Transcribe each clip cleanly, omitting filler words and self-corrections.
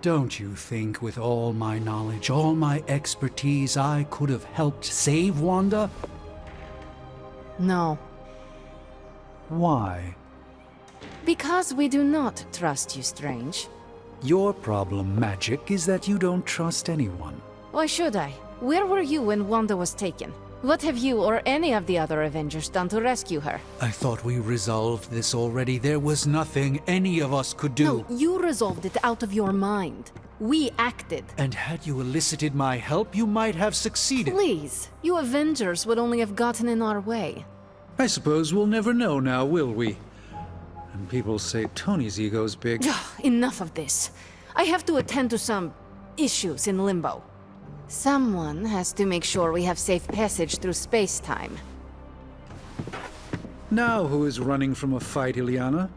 Don't you think with all my knowledge, all my expertise, I could have helped save Wanda? No. Why? Because we do not trust you, Strange. Your problem, Magic, is that you don't trust anyone. Why should I? Where were you when Wanda was taken? What have you or any of the other Avengers done to rescue her? I thought we resolved this already. There was nothing any of us could do. No, you resolved it out of your mind. We acted. And had you elicited my help, you might have succeeded. Please, you Avengers would only have gotten in our way. I suppose we'll never know now, will we? And people say Tony's ego's big. Enough of this. I have to attend to some issues in Limbo. Someone has to make sure we have safe passage through space-time. Now who is running from a fight, Ileana?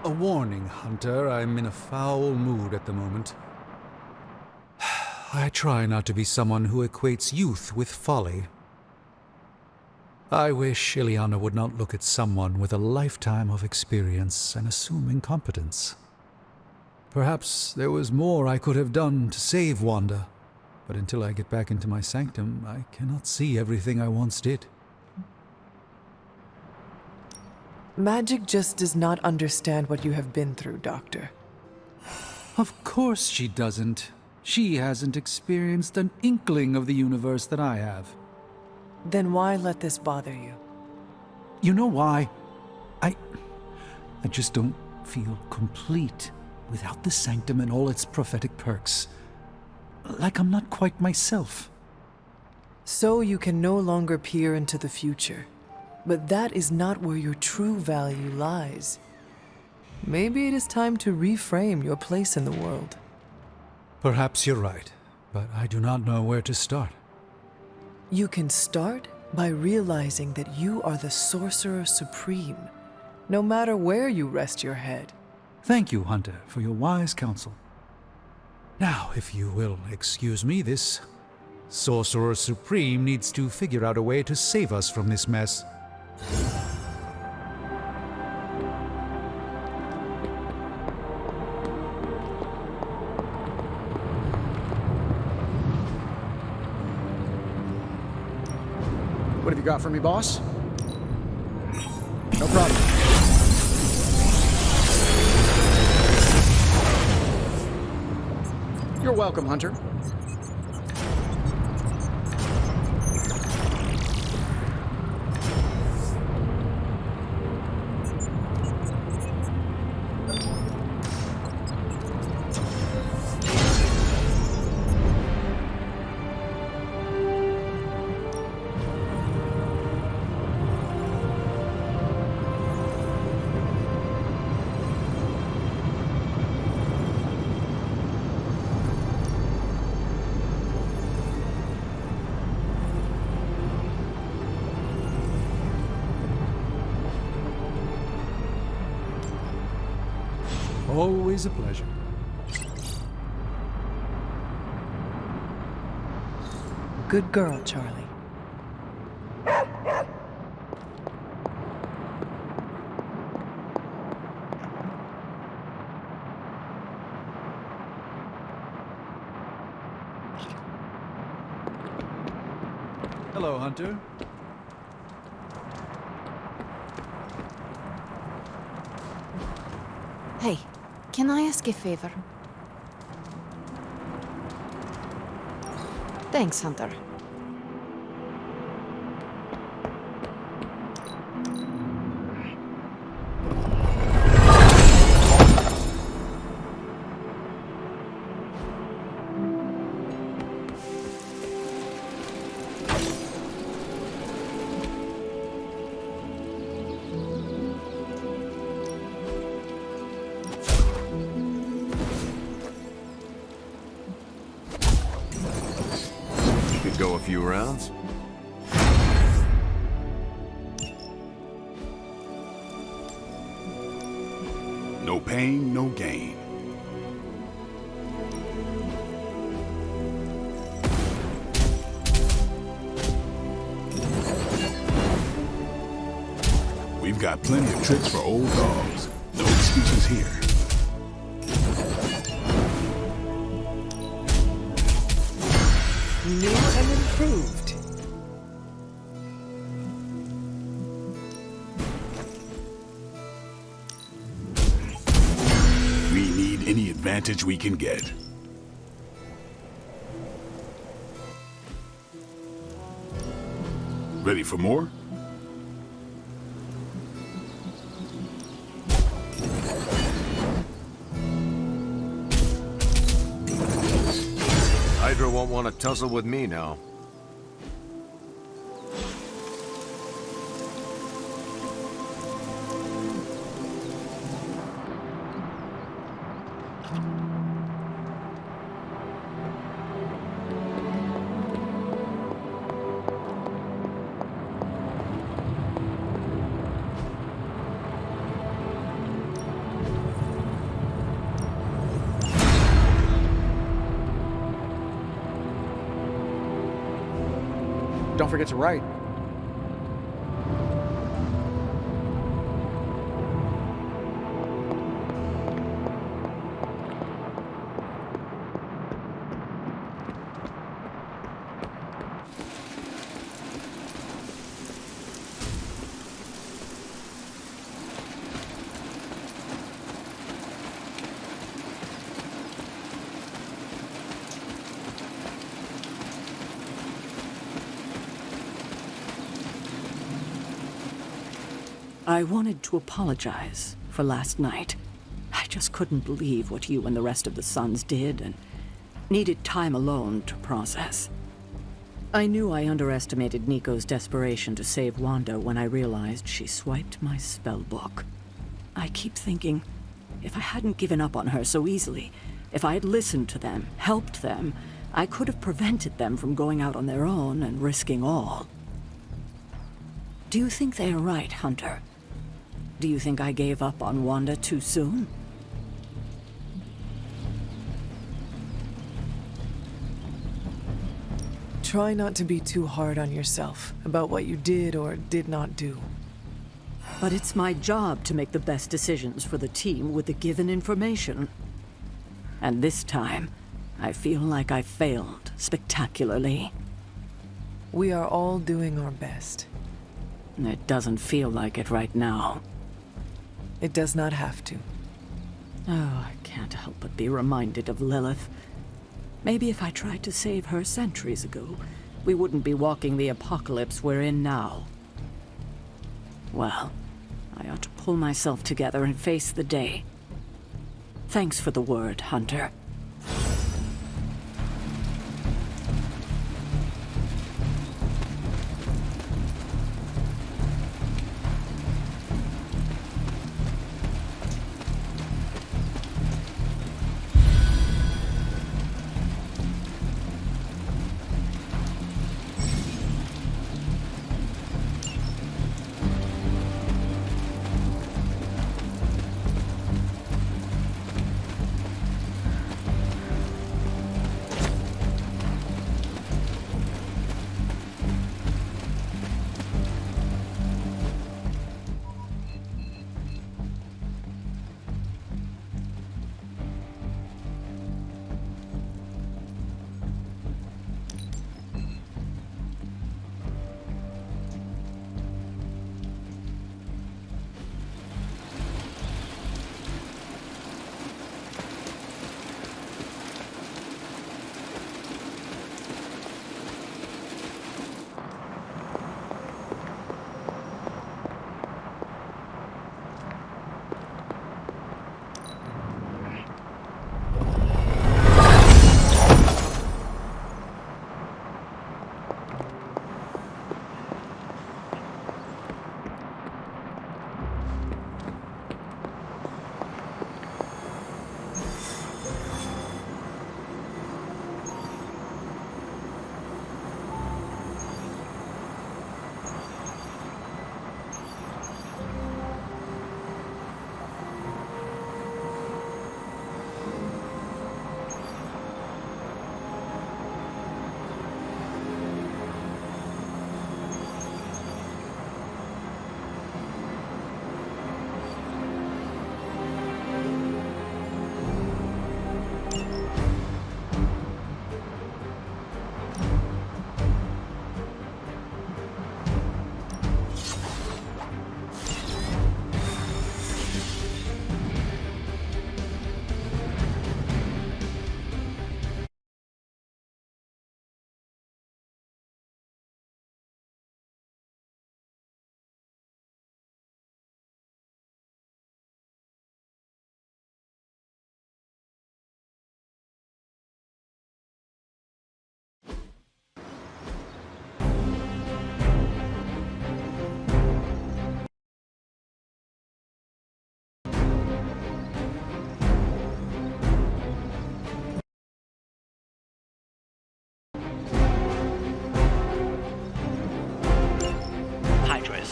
A warning, Hunter. I'm in a foul mood at the moment. I try not to be someone who equates youth with folly. I wish Ileana would not look at someone with a lifetime of experience and assume incompetence. Perhaps there was more I could have done to save Wanda, but until I get back into my sanctum, I cannot see everything I once did. Magic just does not understand what you have been through, Doctor. Of course she doesn't. She hasn't experienced an inkling of the universe that I have. Then why let this bother you? You know why? I just don't feel complete without the sanctum and all its prophetic perks. Like I'm not quite myself. So you can no longer peer into the future. But that is not where your true value lies. Maybe it is time to reframe your place in the world. Perhaps you're right, but I do not know where to start. You can start by realizing that you are the Sorcerer Supreme, no matter where you rest your head. Thank you, Hunter, for your wise counsel. Now, if you will excuse me, this Sorcerer Supreme needs to figure out a way to save us from this mess. What have you got for me, boss? No problem. You're welcome, Hunter. Always a pleasure. Good girl, Charlie. Hello, Hunter. Hey, can I ask a favor? Thanks, Hunter. Go a few rounds. No pain, no gain. We've We've got plenty of tricks for old dogs. No excuses here. New and improved. We need any advantage we can get. Ready for more? Hydra won't want to tussle with me now. Don't forget to write. I wanted to apologize for last night. I just couldn't believe what you and the rest of the Sons did and needed time alone to process. I knew I underestimated Nico's desperation to save Wanda when I realized she swiped my spell book. I keep thinking, if I hadn't given up on her so easily, if I had listened to them, helped them, I could have prevented them from going out on their own and risking all. Do you think they are right, Hunter? Do you think I gave up on Wanda too soon? Try not to be too hard on yourself about what you did or did not do. But it's my job to make the best decisions for the team with the given information. And this time, I feel like I failed spectacularly. We are all doing our best. It doesn't feel like it right now. It does not have to. Oh, I can't help but be reminded of Lilith. Maybe if I tried to save her centuries ago, we wouldn't be walking the apocalypse we're in now. Well, I ought to pull myself together and face the day. Thanks for the word, Hunter.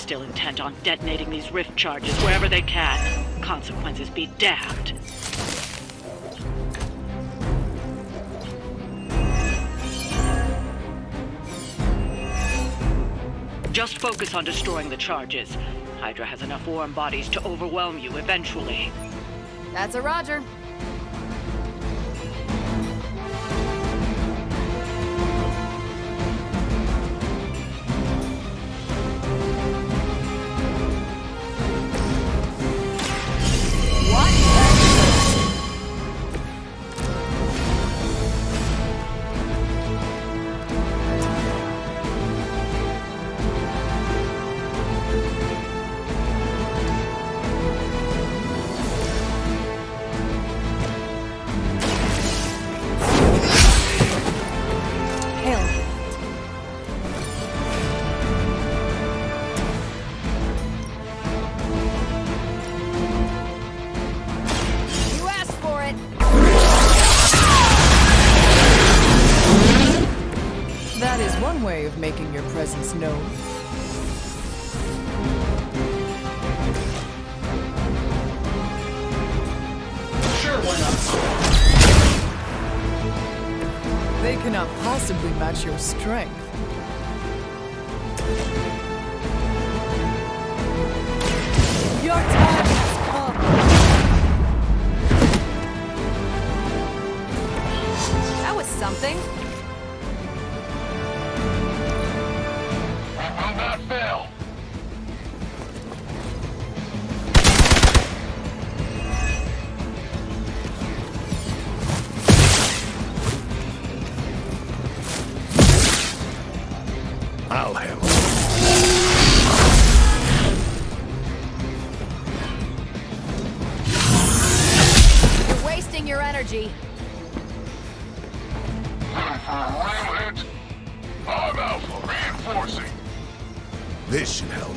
still intent on detonating these rift charges wherever they can. Consequences be damned. Just focus on destroying the charges. Hydra has enough warm bodies to overwhelm you eventually. That's a Roger. Of making your presence known. Sure, why not? They cannot possibly match your strength. Your time has come. That was something. Fail. I'll handle it. You're wasting your energy. Looking for a real hit? I'm Alpha reinforcing. This should help.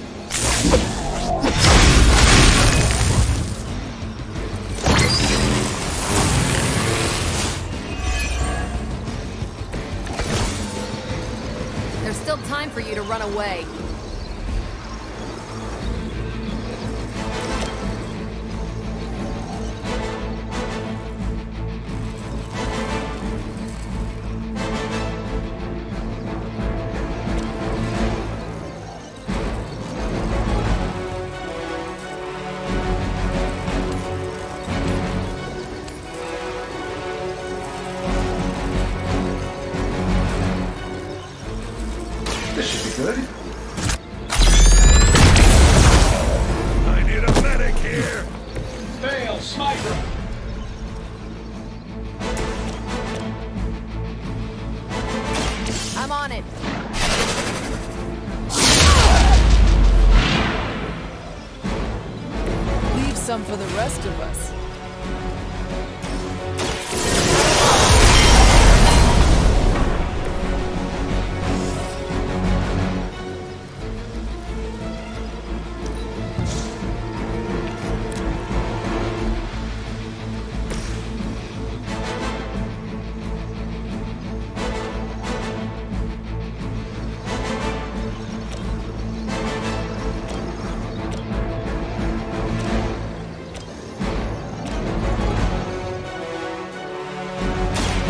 There's still time for you to run away. This should be good. I need a medic here. Fail, sniper. I'm on it. Leave some for the rest of us.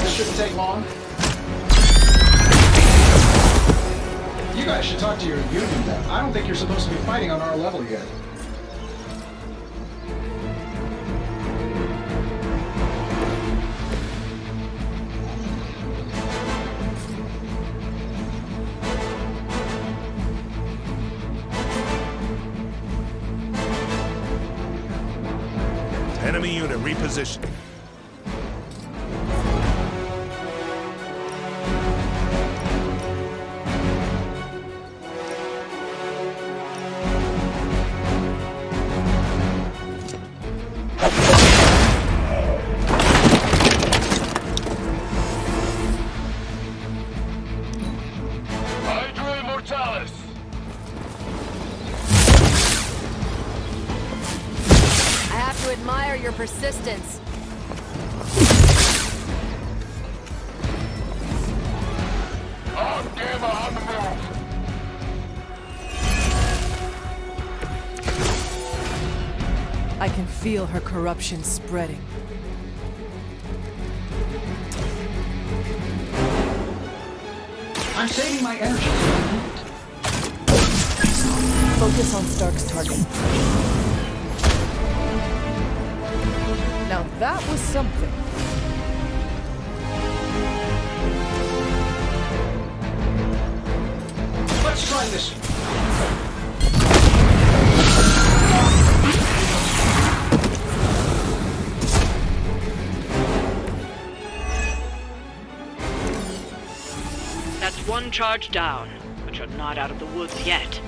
Shouldn't take long. You guys should talk to your union then. I don't think you're supposed to be fighting on our level yet. Enemy unit repositioning. Admire your persistence. On the move. I can feel her corruption spreading. I'm saving my energy. Focus on Stark's target. Now that was something. Let's try this. That's one charge down, but you're not out of the woods yet.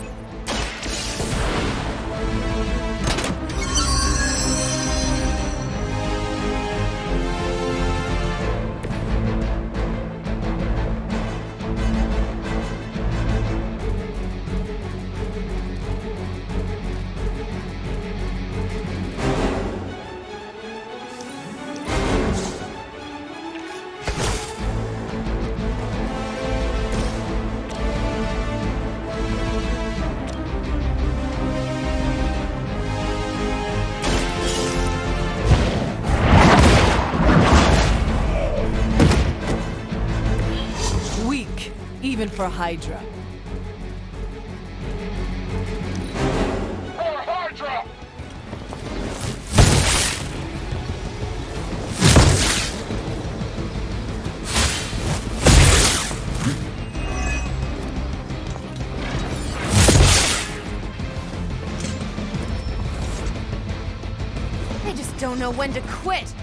Even for Hydra. For Hydra! I just don't know when to quit.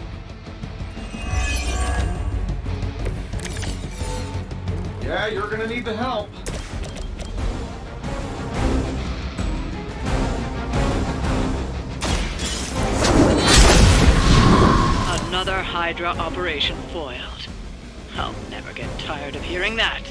Yeah, you're gonna need the help. Another Hydra operation foiled. I'll never get tired of hearing that.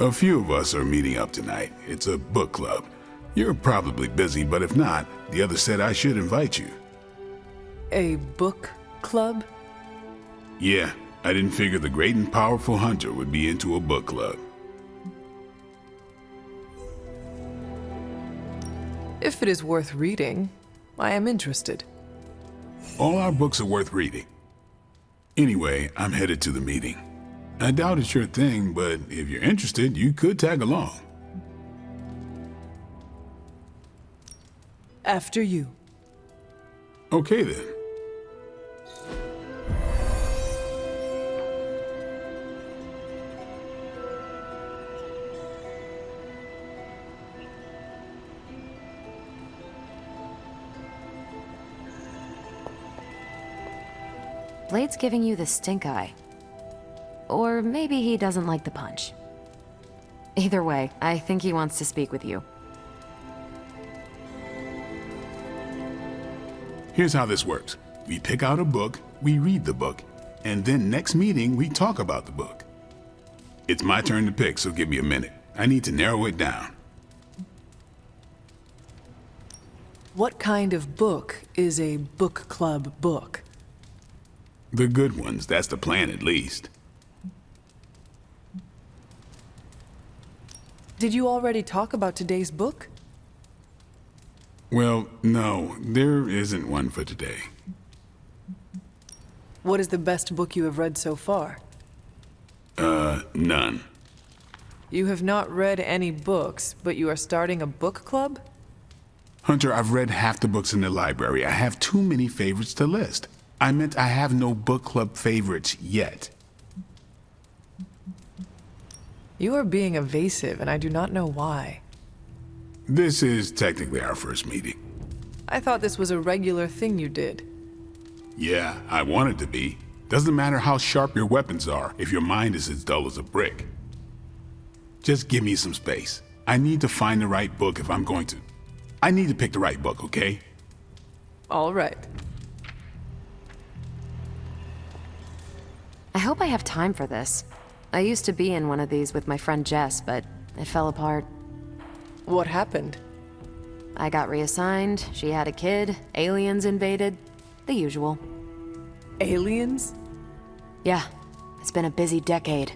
A few of us are meeting up tonight. It's a book club. You're probably busy, but if not, the others said I should invite you. A book club? Yeah, I didn't figure the great and powerful hunter would be into a book club. If it is worth reading, I am interested. All our books are worth reading. Anyway, I'm headed to the meeting. I doubt it's your thing, but if you're interested, you could tag along. After you. Okay then. Blade's giving you the stink eye. Or maybe he doesn't like the punch. Either way, I think he wants to speak with you. Here's how this works. We pick out a book, we read the book, and then next meeting we talk about the book. It's my turn to pick, so give me a minute. I need to narrow it down. What kind of book is a book club book? The good ones, that's the plan at least. Did you already talk about today's book? Well, no, there isn't one for today. What is the best book you have read so far? None. You have not read any books, but you are starting a book club? Hunter, I've read half the books in the library. I have too many favorites to list. I meant I have no book club favorites yet. You are being evasive, and I do not know why. This is technically our first meeting. I thought this was a regular thing you did. Yeah, I want it to be. Doesn't matter how sharp your weapons are if your mind is as dull as a brick. Just give me some space. I need to find the right book if I'm going to. I need to pick the right book, okay? All right. I hope I have time for this. I used to be in one of these with my friend Jess, but it fell apart. What happened? I got reassigned, she had a kid, aliens invaded, the usual. Aliens? Yeah, it's been a busy decade.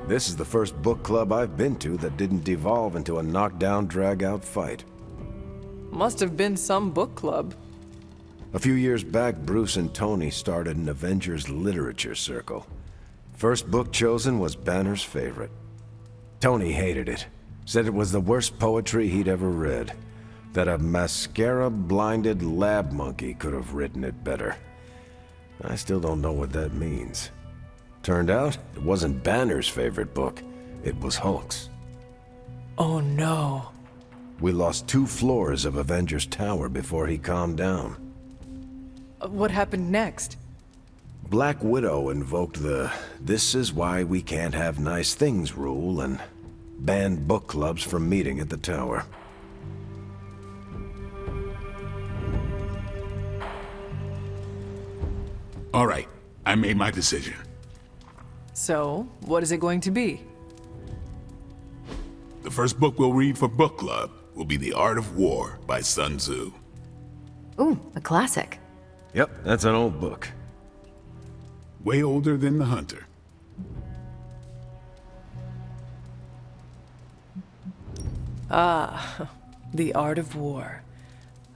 This is the first book club I've been to that didn't devolve into a knockdown, drag-out fight. Must have been some book club. A few years back, Bruce and Tony started an Avengers literature circle. First book chosen was Banner's favorite. Tony hated it. Said it was the worst poetry he'd ever read. That a mascara-blinded lab monkey could have written it better. I still don't know what that means. Turned out, it wasn't Banner's favorite book. It was Hulk's. Oh no. We lost 2 floors of Avengers Tower before he calmed down. What happened next? Black Widow invoked the "this is why we can't have nice things" rule and banned book clubs from meeting at the tower. All right, I made my decision. So, what is it going to be? The first book we'll read for book club will be The Art of War by Sun Tzu. Ooh, a classic. Yep, that's an old book. Way older than The Hunter. Ah, The Art of War.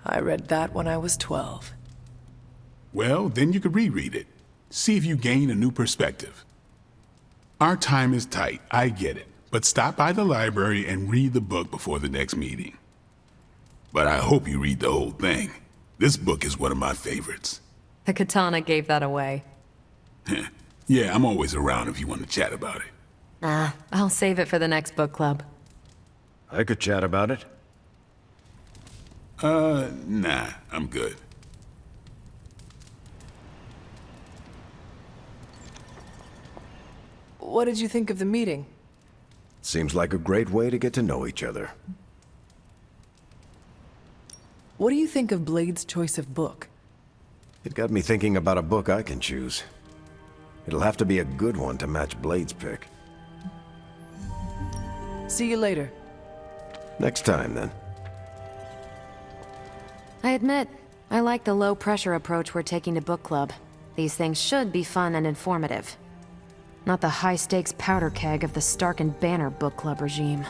I read that when I was 12. Well, then you could reread it. See if you gain a new perspective. Our time is tight, I get it. But stop by the library and read the book before the next meeting. But I hope you read the whole thing. This book is one of my favorites. The katana gave that away. Yeah, I'm always around if you want to chat about it. Nah, I'll save it for the next book club. I could chat about it. Nah, I'm good. What did you think of the meeting? Seems like a great way to get to know each other. What do you think of Blade's choice of book? It got me thinking about a book I can choose. It'll have to be a good one to match Blade's pick. See you later. Next time, then. I admit, I like the low-pressure approach we're taking to book club. These things should be fun and informative. Not the high-stakes powder keg of the Stark and Banner book club regime.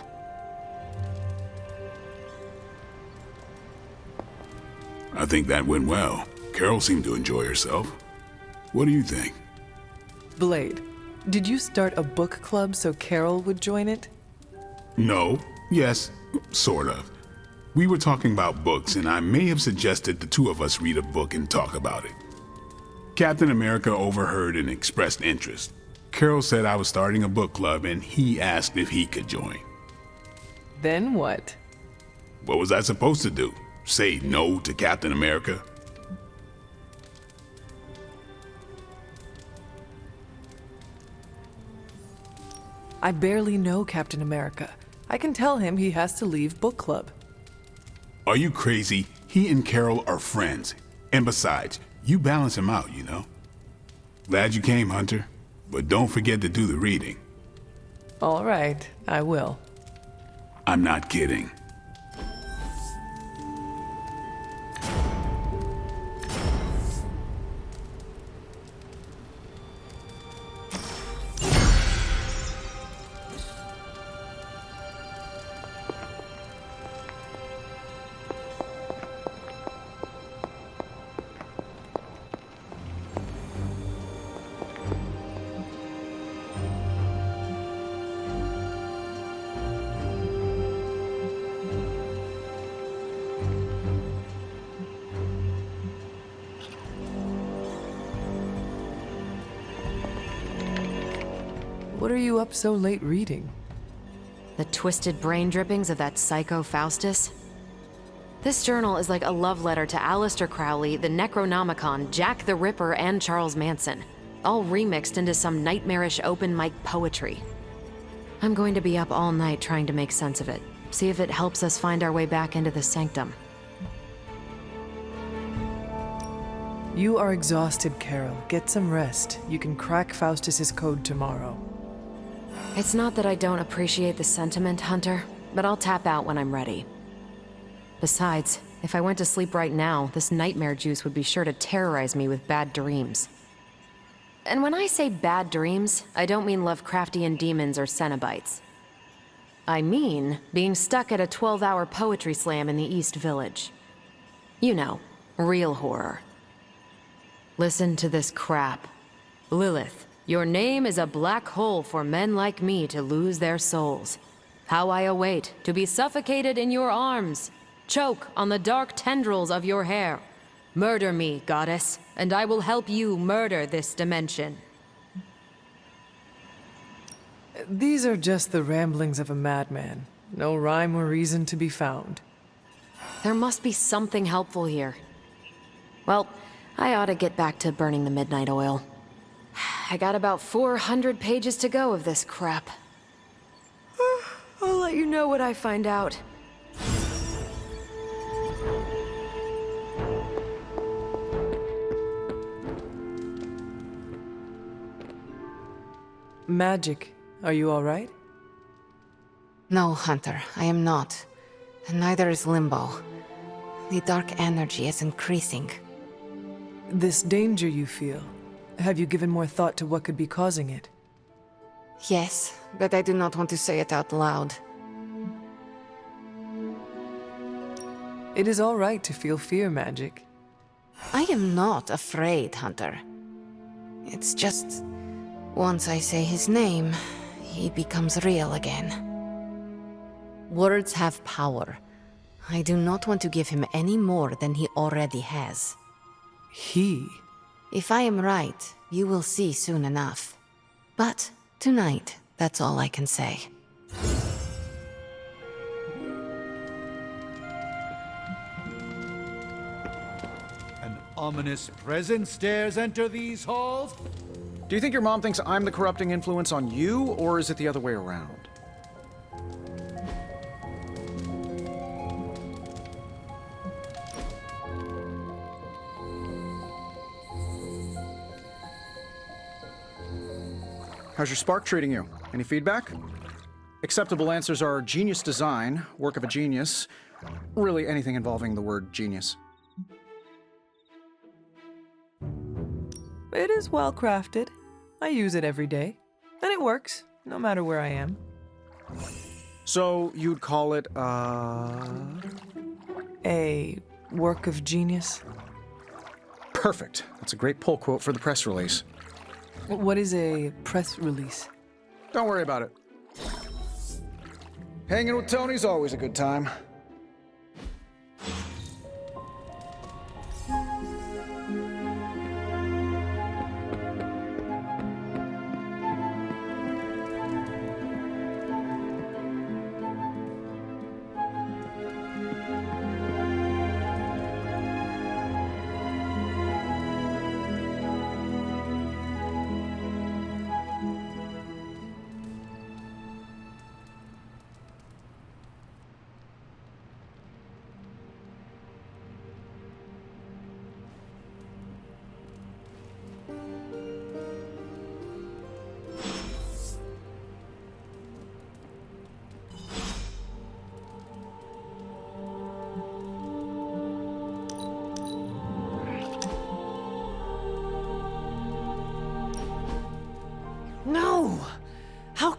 I think that went well. Carol seemed to enjoy herself. What do you think? Blade, did you start a book club so Carol would join it? No. Yes, sort of. We were talking about books, and I may have suggested the 2 of us read a book and talk about it. Captain America overheard and expressed interest. Carol said I was starting a book club, and he asked if he could join. Then what? What was I supposed to do? Say no to Captain America? I barely know Captain America. I can tell him he has to leave book club. Are you crazy? He and Carol are friends. And besides, you balance him out, you know? Glad you came, Hunter. But don't forget to do the reading. All right, I will. I'm not kidding. What are you up so late reading? The twisted brain drippings of that psycho Faustus? This journal is like a love letter to Aleister Crowley, the Necronomicon, Jack the Ripper, and Charles Manson, all remixed into some nightmarish open mic poetry. I'm going to be up all night trying to make sense of it, see if it helps us find our way back into the sanctum. You are exhausted, Carol. Get some rest. You can crack Faustus's code tomorrow. It's not that I don't appreciate the sentiment, Hunter, but I'll tap out when I'm ready. Besides, if I went to sleep right now, this nightmare juice would be sure to terrorize me with bad dreams. And when I say bad dreams, I don't mean Lovecraftian demons or Cenobites. I mean being stuck at a 12-hour poetry slam in the East Village. You know, real horror. Listen to this crap. Lilith, your name is a black hole for men like me to lose their souls. How I await to be suffocated in your arms. Choke on the dark tendrils of your hair. Murder me, goddess, and I will help you murder this dimension. These are just the ramblings of a madman. No rhyme or reason to be found. There must be something helpful here. Well, I ought to get back to burning the midnight oil. I got about 400 pages to go of this crap. I'll let you know what I find out. Magic, are you all right? No, Hunter, I am not. And neither is Limbo. The dark energy is increasing. This danger you feel, have you given more thought to what could be causing it? Yes, but I do not want to say it out loud. It is all right to feel fear, Magic. I am not afraid, Hunter. It's just... once I say his name, he becomes real again. Words have power. I do not want to give him any more than he already has. He? If I am right, you will see soon enough. But tonight, that's all I can say. An ominous presence dares enter these halls? Do you think your mom thinks I'm the corrupting influence on you, or is it the other way around? How's your spark treating you? Any feedback? Acceptable answers are genius design, work of a genius, really anything involving the word genius. It is well crafted. I use it every day. And it works, no matter where I am. So you'd call it, A work of genius? perfect. That's a great pull quote for the press release. What is a press release? Don't worry about it. Hanging with Tony's always a good time.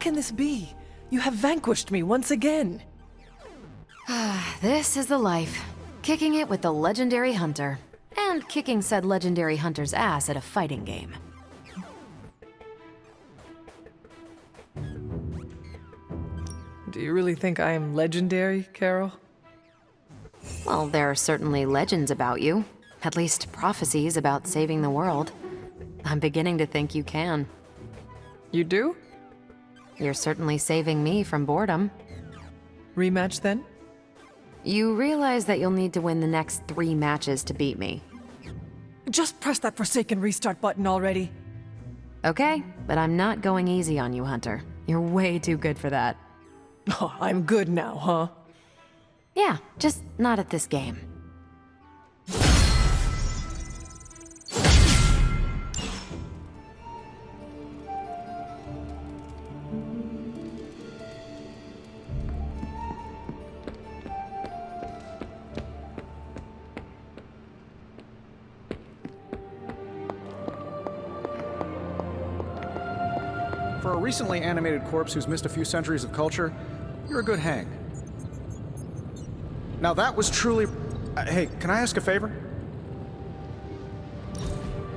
can this be? You have vanquished me once again. This is the life. Kicking it with the legendary hunter. And kicking said legendary hunter's ass at a fighting game. Do you really think I am legendary, Carol? Well, there are certainly legends about you. At least prophecies about saving the world. I'm beginning to think you can. You do? You're certainly saving me from boredom. Rematch then? You realize that you'll need to win the next 3 matches to beat me. Just press that forsaken restart button already. Okay, but I'm not going easy on you, Hunter. You're way too good for that. Oh, I'm good now, huh? Yeah, just not at this game. For a recently animated corpse who's missed a few centuries of culture, you're a good hang. Now that was truly... hey, can I ask a favor?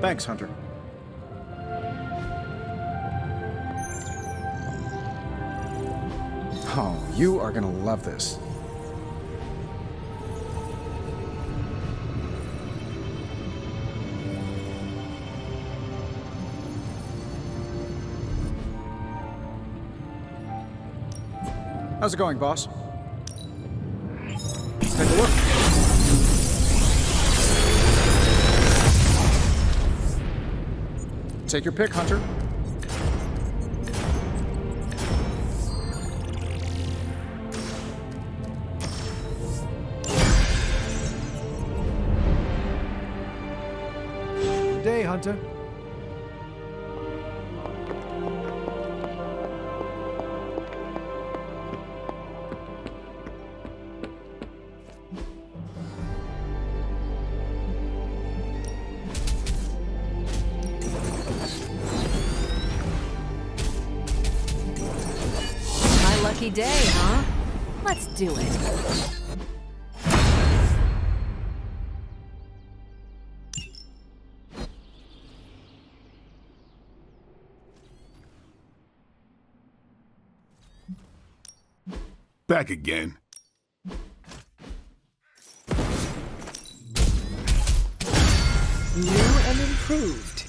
Thanks, Hunter. Oh, you are gonna love this. How's it going, boss? Let's take a look. Take your pick, Hunter. Good day, Hunter. Lucky day, huh? Let's do it. Back again. New and improved.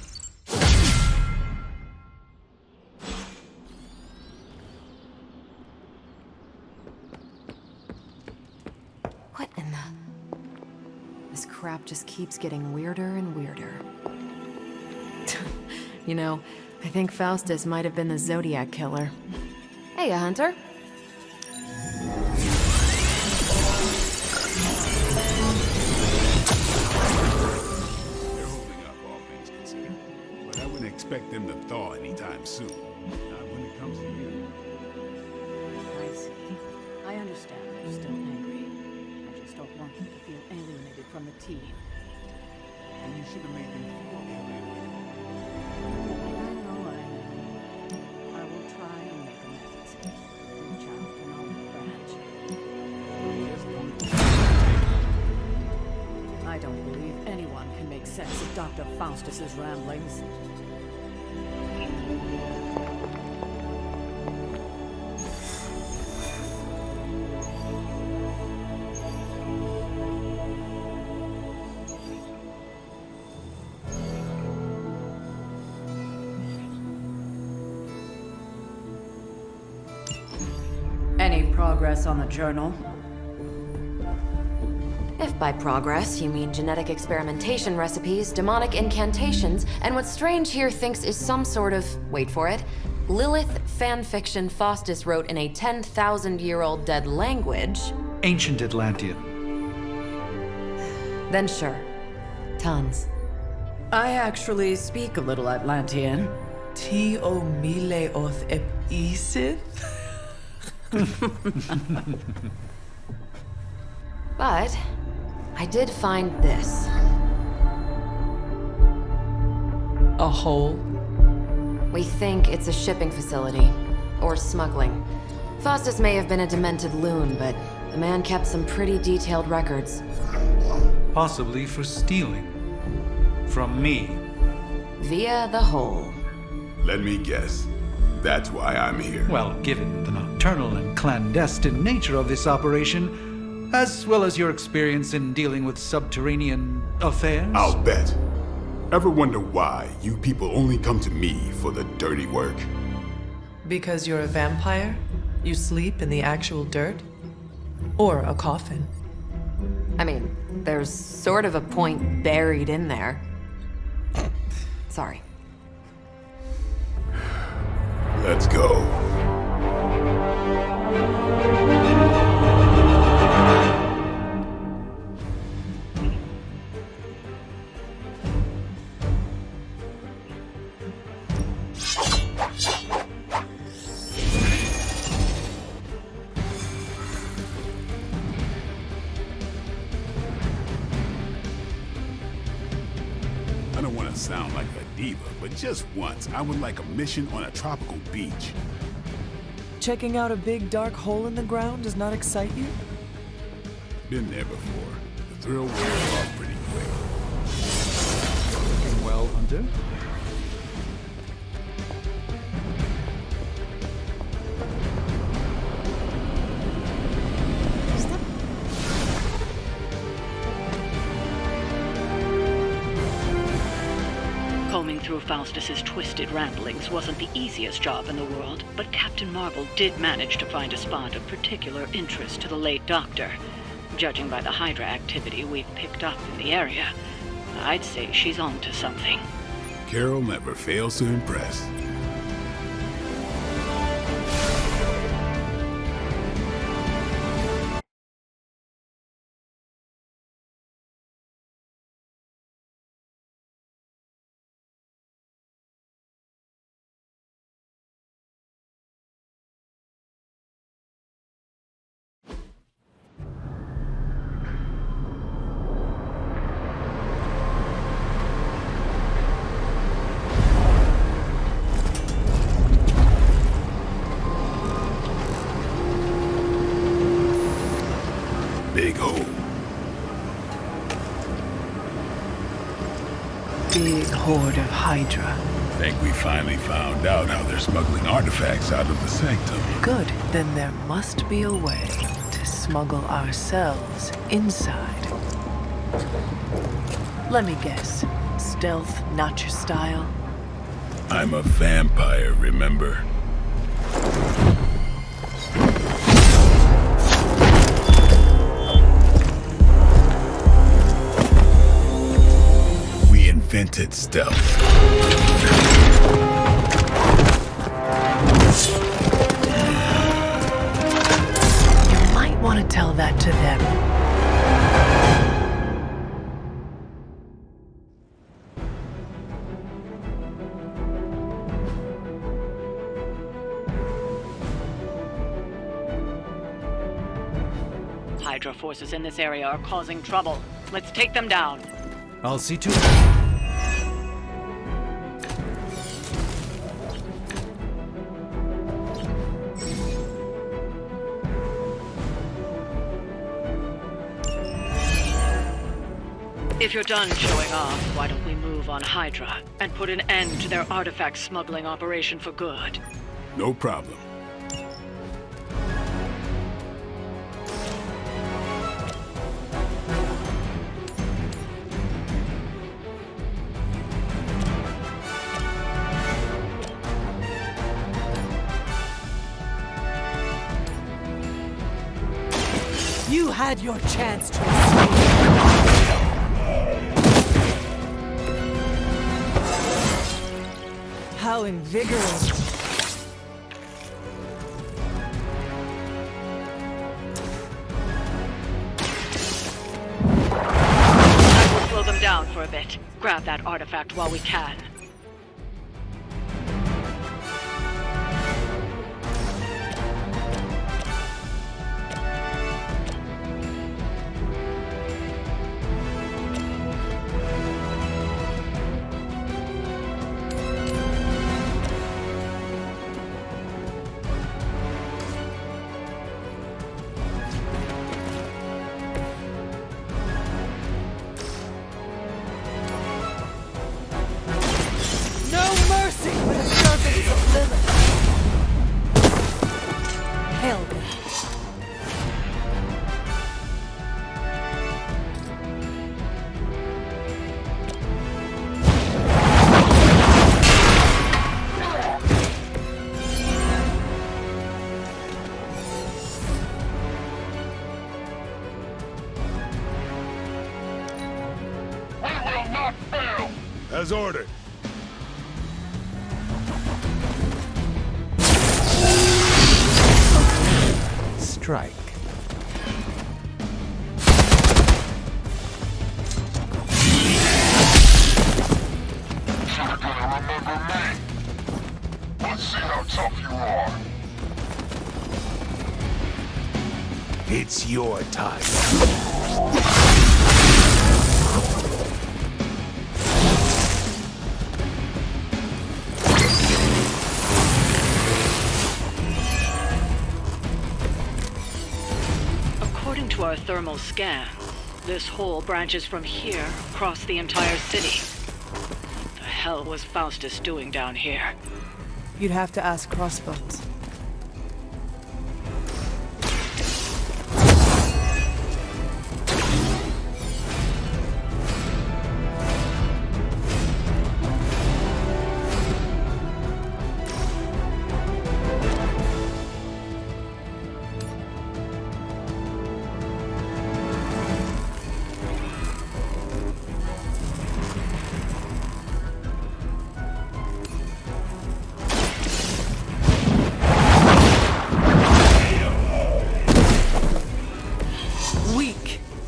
What in the... This crap just keeps getting weirder and weirder. You know, I think Faustus might have been the Zodiac killer. Hey, Hunter. They're holding up, all things considered. But I wouldn't expect them to thaw anytime soon. Not when it comes to you. I see. I understand you're still angry. I just don't want them to feel alienated from the team. And you should have made them feel alienated. I know. I will try and make amends. Reach out to Olive Branch. I don't believe anyone can make sense of Dr. Faustus's ramblings. Any progress on the journal? If by progress you mean genetic experimentation recipes, demonic incantations, and what Strange here thinks is some sort of, wait for it, Lilith fanfiction Faustus wrote in a 10,000-year-old dead language... Ancient Atlantean. Then sure. Tons. I actually speak a little Atlantean. Ti o mile oth ep isith? But I did find this. A hole? We think it's a shipping facility. or smuggling. Faustus may have been a demented loon, but the man kept some pretty detailed records. Possibly for stealing. From me. Via the hole. Let me guess. That's why I'm here. Well, given the nocturnal and clandestine nature of this operation, as well as your experience in dealing with subterranean affairs... I'll bet. Ever wonder why you people only come to me for the dirty work? Because you're a vampire? You sleep in the actual dirt? Or a coffin? I mean, there's sort of a point buried in there. Sorry. Let's go. I don't want to sound like a diva, but just once, I would like a mission on a tropical beach. Checking out a big dark hole in the ground does not excite you? Been there before. The thrill wears off pretty quick. Looking well, Hunter. Combing through Faustus's twisted ramblings wasn't the easiest job in the world, but Captain Marvel did manage to find a spot of particular interest to the late Doctor. Judging by the Hydra activity we've picked up in the area, I'd say she's onto something. Carol never fails to impress. Big hole. Big horde of Hydra. Think we finally found out how they're smuggling artifacts out of the sanctum. Good, then there must be a way to smuggle ourselves inside. Let me guess. Stealth, not your style? I'm a vampire, remember? We invented stealth. You might want to tell that to them. Hydra forces in this area are causing trouble. Let's take them down. I'll see to it. If you're done showing off, why don't we move on Hydra and put an end to their artifact smuggling operation for good? No problem. You had your chance to escape. How invigorating. We'll slow them down for a bit. Grab that artifact while we can. As ordered. Strike. You're gonna remember me. Let's see how tough you are. It's your time. According to our thermal scan, this hole branches from here across the entire city. What the hell was Faustus doing down here? You'd have to ask Crossbones.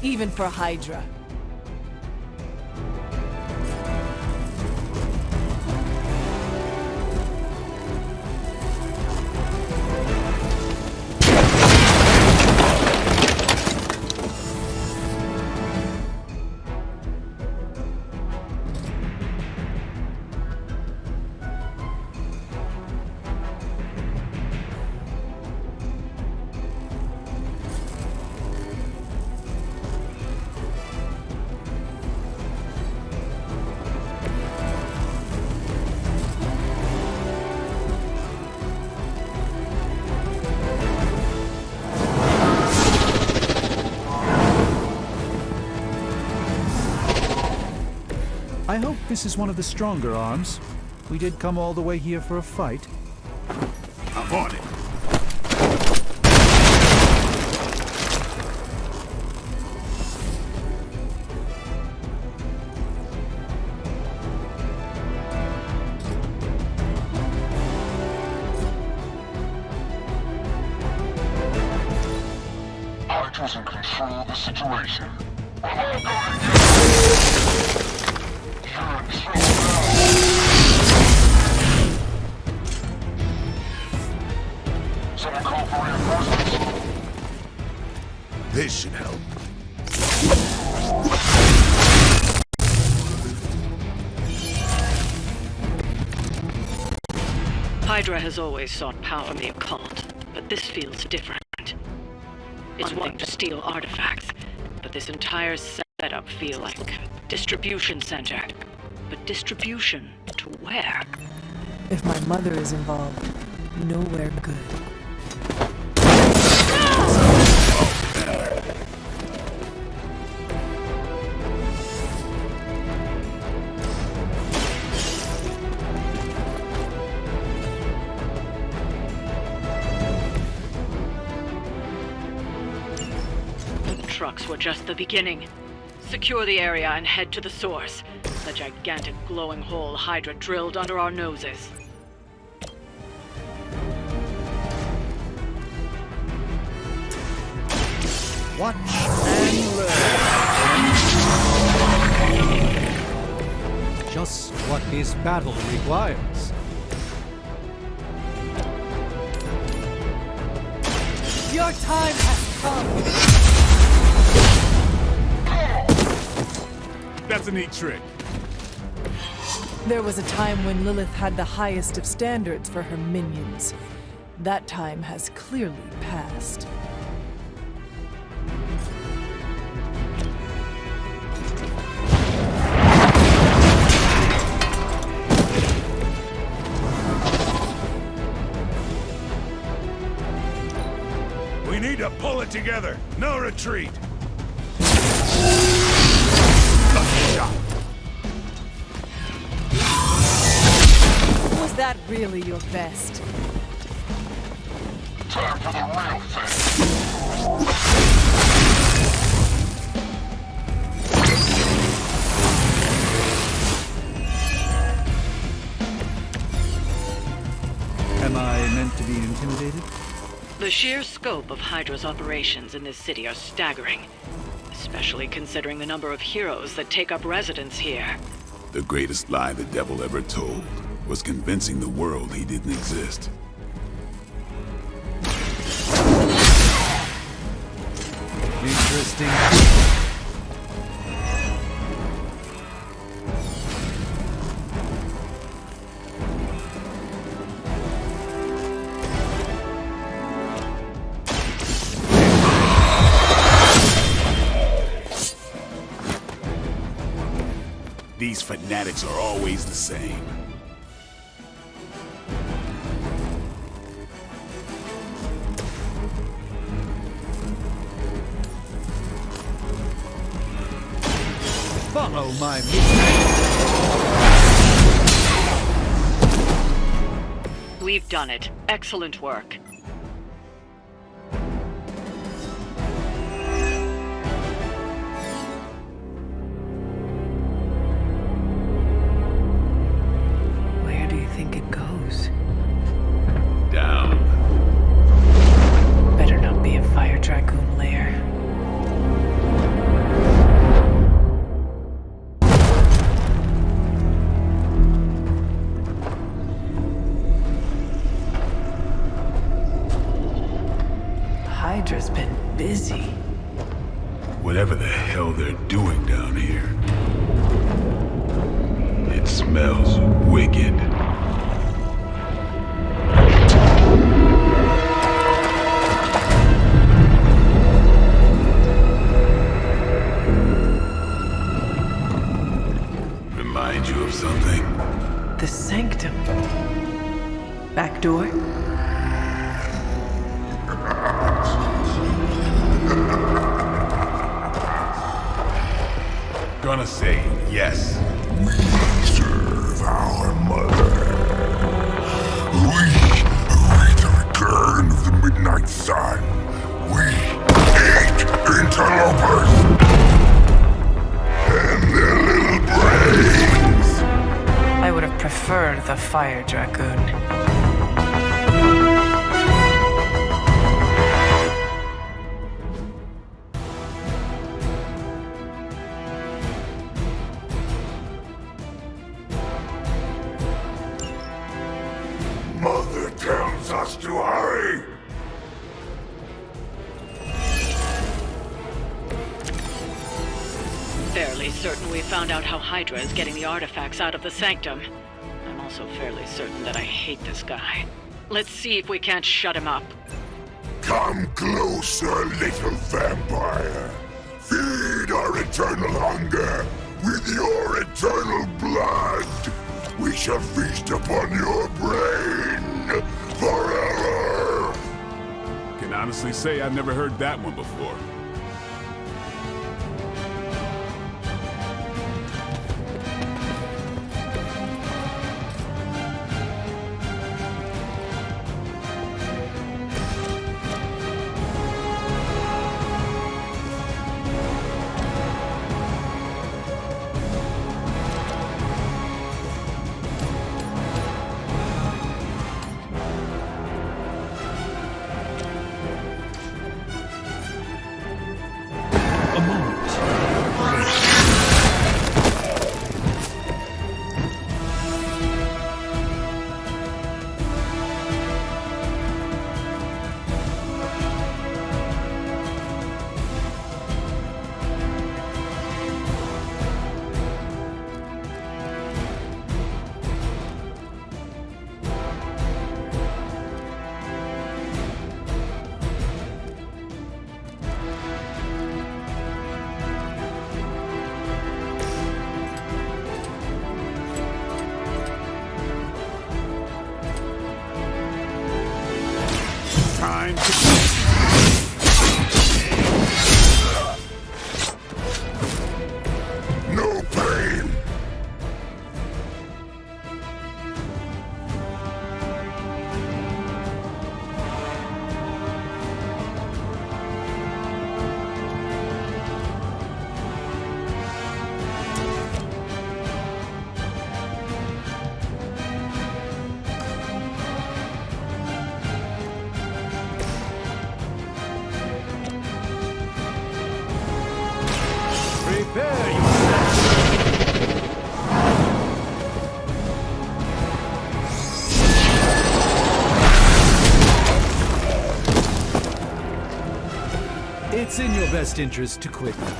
Even for Hydra. I hope this is one of the stronger arms. We did come all the way here for a fight. I'm on it. Hydra's in control of the situation. We're all going to You're in trouble now. Someone call for reinforcements? This should help. Hydra has always sought power from the occult, but this feels different. It's one thing to steal artifacts, but this entire setup feels like a distribution center. But distribution to where? If my mother is involved, nowhere good. Trucks were just the beginning. Secure the area and head to the source. The gigantic glowing hole Hydra drilled under our noses. Watch and learn. Just what this battle requires. Your time has come! That's a neat trick. There was a time when Lilith had the highest of standards for her minions. That time has clearly passed. We need to pull it together. No retreat. Was that really your best? Time for the real thing. The sheer scope of Hydra's operations in this city are staggering, especially considering the number of heroes that take up residence here. The greatest lie the devil ever told was convincing the world he didn't exist. Interesting. These fanatics are always the same. Follow my movement. We've done it. Excellent work. Where do you think it goes? Down. Better not be a fire dragoon lair. Hydra's been busy. Whatever the hell they're doing down here. It smells wicked. Remind you of something? The sanctum. Back door? Gonna say yes. We serve our mother. We await the return of the midnight sun. We hate interlopers and their little brains. I would have preferred the fire dragoon. Mother tells us to hurry. Fairly certain we found out how Hydra is getting the artifacts out of the sanctum. I'm also fairly certain that I hate this guy. Let's see if we can't shut him up. Come closer, little vampire. Feed our eternal hunger with your eternal blood. We shall feast upon your brain forever. Can honestly say I've never heard that one before. Prepare yourself. It's in your best interest to quit now.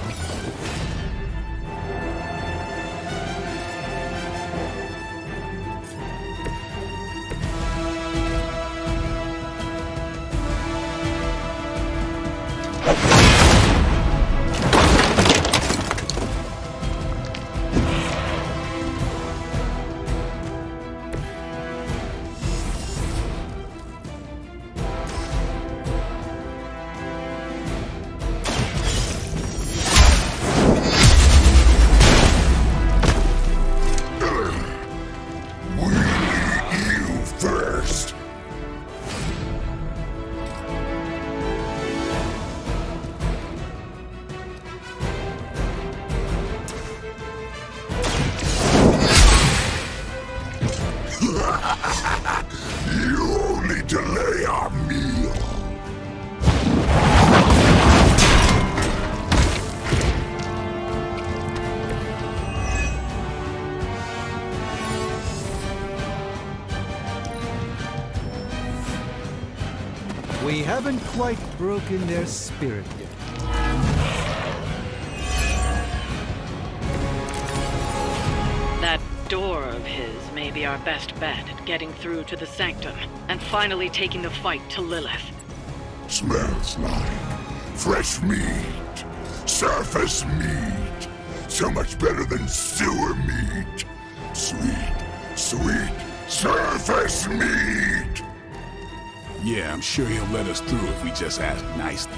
You only delay our meal. We haven't quite broken their spirit yet. That door of his may be our best bet at getting through to the sanctum and finally taking the fight to Lilith. Smells like fresh meat, surface meat. So much better than sewer meat. Sweet, sweet surface meat. Yeah, I'm sure he'll let us through if we just ask nicely.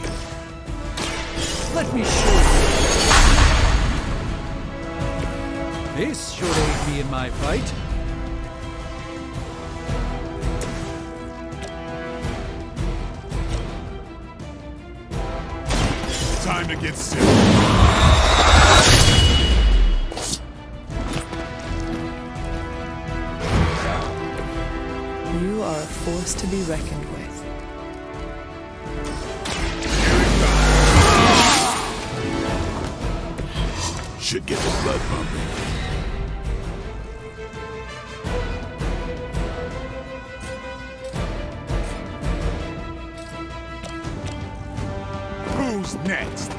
Let me show you. This should aid me in my fight. Time to get sick. You are a force to be reckoned with. Should get the blood pumping. Who's next?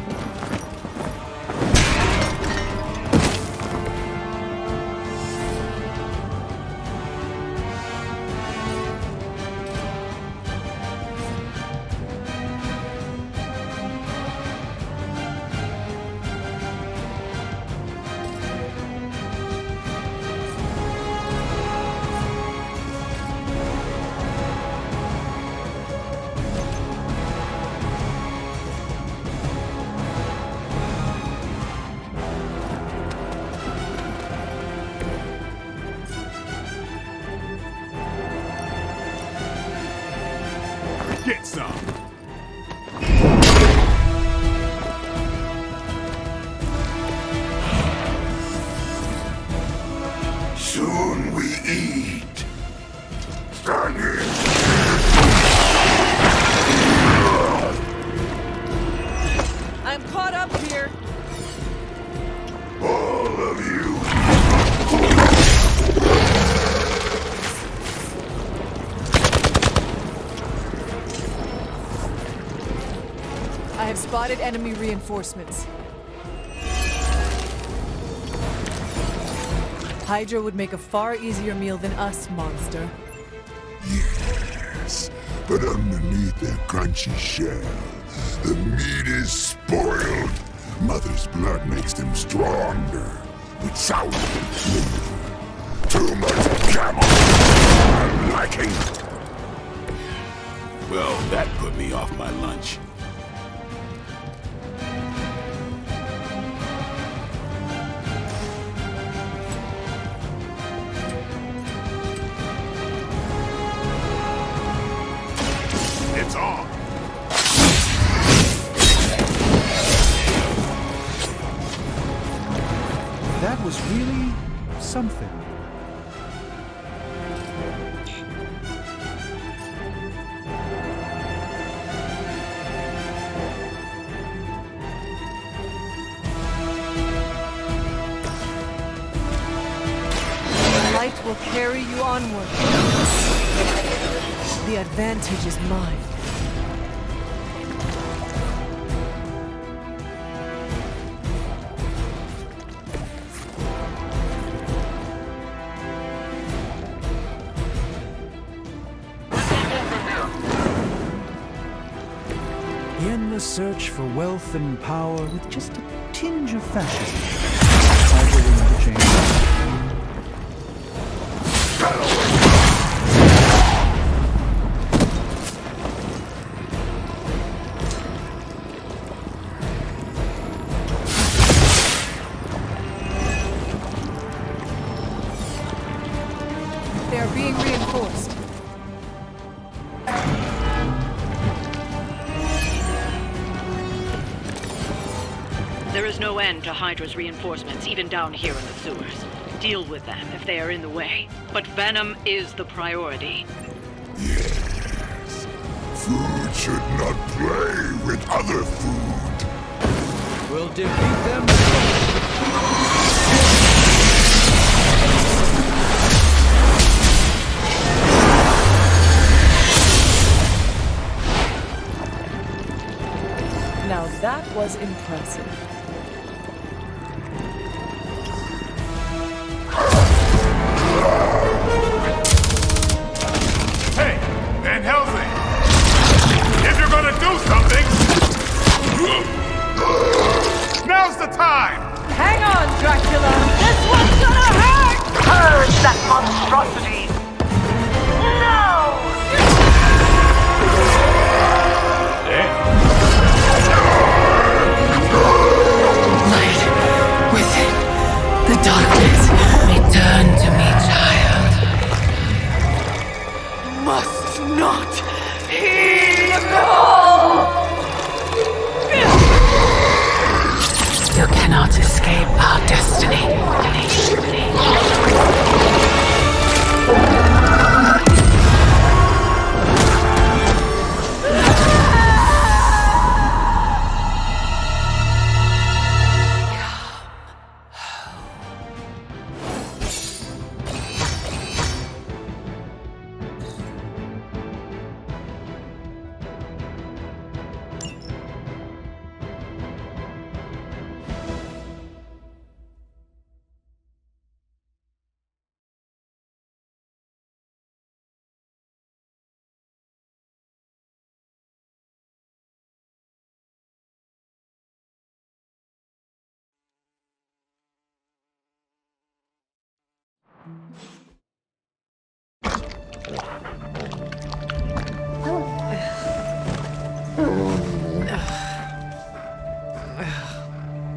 Get some. Soon we eat. Stand in. I'm caught up here. All of you. I have spotted enemy reinforcements. Hydra would make a far easier meal than us, monster. Yes, but underneath their crunchy shell, the meat is spoiled. Mother's blood makes them stronger, with sour flavor. Too much camel. I'm liking. Well, that put me off my lunch. It's on. That was really something. will carry you onward. The advantage is mine. In the search for wealth and power with just a tinge of fascism, I'm willing to change. They are being reinforced. There is no end to Hydra's reinforcements, even down here in the sewers. Deal with them if they are in the way. But venom is the priority. Yes. Food should not play with other food. We'll defeat them. Now that was impressive. Hey, Van Helsing! If you're gonna do something, now's the time! Hang on, Dracula! This one's gonna hurt! Purge that monstrosity! No! Light within the darkness, return to me, child. Must not heed the call. You cannot escape our destiny.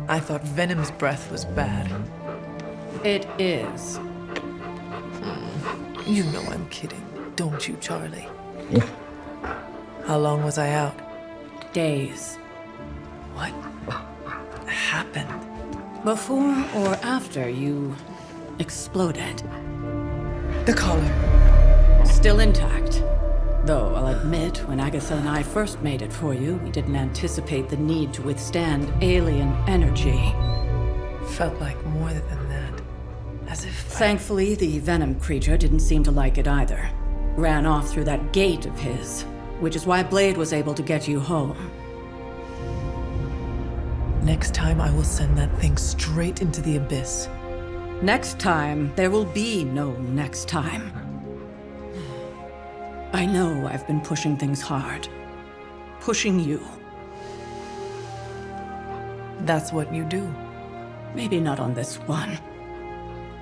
I thought Venom's breath was bad. It is. You know I'm kidding, don't you, Charlie? How long was I out? Days. What happened? Before or after you exploded. The collar. Still intact. Though, I'll admit, when Agatha and I first made it for you, we didn't anticipate the need to withstand alien energy. Felt like more than that. As if... Thankfully, the venom creature didn't seem to like it either. Ran off through that gate of his, which is why Blade was able to get you home. Next time I will send that thing straight into the abyss. Next time, there will be no next time. I know I've been pushing things hard. Pushing you. That's what you do. Maybe not on this one.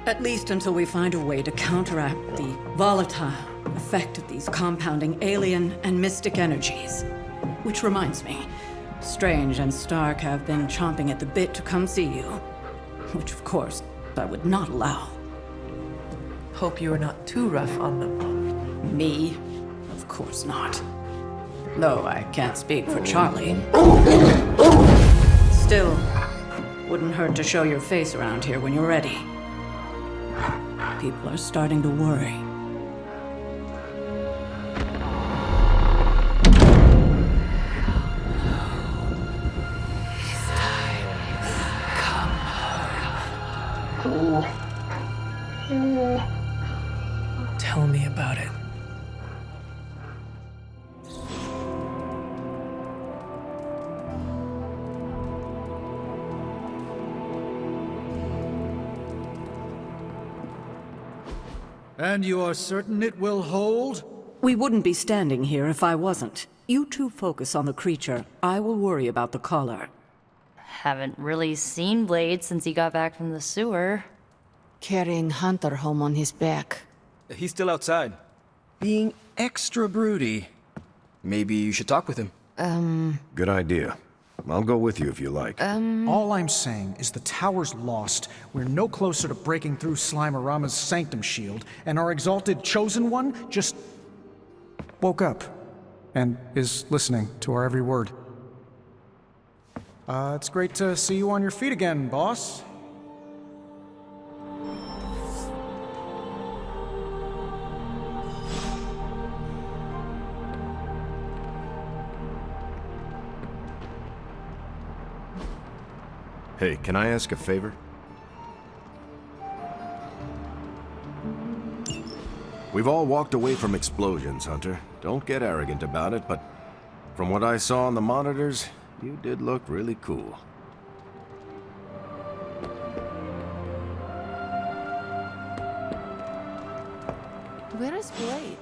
At least until we find a way to counteract the volatile effect of these compounding alien and mystic energies. Which reminds me, Strange and Stark have been chomping at the bit to come see you. Which, of course, I would not allow. Hope you are not too rough on them. Me? Of course not. Though I can't speak for Charlie. Still, wouldn't hurt to show your face around here when you're ready. People are starting to worry. And you are certain it will hold? We wouldn't be standing here if I wasn't. You two focus on the creature. I will worry about the collar. Haven't really seen Blade since he got back from the sewer. Carrying Hunter home on his back. He's still outside. Being extra broody. Maybe you should talk with him. Good idea. I'll go with you if you like. All I'm saying is the tower's lost. We're no closer to breaking through Slimerama's sanctum shield, and our exalted chosen one just woke up and is listening to our every word. It's great to see you on your feet again, boss. Hey, can I ask a favor? We've all walked away from explosions, Hunter. Don't get arrogant about it, but from what I saw on the monitors, you did look really cool. Where is Blade?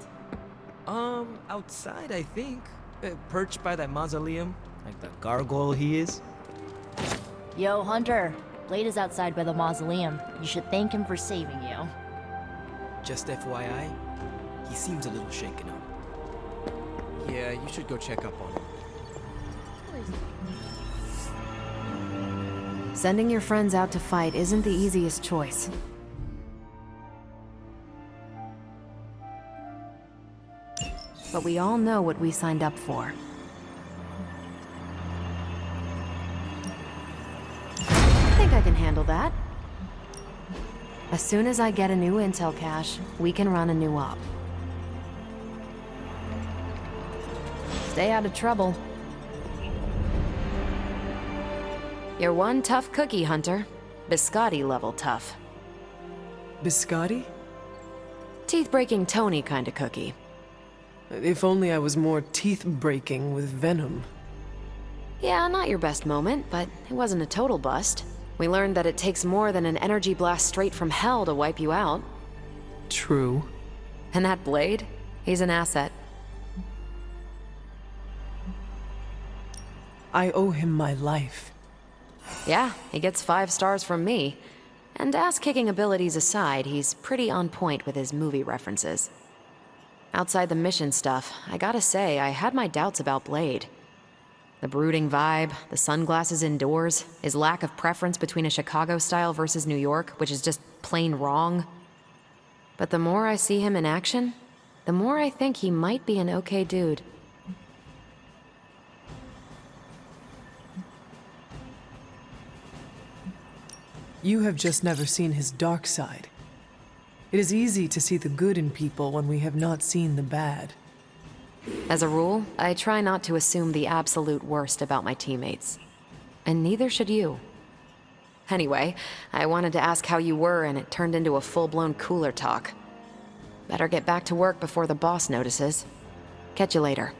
Outside, I think. Perched by that mausoleum, like the gargoyle he is. Yo, Hunter. Blade is outside by the mausoleum. You should thank him for saving you. Just FYI, he seems a little shaken up. Yeah, you should go check up on him. Sending your friends out to fight isn't the easiest choice. But we all know what we signed up for. I think I can handle that. As soon as I get a new intel cache, we can run a new op. Stay out of trouble. You're one tough cookie, Hunter. Biscotti level tough. Biscotti? Teeth-breaking Tony kind of cookie. If only I was more teeth-breaking with venom. Yeah, not your best moment, but it wasn't a total bust. We learned that it takes more than an energy blast straight from hell to wipe you out. True. And that Blade? He's an asset. I owe him my life. Yeah, he gets 5 stars from me. And ass-kicking abilities aside, he's pretty on point with his movie references. Outside the mission stuff, I gotta say, I had my doubts about Blade. The brooding vibe, the sunglasses indoors, his lack of preference between a Chicago style versus New York, which is just plain wrong. But the more I see him in action, the more I think he might be an okay dude. You have just never seen his dark side. It is easy to see the good in people when we have not seen the bad. As a rule, I try not to assume the absolute worst about my teammates. And neither should you. Anyway, I wanted to ask how you were, and it turned into a full-blown cooler talk. Better get back to work before the boss notices. Catch you later.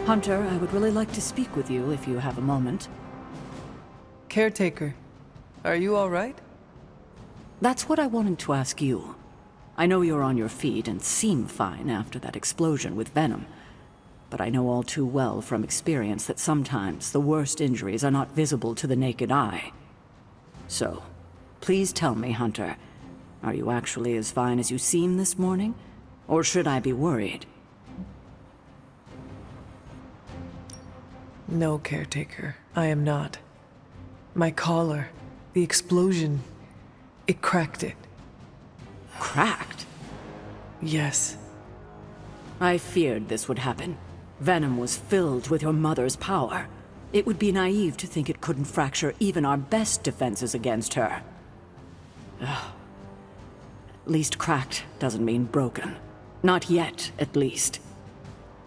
Hunter, I would really like to speak with you if you have a moment. Caretaker, are you all right? That's what I wanted to ask you. I know you're on your feet and seem fine after that explosion with Venom. But I know all too well from experience that sometimes the worst injuries are not visible to the naked eye. So, please tell me, Hunter, are you actually as fine as you seem this morning? Or should I be worried? No, Caretaker, I am not. My collar, the explosion, it cracked it. Cracked? Yes. I feared this would happen. Venom was filled with your mother's power. It would be naive to think it couldn't fracture even our best defenses against her. At least cracked doesn't mean broken. Not yet, at least.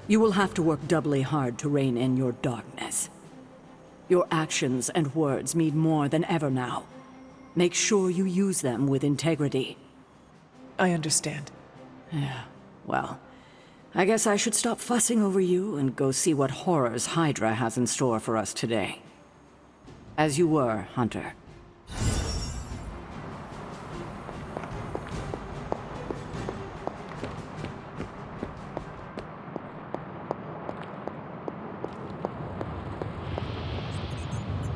You will have to work doubly hard to rein in your darkness. Your actions and words mean more than ever now. Make sure you use them with integrity. I understand. Yeah, well, I guess I should stop fussing over you and go see what horrors Hydra has in store for us today. As you were, Hunter.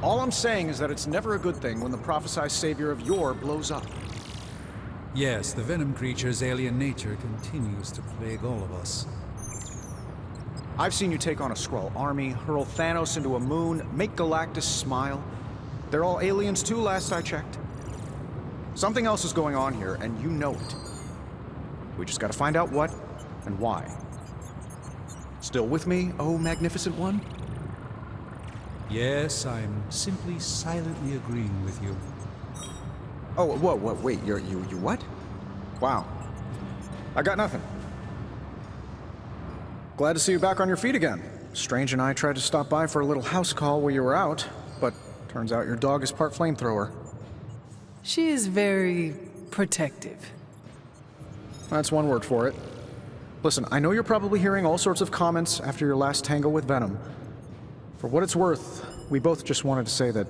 All I'm saying is that it's never a good thing when the prophesied savior of yore blows up. Yes, the venom creature's alien nature continues to plague all of us. I've seen you take on a Skrull army, hurl Thanos into a moon, make Galactus smile. They're all aliens too, last I checked. Something else is going on here, and you know it. We just gotta find out what and why. Still with me, oh magnificent one? Yes, I'm simply silently agreeing with you. Oh, whoa, wait, you what? Wow. I got nothing. Glad to see you back on your feet again. Strange and I tried to stop by for a little house call while you were out, but turns out your dog is part flamethrower. She is very protective. That's one word for it. Listen, I know you're probably hearing all sorts of comments after your last tango with Venom. For what it's worth, we both just wanted to say that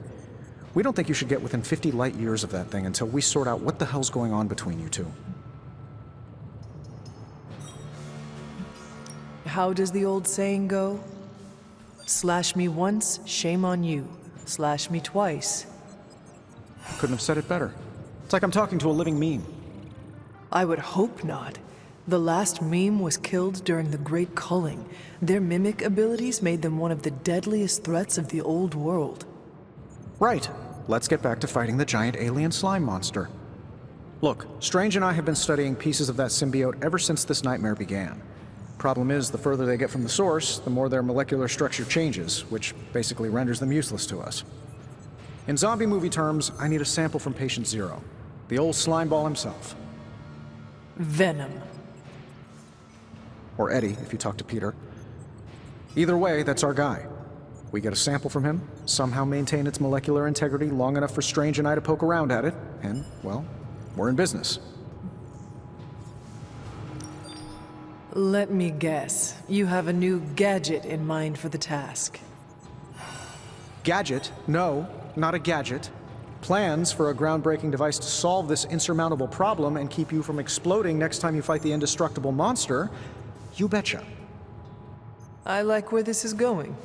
we don't think you should get within 50 light years of that thing until we sort out what the hell's going on between you two. How does the old saying go? Slash me once, shame on you. Slash me twice. Couldn't have said it better. It's like I'm talking to a living meme. I would hope not. The last meme was killed during the Great Culling. Their mimic abilities made them one of the deadliest threats of the old world. Right. Let's get back to fighting the giant alien slime monster. Look, Strange and I have been studying pieces of that symbiote ever since this nightmare began. Problem is, the further they get from the source, the more their molecular structure changes, which basically renders them useless to us. In zombie movie terms, I need a sample from Patient Zero, the old slime ball himself. Venom. Or Eddie, if you talk to Peter. Either way, that's our guy. We get a sample from him, somehow maintain its molecular integrity long enough for Strange and I to poke around at it, and, well, we're in business. Let me guess. You have a new gadget in mind for the task. Gadget? No, not a gadget. Plans for a groundbreaking device to solve this insurmountable problem and keep you from exploding next time you fight the indestructible monster? You betcha. I like where this is going.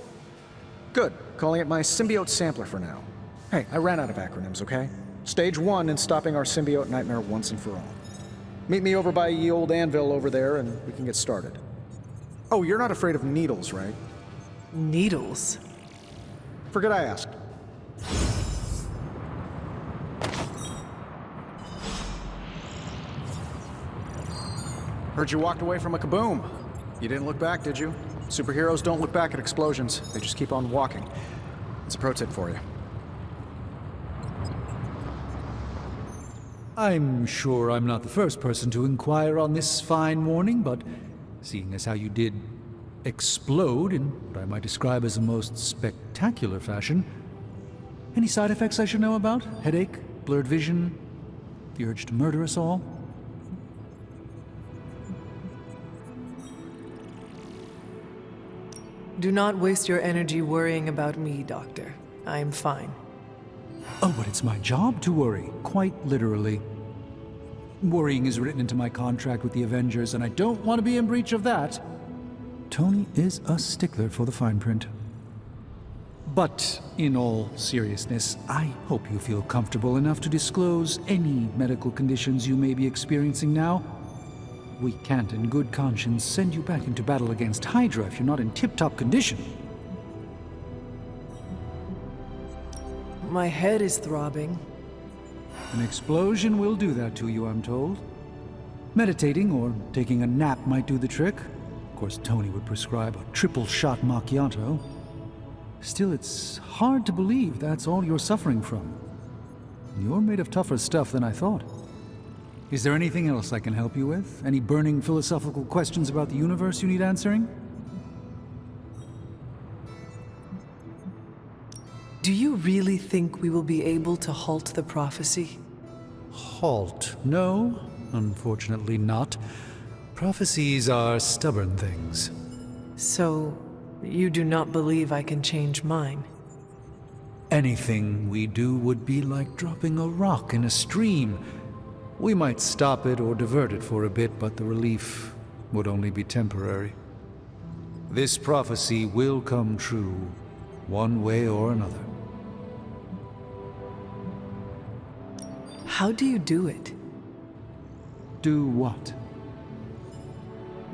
Good. Calling it my symbiote sampler for now. Hey, I ran out of acronyms, okay? Stage 1 in stopping our symbiote nightmare once and for all. Meet me over by ye old anvil over there and we can get started. Oh, you're not afraid of needles, right? Needles? Forget I asked. Heard you walked away from a kaboom. You didn't look back, did you? Superheroes don't look back at explosions. They just keep on walking. It's a pro tip for you. I'm sure I'm not the first person to inquire on this fine morning, but seeing as how you did explode in what I might describe as a most spectacular fashion, any side effects I should know about? Headache? Blurred vision? The urge to murder us all? Do not waste your energy worrying about me, Doctor. I am fine. Oh, but it's my job to worry, quite literally. Worrying is written into my contract with the Avengers, and I don't want to be in breach of that. Tony is a stickler for the fine print. But, in all seriousness, I hope you feel comfortable enough to disclose any medical conditions you may be experiencing now. We can't, in good conscience, send you back into battle against Hydra if you're not in tip-top condition. My head is throbbing. An explosion will do that to you, I'm told. Meditating or taking a nap might do the trick. Of course, Tony would prescribe a triple-shot macchiato. Still, it's hard to believe that's all you're suffering from. You're made of tougher stuff than I thought. Is there anything else I can help you with? Any burning philosophical questions about the universe you need answering? Do you really think we will be able to halt the prophecy? Halt? No, unfortunately not. Prophecies are stubborn things. So, you do not believe I can change mine? Anything we do would be like dropping a rock in a stream. We might stop it or divert it for a bit, but the relief would only be temporary. This prophecy will come true, one way or another. How do you do it? Do what?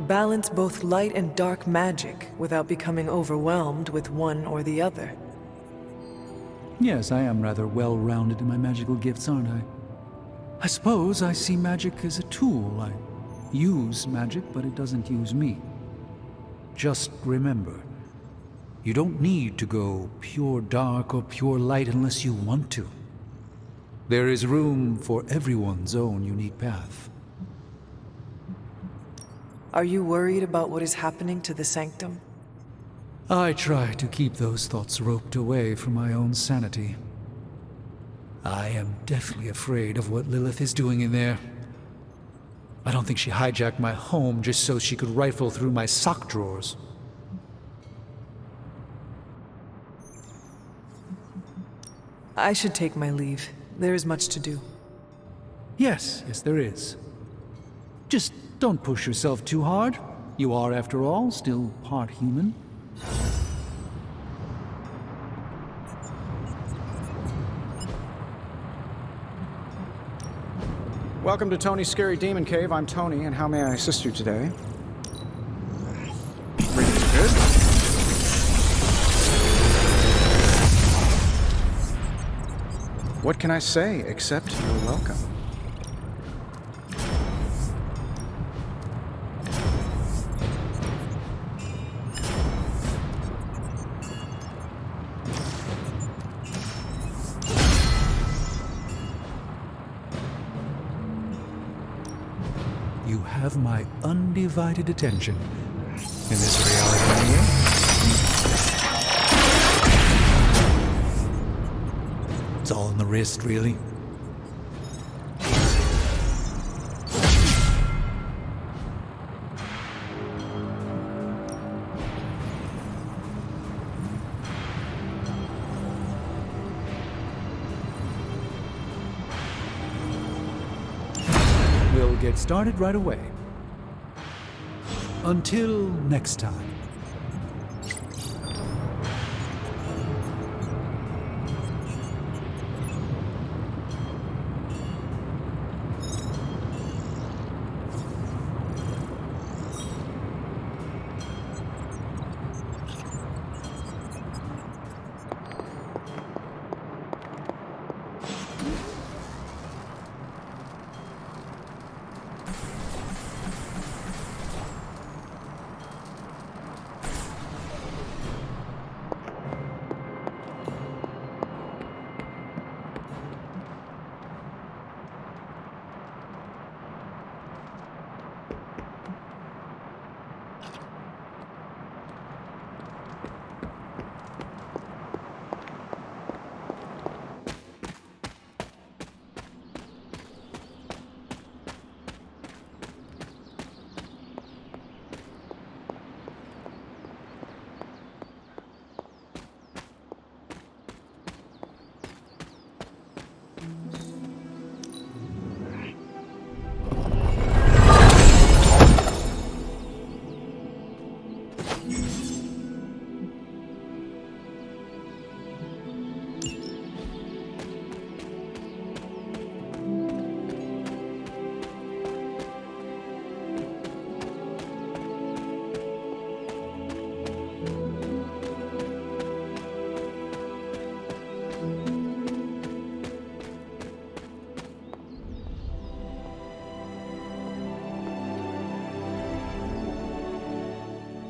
Balance both light and dark magic without becoming overwhelmed with one or the other. Yes, I am rather well-rounded in my magical gifts, aren't I? I suppose I see magic as a tool. I use magic, but it doesn't use me. Just remember, you don't need to go pure dark or pure light unless you want to. There is room for everyone's own unique path. Are you worried about what is happening to the Sanctum? I try to keep those thoughts roped away from my own sanity. I am deathly afraid of what Lilith is doing in there. I don't think she hijacked my home just so she could rifle through my sock drawers. I should take my leave. There is much to do. Yes, there is. Just don't push yourself too hard. You are, after all, still part human. Welcome to Tony's Scary Demon Cave. I'm Tony, and how may I assist you today? Reading's good. What can I say except you're welcome? You have my undivided attention. In this reality anyway. It's all in the wrist, really. We'll get started right away. Until next time.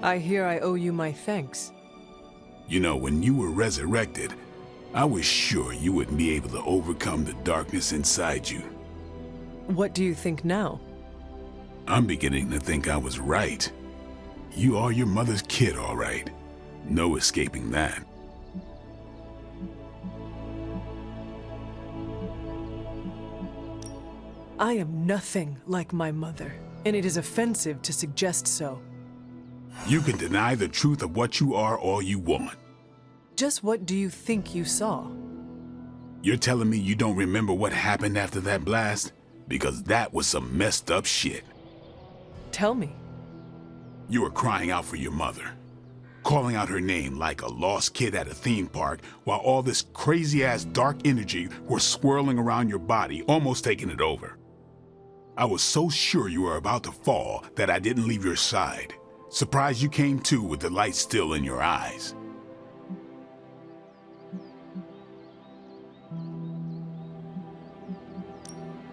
I hear I owe you my thanks. You know, when you were resurrected, I was sure you wouldn't be able to overcome the darkness inside you. What do you think now? I'm beginning to think I was right. You are your mother's kid, all right. No escaping that. I am nothing like my mother, and it is offensive to suggest so. You can deny the truth of what you are all you want. Just what do you think you saw? You're telling me you don't remember what happened after that blast? Because that was some messed up shit. Tell me. You were crying out for your mother, calling out her name like a lost kid at a theme park, while all this crazy-ass dark energy was swirling around your body, almost taking it over. I was so sure you were about to fall that I didn't leave your side. Surprised you came to with the light still in your eyes.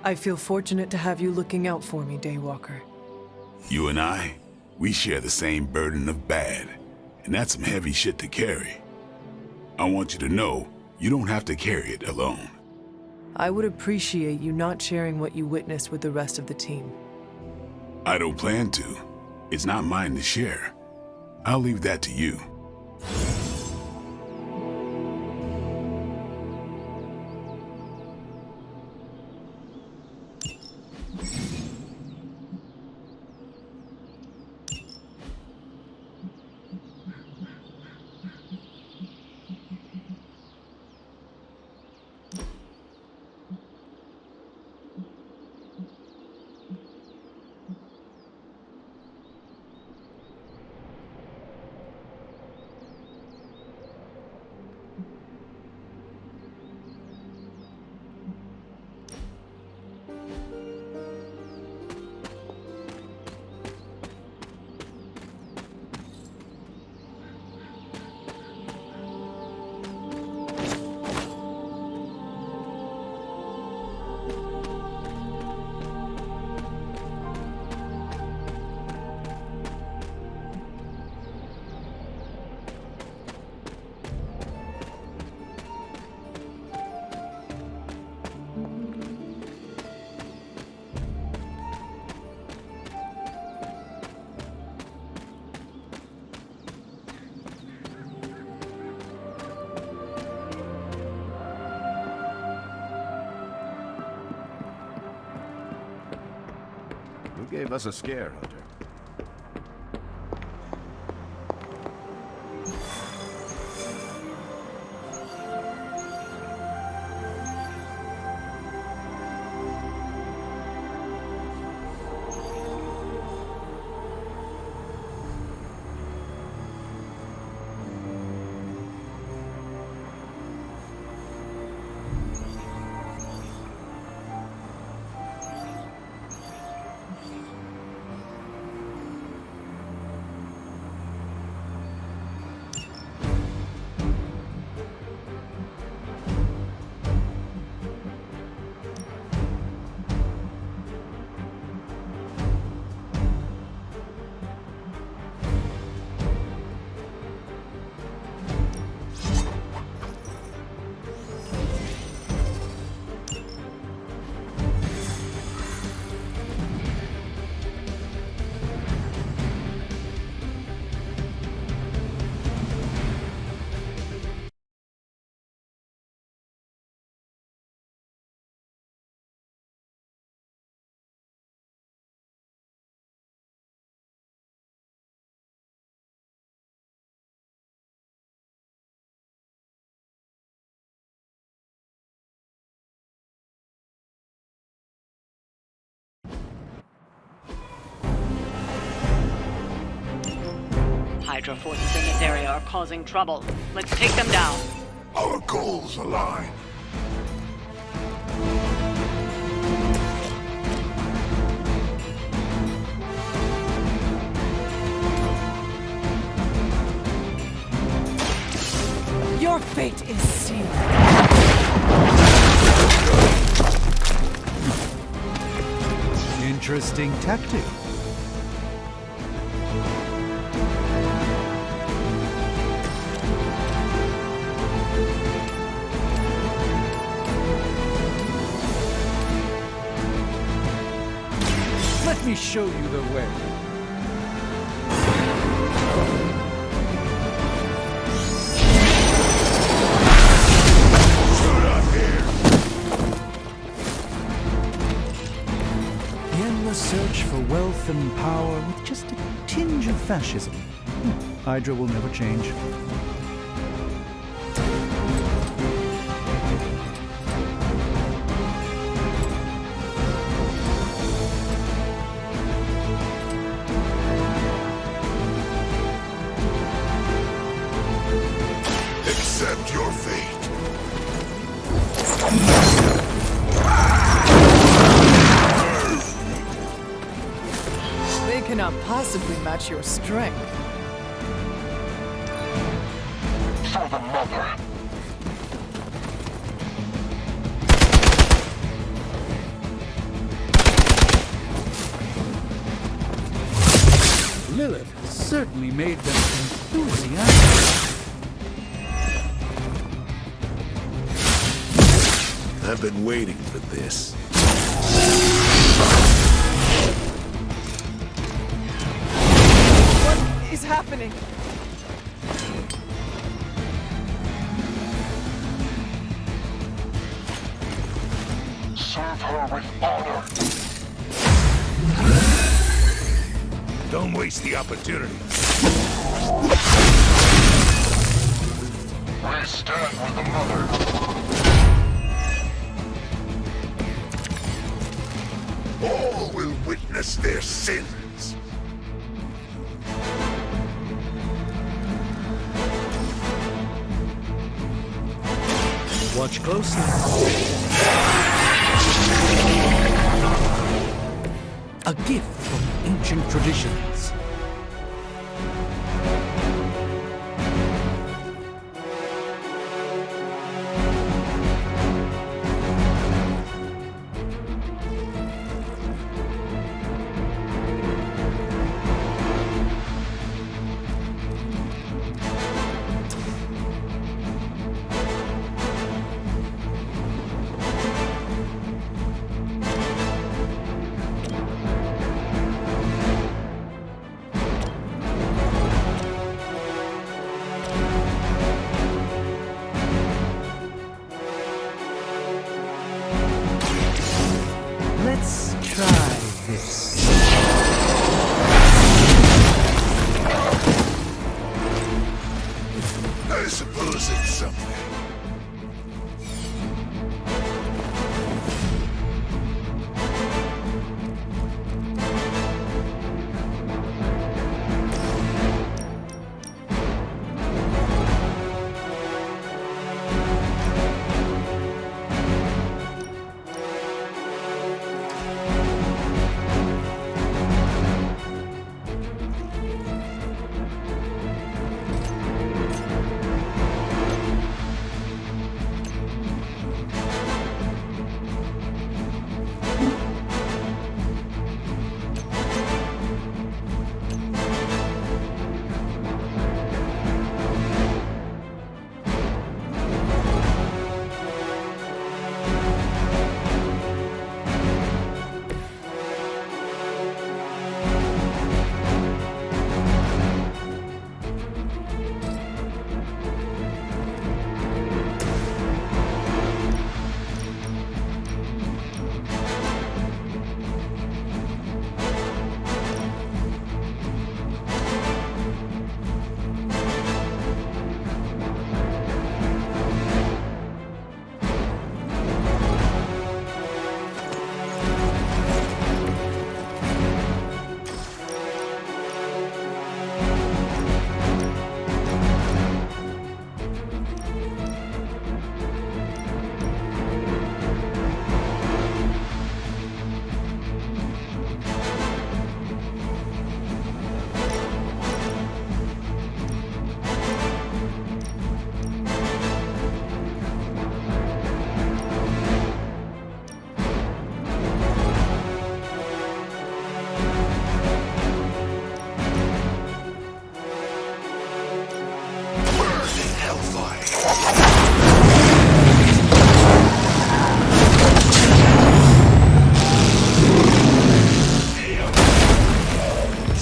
I feel fortunate to have you looking out for me, Daywalker. You and I, we share the same burden of bad, and that's some heavy shit to carry. I want you to know, you don't have to carry it alone. I would appreciate you not sharing what you witnessed with the rest of the team. I don't plan to. It's not mine to share. I'll leave that to you. Who gave us a scare, Hunter? Hydra forces in this area are causing trouble. Let's take them down. Our goals align. Your fate is sealed. Interesting tactic. Let me show you the way. In the search for wealth and power with just a tinge of fascism, Hydra will never change. cannot possibly match your strength. For the mother. Lilith certainly made them enthusiastic. I've been waiting for this. What is happening? Serve her with honor. Don't waste the opportunity. I stand with the mother. All will witness their sins. Watch closely. A gift from ancient traditions. Let's try this. I suppose it's something.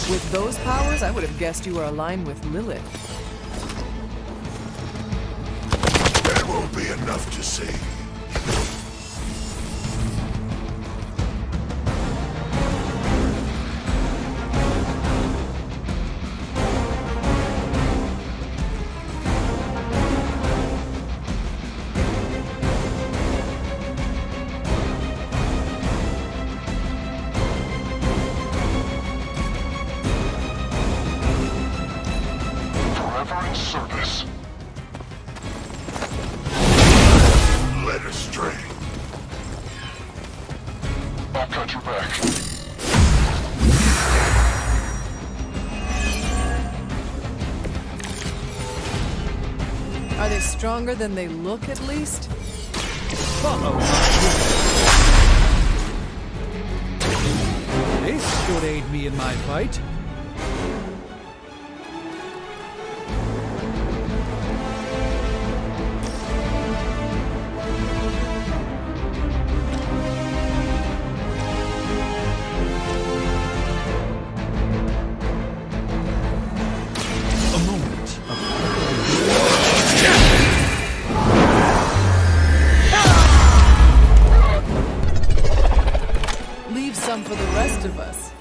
With those powers, I would have guessed you were aligned with Lilith. There won't be enough to see. Service. Let stronger than they look, at least? This should aid me in my fight. Leave some for the rest of us.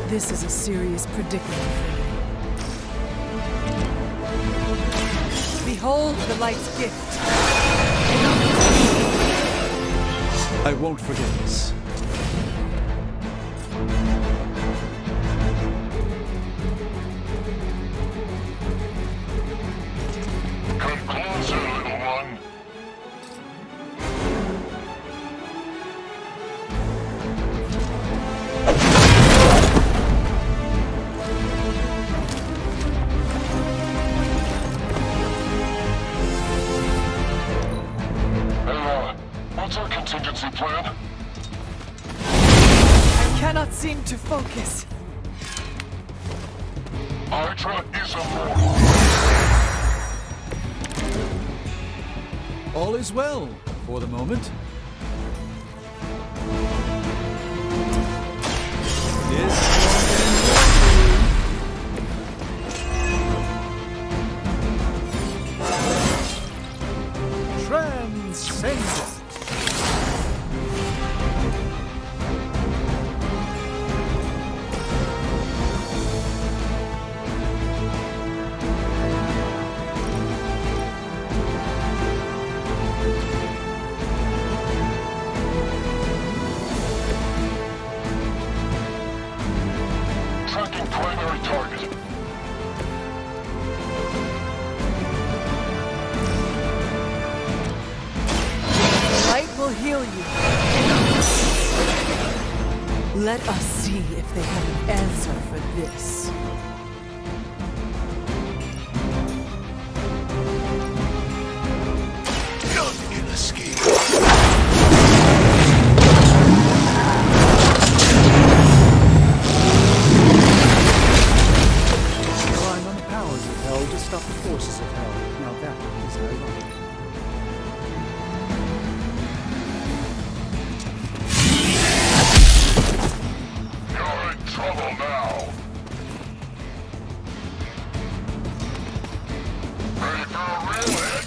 This is a serious predicament for you. Behold the light's gift. I won't forget this. Come closer, little one. What's our contingency plan? I cannot seem to focus. Hydra is immortal. All is well for the moment. Transcendent. Tracking primary target. Light will heal you. Let us see if they have an answer for this. None can escape. Relying on the powers of hell to stop the forces of hell. Now that is ironic. You're in trouble now. Ready for a real hit?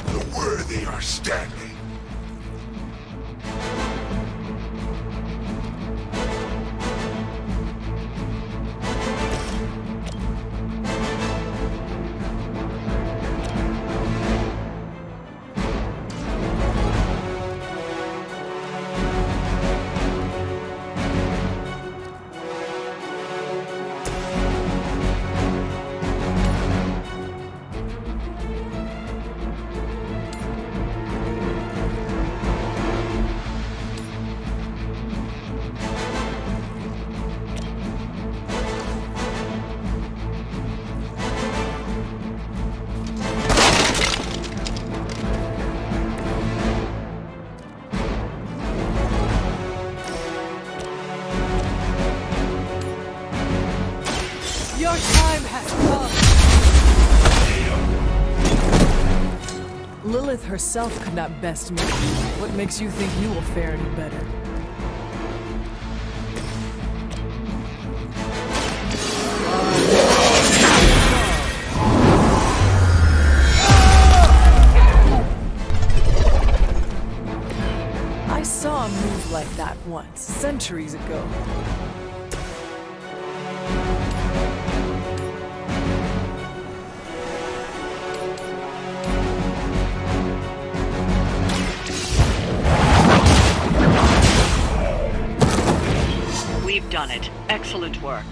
The worthy are standing. Your time has come. Lilith herself could not best me. What makes you think you will fare any better? I saw a move like that once, centuries ago. done it. Excellent work.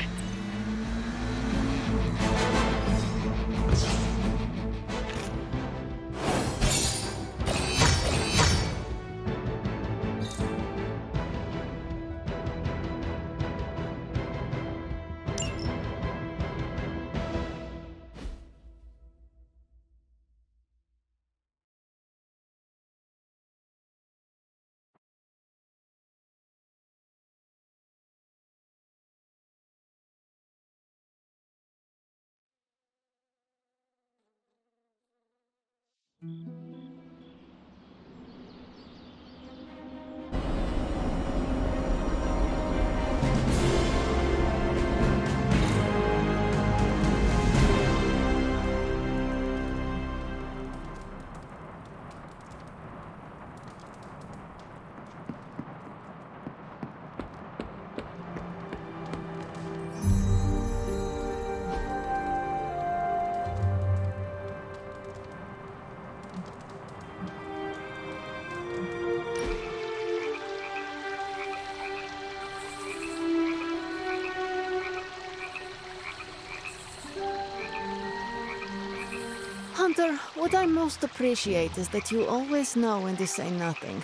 Hunter, what I most appreciate is that you always know when to say nothing.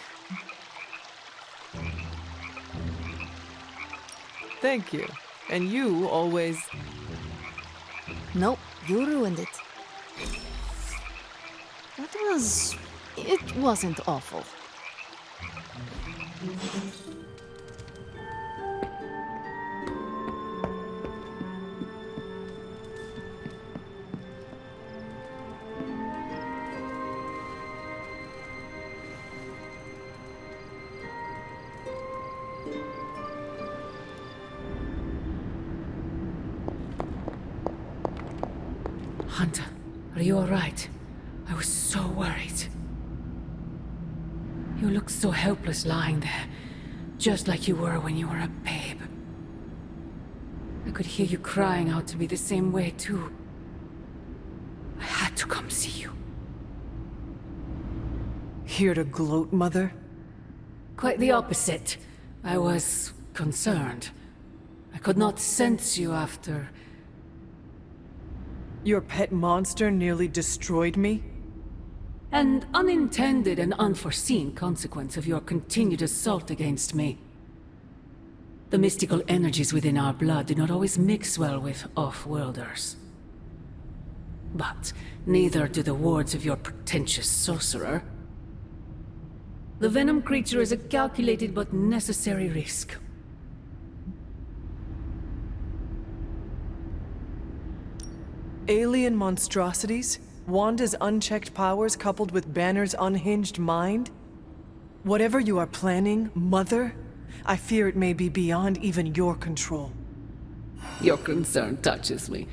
Thank you. And you always... Nope, you ruined it. It wasn't awful. Hunter, are you all right? I was so worried. You looked so helpless lying there, just like you were when you were a babe. I could hear you crying out to be the same way too. I had to come see you. Here to gloat, Mother? Quite the opposite. I was concerned. I could not sense you after... Your pet monster nearly destroyed me? An unintended and unforeseen consequence of your continued assault against me. The mystical energies within our blood do not always mix well with off-worlders. But neither do the wards of your pretentious sorcerer. The venom creature is a calculated but necessary risk. Alien monstrosities? Wanda's unchecked powers coupled with Banner's unhinged mind? Whatever you are planning, Mother, I fear it may be beyond even your control. Your concern touches me,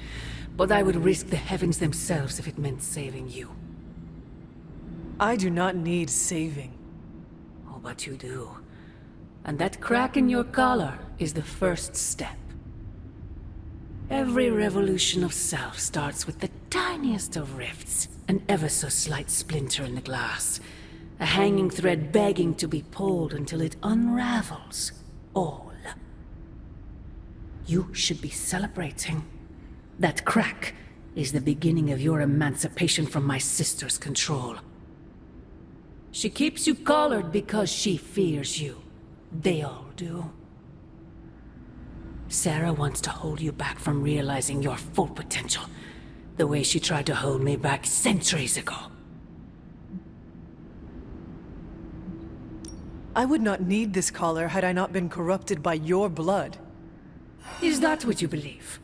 but I would risk the heavens themselves if it meant saving you. I do not need saving. Oh, but you do. And that crack in your collar is the first step. Every revolution of self starts with the tiniest of rifts, an ever so slight splinter in the glass, a hanging thread begging to be pulled until it unravels all. You should be celebrating. That crack is the beginning of your emancipation from my sister's control. She keeps you collared because she fears you. They all do. Sarah wants to hold you back from realizing your full potential, the way she tried to hold me back centuries ago. I would not need this collar had I not been corrupted by your blood. Is that what you believe?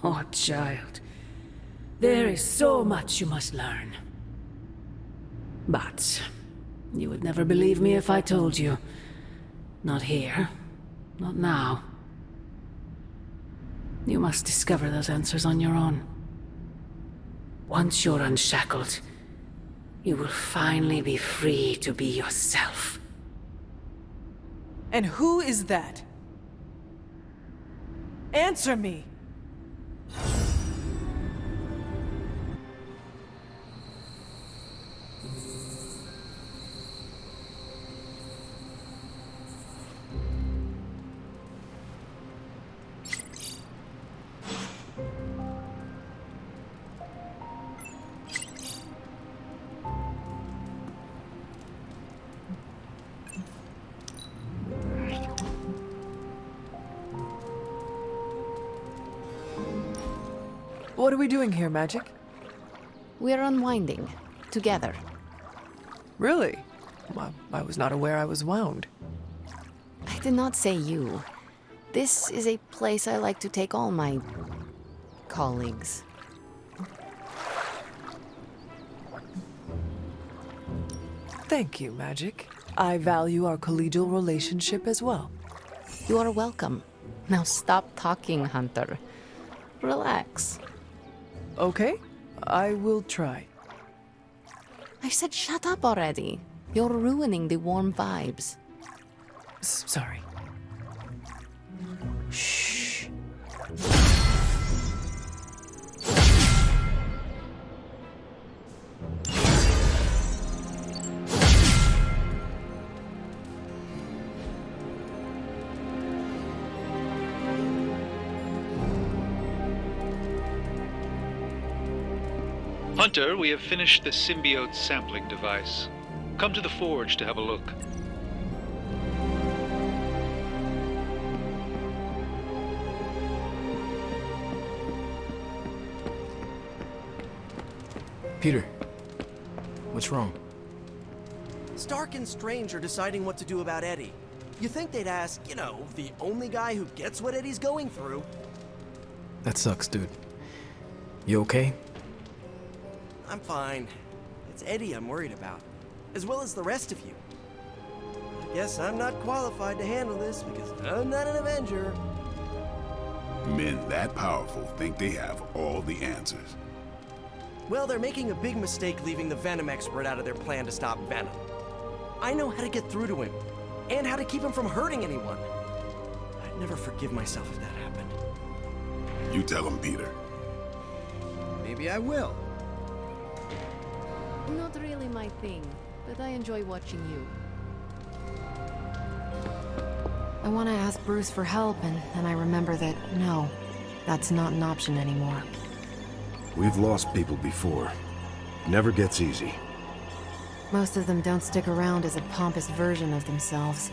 Oh, child. There is so much you must learn. But you would never believe me if I told you. Not here. Not now. You must discover those answers on your own. Once you're unshackled, you will finally be free to be yourself. And who is that? Answer me! What are we doing here, Magic? We're unwinding. Together. Really? I was not aware I was wound. I did not say you. This is a place I like to take all my colleagues. Thank you, Magic. I value our collegial relationship as well. You are welcome. Now stop talking, Hunter. Relax. Okay, I will try. I said shut up already. You're ruining the warm vibes. Sorry. Shh. Hunter, we have finished the symbiote sampling device. Come to the forge to have a look. Peter, what's wrong? Stark and Strange are deciding what to do about Eddie. You think they'd ask, you know, the only guy who gets what Eddie's going through. That sucks, dude. You okay? I'm fine. It's Eddie I'm worried about, as well as the rest of you. I guess I'm not qualified to handle this because I'm not an Avenger. Men that powerful think they have all the answers. Well, they're making a big mistake leaving the Venom expert out of their plan to stop Venom. I know how to get through to him, and how to keep him from hurting anyone. I'd never forgive myself if that happened. You tell him, Peter. Maybe I will. Not really my thing, but I enjoy watching you. I want to ask Bruce for help, and then I remember that, no, that's not an option anymore. We've lost people before. Never gets easy. Most of them don't stick around as a pompous version of themselves.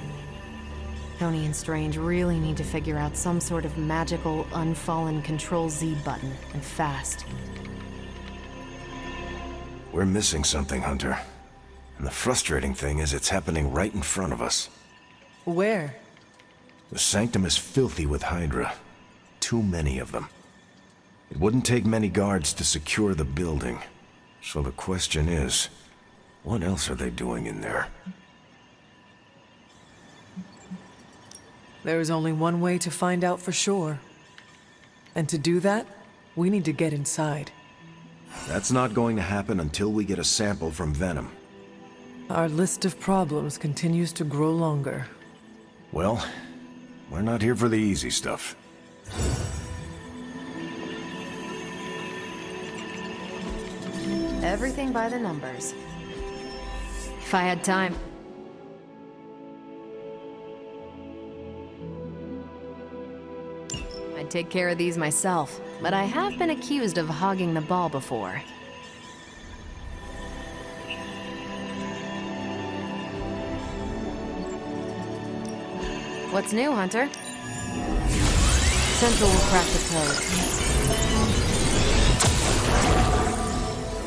Tony and Strange really need to figure out some sort of magical, unfallen Control-Z button, and fast. We're missing something, Hunter. And the frustrating thing is it's happening right in front of us. Where? The Sanctum is filthy with Hydra. Too many of them. It wouldn't take many guards to secure the building. So the question is, what else are they doing in there? There is only one way to find out for sure. And to do that, we need to get inside. That's not going to happen until we get a sample from Venom. Our list of problems continues to grow longer. Well, we're not here for the easy stuff. Everything by the numbers. If I had time. I'd take care of these myself, but I have been accused of hogging the ball before. What's new, Hunter? Central will crack the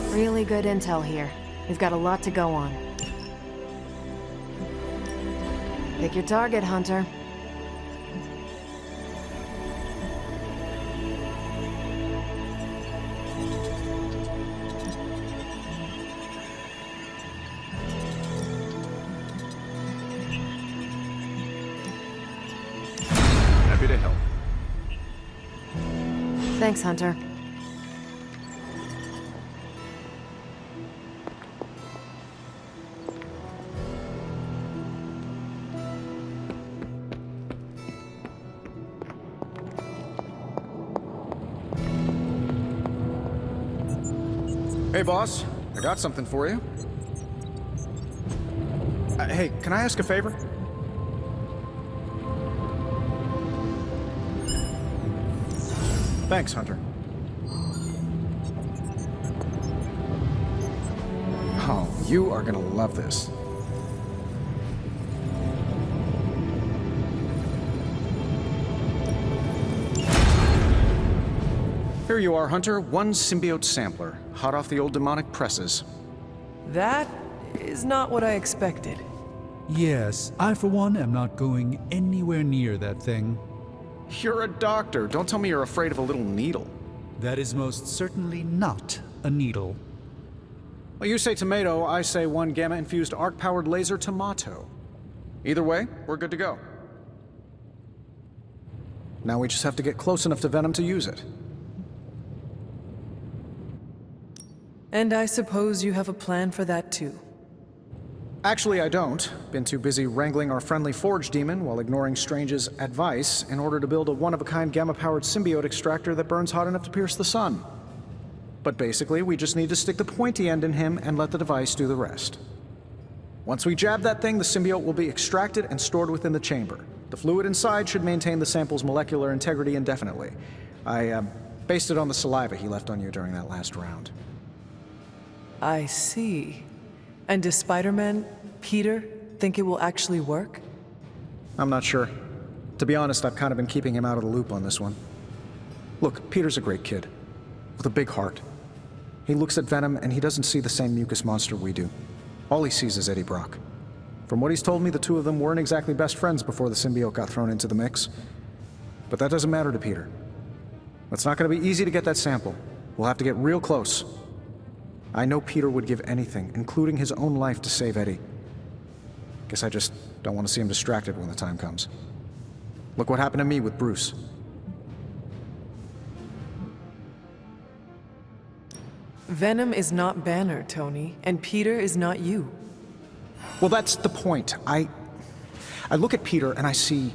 code. Really good intel here. We've got a lot to go on. Pick your target, Hunter. Happy to help. Thanks, Hunter. Hey, boss. I got something for you. Hey, can I ask a favor? Thanks, Hunter. Oh, you are gonna love this. Here you are, Hunter. One symbiote sampler, hot off the old demonic presses. That is not what I expected. Yes, I for one am not going anywhere near that thing. You're a doctor. Don't tell me you're afraid of a little needle. That is most certainly not a needle. Well, you say tomato, I say one gamma-infused arc-powered laser tomato. Either way, we're good to go. Now we just have to get close enough to Venom to use it. And I suppose you have a plan for that too. Actually, I don't. Been too busy wrangling our friendly Forge demon while ignoring Strange's advice in order to build a one-of-a-kind gamma-powered symbiote extractor that burns hot enough to pierce the sun. But basically, we just need to stick the pointy end in him and let the device do the rest. Once we jab that thing, the symbiote will be extracted and stored within the chamber. The fluid inside should maintain the sample's molecular integrity indefinitely. I based it on the saliva he left on you during that last round. I see. And does Spider-Man, Peter, think it will actually work? I'm not sure. To be honest, I've kind of been keeping him out of the loop on this one. Look, Peter's a great kid, with a big heart. He looks at Venom and he doesn't see the same mucus monster we do. All he sees is Eddie Brock. From what he's told me, the two of them weren't exactly best friends before the symbiote got thrown into the mix. But that doesn't matter to Peter. It's not going to be easy to get that sample. We'll have to get real close. I know Peter would give anything, including his own life, to save Eddie. Guess I just don't want to see him distracted when the time comes. Look what happened to me with Bruce. Venom is not Banner, Tony, and Peter is not you. Well, that's the point. I look at Peter and I see,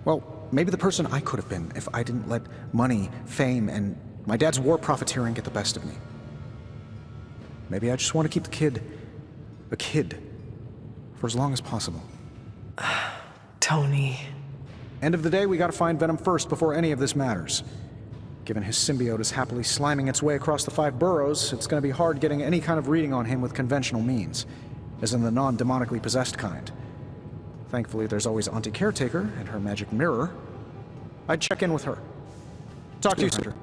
well, maybe the person I could have been if I didn't let money, fame, and my dad's war profiteering get the best of me. Maybe I just want to keep the kid a kid for as long as possible. Tony. End of the day, we gotta find Venom first before any of this matters. Given his symbiote is happily sliming its way across the 5 boroughs, it's gonna be hard getting any kind of reading on him with conventional means, as in the non-demonically possessed kind. Thankfully, there's always Auntie Caretaker and her magic mirror. I'd check in with her. Talk to you later.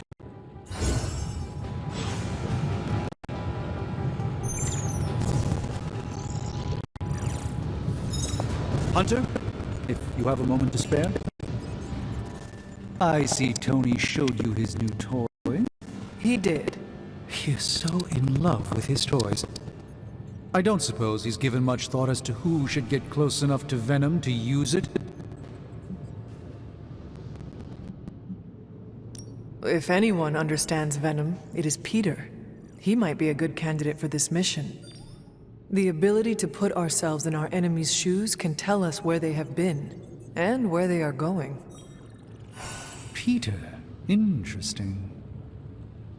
Hunter, if you have a moment to spare. I see Tony showed you his new toy. He did. He is so in love with his toys. I don't suppose he's given much thought as to who should get close enough to Venom to use it. If anyone understands Venom, it is Peter. He might be a good candidate for this mission. The ability to put ourselves in our enemies' shoes can tell us where they have been, and where they are going. Peter. Interesting.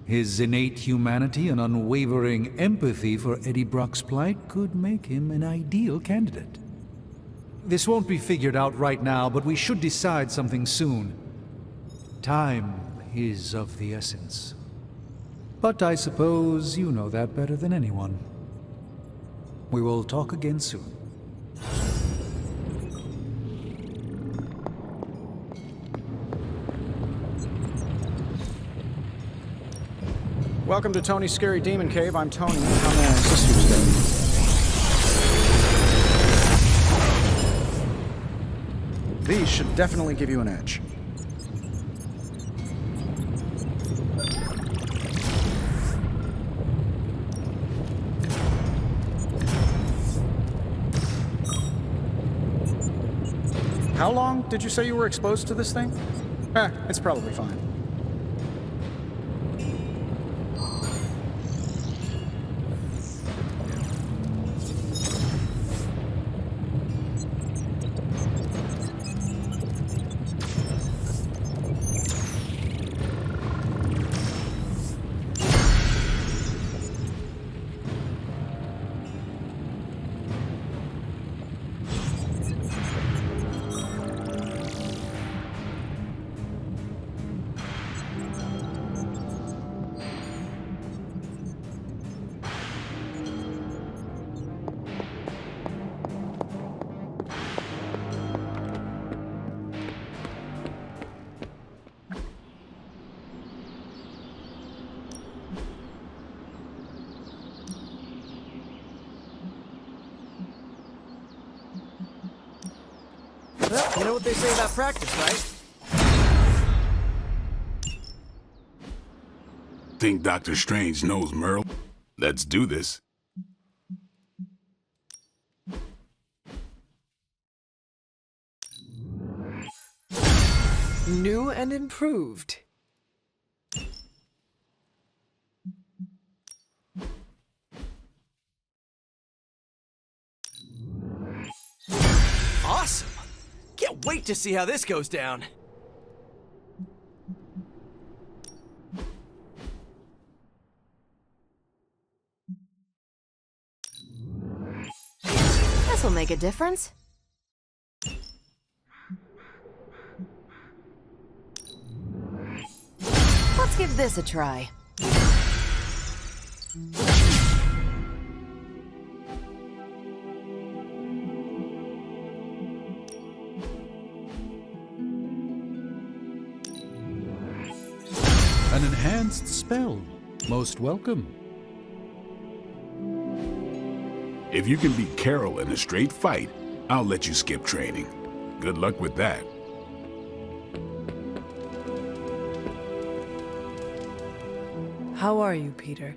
His innate humanity and unwavering empathy for Eddie Brock's plight could make him an ideal candidate. This won't be figured out right now, but we should decide something soon. Time is of the essence. But I suppose you know that better than anyone. We will talk again soon. Welcome to Tony's Scary Demon Cave. I'm Tony. How may I assist you today? These should definitely give you an edge. How long did you say you were exposed to this thing? It's probably fine. Well, you know what they say about practice, right? Think Dr. Strange knows Merle? Let's do this. New and improved. Awesome! Can't wait to see how this goes down. This'll make a difference. Let's give this a try. An enhanced spell. Most welcome. If you can beat Carol in a straight fight, I'll let you skip training. Good luck with that. How are you, Peter?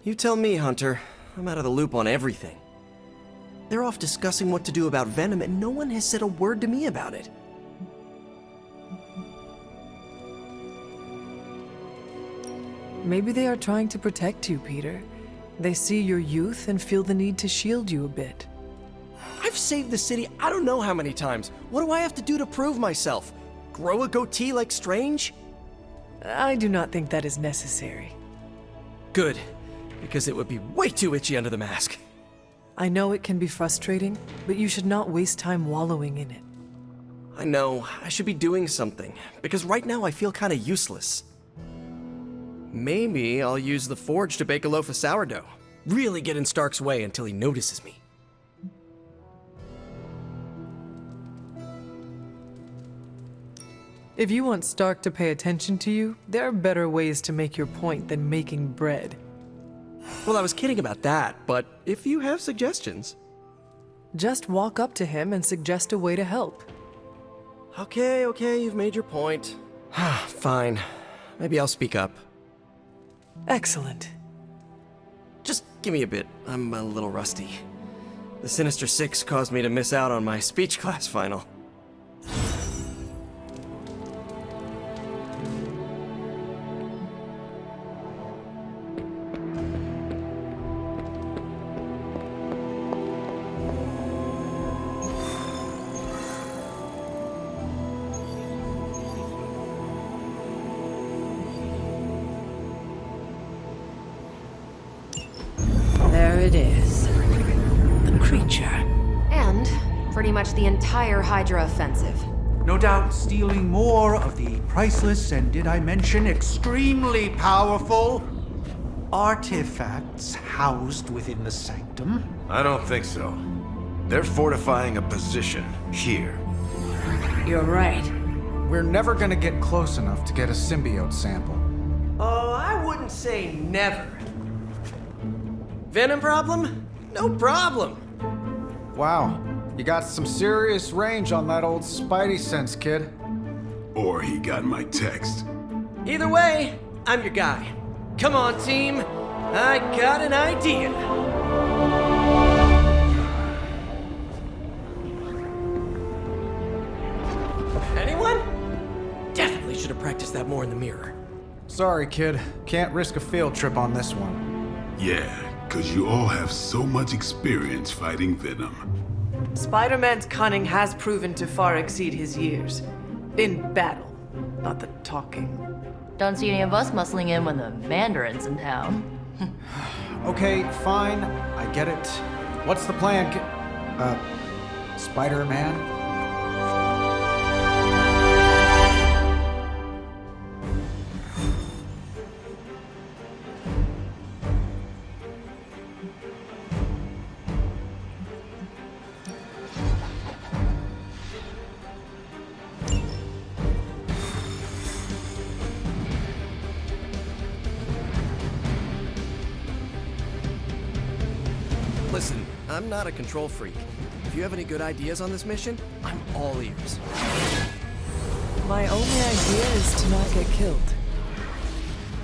You tell me, Hunter. I'm out of the loop on everything. They're off discussing what to do about Venom, and no one has said a word to me about it. Maybe they are trying to protect you, Peter. They see your youth and feel the need to shield you a bit. I've saved the city I don't know how many times. What do I have to do to prove myself? Grow a goatee like Strange? I do not think that is necessary. Good, because it would be way too itchy under the mask. I know it can be frustrating, but you should not waste time wallowing in it. I know, I should be doing something, because right now I feel kinda useless. Maybe I'll use the forge to bake a loaf of sourdough. Really get in Stark's way until he notices me. If you want Stark to pay attention to you, there are better ways to make your point than making bread. Well, I was kidding about that, but if you have suggestions... Just walk up to him and suggest a way to help. Okay, you've made your point. Fine. Maybe I'll speak up. Excellent. Just give me a bit. I'm a little rusty. The Sinister Six caused me to miss out on my speech class final. There it is. The creature. And pretty much the entire Hydra offensive. No doubt stealing more of the priceless and, did I mention, extremely powerful artifacts housed within the sanctum. I don't think so. They're fortifying a position here. You're right. We're never gonna get close enough to get a symbiote sample. Oh, I wouldn't say never. Venom problem? No problem. Wow, you got some serious range on that old Spidey sense, kid. Or he got my text. Either way, I'm your guy. Come on, team. I got an idea. Anyone? Definitely should have practiced that more in the mirror. Sorry, kid. Can't risk a field trip on this one. Yeah, 'cause you all have so much experience fighting Venom. Spider-Man's cunning has proven to far exceed his years. In battle, not the talking. Don't see any of us muscling in when the Mandarin's in town. Okay, fine. I get it. What's the plan, Spider-Man? Listen, I'm not a control freak. If you have any good ideas on this mission, I'm all ears. My only idea is to not get killed.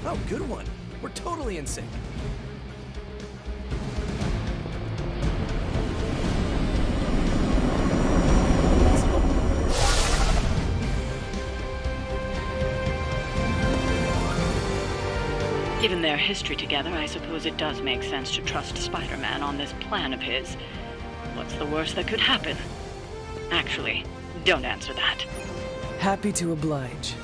Oh, good one. We're totally in sync. Given their history together, I suppose it does make sense to trust Spider-Man on this plan of his. What's the worst that could happen? Actually, don't answer that. Happy to oblige.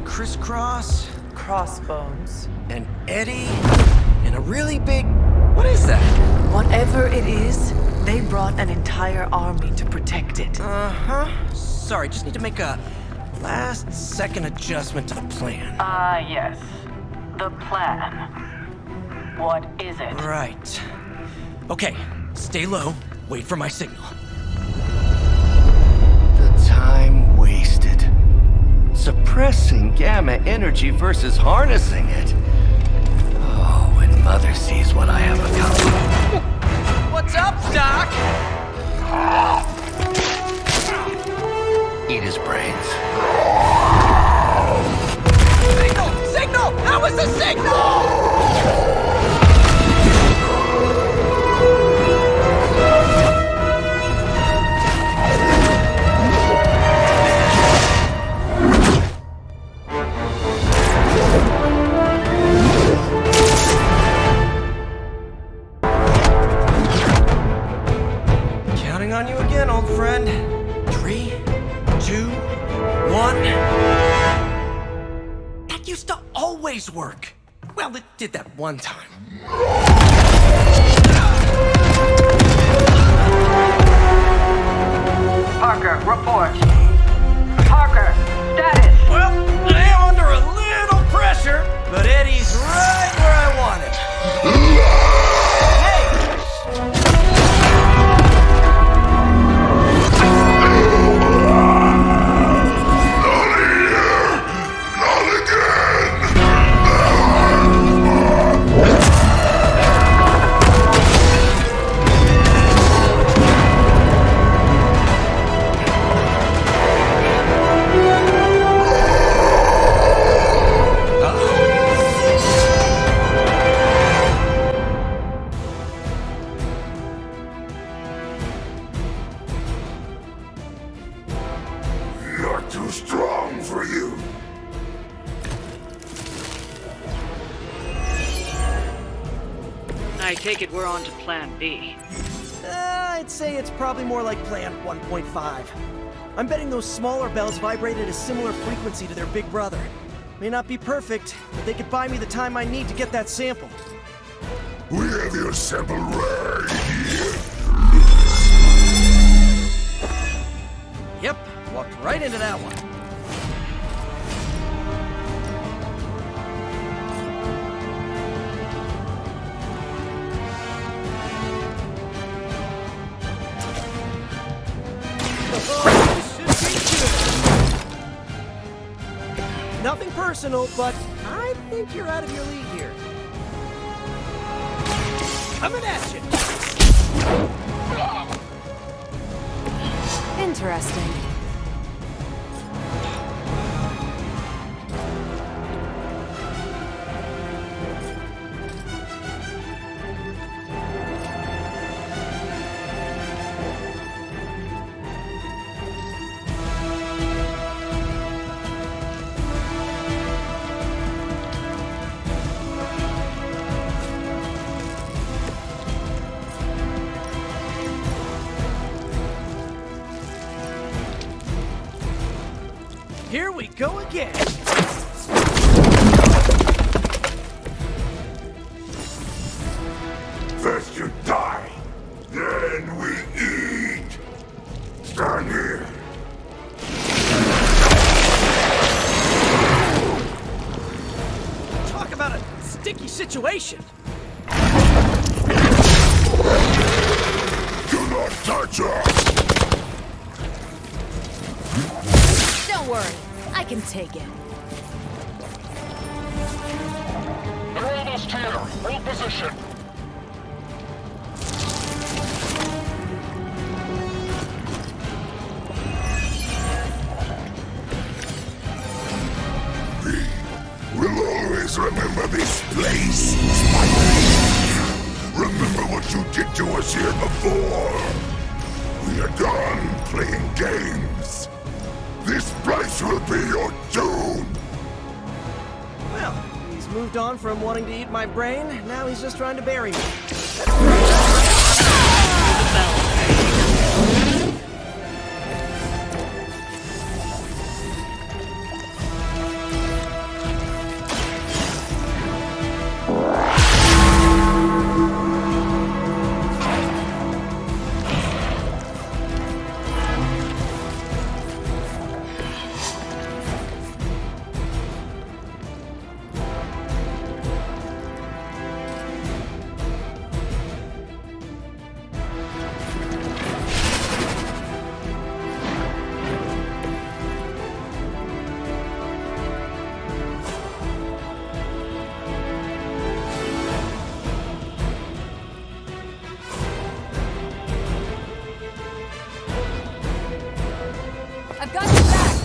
Crisscross, Crossbones. and Eddie, and a really big... What is that? Whatever it is, they brought an entire army to protect it. Uh-huh. Sorry, just need to make a last-second adjustment to the plan. Yes. The plan. What is it? Right. Okay, stay low, wait for my signal. The time wasted. Suppressing gamma energy versus harnessing it. Oh, when Mother sees what I have accomplished. What's up, Doc? Eat his brains. Signal! Signal! That was the signal! Counting on you again, old friend. 3, 2, 1. That used to always work. Well, it did that one time. Parker, report. Parker, status. Well, I am under a little pressure, but Eddie's right where I want him. Not too strong for you. I take it we're on to plan B. I'd say it's probably more like plan 1.5. I'm betting those smaller bells vibrate at a similar frequency to their big brother. May not be perfect, but they could buy me the time I need to get that sample. We have your sample right here. Yep, walked right into that one. Nothing personal, but I think you're out of your league here. Coming at you. Interesting. Here we go again. about a sticky situation. Do not touch us! Don't worry, I can take it. They're almost here! Hold position! We'll always remember this place, Spider. Remember what you did to us here before. We are done playing games. This place will be your doom. Well, he's moved on from wanting to eat my brain. Now he's just trying to bury me. I've got your back!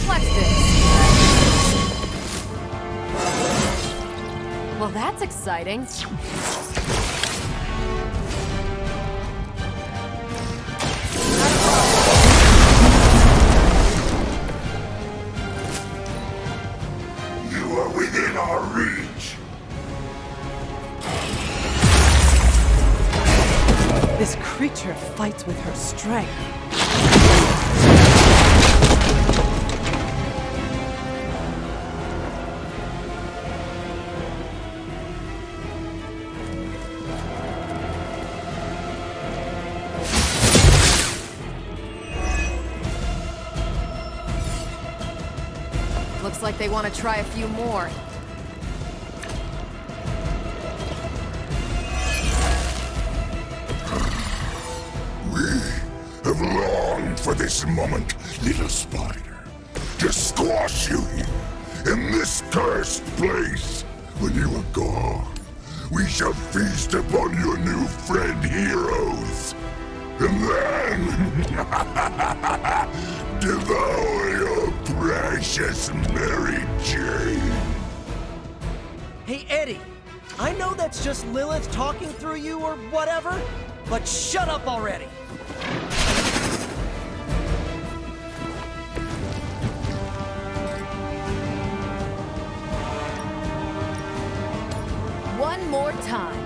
Flex this. Well, that's exciting. You are within our reach. This creature fights with her strength. Looks like they want to try a few more. Have longed for this moment, little spider, to squash you here, in this cursed place. When you are gone, we shall feast upon your new friend heroes, and then devour your precious Mary Jane. Hey, Eddie, I know that's just Lilith talking through you or whatever, but shut up already. One more time.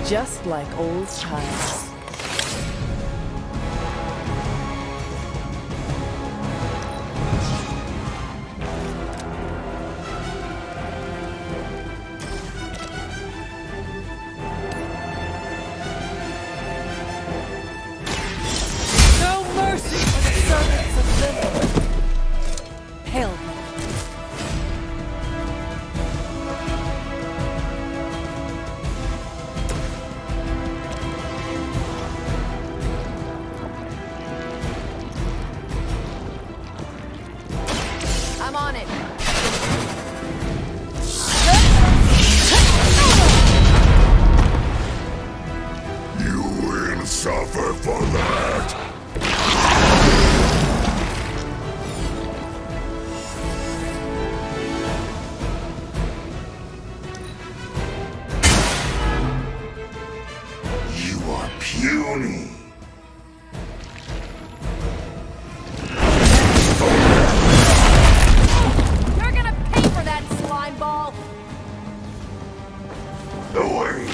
Just like old times. No mercy for the servants of Lilith. Hell no. I'm on it. You will suffer for that. You are puny. You're gonna pay for that, slime ball! Away.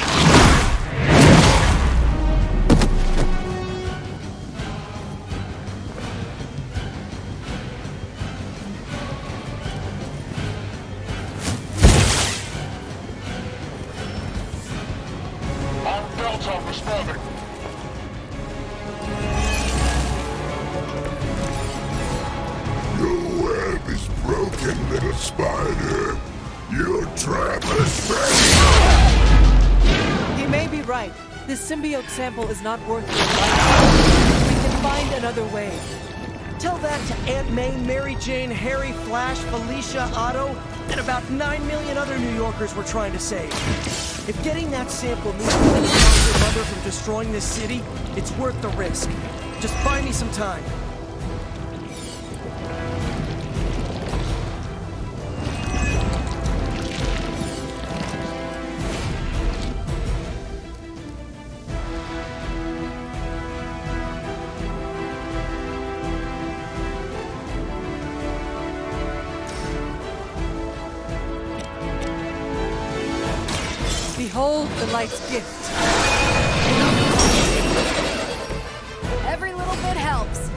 symbiote sample is not worth your life, we can find another way. Tell that to Aunt May, Mary Jane, Harry, Flash, Felicia, Otto, and about 9 million other New Yorkers we're trying to save. If getting that sample means we can stop your mother from destroying this city, it's worth the risk. Just buy me some time. Behold the light's gift. Every little bit helps.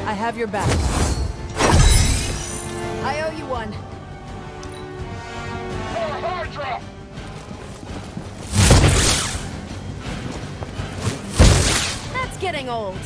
I have your back. I owe you one. That's getting old.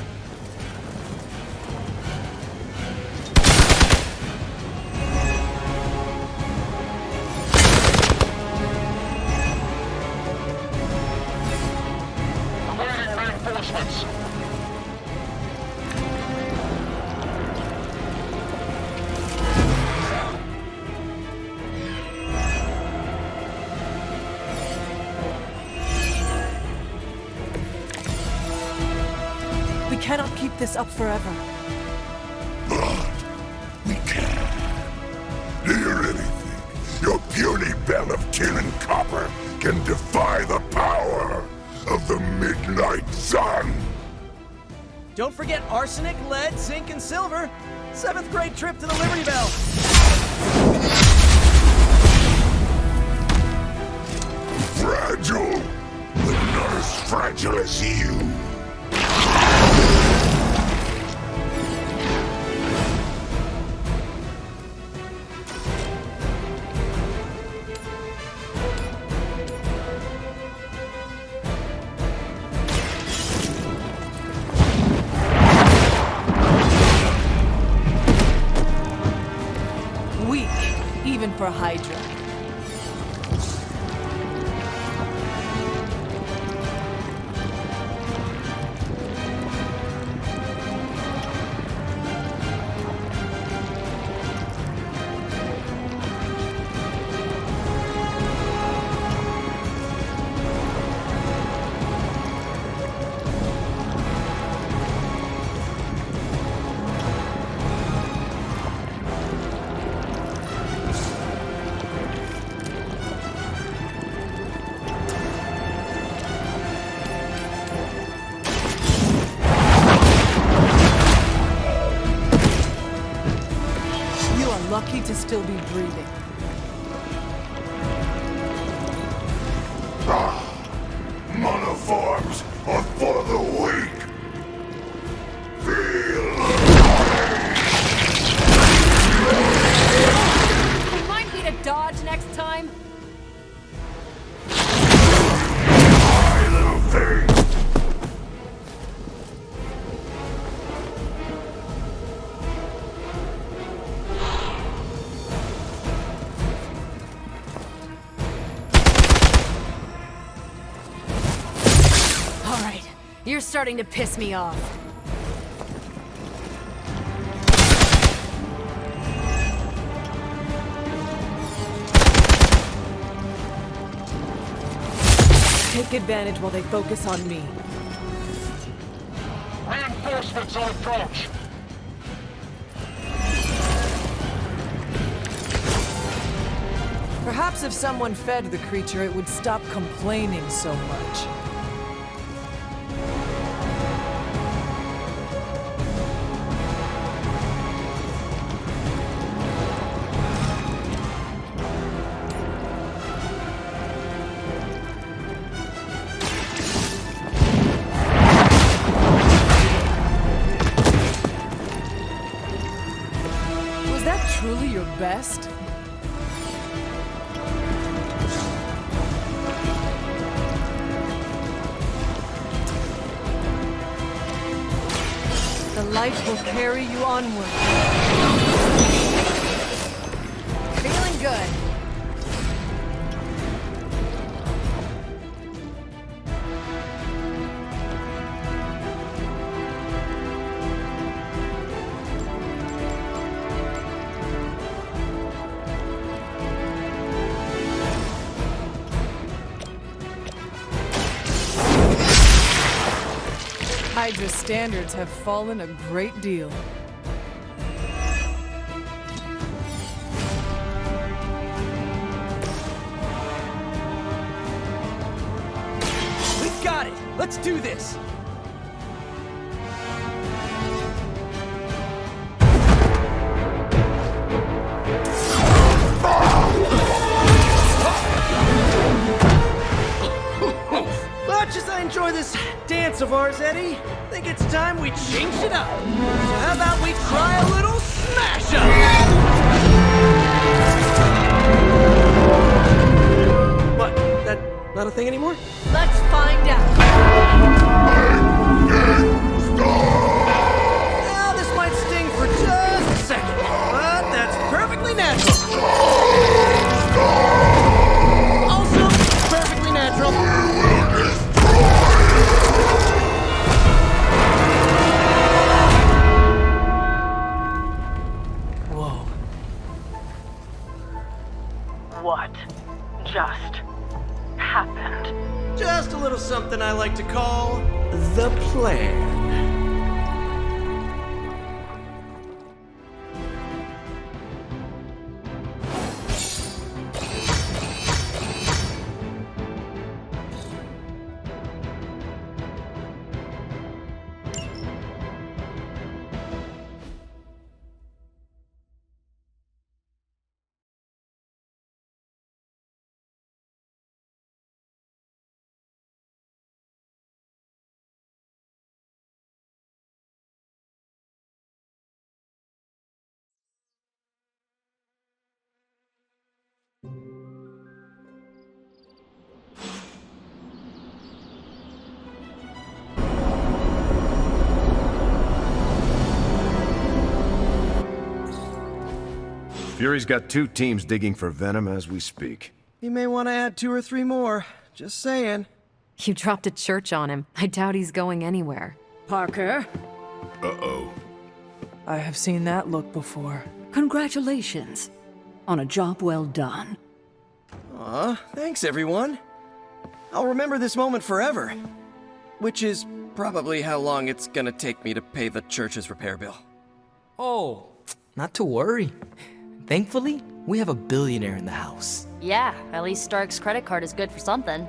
We cannot keep this up forever. But we can. Do you really think your puny bell of tin and copper can defy the power of the midnight sun? Don't forget arsenic, lead, zinc, and silver. 7th grade trip to the Liberty Bell. Fragile, but not as fragile as you. Weak, even for Hydra. Lucky to still be breathing. Monoforms are for the weak. Feel Remind me to dodge next time. my little thing. You're starting to piss me off. Take advantage while they focus on me. Reinforcements on approach. Perhaps if someone fed the creature, it would stop complaining so much. Was that truly your best? The light will carry you onward. Feeling good. Hydra's standards have fallen a great deal. We've got it! Let's do this! Much as I enjoy this dance of ours, Eddie, I think it's time we changed it up. So how about we try a little smash up? What? That not a thing anymore? Let's find out. Now, this might sting for just a second, but that's perfectly natural. Also, perfectly natural. What just happened? Just a little something I like to call the plan. Fury's got 2 teams digging for Venom as we speak. You may want to add 2 or 3 more. Just saying. You dropped a church on him. I doubt he's going anywhere. Parker, Uh-oh. I have seen that look before. congratulations on a job well done. Aw, thanks everyone. I'll remember this moment forever. Which is probably how long it's gonna take me to pay the church's repair bill. Oh, not to worry. Thankfully, we have a billionaire in the house. Yeah, at least Stark's credit card is good for something.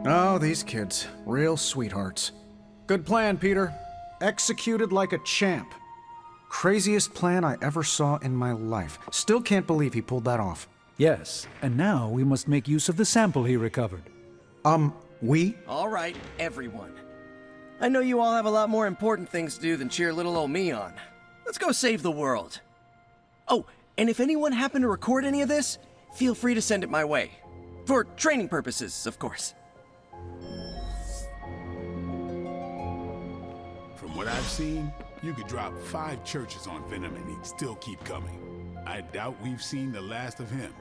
Oh, these kids. Real sweethearts. Good plan, Peter. Executed like a champ. Craziest plan I ever saw in my life. Still can't believe he pulled that off. Yes, and now we must make use of the sample he recovered. We? All right, everyone. I know you all have a lot more important things to do than cheer little old me on. Let's go save the world. Oh, and if anyone happened to record any of this, feel free to send it my way. For training purposes, of course. From what I've seen, you could drop 5 churches on Venom and he'd still keep coming. I doubt we've seen the last of him.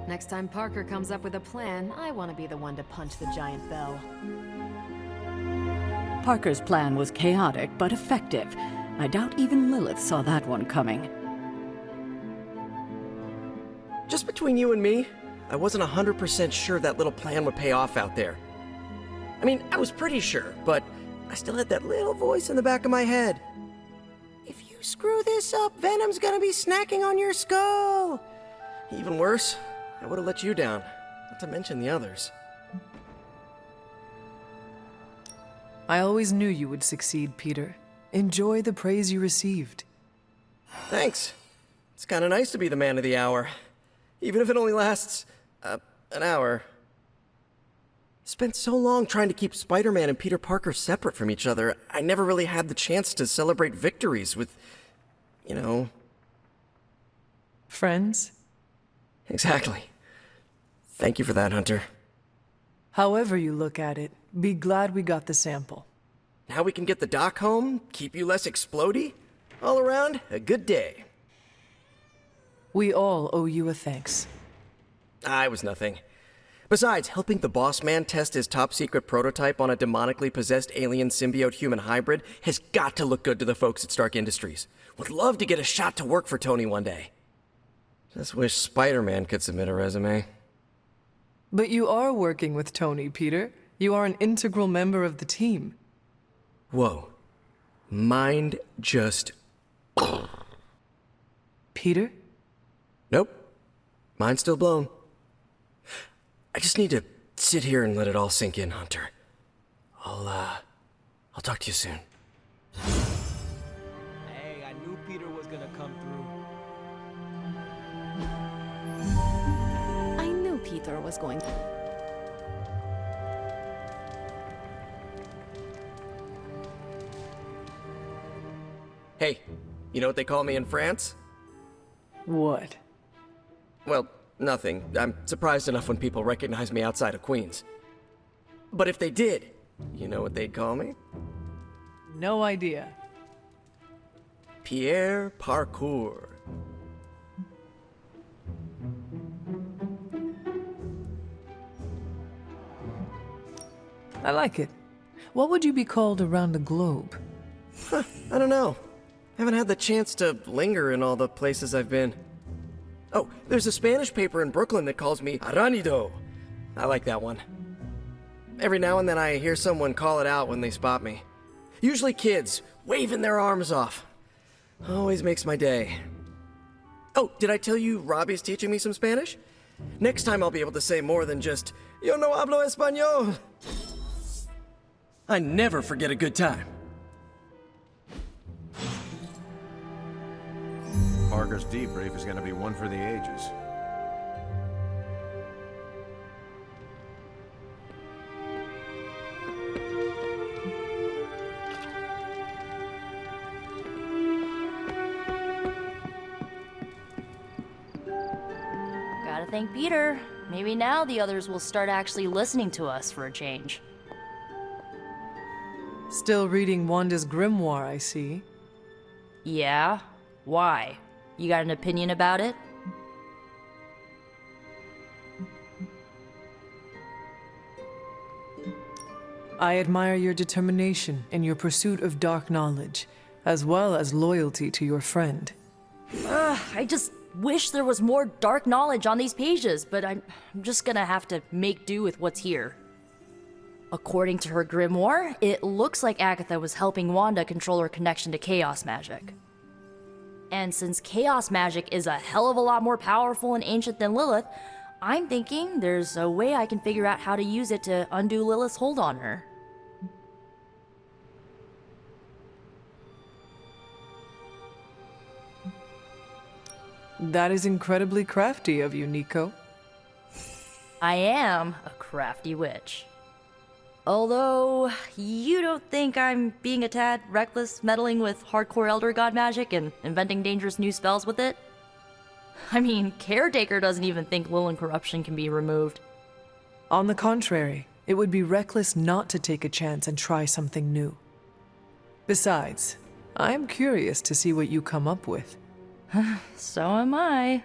Next time Parker comes up with a plan, I want to be the one to punch the giant bell. Parker's plan was chaotic but effective. I doubt even Lilith saw that one coming. Just between you and me, I wasn't 100% sure that little plan would pay off out there. I mean, I was pretty sure, but I still had that little voice in the back of my head. If you screw this up, Venom's gonna be snacking on your skull. Even worse, I would have let you down, not to mention the others. I always knew you would succeed, Peter. Enjoy the praise you received. Thanks. It's kind of nice to be the man of the hour. Even if it only lasts, an hour. Spent so long trying to keep Spider-Man and Peter Parker separate from each other, I never really had the chance to celebrate victories with, you know... Friends? Exactly. Thank you for that, Hunter. However you look at it, be glad we got the sample. Now we can get the doc home, keep you less explodey? All around, a good day. We all owe you a thanks. I was nothing. Besides, helping the boss man test his top-secret prototype on a demonically possessed alien symbiote-human hybrid has got to look good to the folks at Stark Industries. Would love to get a shot to work for Tony one day. Just wish Spider-Man could submit a resume. But you are working with Tony, Peter. You are an integral member of the team. Whoa. Mind just... Peter? Nope. Mind's still blown. I just need to sit here and let it all sink in, Hunter. I'll talk to you soon. Hey, I knew Peter was gonna come through. I knew Peter was going to. Hey, you know what they call me in France? What? Well, nothing. I'm surprised enough when people recognize me outside of Queens. But if they did, you know what they'd call me? No idea. Pierre Parcours. I like it. What would you be called around the globe? I don't know. Haven't had the chance to linger in all the places I've been. Oh, there's a Spanish paper in Brooklyn that calls me Aranido. I like that one. Every now and then I hear someone call it out when they spot me. Usually kids, waving their arms off. Always makes my day. Oh, did I tell you Robbie's teaching me some Spanish? Next time I'll be able to say more than just, Yo no hablo español. I never forget a good time. Parker's debrief is going to be one for the ages. Gotta thank Peter. Maybe now the others will start actually listening to us for a change. Still reading Wanda's grimoire, I see. Yeah? Why? You got an opinion about it? I admire your determination in your pursuit of dark knowledge, as well as loyalty to your friend. I just wish there was more dark knowledge on these pages, but I'm just gonna have to make do with what's here. According to her grimoire, it looks like Agatha was helping Wanda control her connection to chaos magic. And since chaos magic is a hell of a lot more powerful and ancient than Lilith, I'm thinking there's a way I can figure out how to use it to undo Lilith's hold on her. That is incredibly crafty of you, Nico. I am a crafty witch. Although, you don't think I'm being a tad reckless, meddling with hardcore Elder God magic and inventing dangerous new spells with it? I mean, Caretaker doesn't even think Lilith corruption can be removed. On the contrary, it would be reckless not to take a chance and try something new. Besides, I am curious to see what you come up with. So am I.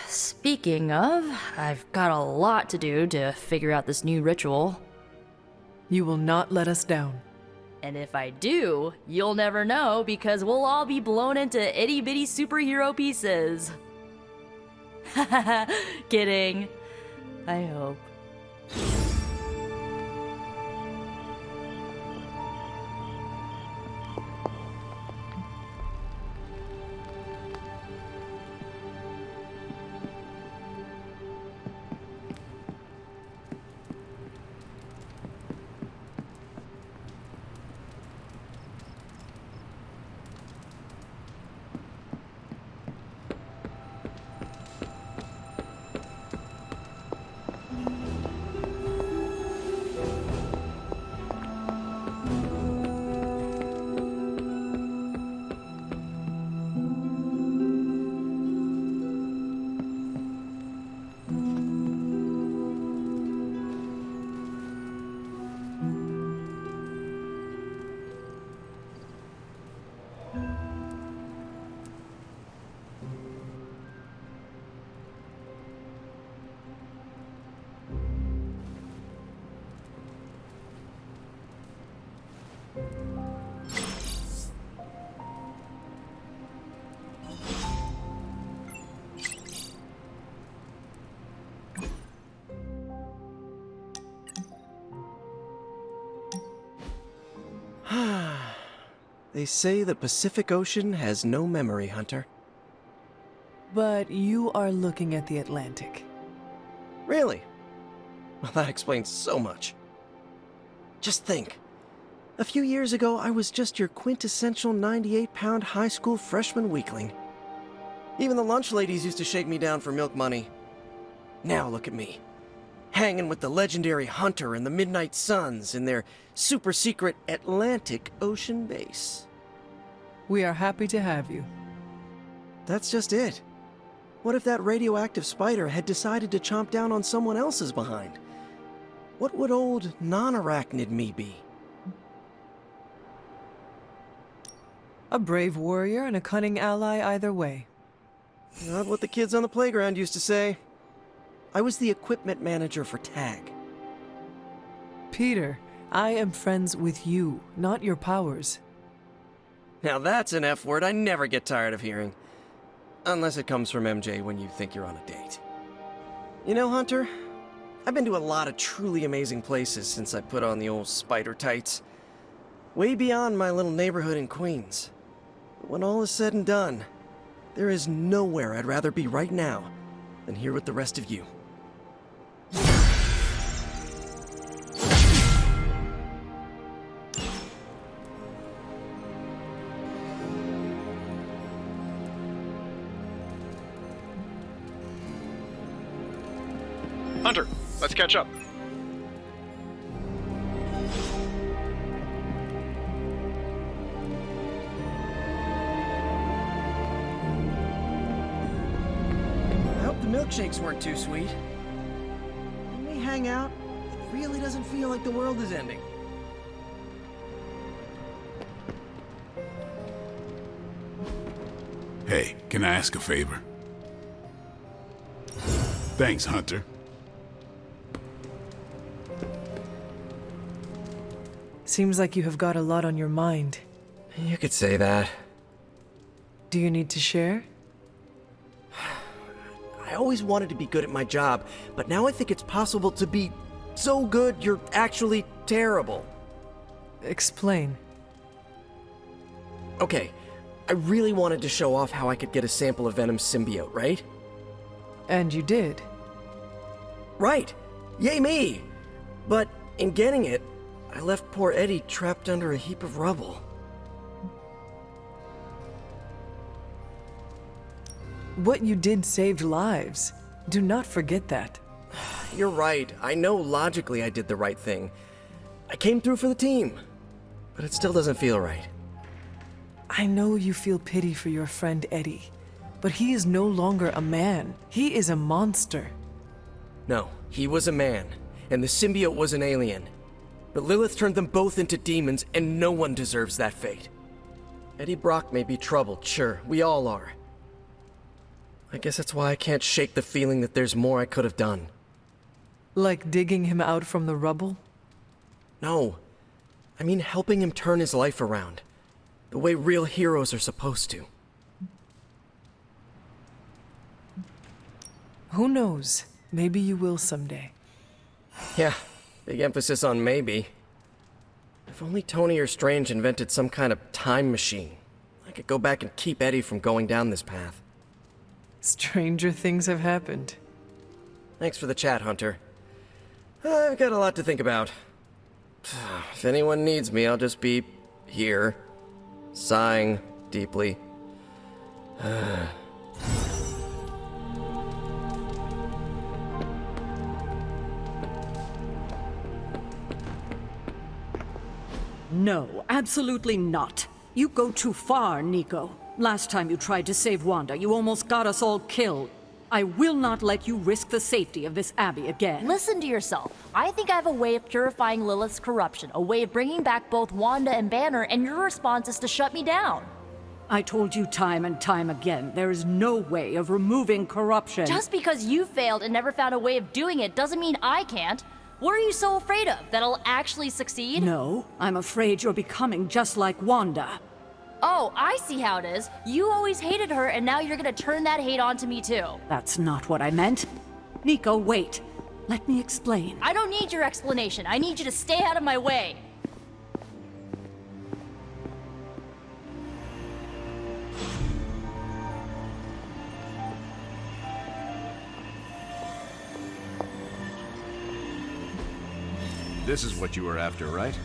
Speaking of, I've got a lot to do to figure out this new ritual. You will not let us down. And if I do, you'll never know because we'll all be blown into itty-bitty superhero pieces. Kidding. I hope. They say the Pacific Ocean has no memory, Hunter. But you are looking at the Atlantic. Really? Well, that explains so much. Just think. A few years ago, I was just your quintessential 98-pound high school freshman weakling. Even the lunch ladies used to shake me down for milk money. Now look at me. Hanging with the legendary Hunter and the Midnight Suns in their super-secret Atlantic Ocean base. We are happy to have you. That's just it. What if that radioactive spider had decided to chomp down on someone else's behind? What would old non-arachnid me be? A brave warrior and a cunning ally either way. Not what the kids on the playground used to say. I was the equipment manager for TAG. Peter, I am friends with you, not your powers. Now that's an F word I never get tired of hearing. Unless it comes from MJ when you think you're on a date. You know, Hunter, I've been to a lot of truly amazing places since I put on the old spider tights. Way beyond my little neighborhood in Queens. But when all is said and done, there is nowhere I'd rather be right now than here with the rest of you. Hunter, let's catch up. I hope the milkshakes weren't too sweet. When we hang out, it really doesn't feel like the world is ending. Hey, can I ask a favor? Thanks, Hunter. Seems like you have got a lot on your mind. You could say that. Do you need to share? I always wanted to be good at my job, but now I think it's possible to be so good you're actually terrible. Explain. Okay, I really wanted to show off how I could get a sample of Venom's symbiote, right? And you did. Right! Yay me! But in getting it, I left poor Eddie trapped under a heap of rubble. What you did saved lives. Do not forget that. You're right. I know logically I did the right thing. I came through for the team. But it still doesn't feel right. I know you feel pity for your friend Eddie, but he is no longer a man. He is a monster. No, he was a man, and the symbiote was an alien. But Lilith turned them both into demons, and no one deserves that fate. Eddie Brock may be troubled, sure, we all are. I guess that's why I can't shake the feeling that there's more I could have done. Like digging him out from the rubble? No. I mean helping him turn his life around. The way real heroes are supposed to. Who knows? Maybe you will someday. Yeah, big emphasis on maybe. If only Tony or Strange invented some kind of time machine, I could go back and keep Eddie from going down this path. Stranger things have happened. Thanks for the chat, Hunter. I've got a lot to think about. If anyone needs me, I'll just be here, sighing deeply. No, absolutely not. You go too far, Nico. Last time you tried to save Wanda, you almost got us all killed. I will not let you risk the safety of this Abbey again. Listen to yourself. I think I have a way of purifying Lilith's corruption, a way of bringing back both Wanda and Banner, and your response is to shut me down. I told you time and time again, there is no way of removing corruption. Just because you failed and never found a way of doing it doesn't mean I can't. What are you so afraid of? That I'll actually succeed? No, I'm afraid you're becoming just like Wanda. Oh, I see how it is. You always hated her, and now you're gonna turn that hate onto me too. That's not what I meant. Nico, wait. Let me explain. I don't need your explanation. I need you to stay out of my way. This is what you were after, right?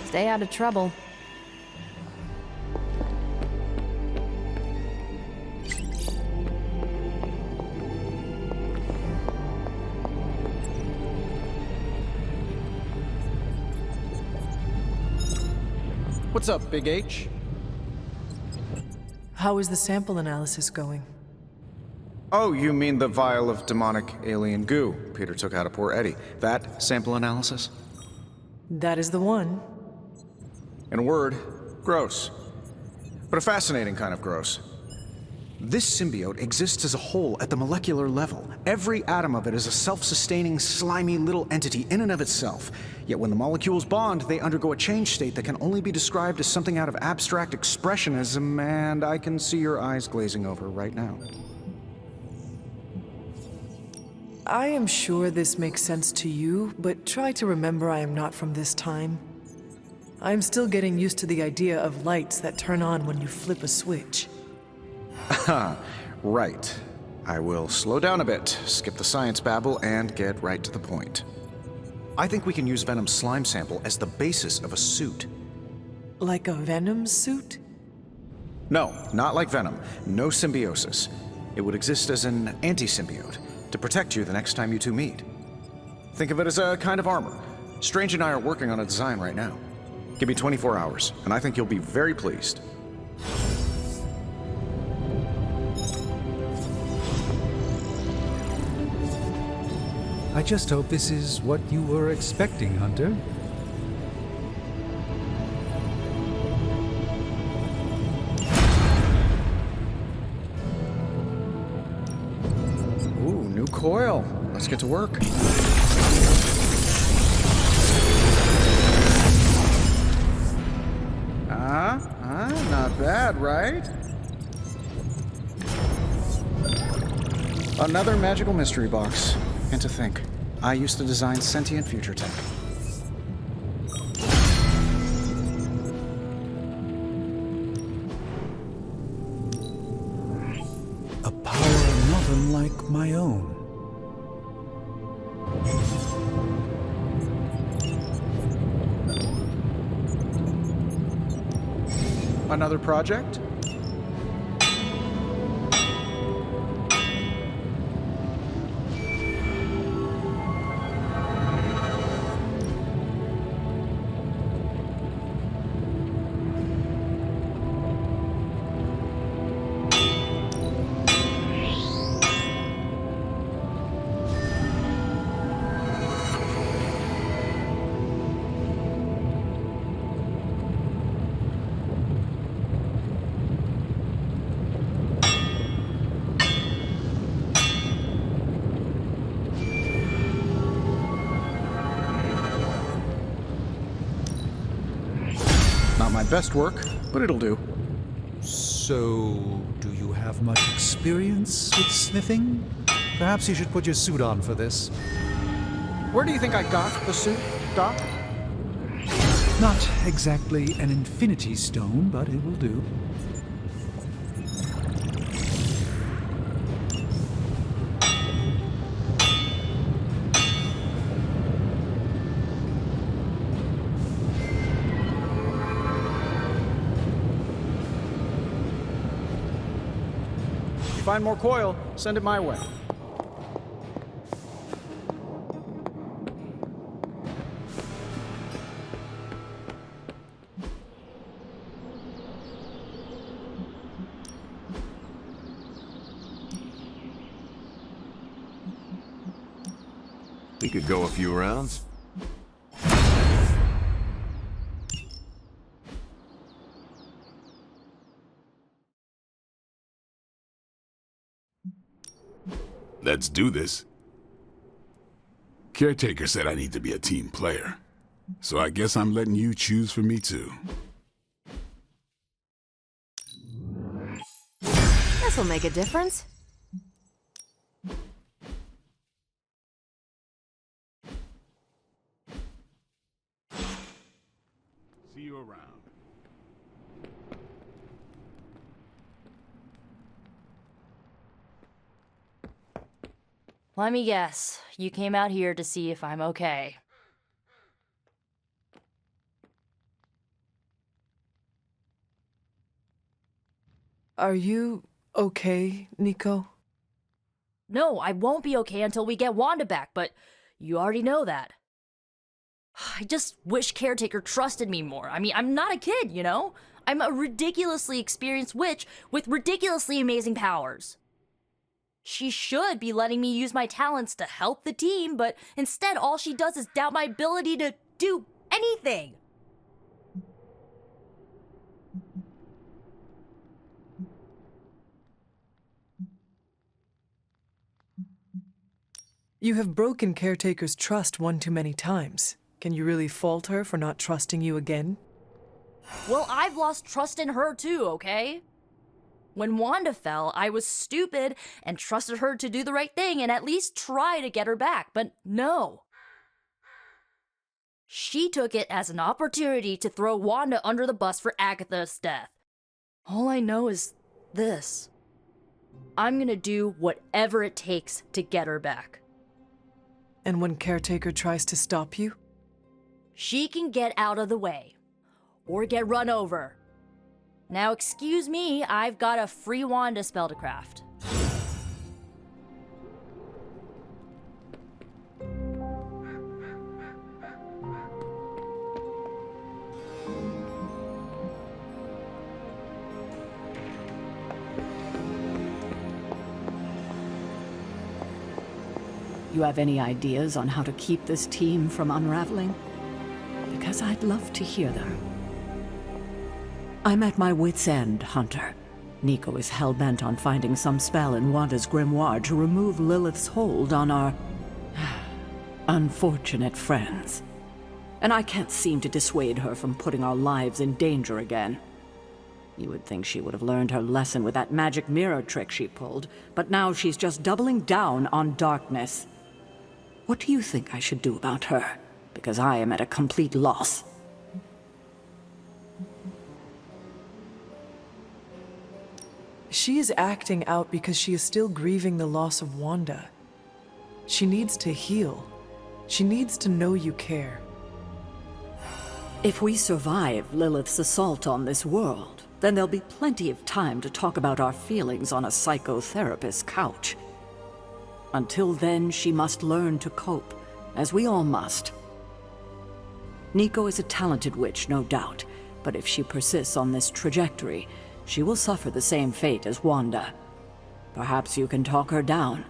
Stay out of trouble. What's up, Big H? How is the sample analysis going? Oh, you mean the vial of demonic alien goo Peter took out of poor Eddie. That sample analysis? That is the one. In a word, gross. But a fascinating kind of gross. This symbiote exists as a whole at the molecular level. Every atom of it is a self-sustaining, slimy little entity in and of itself. Yet when the molecules bond, they undergo a change state that can only be described as something out of abstract expressionism, and I can see your eyes glazing over right now. I am sure this makes sense to you, but try to remember I am not from this time. I am still getting used to the idea of lights that turn on when you flip a switch. Right. I will slow down a bit, skip the science babble, and get right to the point. I think we can use Venom's slime sample as the basis of a suit. Like a Venom suit? No, not like Venom. No symbiosis. It would exist as an anti-symbiote, to protect you the next time you two meet. Think of it as a kind of armor. Strange and I are working on a design right now. Give me 24 hours, and I think you'll be very pleased. I just hope this is what you were expecting, Hunter. Ooh, new coil. Let's get to work. Not bad, right? Another magical mystery box. And to think, I used to design sentient future tech. A power not unlike my own. Another project? Not my best work, but it'll do. So, do you have much experience with sniffing? Perhaps you should put your suit on for this. Where do you think I got the suit, Doc? Not exactly an infinity stone, but it will do. If you find more coil, send it my way. We could go a few rounds. Let's do this. Caretaker said I need to be a team player, so I guess I'm letting you choose for me too. This'll make a difference. See you around. Let me guess. You came out here to see if I'm okay. Are you okay, Nico? No, I won't be okay until we get Wanda back, but you already know that. I just wish Caretaker trusted me more. I mean, I'm not a kid, you know? I'm a ridiculously experienced witch with ridiculously amazing powers. She should be letting me use my talents to help the team, but instead all she does is doubt my ability to do anything. You have broken Caretaker's trust one too many times. Can you really fault her for not trusting you again? Well, I've lost trust in her too, okay? When Wanda fell, I was stupid and trusted her to do the right thing and at least try to get her back, but no. She took it as an opportunity to throw Wanda under the bus for Agatha's death. All I know is this. I'm gonna do whatever it takes to get her back. And when Caretaker tries to stop you? She can get out of the way. Or get run over. Now excuse me, I've got a free Wanda spell to craft. You have any ideas on how to keep this team from unraveling? Because I'd love to hear them. I'm at my wit's end, Hunter. Nico is hell-bent on finding some spell in Wanda's grimoire to remove Lilith's hold on our unfortunate friends. And I can't seem to dissuade her from putting our lives in danger again. You would think she would have learned her lesson with that magic mirror trick she pulled, but now she's just doubling down on darkness. What do you think I should do about her? Because I am at a complete loss. She is acting out because she is still grieving the loss of Wanda. She needs to heal. She needs to know you care. If we survive Lilith's assault on this world, then there'll be plenty of time to talk about our feelings on a psychotherapist's couch. Until then, she must learn to cope, as we all must. Nico is a talented witch, no doubt, but if she persists on this trajectory, she will suffer the same fate as Wanda. Perhaps you can talk her down.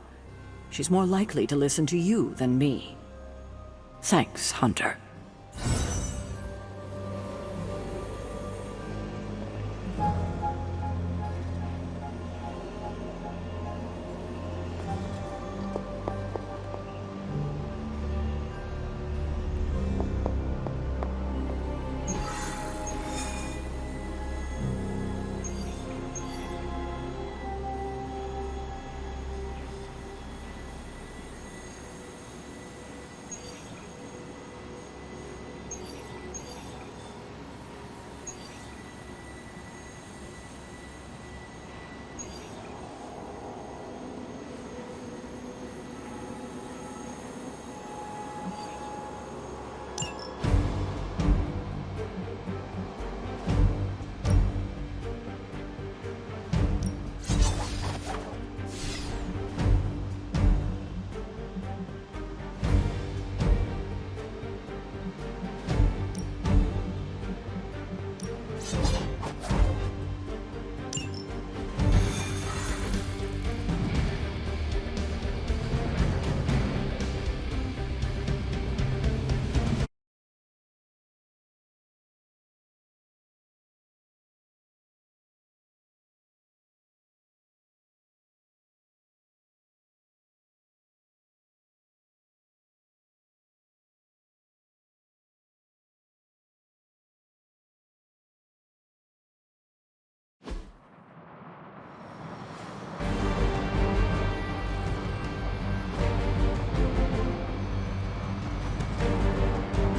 She's more likely to listen to you than me. Thanks, Hunter.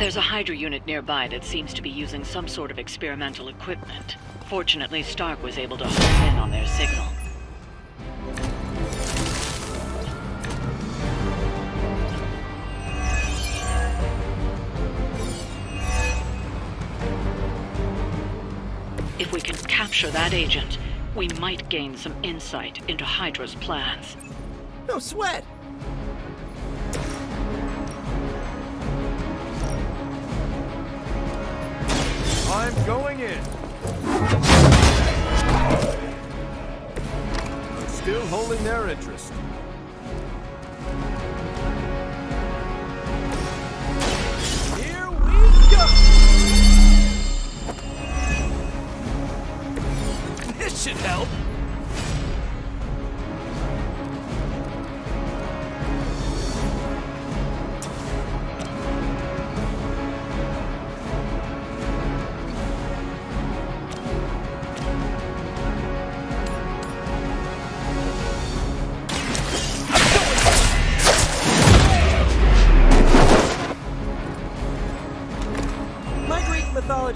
There's a Hydra unit nearby that seems to be using some sort of experimental equipment. Fortunately, Stark was able to hone in on their signal. If we can capture that agent, we might gain some insight into Hydra's plans. No sweat! I'm going in. Still holding their interest. Here we go! This should help.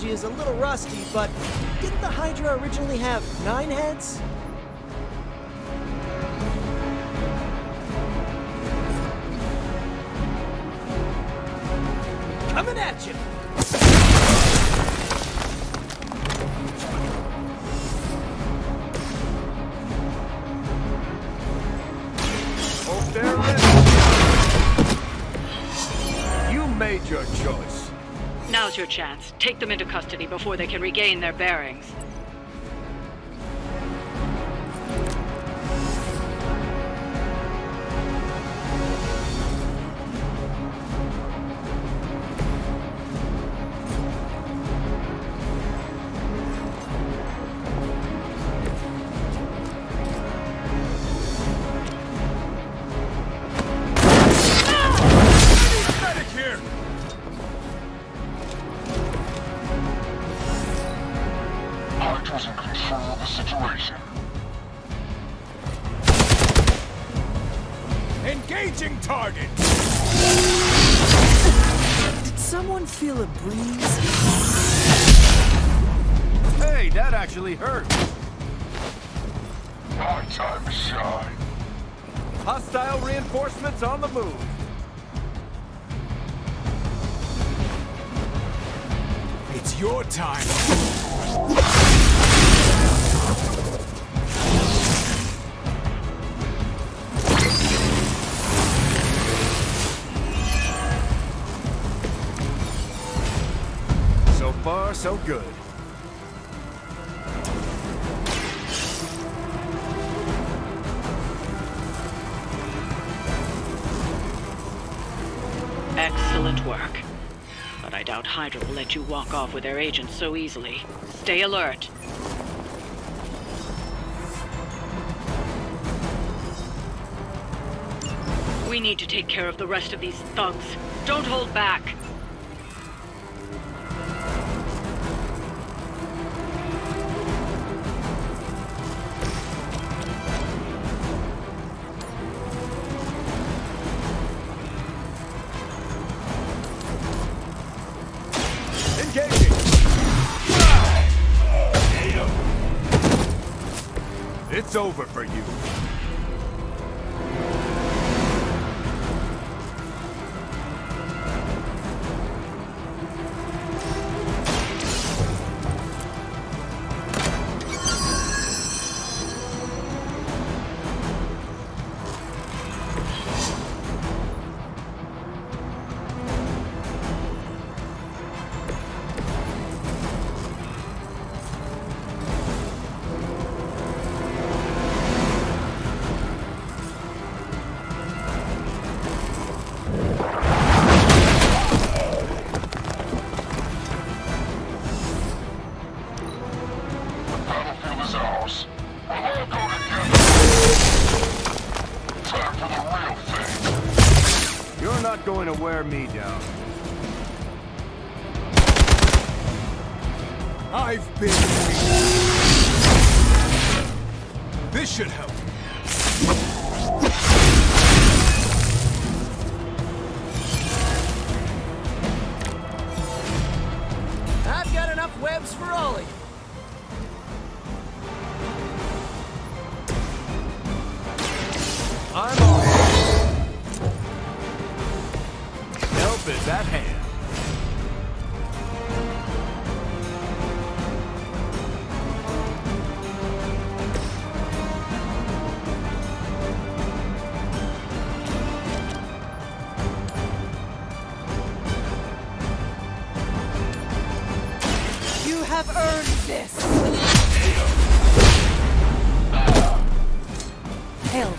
Is a little rusty, but didn't the Hydra originally have 9 heads? Coming at you! Hope they're ready. You made your choice. Now's your chance. Take them into custody before they can regain their bearings. Engaging target! Did someone feel a breeze? Hey, that actually hurt. My time to shine. Hostile reinforcements on the move. It's your time. So far, so good. Excellent work. But I doubt Hydra will let you walk off with their agents so easily. Stay alert. We need to take care of the rest of these thugs. Don't hold back. It's over for you. Going to wear me down. I've been waiting. This should help. webs for all of you. I'm on. Help is at hand. You have earned this. Hell.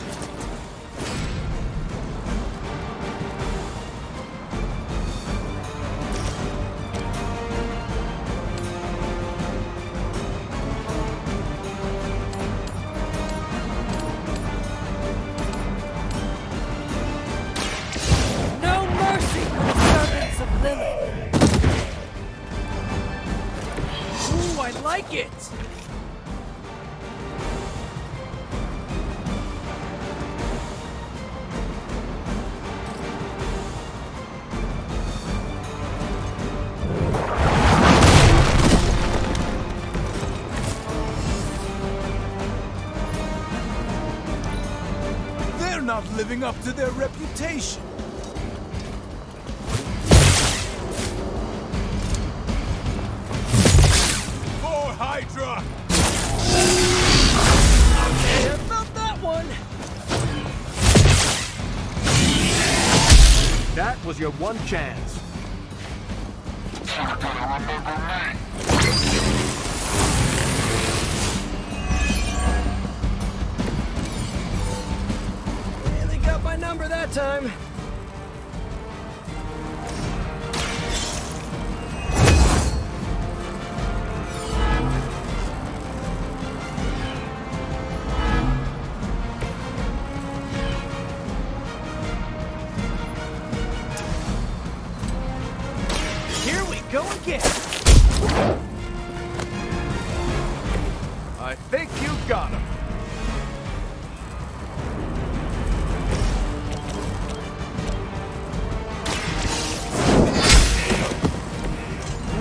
No mercy for the servants of Lilith. Ooh, I like it. They're not living up to their reputation. For Hydra! Okay, I felt that one. That was your one chance. Really got my number that time. Here we go again. I think you got him.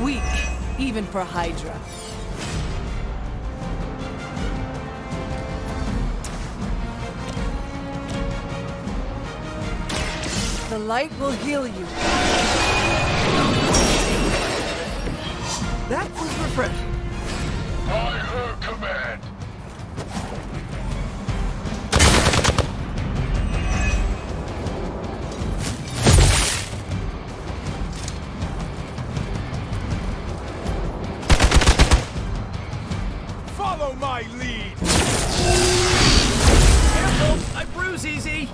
Weak, even for Hydra. The light will heal you. That was refreshing. By her command. Follow my lead. Careful, I bruise easy.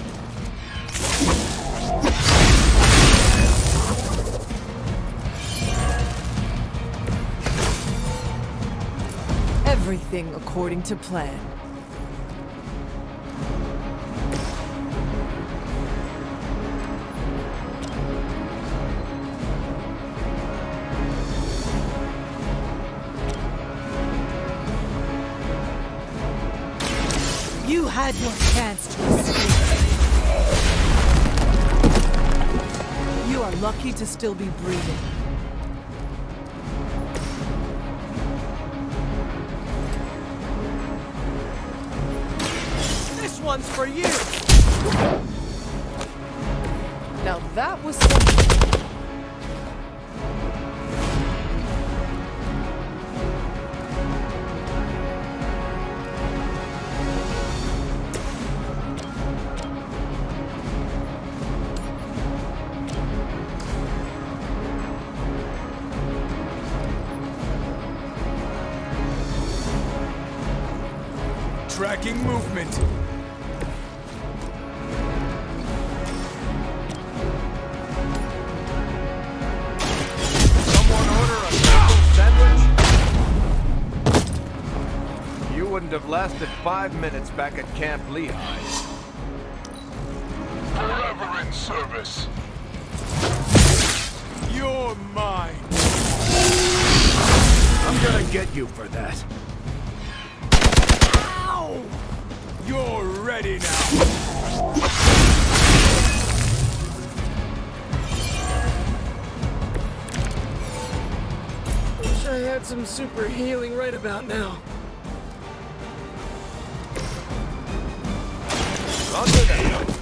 Everything according to plan. You had your chance to escape. You are lucky to still be breathing. This one's for you. Now that was something. Tracking movement. Someone order a simple sandwich? You wouldn't have lasted 5 minutes back at Camp Lehigh. Forever in service. You're mine. I'm gonna get you for that. Ow! You're ready now. Wish I had some super healing right about now. Roger that.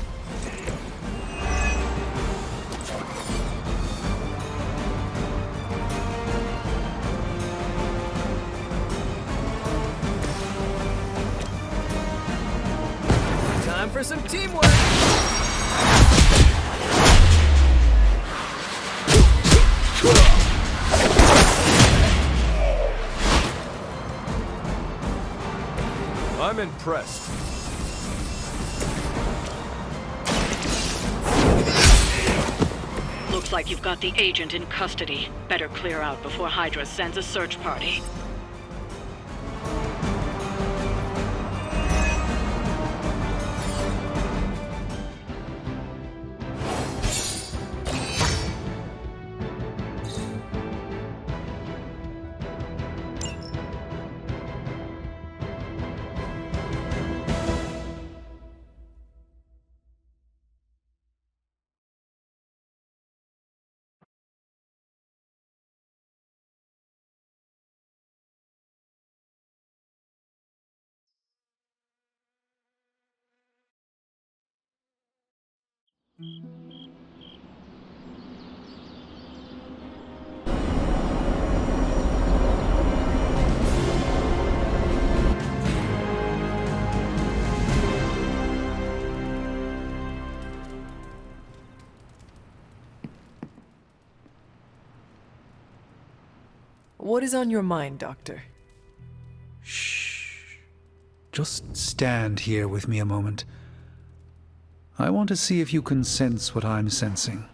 Time for some teamwork. I'm impressed. Looks like you've got the agent in custody. Better clear out before Hydra sends a search party. What is on your mind, Doctor? Shh. Just stand here with me a moment. I want to see if you can sense what I'm sensing.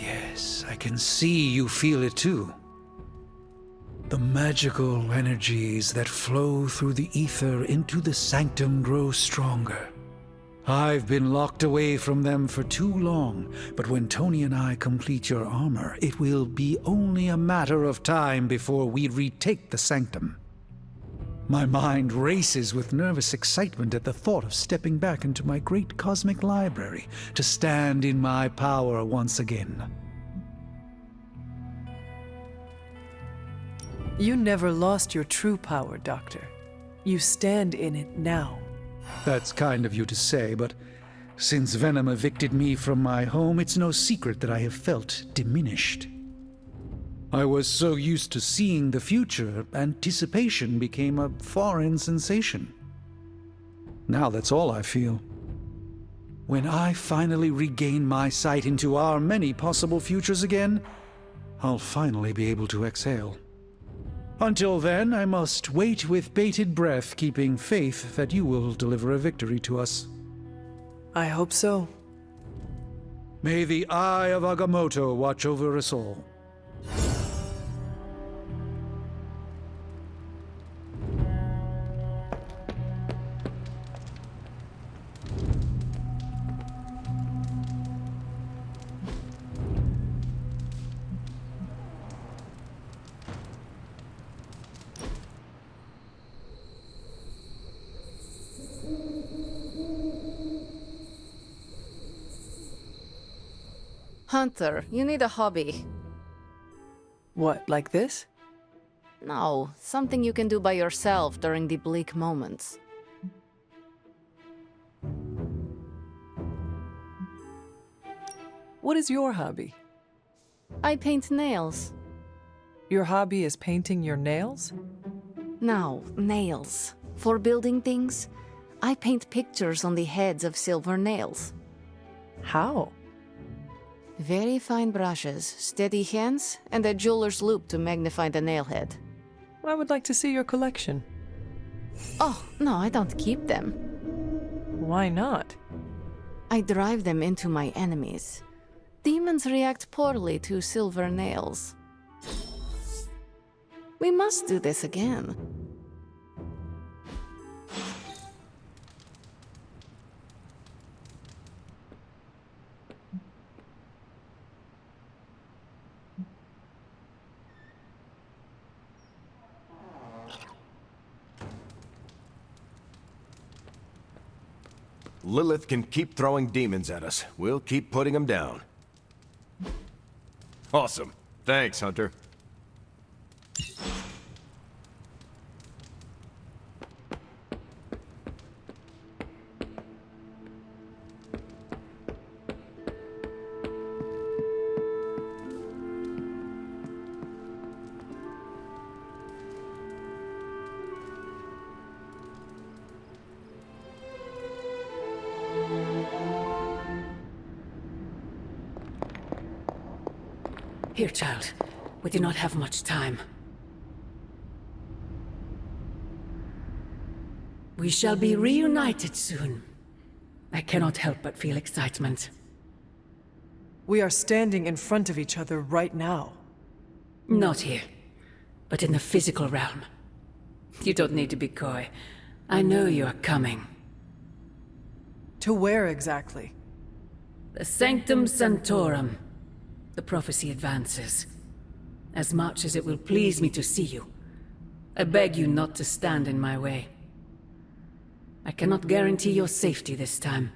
Yes, I can see you feel it too. The magical energies that flow through the ether into the sanctum grow stronger. I've been locked away from them for too long, but when Tony and I complete your armor, it will be only a matter of time before we retake the sanctum. My mind races with nervous excitement at the thought of stepping back into my great cosmic library to stand in my power once again. You never lost your true power, Doctor. You stand in it now. That's kind of you to say, but since Venom evicted me from my home, it's no secret that I have felt diminished. I was so used to seeing the future, anticipation became a foreign sensation. Now that's all I feel. When I finally regain my sight into our many possible futures again, I'll finally be able to exhale. Until then, I must wait with bated breath, keeping faith that you will deliver a victory to us. I hope so. May the eye of Agamotto watch over us all. Hunter, you need a hobby. What, like this? No, something you can do by yourself during the bleak moments. What is your hobby? I paint nails. Your hobby is painting your nails? No, nails. For building things, I paint pictures on the heads of silver nails. How? Very fine brushes, steady hands, and a jeweler's loupe to magnify the nail head. I would like to see your collection. Oh, no, I don't keep them. Why not? I drive them into my enemies. Demons react poorly to silver nails. We must do this again. Lilith can keep throwing demons at us. We'll keep putting them down. Awesome. Thanks, Hunter. Here, child. We do not have much time. We shall be reunited soon. I cannot help but feel excitement. We are standing in front of each other right now. Not here, but in the physical realm. You don't need to be coy. I know you are coming. To where exactly? The Sanctum Sanctorum. The prophecy advances. As much as it will please me to see you, I beg you not to stand in my way. I cannot guarantee your safety this time.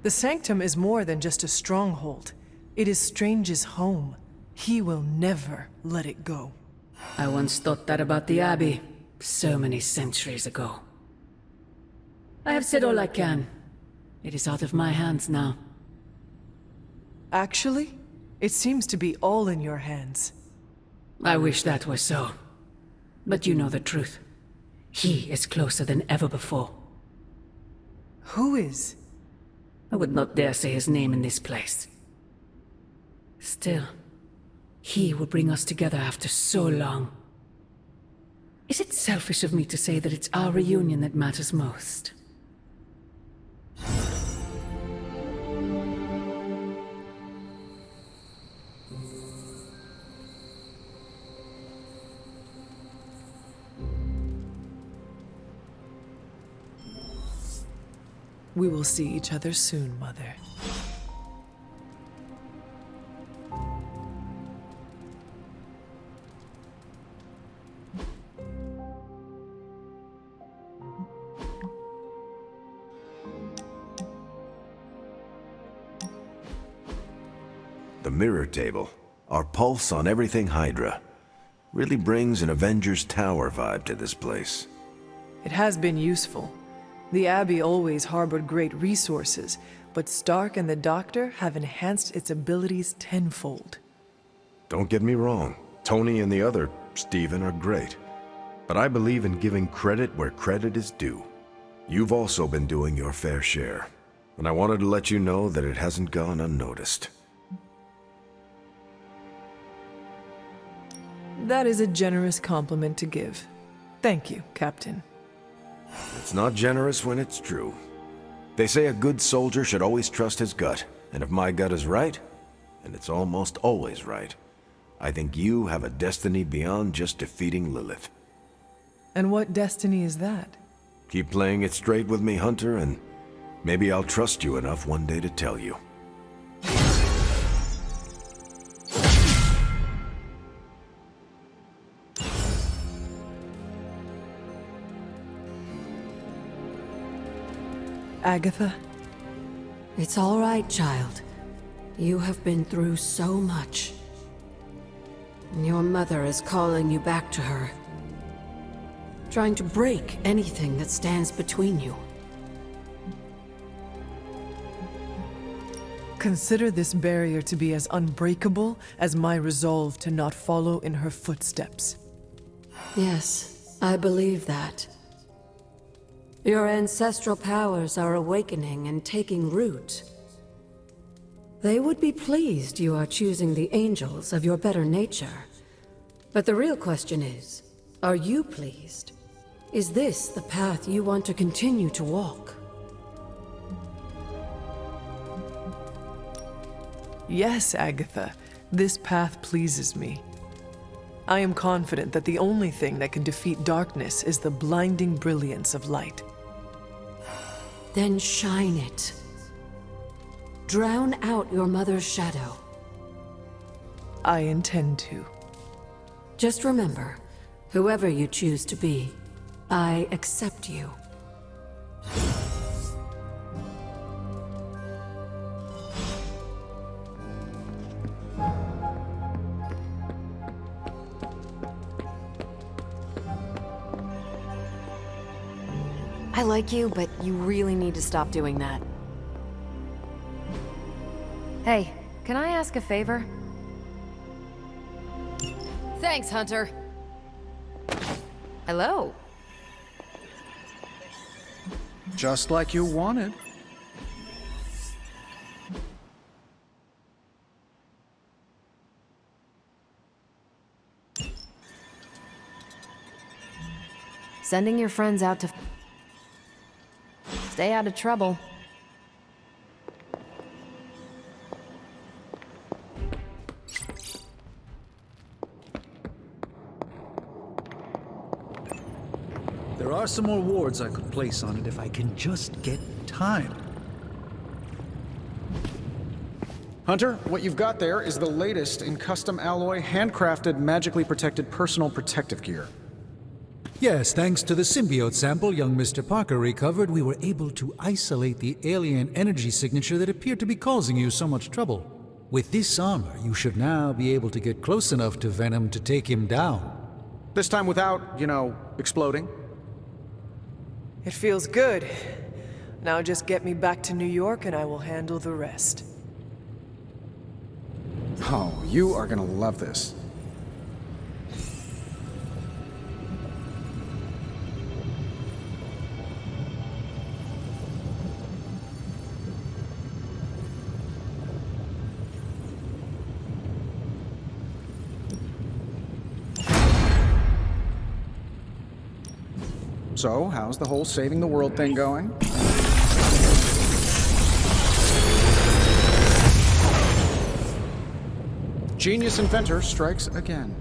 The Sanctum is more than just a stronghold. It is Strange's home. He will never let it go. I once thought that about the Abbey, so many centuries ago. I have said all I can. It is out of my hands now. Actually, it seems to be all in your hands. I wish that were so. But you know the truth. He is closer than ever before. Who is? I would not dare say his name in this place. Still, he will bring us together after so long. Is it selfish of me to say that it's our reunion that matters most? We will see each other soon, Mother. The mirror table, our pulse on everything Hydra, really brings an Avengers Tower vibe to this place. It has been useful. The Abbey always harbored great resources, but Stark and the Doctor have enhanced its abilities tenfold. Don't get me wrong, Tony and the other Stephen are great. But I believe in giving credit where credit is due. You've also been doing your fair share, and I wanted to let you know that it hasn't gone unnoticed. That is a generous compliment to give. Thank you, Captain. It's not generous when it's true. They say a good soldier should always trust his gut, and if my gut is right, and it's almost always right, I think you have a destiny beyond just defeating Lilith. And what destiny is that? Keep playing it straight with me, Hunter, and maybe I'll trust you enough one day to tell you. Agatha? It's all right, child. You have been through so much. Your mother is calling you back to her. Trying to break anything that stands between you. Consider this barrier to be as unbreakable as my resolve to not follow in her footsteps. Yes, I believe that. Your ancestral powers are awakening and taking root. They would be pleased you are choosing the angels of your better nature. But the real question is, are you pleased? Is this the path you want to continue to walk? Yes, Agatha. This path pleases me. I am confident that the only thing that can defeat darkness is the blinding brilliance of light. Then shine it. Drown out your mother's shadow. I intend to. Just remember, whoever you choose to be, I accept you. I like you, but you really need to stop doing that. Hey, can I ask a favor? Thanks, Hunter. Hello. Just like you wanted. Sending your friends out to stay out of trouble. There are some more wards I could place on it if I can just get time. Hunter, what you've got there is the latest in custom alloy, handcrafted, magically protected personal protective gear. Yes, thanks to the symbiote sample young Mr. Parker recovered, we were able to isolate the alien energy signature that appeared to be causing you so much trouble. With this armor, you should now be able to get close enough to Venom to take him down. This time without, exploding. It feels good. Now just get me back to New York and I will handle the rest. Oh, you are gonna love this. So, how's the whole saving the world thing going? Genius inventor strikes again.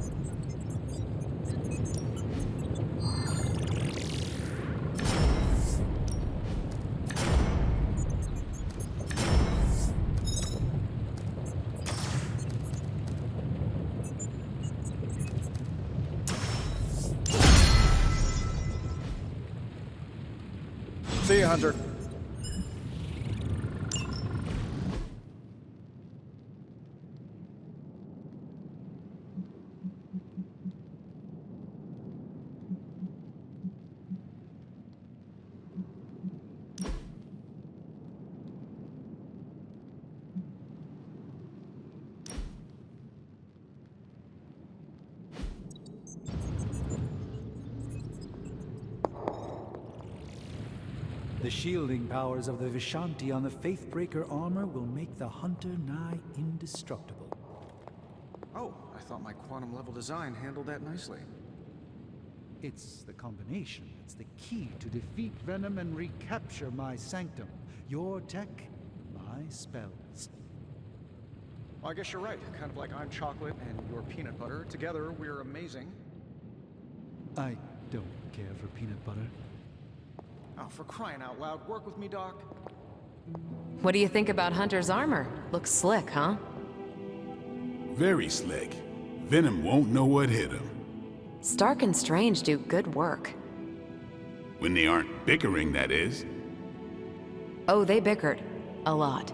See you, Hunter. The shielding powers of the Vishanti on the Faithbreaker armor will make the Hunter nigh indestructible. Oh, I thought my quantum level design handled that nicely. It's the combination that's the key to defeat Venom and recapture my sanctum. Your tech, my spells. Well, I guess you're right. Kind of like I'm chocolate and you're peanut butter. Together, we're amazing. I don't care for peanut butter. Oh, for crying out loud, work with me, Doc. What do you think about Hunter's armor? Looks slick, huh? Very slick. Venom won't know what hit him. Stark and Strange do good work. When they aren't bickering, that is. Oh, they bickered. A lot.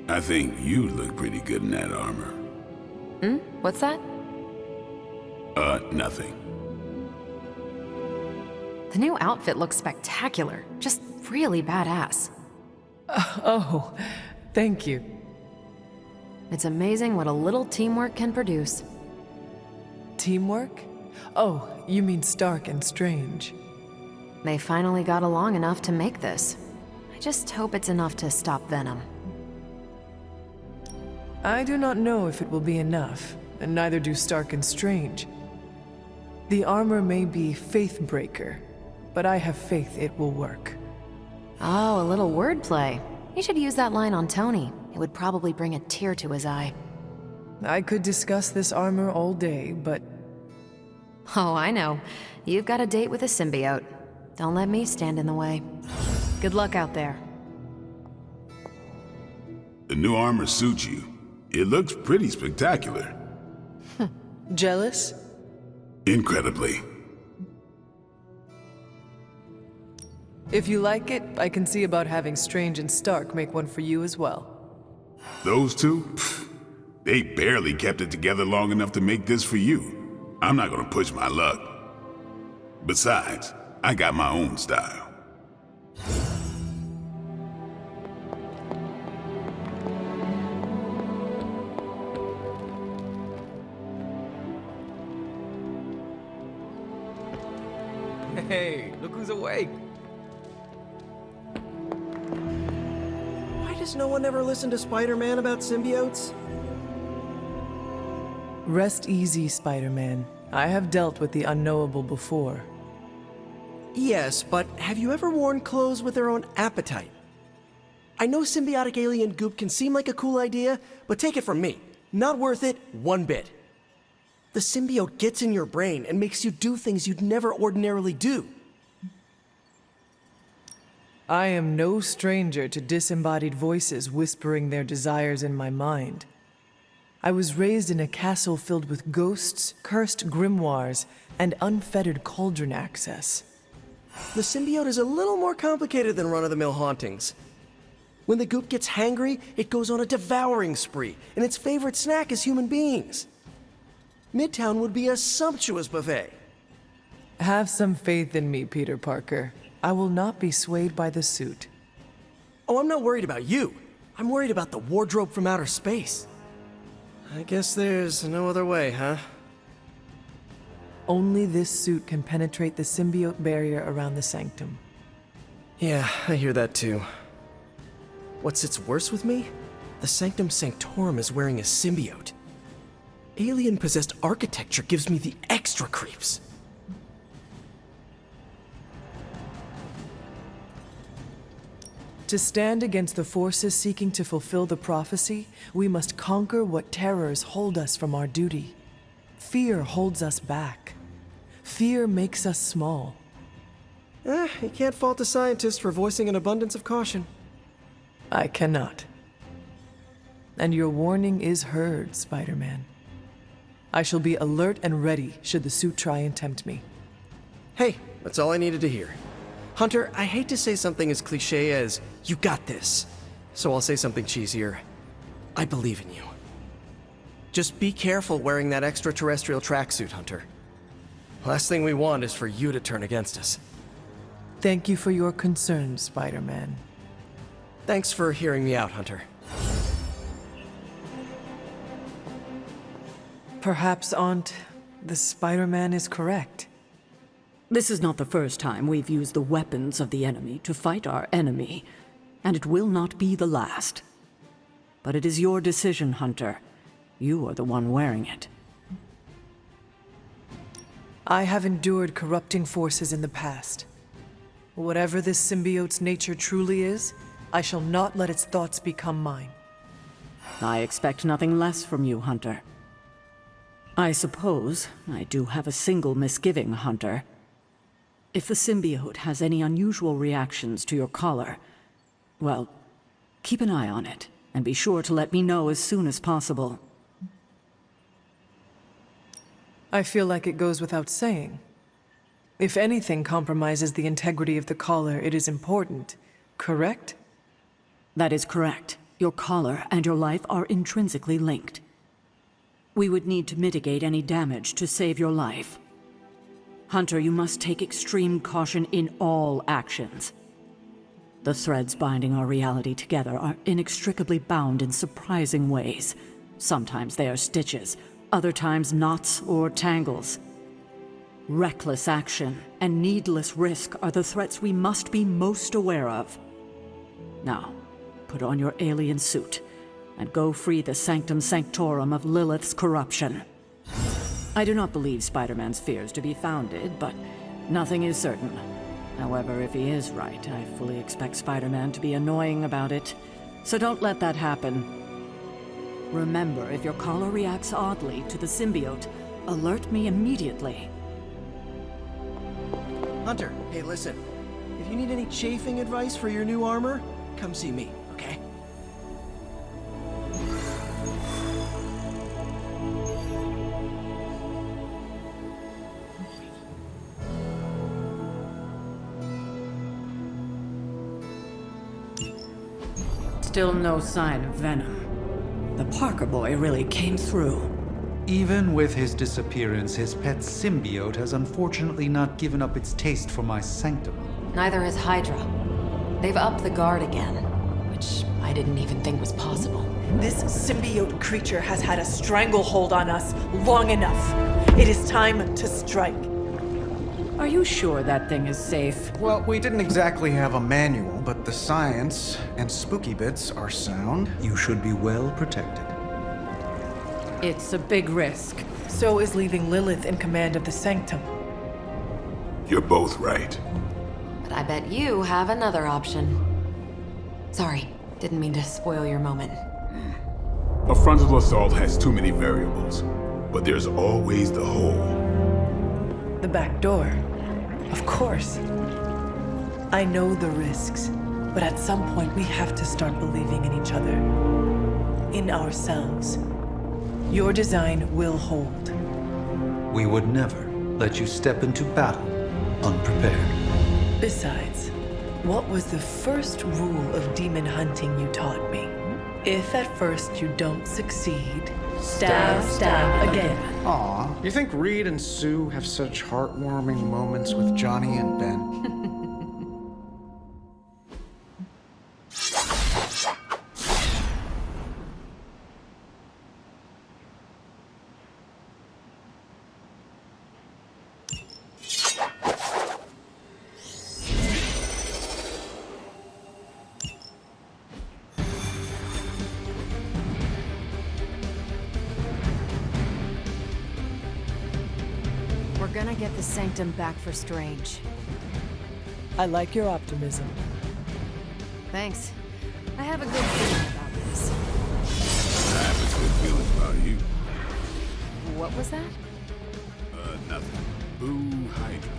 I think you look pretty good in that armor. What's that? Nothing. The new outfit looks spectacular. Just really badass. Oh, thank you. It's amazing what a little teamwork can produce. Teamwork? Oh, you mean Stark and Strange. They finally got along enough to make this. I just hope it's enough to stop Venom. I do not know if it will be enough, and neither do Stark and Strange. The armor may be Faithbreaker, but I have faith it will work. Oh, a little wordplay. You should use that line on Tony. It would probably bring a tear to his eye. I could discuss this armor all day, but... Oh, I know. You've got a date with a symbiote. Don't let me stand in the way. Good luck out there. The new armor suits you. It looks pretty spectacular. Jealous? Incredibly. If you like it, I can see about having Strange and Stark make one for you as well. Those two? Pfft, they barely kept it together long enough to make this for you. I'm not gonna push my luck. Besides, I got my own style. Hey, look who's awake. Why does no one ever listen to Spider-Man about symbiotes? Rest easy, Spider-Man. I have dealt with the unknowable before. Yes, but have you ever worn clothes with their own appetite? I know symbiotic alien goop can seem like a cool idea, but take it from me, not worth it one bit. The symbiote gets in your brain and makes you do things you'd never ordinarily do. I am no stranger to disembodied voices whispering their desires in my mind. I was raised in a castle filled with ghosts, cursed grimoires, and unfettered cauldron access. The symbiote is a little more complicated than run-of-the-mill hauntings. When the goop gets hangry, it goes on a devouring spree, and its favorite snack is human beings. Midtown would be a sumptuous buffet. Have some faith in me, Peter Parker. I will not be swayed by the suit. Oh, I'm not worried about you. I'm worried about the wardrobe from outer space. I guess there's no other way, huh? Only this suit can penetrate the symbiote barrier around the sanctum. Yeah, I hear that too. What sits worse with me? The Sanctum Sanctorum is wearing a symbiote. Alien-possessed architecture gives me the extra creeps. To stand against the forces seeking to fulfill the prophecy, we must conquer what terrors hold us from our duty. Fear holds us back. Fear makes us small. You can't fault a scientist for voicing an abundance of caution. I cannot. And your warning is heard, Spider-Man. I shall be alert and ready should the suit try and tempt me. Hey, that's all I needed to hear. Hunter, I hate to say something as cliche as, you got this. So I'll say something cheesier. I believe in you. Just be careful wearing that extraterrestrial tracksuit, Hunter. Last thing we want is for you to turn against us. Thank you for your concern, Spider-Man. Thanks for hearing me out, Hunter. Perhaps, Aunt, the Spider-Man is correct. This is not the first time we've used the weapons of the enemy to fight our enemy, and it will not be the last. But it is your decision, Hunter. You are the one wearing it. I have endured corrupting forces in the past. Whatever this symbiote's nature truly is, I shall not let its thoughts become mine. I expect nothing less from you, Hunter. I suppose I do have a single misgiving, Hunter. If the symbiote has any unusual reactions to your collar, well, keep an eye on it, and be sure to let me know as soon as possible. I feel like it goes without saying. If anything compromises the integrity of the collar, it is important, correct? That is correct. Your collar and your life are intrinsically linked. We would need to mitigate any damage to save your life. Hunter, you must take extreme caution in all actions. The threads binding our reality together are inextricably bound in surprising ways. Sometimes they are stitches, other times knots or tangles. Reckless action and needless risk are the threats we must be most aware of. Now, put on your alien suit and go free the Sanctum Sanctorum of Lilith's corruption. I do not believe Spider-Man's fears to be founded, but nothing is certain. However, if he is right, I fully expect Spider-Man to be annoying about it. So don't let that happen. Remember, if your collar reacts oddly to the symbiote, alert me immediately. Hunter, hey listen. If you need any chafing advice for your new armor, come see me, okay? Still no sign of venom. The Parker boy really came through. Even with his disappearance, his pet symbiote has unfortunately not given up its taste for my sanctum. Neither has Hydra. They've upped the guard again, which I didn't even think was possible. This symbiote creature has had a stranglehold on us long enough. It is time to strike. Are you sure that thing is safe? Well, we didn't exactly have a manual, but the science and spooky bits are sound. You should be well protected. It's a big risk. So is leaving Lilith in command of the sanctum. You're both right. But I bet you have another option. Sorry, didn't mean to spoil your moment. A frontal assault has too many variables, but there's always the hole. The back door. Of course. I know the risks, but at some point we have to start believing in each other. In ourselves. Your design will hold. We would never let you step into battle unprepared. Besides, what was the first rule of demon hunting you taught me? If at first you don't succeed, stab again. Aw, you think Reed and Sue have such heartwarming moments with Johnny and Ben? We're gonna get the sanctum back for Strange. I like your optimism. Thanks. I have a good feeling about this. I have a good feeling about you. What was that? Nothing. Boo Hydra.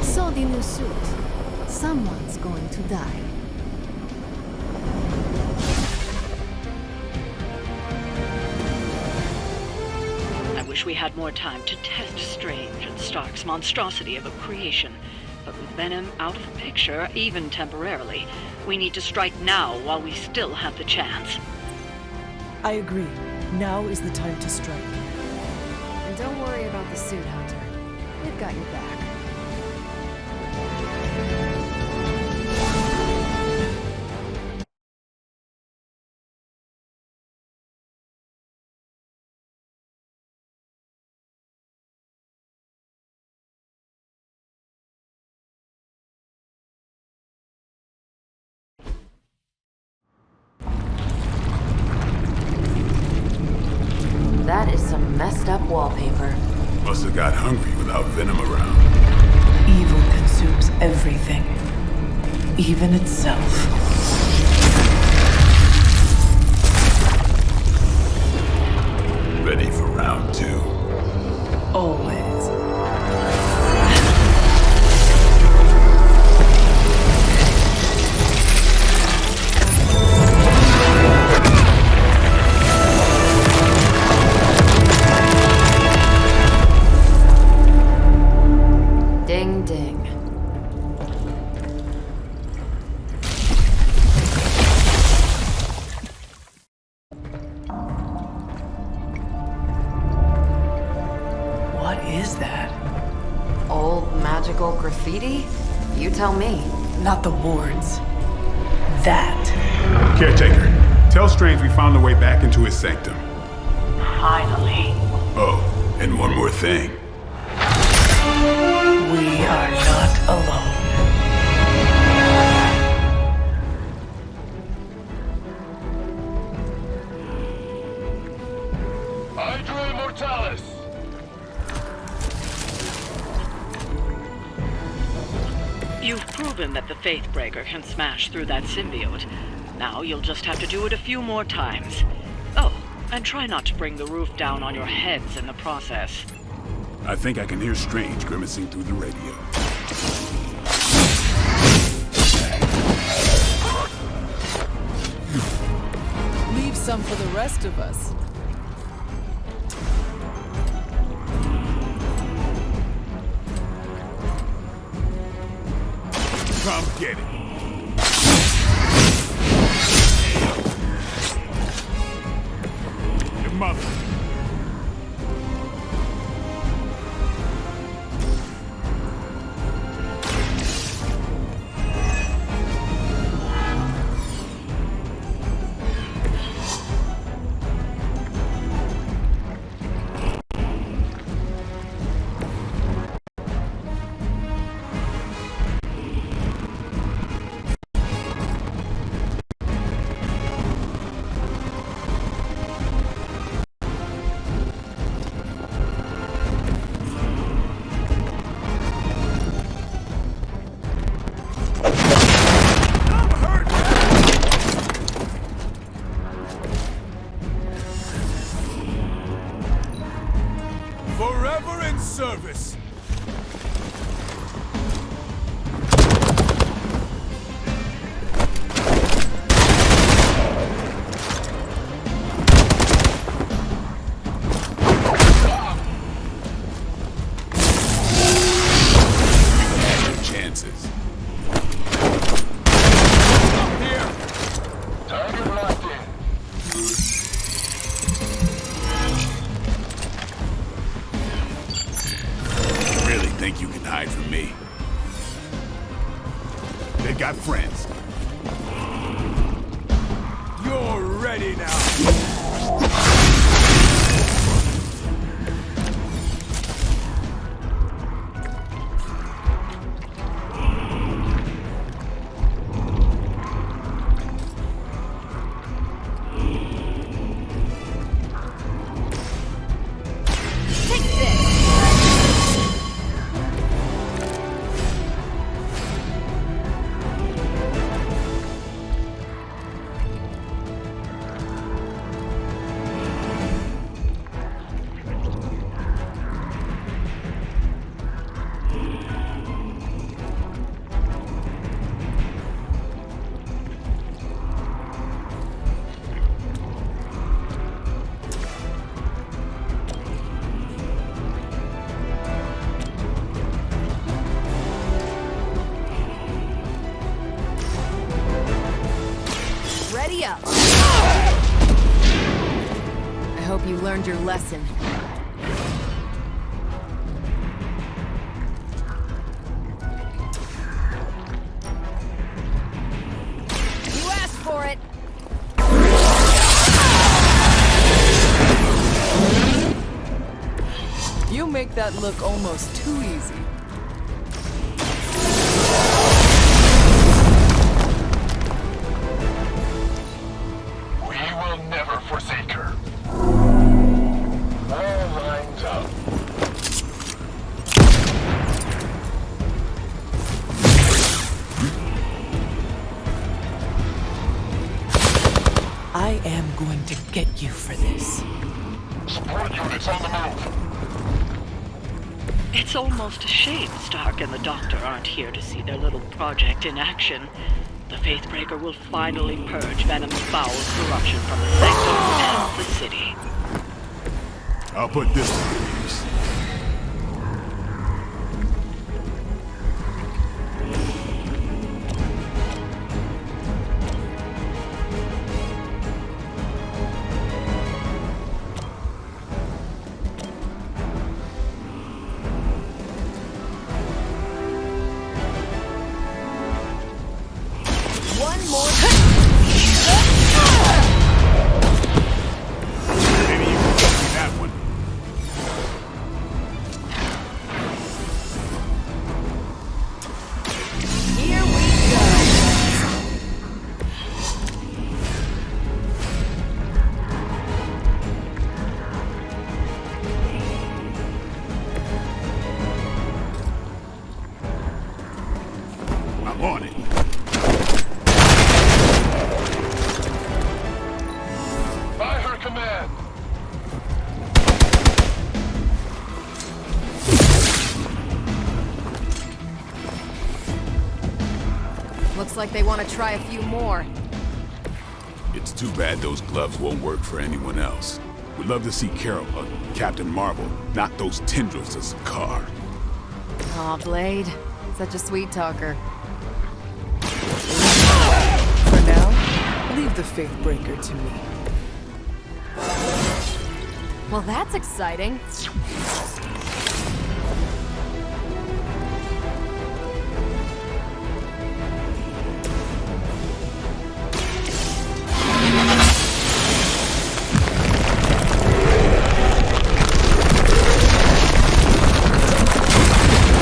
So the new suit. Someone's going to die. I wish we had more time to test Strange and Stark's monstrosity of a creation. But with Venom out of the picture, even temporarily, we need to strike now while we still have the chance. I agree. Now is the time to strike. And don't worry about the suit, Hunter. We've got your back. That is some messed up wallpaper. Must have got hungry without Venom around. Evil consumes everything. Even itself. Ready for round two. Always. Ding ding. What is that? Old magical graffiti? You tell me. Not the wards. That. Caretaker, tell Strange we found a way back into his sanctum. Finally. Oh, and one more thing. We are not alone. Hydra Immortalis! You've proven that the Faithbreaker can smash through that symbiote. Now you'll just have to do it a few more times. Oh, and try not to bring the roof down on your heads in the process. I think I can hear Strange grimacing through the radio. Leave some for the rest of us. get it. Your mother. Forever in service. Chances. Up here. Target locked in. Really think you can hide from me? They got friends. You're ready now. Ready up. I hope you learned your lesson. You asked for it. You make that look almost too easy. We will never forsake her. All lines up. I am going to get you for this. Support units on the move. It's almost a shame Stark and the Doctor aren't here to see their little project in action. The Faithbreaker will finally purge Venom's foul corruption from the Sanctum and the city. I'll put this to good use. One more. Maybe you can tell me that one. Here we go. I'm on it. By her command. Looks like they want to try a few more. It's too bad those gloves won't work for anyone else. We'd love to see Carol, Captain Marvel, knock those tendrils to Sakaar. Aw, Blade. Such a sweet talker. the faith breaker to me. Well, that's exciting.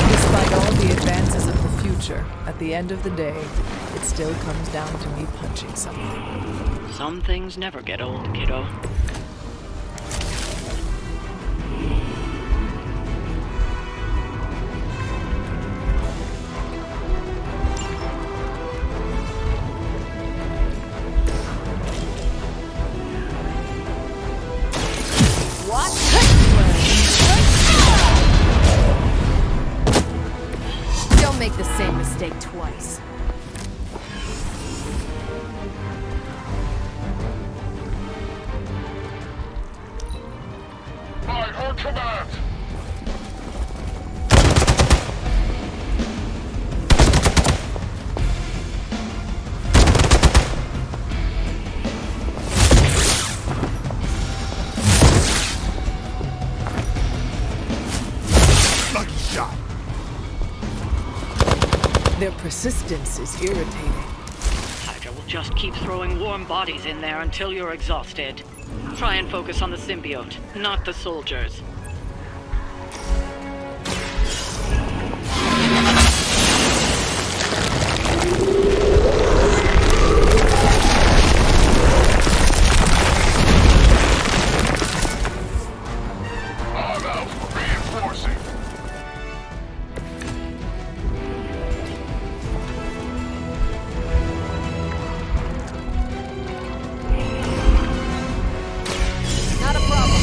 Despite all the advances of the future, at the end of the day, it still comes down to me punching something. Some things never get old, kiddo. Don't make the same mistake twice. By her command! Lucky shot. Their persistence is irritating. Hydra will just keep throwing warm bodies in there until you're exhausted. Try and focus on the symbiote, not the soldiers. I'm out. Reinforcing. Not a problem.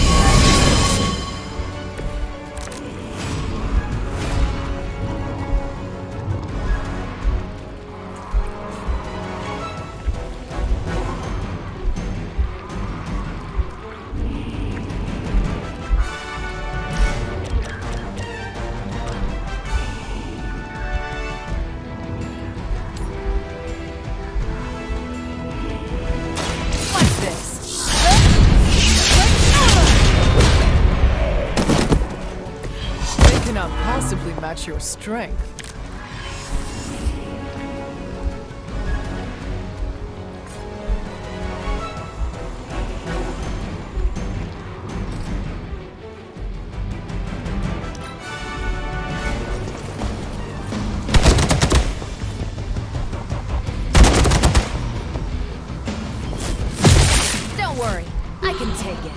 What's this? They cannot possibly match your strength. Don't worry, I can take it.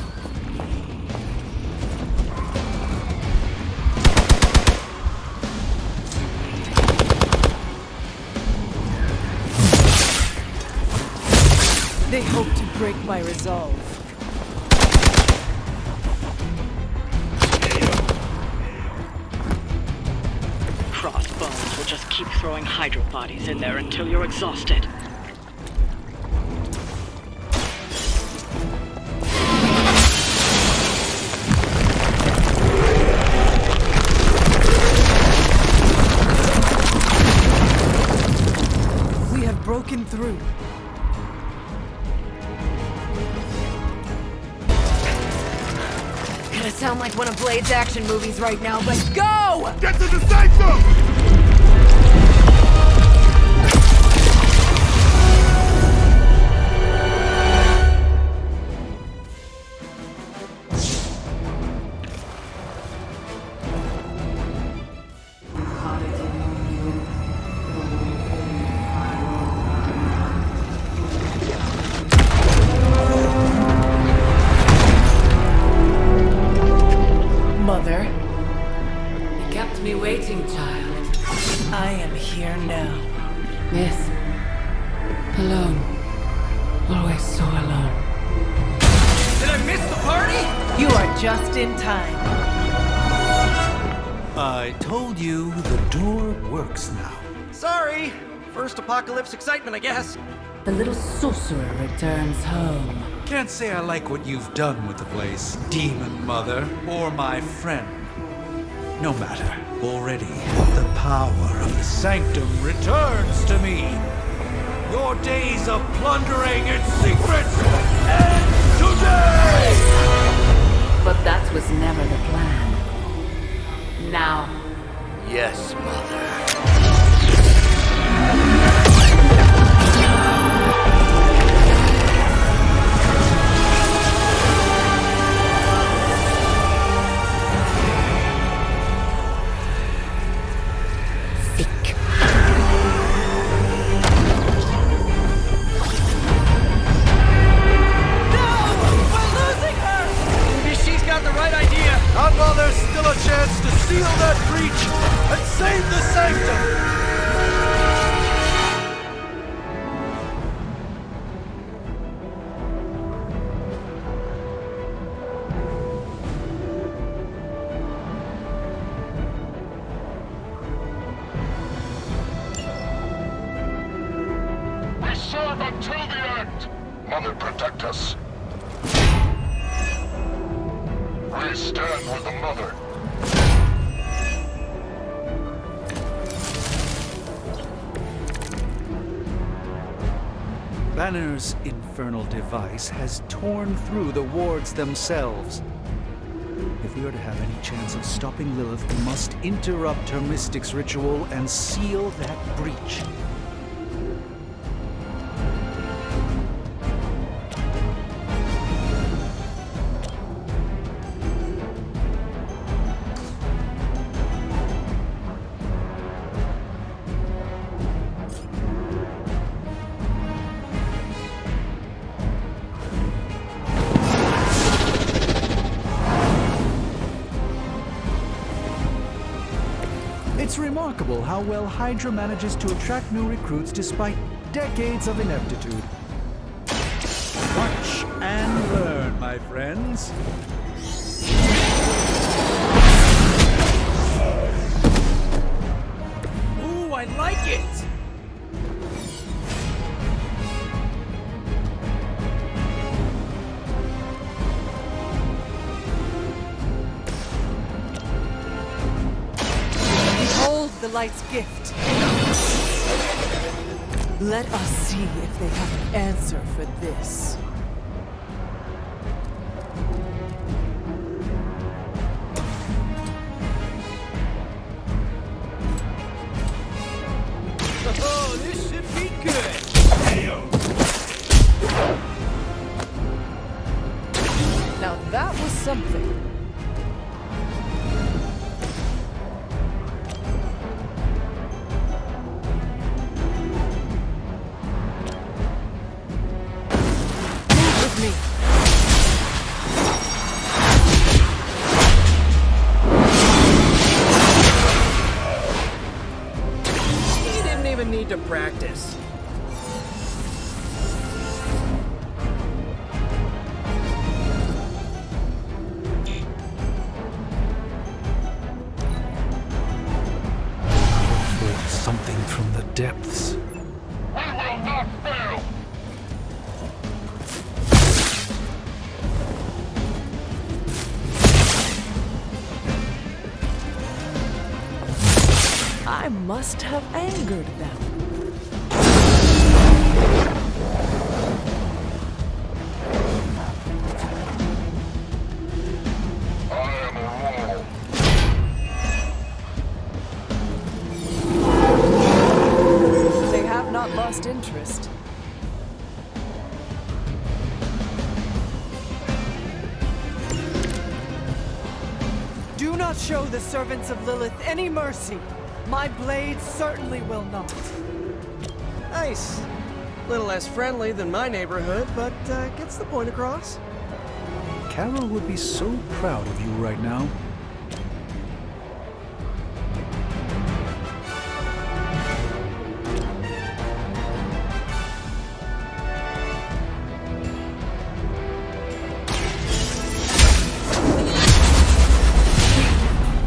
They hope to break my resolve. Crossbones will just keep throwing Hydra bodies in there until you're exhausted. We have broken through. Gonna sound like one of Blade's action movies right now, but go! Get to the sanctum! Mother, You kept me waiting, child. I am here now. Yes. Alone. Always so alone. Did I miss the party? You are just in time. I told you the door works now. Sorry! First apocalypse excitement, I guess. The little sorcerer returns home. Can't say I like what you've done with the place, Demon Mother, or my friend. No matter. Already, the power of the Sanctum returns to me. Your days of plundering its secrets end today! But that was never the plan. Now. Yes, Mother. Not while there's still a chance to seal that breach and save the sanctum! We serve until the end! Mother, protect us. We stand with the Mother. Banner's infernal device has torn through the wards themselves. If we are to have any chance of stopping Lilith, we must interrupt her mystic's ritual and seal that breach. It's remarkable how well Hydra manages to attract new recruits despite decades of ineptitude. Watch and learn, my friends. Ooh, I like it! The light's gift. Let us see if they have an answer for this. Oh, this should be good! Now that was something. To practice. Something from the depths. We will not fail! I must have angered them. They have not lost interest. Do not show the servants of Lilith any mercy. My blade certainly will not. Nice. Little less friendly than my neighborhood, but gets the point across. Carol would be so proud of you right now.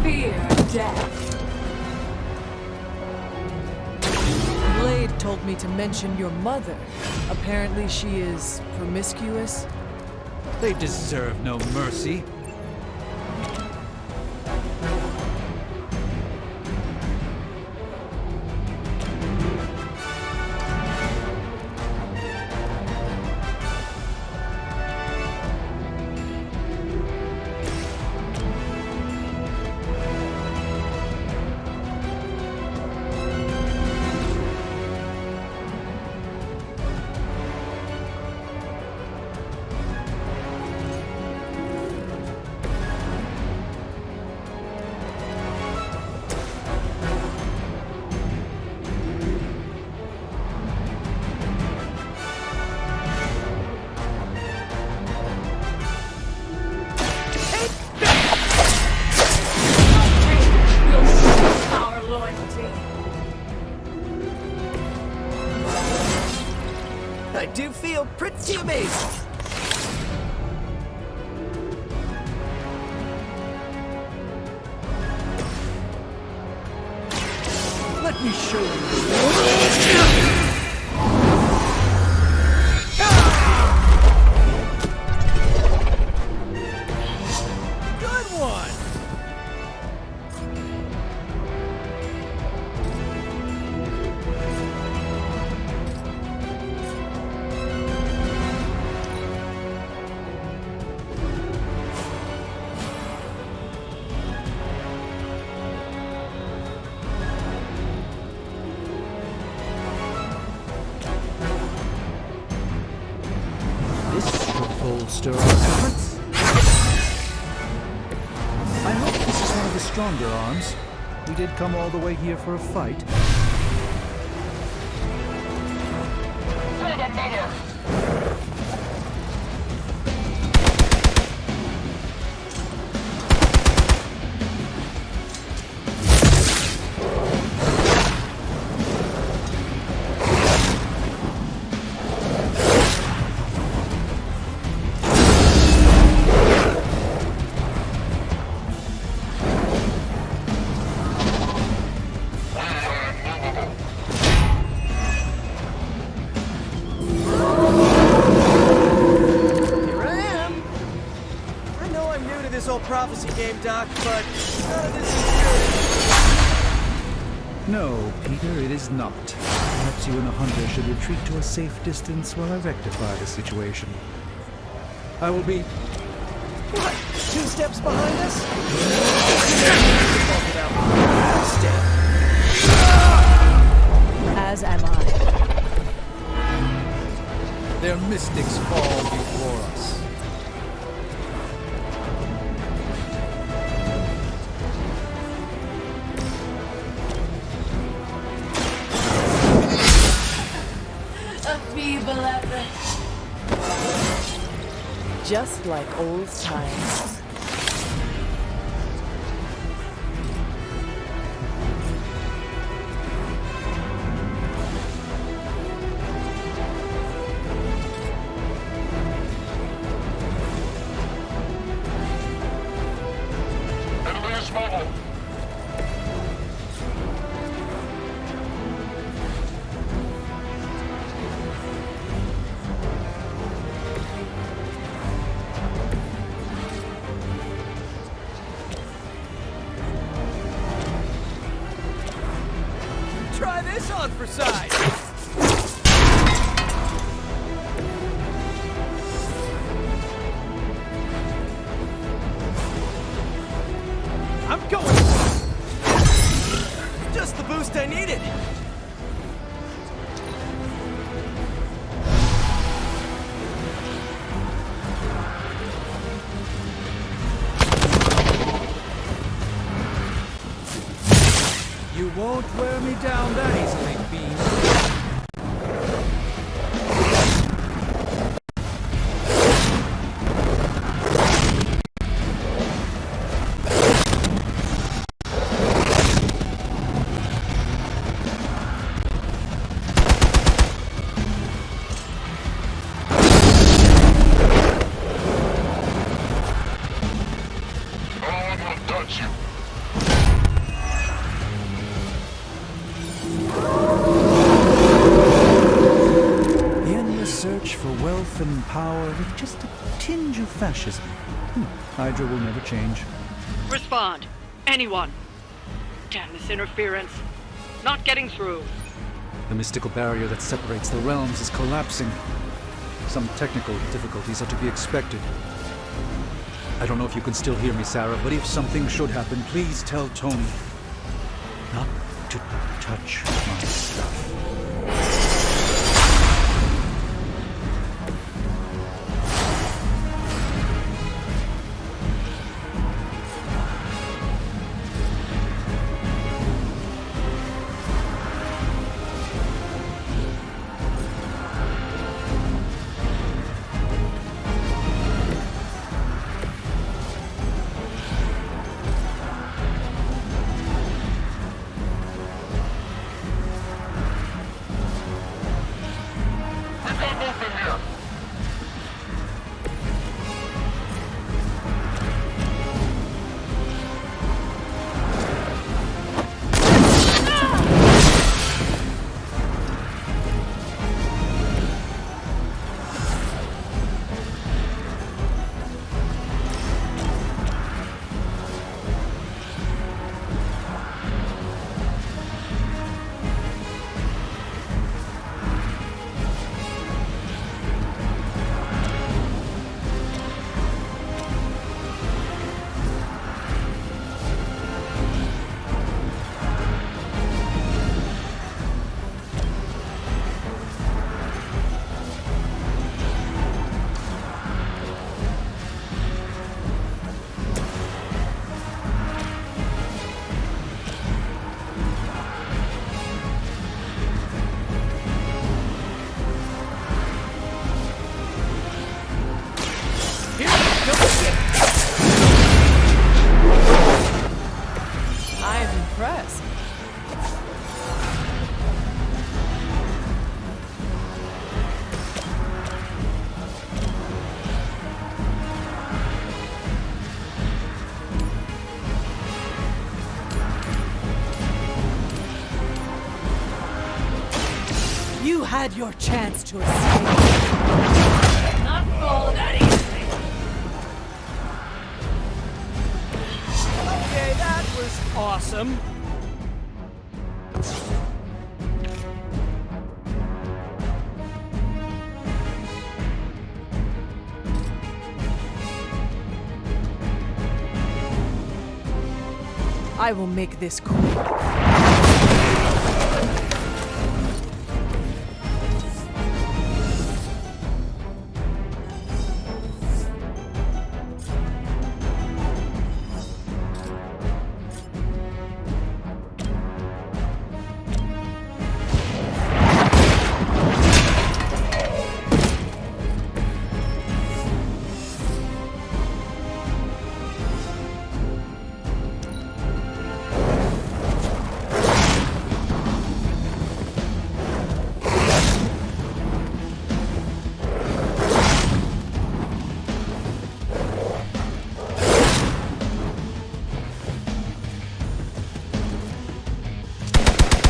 Fear death. Blade told me to mention your mother. Apparently she is promiscuous. They deserve no mercy. I do feel pretty amazing. Let me show you. Good one. Bolster our efforts. I hope this is one of the stronger arms. We did come all the way here for a fight. Prophecy game, Doc, but none of this is good. No, Peter, it is not. Perhaps you and the hunter should retreat to a safe distance while I rectify the situation. I will be... What? 2 steps behind us? As am I. Their mystics fall before us. Just like old times. Try this on for size. I'm going. Just the boost I needed. You won't wear me down that easily, Bean. And power with just a tinge of fascism. Hydra will never change. Respond. Anyone. Damn this interference. Not getting through. The mystical barrier that separates the realms is collapsing. Some technical difficulties are to be expected. I don't know if you can still hear me, Sarah, but if something should happen, please tell Tony not to touch my stuff. had your chance to escape. Not fall that easy. Okay, that was awesome. I will make this quick.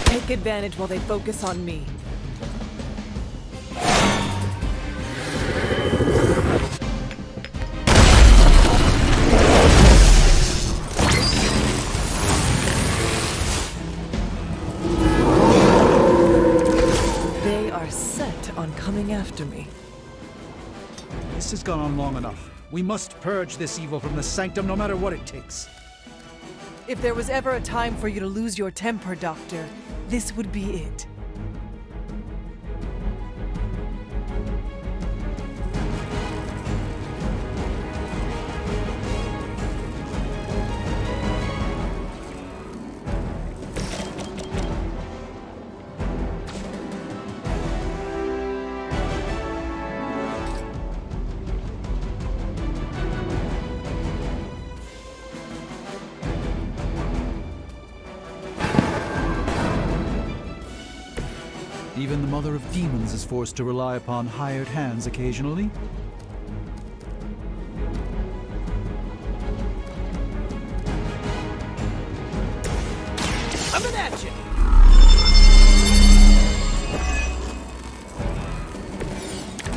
Take advantage while they focus on me. They are set on coming after me. This has gone on long enough. We must purge this evil from the sanctum no matter what it takes. If there was ever a time for you to lose your temper, Doctor, this would be it. Even the mother of demons is forced to rely upon hired hands occasionally. Coming at you!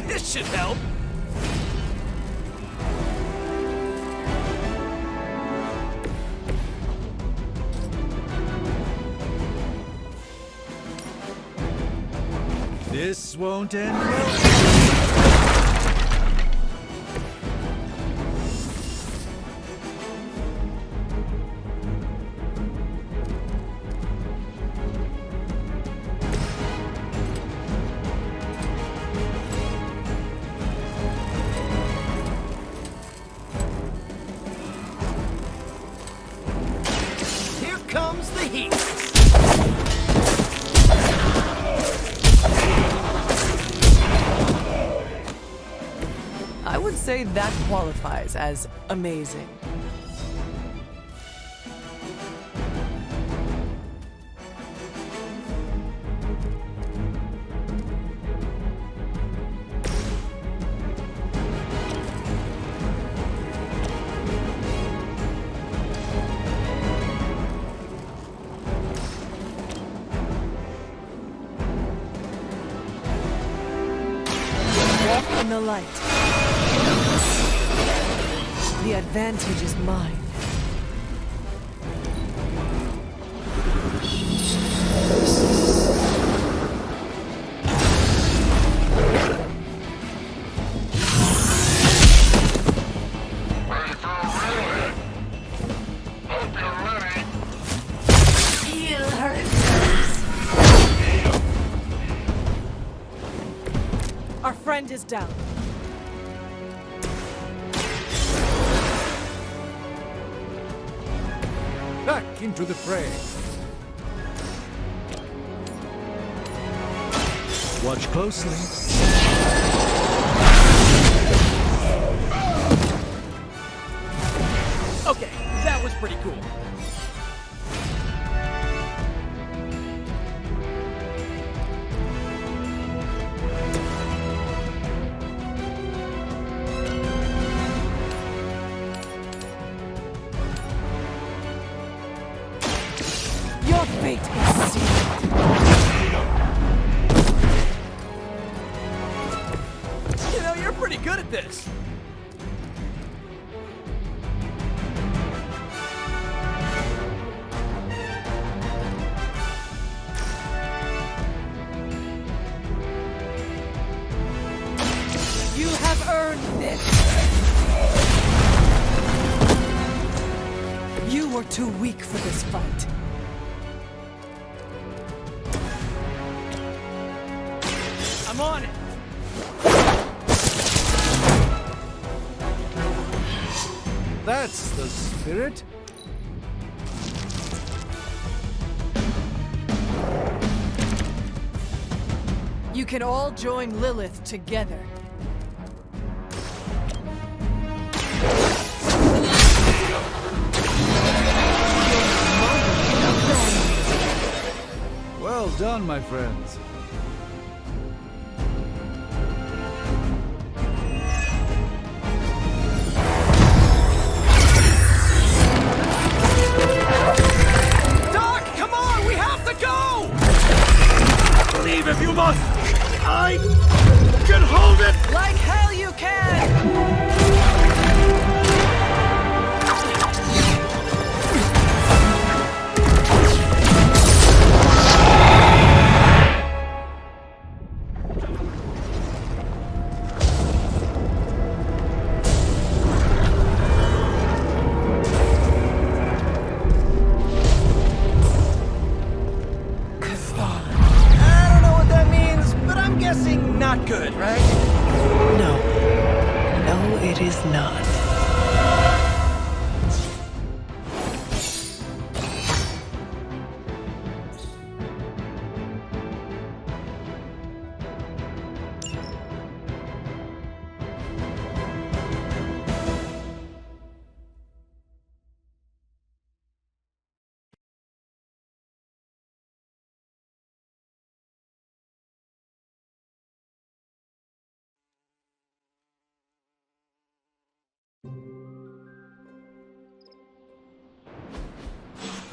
This should help. This won't end well. Here comes the heat. I would say that qualifies as amazing. Walk in the light. The advantage is mine. Our friend is down. Back into the fray. Watch closely. Okay, that was pretty cool. Your fate is sealed. pretty good at this. You have earned this. You were too weak for this fight. I'm on it. That's the spirit. You can all join Lilith together. Well done, my friends. Doc, come on, we have to go! Leave if you must! I can hold it! Like hell you can! Not good, right? No. No, it is not.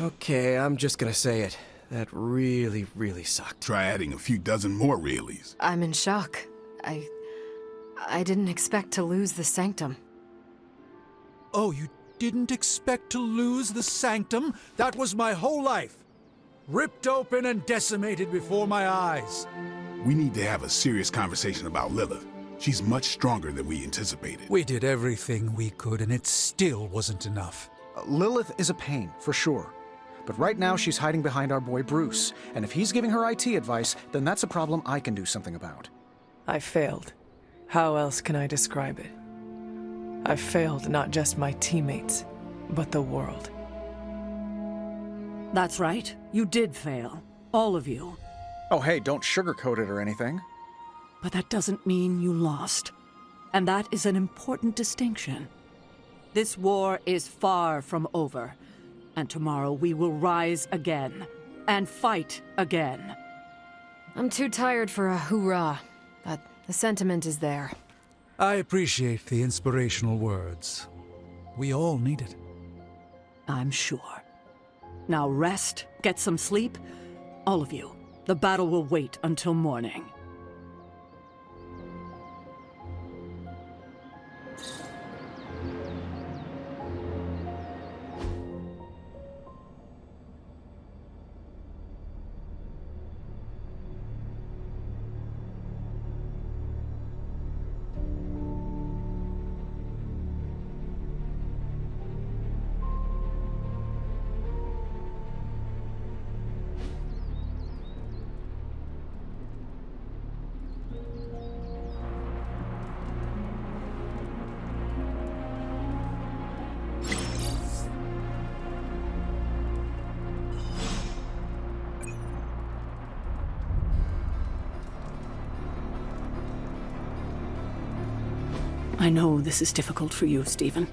Okay, I'm just gonna say it. That really, really sucked. Try adding a few dozen more reallys. I'm in shock. I didn't expect to lose the sanctum. Oh, you didn't expect to lose the sanctum? That was my whole life. Ripped open and decimated before my eyes. We need to have a serious conversation about Lilith. She's much stronger than we anticipated. We did everything we could, and it still wasn't enough. Lilith is a pain, for sure. But right now she's hiding behind our boy Bruce, and if he's giving her IT advice, then that's a problem I can do something about. I failed. How else can I describe it? I failed not just my teammates, but the world. That's right. You did fail. All of you. Oh hey, don't sugarcoat it or anything. But that doesn't mean you lost. And that is an important distinction. This war is far from over. And tomorrow we will rise again. And fight again. I'm too tired for a hoorah, but the sentiment is there. I appreciate the inspirational words. We all need it. I'm sure. Now rest, get some sleep. All of you. The battle will wait until morning. I know this is difficult for you, Stephen,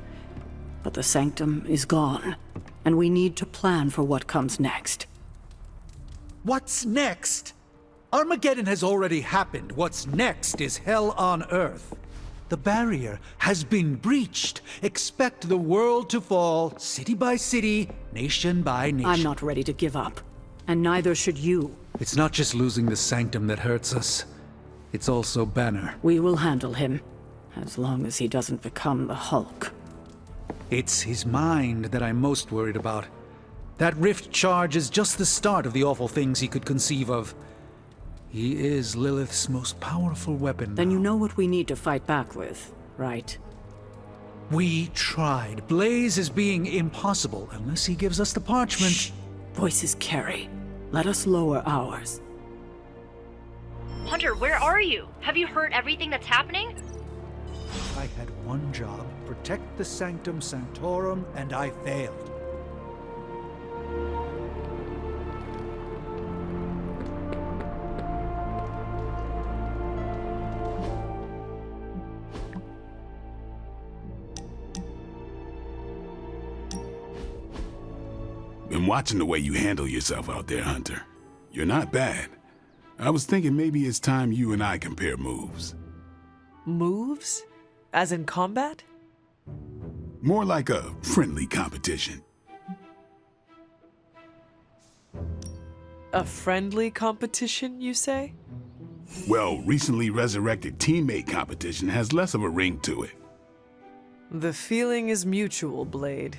but the sanctum is gone, and we need to plan for what comes next. What's next? Armageddon has already happened. What's next is hell on Earth. The barrier has been breached. Expect the world to fall, city by city, nation by nation. I'm not ready to give up, and neither should you. It's not just losing the sanctum that hurts us. It's also Banner. We will handle him. As long as he doesn't become the Hulk. It's his mind that I'm most worried about. That rift charge is just the start of the awful things he could conceive of. He is Lilith's most powerful weapon. Then you know what we need to fight back with, right? We tried. Blaze is being impossible unless he gives us the parchment. Shh. Voices carry. Let us lower ours. Hunter, where are you? Have you heard everything that's happening? I had one job, protect the Sanctum Sanctorum, and I failed. Been watching the way you handle yourself out there, Hunter. You're not bad. I was thinking maybe it's time you and I compare moves. Moves? As in combat? More like a friendly competition. A friendly competition, you say? Well, recently resurrected teammate competition has less of a ring to it. The feeling is mutual, Blade.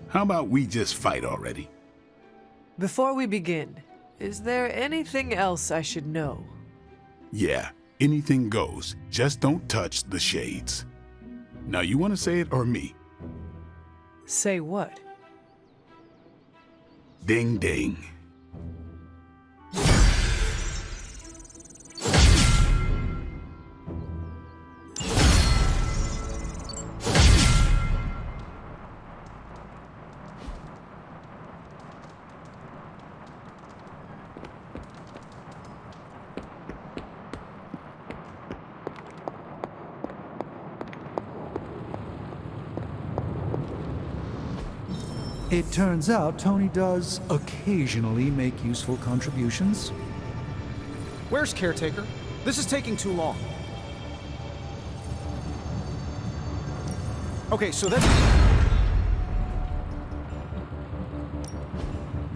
How about we just fight already? Before we begin, is there anything else I should know? Yeah, anything goes. Just don't touch the shades. Now, you want to say it or me? Say what? Ding ding. It turns out Tony does occasionally make useful contributions. Where's Caretaker? This is taking too long. Okay, so that's...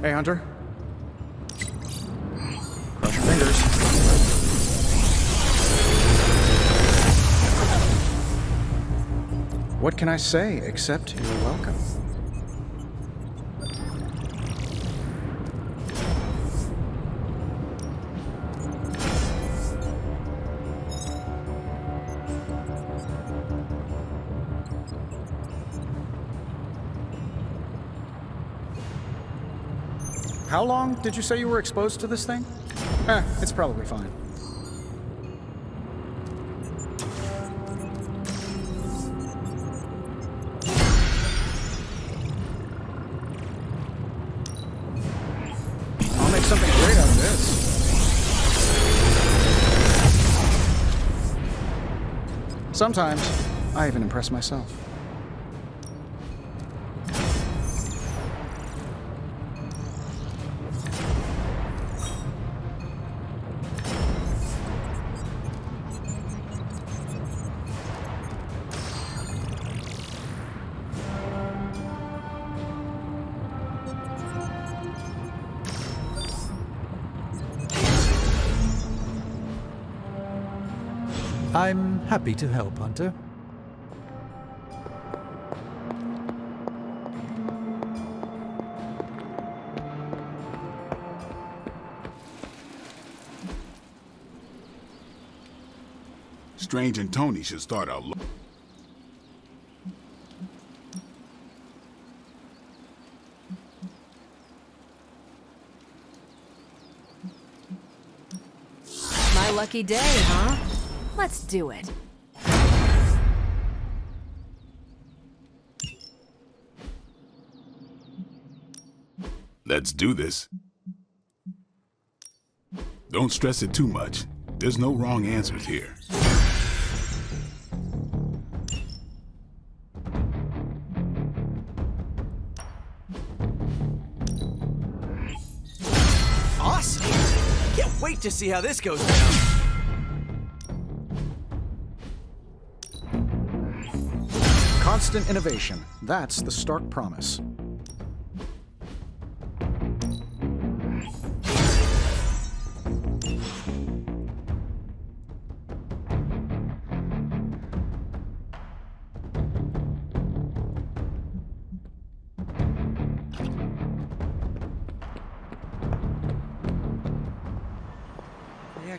Hey, Hunter. Cross your fingers. What can I say except you're welcome? How long did you say you were exposed to this thing? It's probably fine. I'll make something great out of this. Sometimes, I even impress myself. I'm happy to help, Hunter. Strange and Tony should start out. My lucky day, huh? Let's do it. Let's do this. Don't stress it too much. There's no wrong answers here. Awesome! Can't wait to see how this goes down. Constant innovation. That's the stark promise.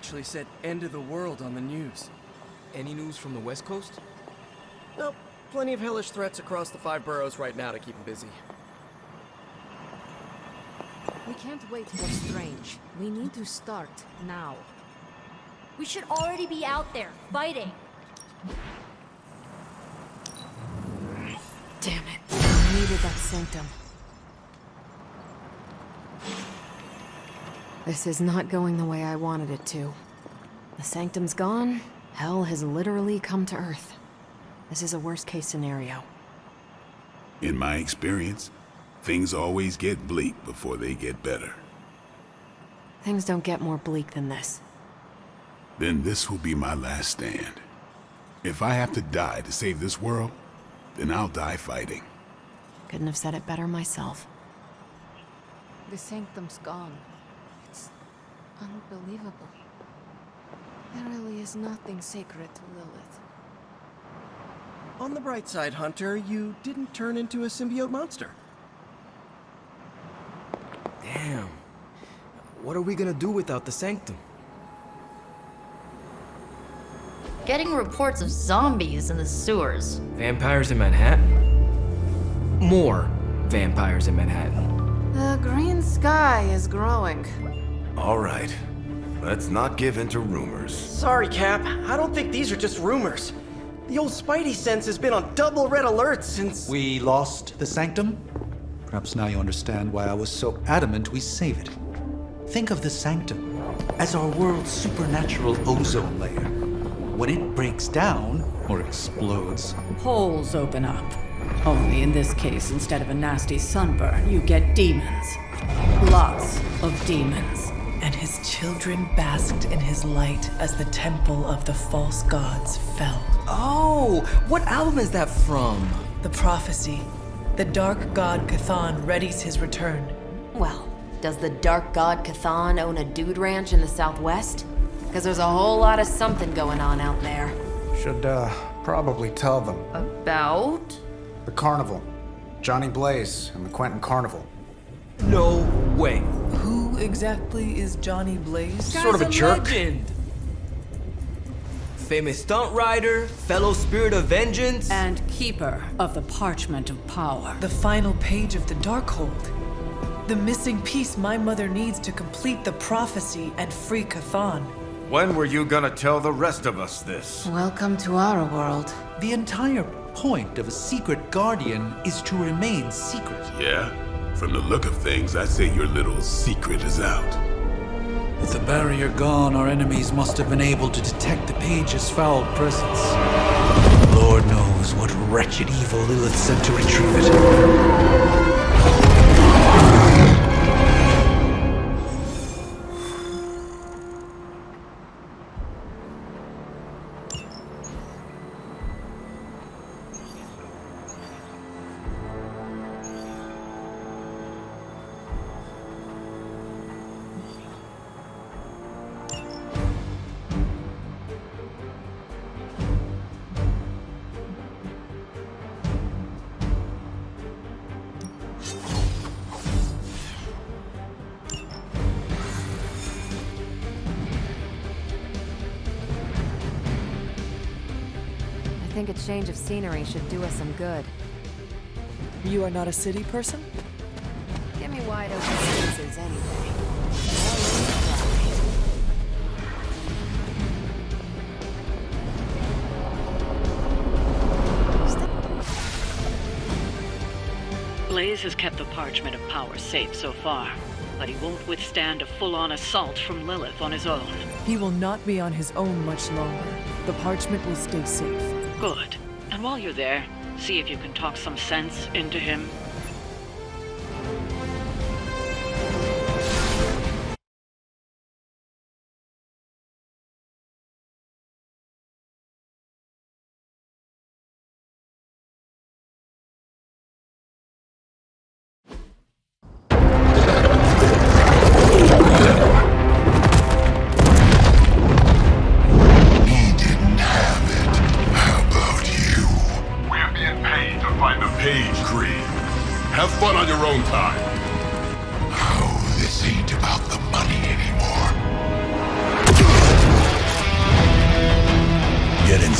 actually said end of the world on the news. Any news from the West Coast? Nope. Plenty of hellish threats across the 5 boroughs right now to keep him busy. We can't wait for Strange. We need to start now. We should already be out there, fighting. Damn it. I needed that sanctum. This is not going the way I wanted it to. The sanctum's gone. Hell has literally come to Earth. This is a worst-case scenario. In my experience, things always get bleak before they get better. Things don't get more bleak than this. Then this will be my last stand. If I have to die to save this world, then I'll die fighting. Couldn't have said it better myself. The sanctum's gone. It's unbelievable. There really is nothing sacred to Lilith. On the bright side, Hunter, you didn't turn into a symbiote monster. Damn. What are we gonna do without the sanctum? Getting reports of zombies in the sewers. Vampires in Manhattan? More vampires in Manhattan. The green sky is growing. All right. Let's not give in to rumors. Sorry, Cap. I don't think these are just rumors. The old Spidey sense has been on double red alert since... We lost the sanctum? Perhaps now you understand why I was so adamant we save it. Think of the sanctum as our world's supernatural ozone layer. When it breaks down, or explodes, Holes open up. Only in this case, instead of a nasty sunburn, you get demons. Lots of demons. And his children basked in his light as the temple of the false gods fell. Oh, what album is that from? The prophecy. The dark god Cthon readies his return. Well, does the dark god Cthon own a dude ranch in the Southwest? Because there's a whole lot of something going on out there. Should, probably tell them. About? The carnival. Johnny Blaze and the Quentin Carnival. No way. Who exactly is Johnny Blaze? Sort of a jerk. Legend. Famous stunt rider, fellow spirit of vengeance, and keeper of the parchment of power. The final page of the Darkhold. The missing piece my mother needs to complete the prophecy and free Cthon. When were you gonna tell the rest of us this? Welcome to our world. The entire point of a secret guardian is to remain secret. Yeah? From the look of things, I'd say your little secret is out. With the barrier gone, our enemies must have been able to detect the page's foul presence. Lord knows what wretched evil Lilith sent to retrieve it. I think a change of scenery should do us some good. You are not a city person? Give me wide open spaces anyway. Blaze has kept the parchment of power safe so far, but he won't withstand a full-on assault from Lilith on his own. He will not be on his own much longer. The parchment will stay safe. Good. And while you're there, see if you can talk some sense into him. Have fun on your own time. Oh, this ain't about the money anymore.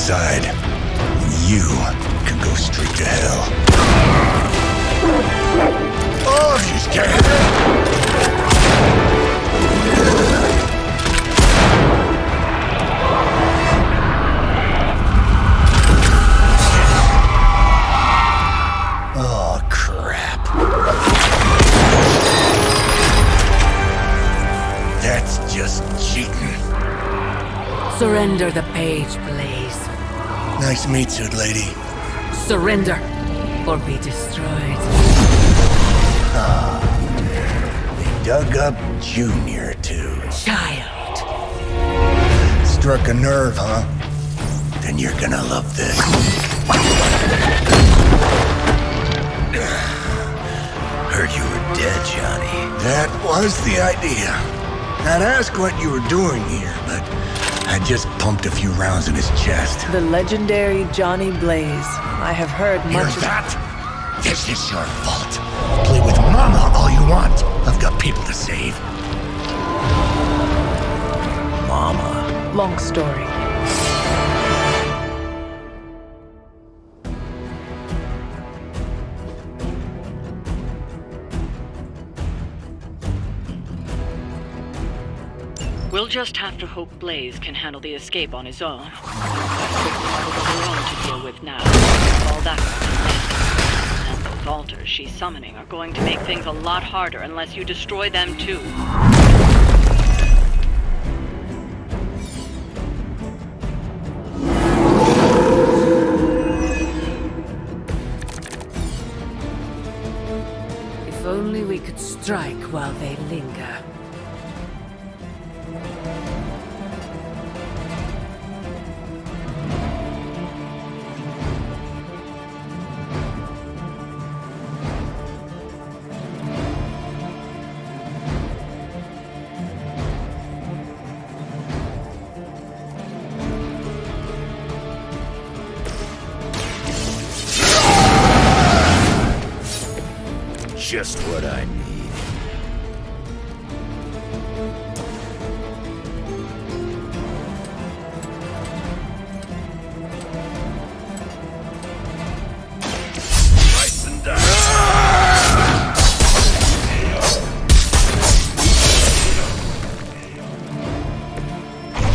side. You can go straight to hell. Oh, she's scared. Oh, crap. That's just cheating. Surrender the page, Blaze. Nice meat suit, lady. Surrender, or be destroyed. Ah, they dug up Junior, too. Child. Struck a nerve, huh? Then you're gonna love this. Heard you were dead, Johnny. That was the idea. I'd ask what you were doing here, but I just pumped a few rounds in his chest. The legendary Johnny Blaze. I have heard Hear much of that? This is your fault. Play with Mama all you want. I've got people to save. Mama. Long story. We'll just have to hope Blaze can handle the escape on his own. We've got her own to deal with now. All that and those altars she's summoning are going to make things a lot harder unless you destroy them too. If only we could strike while they linger. Just what I need. Nice and done.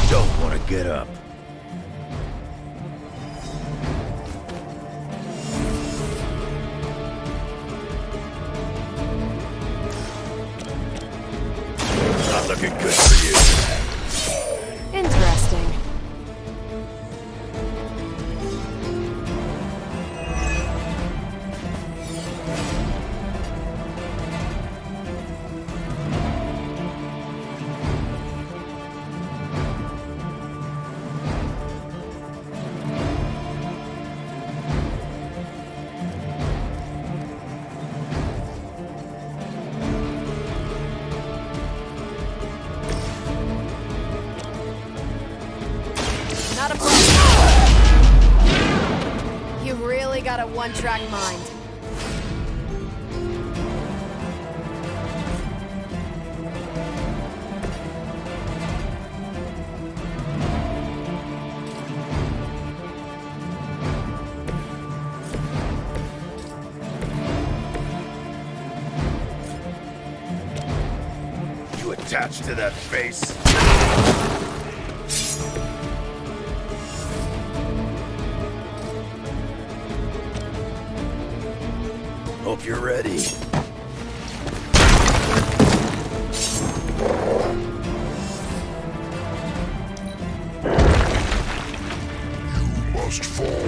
Don't want to get up. Looking good for you. Interesting. Not a problem. You really got a one-track mind. You attached to that face? Hope you're ready. You must fall.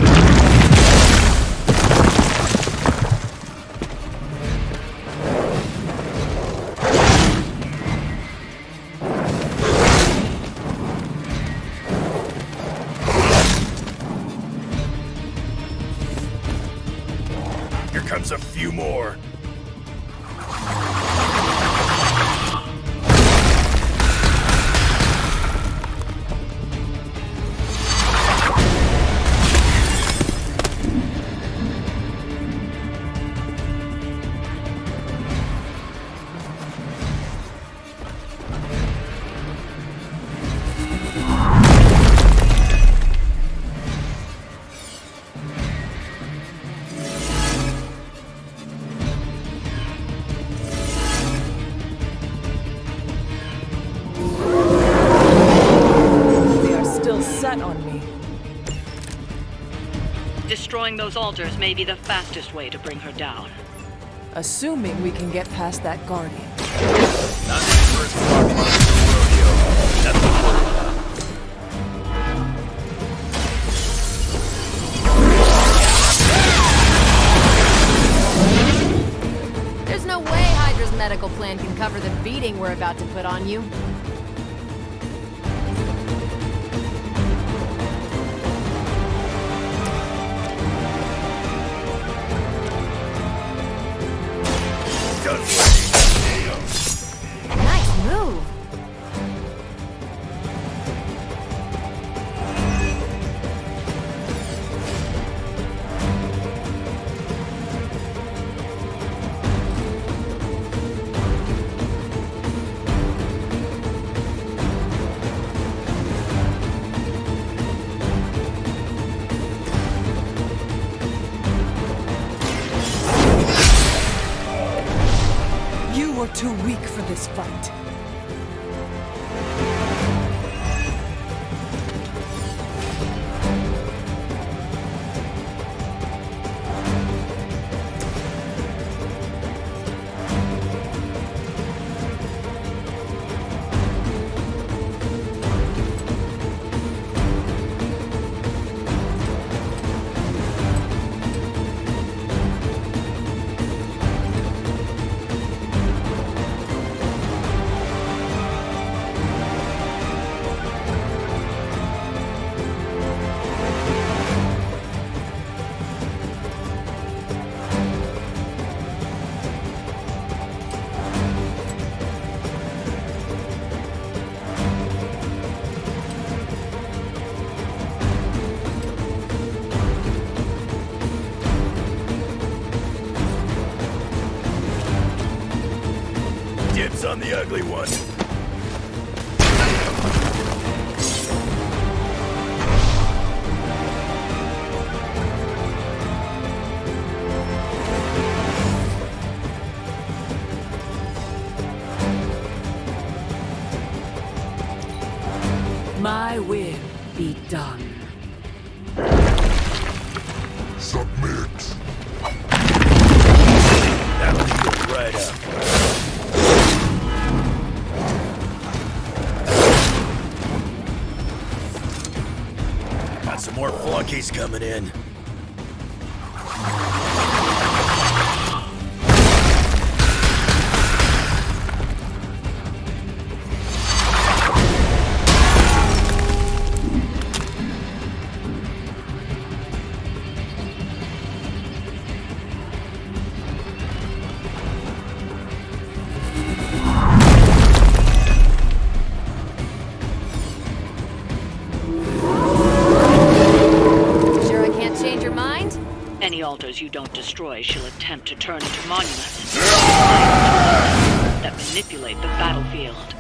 Here comes a few more. They are still set on me. Destroying those altars may be the fastest way to bring her down. Assuming we can get past that guardian. Not the first rodeo. That's the word. There's no way Hydra's medical plan can cover the beating we're about to put on you. Nice move. You were too weak for this fight. Dibs on the ugly one. My will be done. Submit. That'll go right up. Got some more flunkies coming in. Any altars you don't destroy, she'll attempt to turn into monuments that manipulate the battlefield.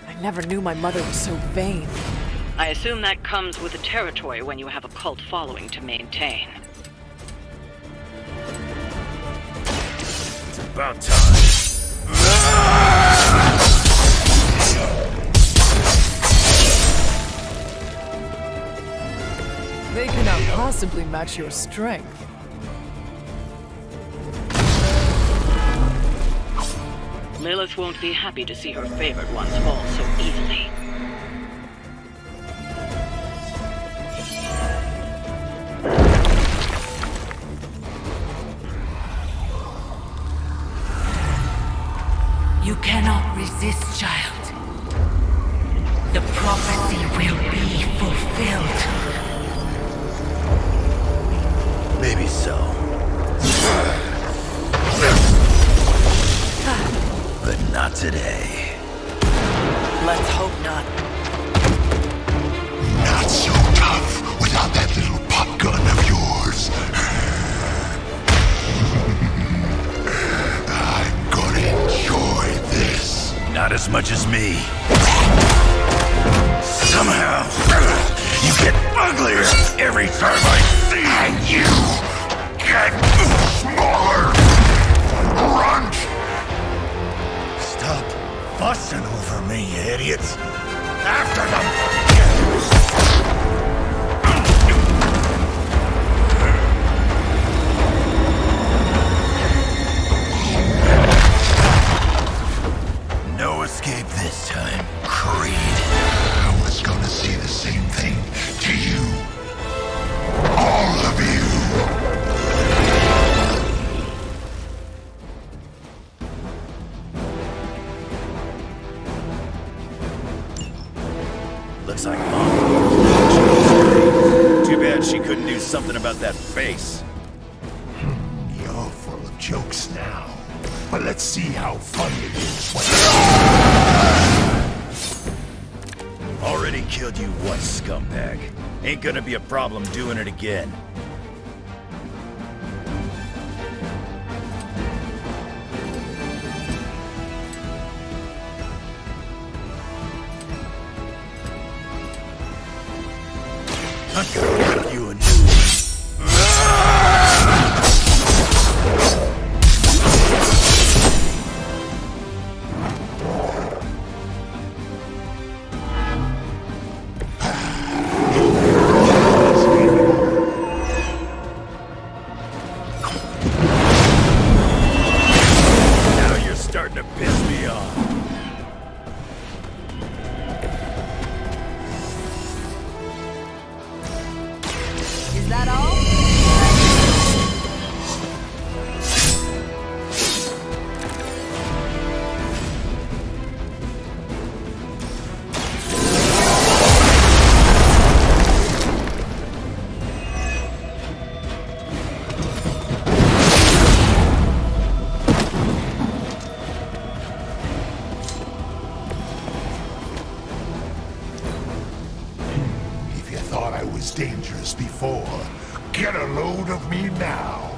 I never knew my mother was so vain. I assume that comes with the territory when you have a cult following to maintain. It's about time. They cannot possibly match your strength. Lilith won't be happy to see her favorite ones fall so easily. You cannot resist, child. The prophecy will be fulfilled. Maybe so. But not today. Let's hope not. Not so tough without that little pop gun of yours. I'm gonna enjoy this. Not as much as me. Somehow, you get uglier every time I see about that face. You're full of jokes now. But let's see how funny it is when... Already killed you once, scumbag. Ain't gonna be a problem doing it again. I'm gonna make you a new one. Now you're starting to piss me off. Is that all? If you thought I was dangerous before, get a load of me now.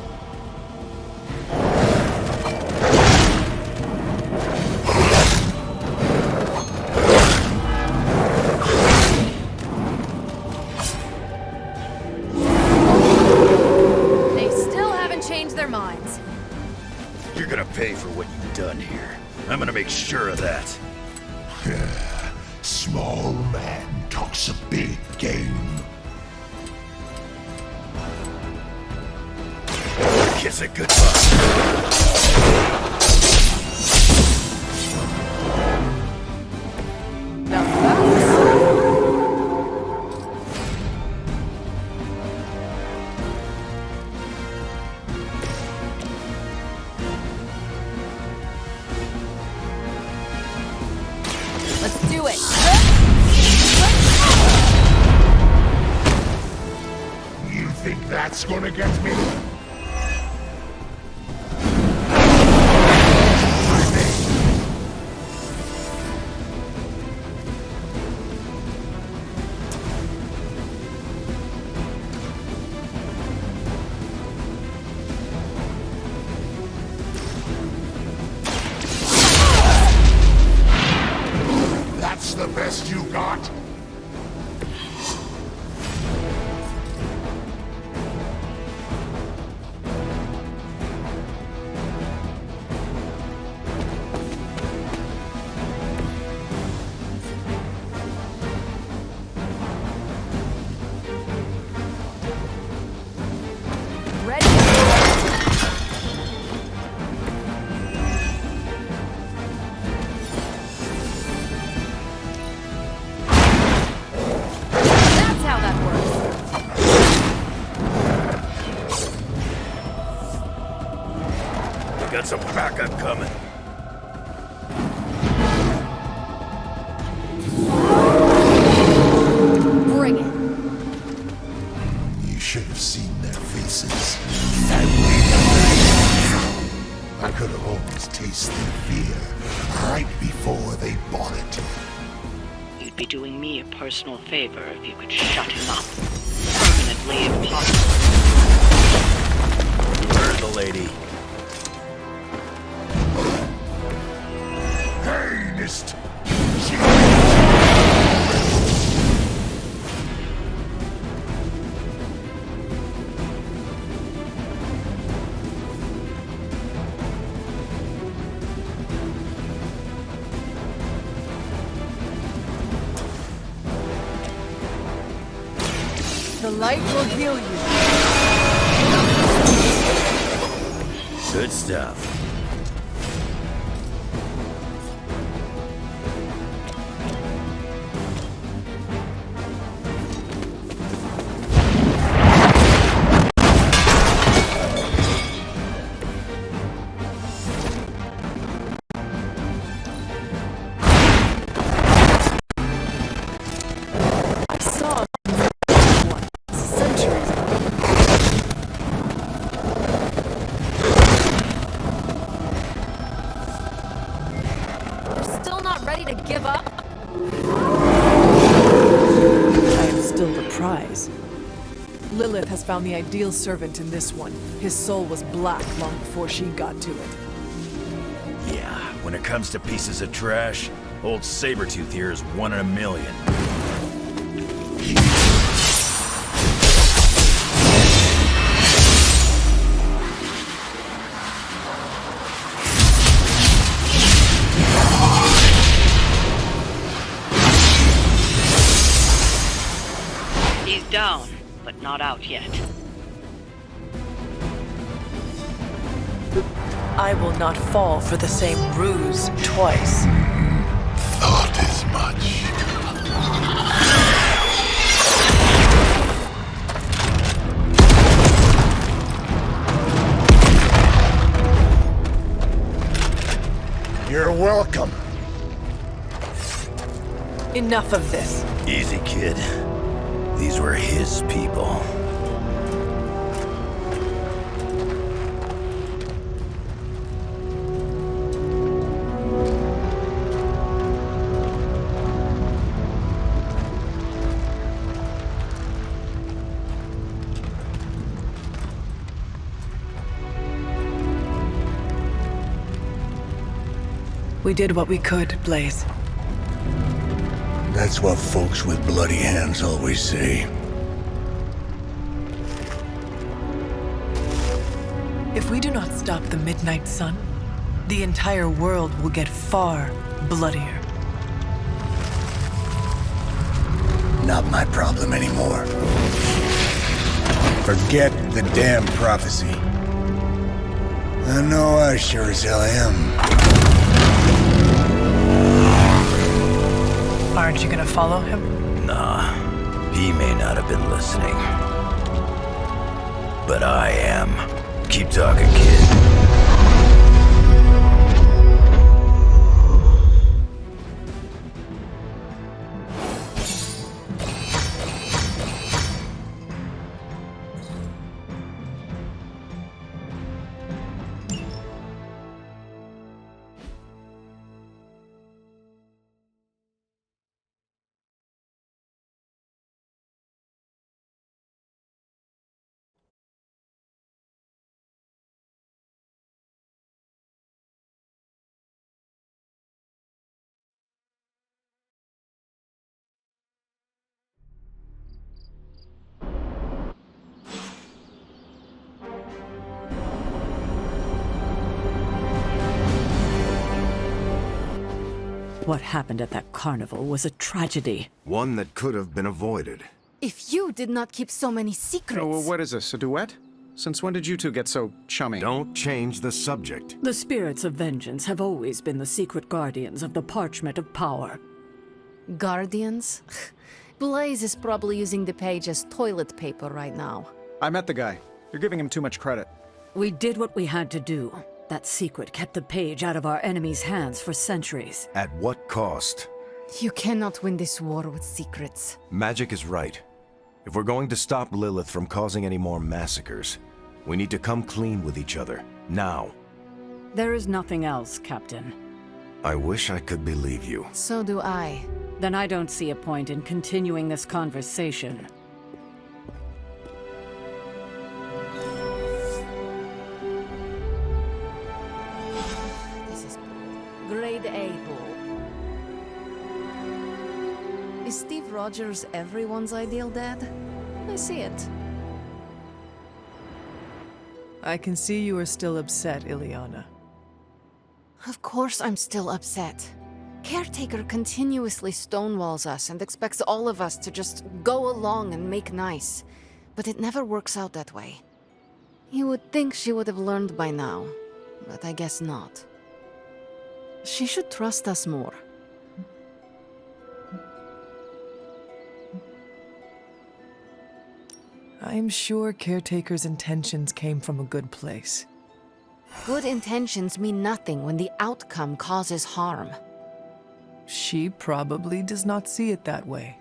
They still haven't changed their minds. You're gonna pay for what you've done here. I'm gonna make sure of that. Small man talks a big game. Kiss it goodbye. Let's do it. You think that's gonna get me? That's the best you got? That's how that works. Got some backup coming. Bring it. You should have seen their faces. I could have almost tasted fear right before they bought it. You'd be doing me a personal favor if you could shut him up. Permanently impossible. Where's the lady? Hey, Mist! The light will heal you. Good stuff. I saw one centuries ago. found the ideal servant in this one. His soul was black long before she got to it. Yeah, when it comes to pieces of trash, old Sabretooth here is 1 in a million. He's down, but not out yet. I will not fall for the same ruse twice. Thought as much. You're welcome. Enough of this. Easy, kid. These were his people. We did what we could, Blaze. That's what folks with bloody hands always say. If we do not stop the Midnight Sun, the entire world will get far bloodier. Not my problem anymore. Forget the damn prophecy. I know I sure as hell am. Aren't you gonna follow him? Nah, he may not have been listening. But I am. Keep talking, kid. What happened at that carnival was a tragedy. One that could have been avoided. If you did not keep so many secrets... Oh, well, what is this, a duet? Since when did you two get so chummy? Don't change the subject. The spirits of vengeance have always been the secret guardians of the parchment of power. Guardians? Blaze is probably using the page as toilet paper right now. I met the guy. You're giving him too much credit. We did what we had to do. That secret kept the page out of our enemies' hands for centuries. At what cost? You cannot win this war with secrets. Magic is right. If we're going to stop Lilith from causing any more massacres, we need to come clean with each other, now. There is nothing else, Captain. I wish I could believe you. So do I. Then I don't see a point in continuing this conversation. Grade A bull. Is Steve Rogers everyone's ideal dad? I see it. I can see you are still upset, Ileana. Of course I'm still upset. Caretaker continuously stonewalls us and expects all of us to just go along and make nice. But it never works out that way. You would think she would have learned by now, but I guess not. She should trust us more. I am sure Caretaker's intentions came from a good place. Good intentions mean nothing when the outcome causes harm. She probably does not see it that way.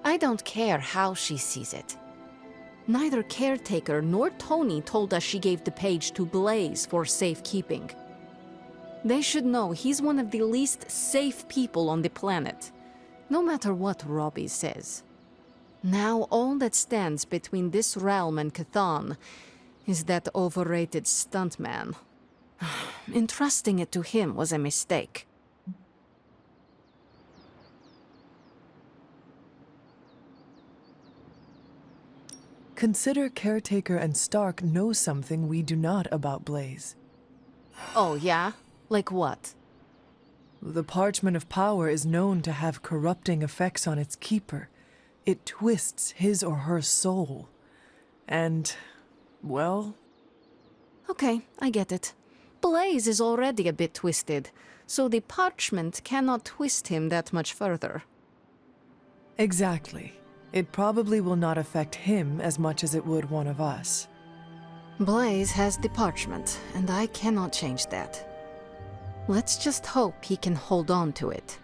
I don't care how she sees it. Neither Caretaker nor Tony told us she gave the page to Blaze for safekeeping. They should know he's one of the least safe people on the planet, no matter what Robbie says. Now all that stands between this realm and Chthon is that overrated stuntman. Entrusting it to him was a mistake. Consider Caretaker and Stark know something we do not about Blaze. Oh, yeah? Like what? The Parchment of Power is known to have corrupting effects on its keeper. It twists his or her soul. And, well... Okay, I get it. Blaze is already a bit twisted, so the parchment cannot twist him that much further. Exactly. It probably will not affect him as much as it would one of us. Blaze has the parchment, and I cannot change that. Let's just hope he can hold on to it.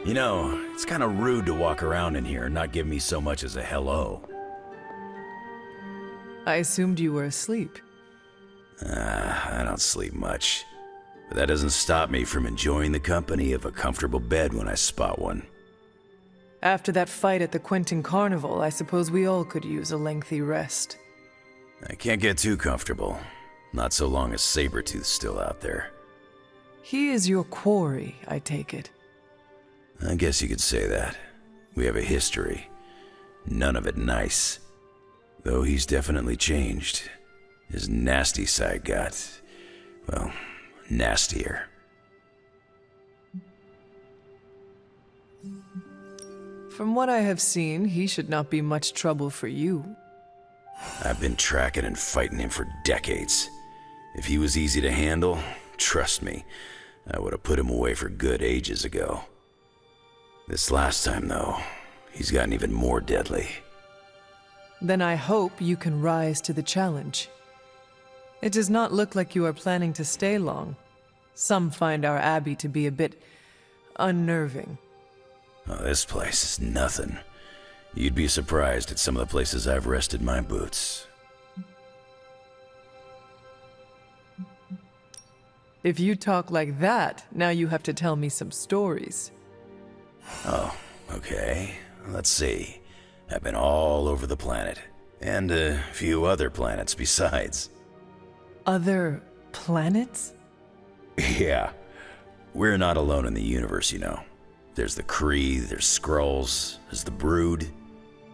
You know, it's kind of rude to walk around in here and not give me so much as a hello. I assumed you were asleep. I don't sleep much. But that doesn't stop me from enjoying the company of a comfortable bed when I spot one. After that fight at the Quentin Carnival, I suppose we all could use a lengthy rest. I can't get too comfortable. Not so long as Sabretooth's still out there. He is your quarry, I take it. I guess you could say that. We have a history. None of it nice. Though he's definitely changed. His nasty side got, well, nastier. From what I have seen, he should not be much trouble for you. I've been tracking and fighting him for decades. If he was easy to handle, trust me, I would have put him away for good ages ago. This last time, though, he's gotten even more deadly. Then I hope you can rise to the challenge. It does not look like you are planning to stay long. Some find our abbey to be a bit unnerving. Oh, this place is nothing. You'd be surprised at some of the places I've rested my boots. If you talk like that, now you have to tell me some stories. Oh, okay. Let's see. I've been all over the planet. And a few other planets besides. Other planets? Yeah. We're not alone in the universe, you know. There's the Kree, there's Skrulls, there's the Brood.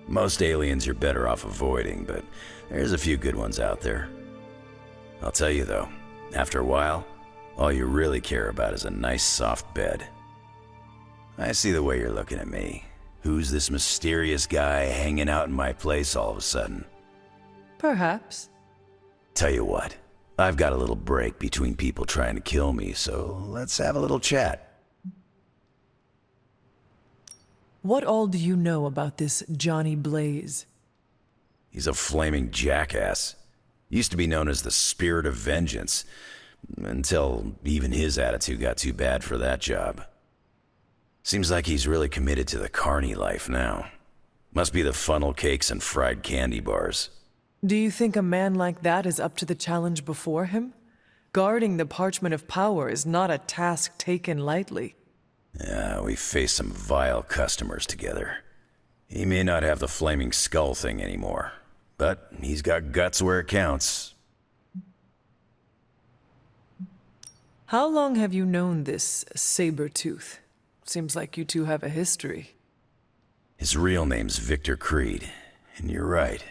Most aliens you're better off avoiding, but there's a few good ones out there. I'll tell you though, after a while, all you really care about is a nice soft bed. I see the way you're looking at me. Who's this mysterious guy hanging out in my place all of a sudden? Perhaps. Tell you what, I've got a little break between people trying to kill me, so let's have a little chat. What all do you know about this Johnny Blaze? He's a flaming jackass. Used to be known as the Spirit of Vengeance, until even his attitude got too bad for that job. Seems like he's really committed to the carny life now. Must be the funnel cakes and fried candy bars. Do you think a man like that is up to the challenge before him? Guarding the Parchment of Power is not a task taken lightly. Yeah, we faced some vile customers together. He may not have the flaming skull thing anymore, but he's got guts where it counts. How long have you known this Sabretooth? Seems like you two have a history. His real name's Victor Creed, and you're right.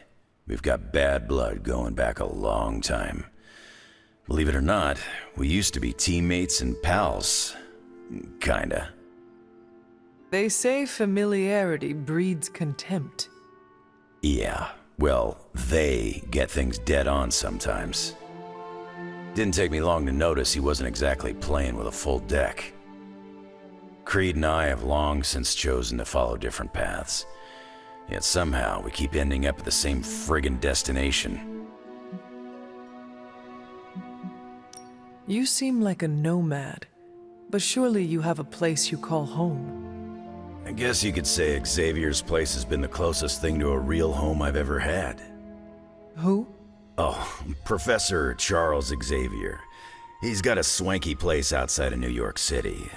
We've got bad blood going back a long time. Believe it or not, we used to be teammates and pals. Kinda. They say familiarity breeds contempt. Yeah, well, they get things dead on sometimes. Didn't take me long to notice he wasn't exactly playing with a full deck. Creed and I have long since chosen to follow different paths. Yet somehow we keep ending up at the same friggin' destination. You seem like a nomad. but surely you have a place you call home. I guess you could say Xavier's place has been the closest thing to a real home I've ever had. Who? Oh, Professor Charles Xavier. He's got a swanky place outside of New York City.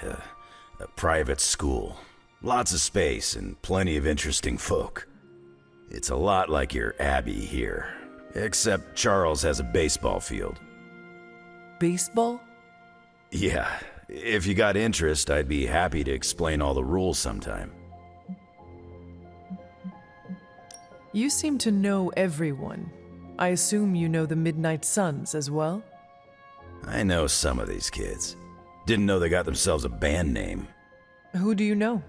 A private school. Lots of space and plenty of interesting folk. It's a lot like your Abbey here. Except Charles has a baseball field. Baseball? Yeah. If you got interest, I'd be happy to explain all the rules sometime. You seem to know everyone. I assume you know the Midnight Suns as well? I know some of these kids. Didn't know they got themselves a band name. Who do you know?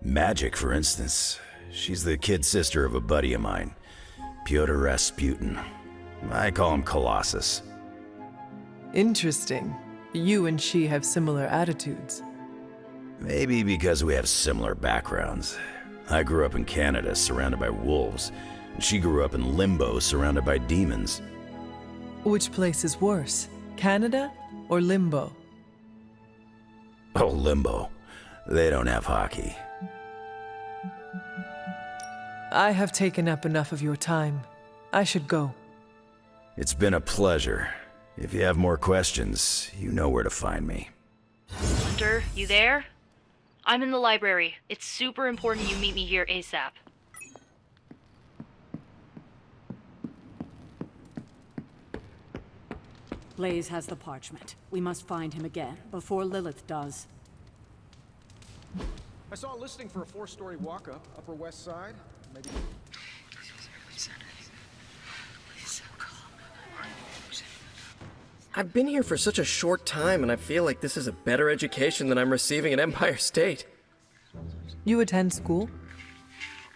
Magic, for instance. She's the kid sister of a buddy of mine, Pyotr Rasputin. I call him Colossus. Interesting. You and she have similar attitudes. Maybe because we have similar backgrounds. I grew up in Canada, surrounded by wolves, and she grew up in Limbo, surrounded by demons. Which place is worse, Canada or Limbo? Oh, Limbo. They don't have hockey. I have taken up enough of your time. I should go. It's been a pleasure. If you have more questions, you know where to find me. Hunter, you there? I'm in the library. It's super important you meet me here ASAP. Blaze has the parchment. We must find him again, before Lilith does. I saw a listing for a 4-story walk-up, Upper West Side. Maybe... I've been here for such a short time, and I feel like this is a better education than I'm receiving at Empire State. You attend school?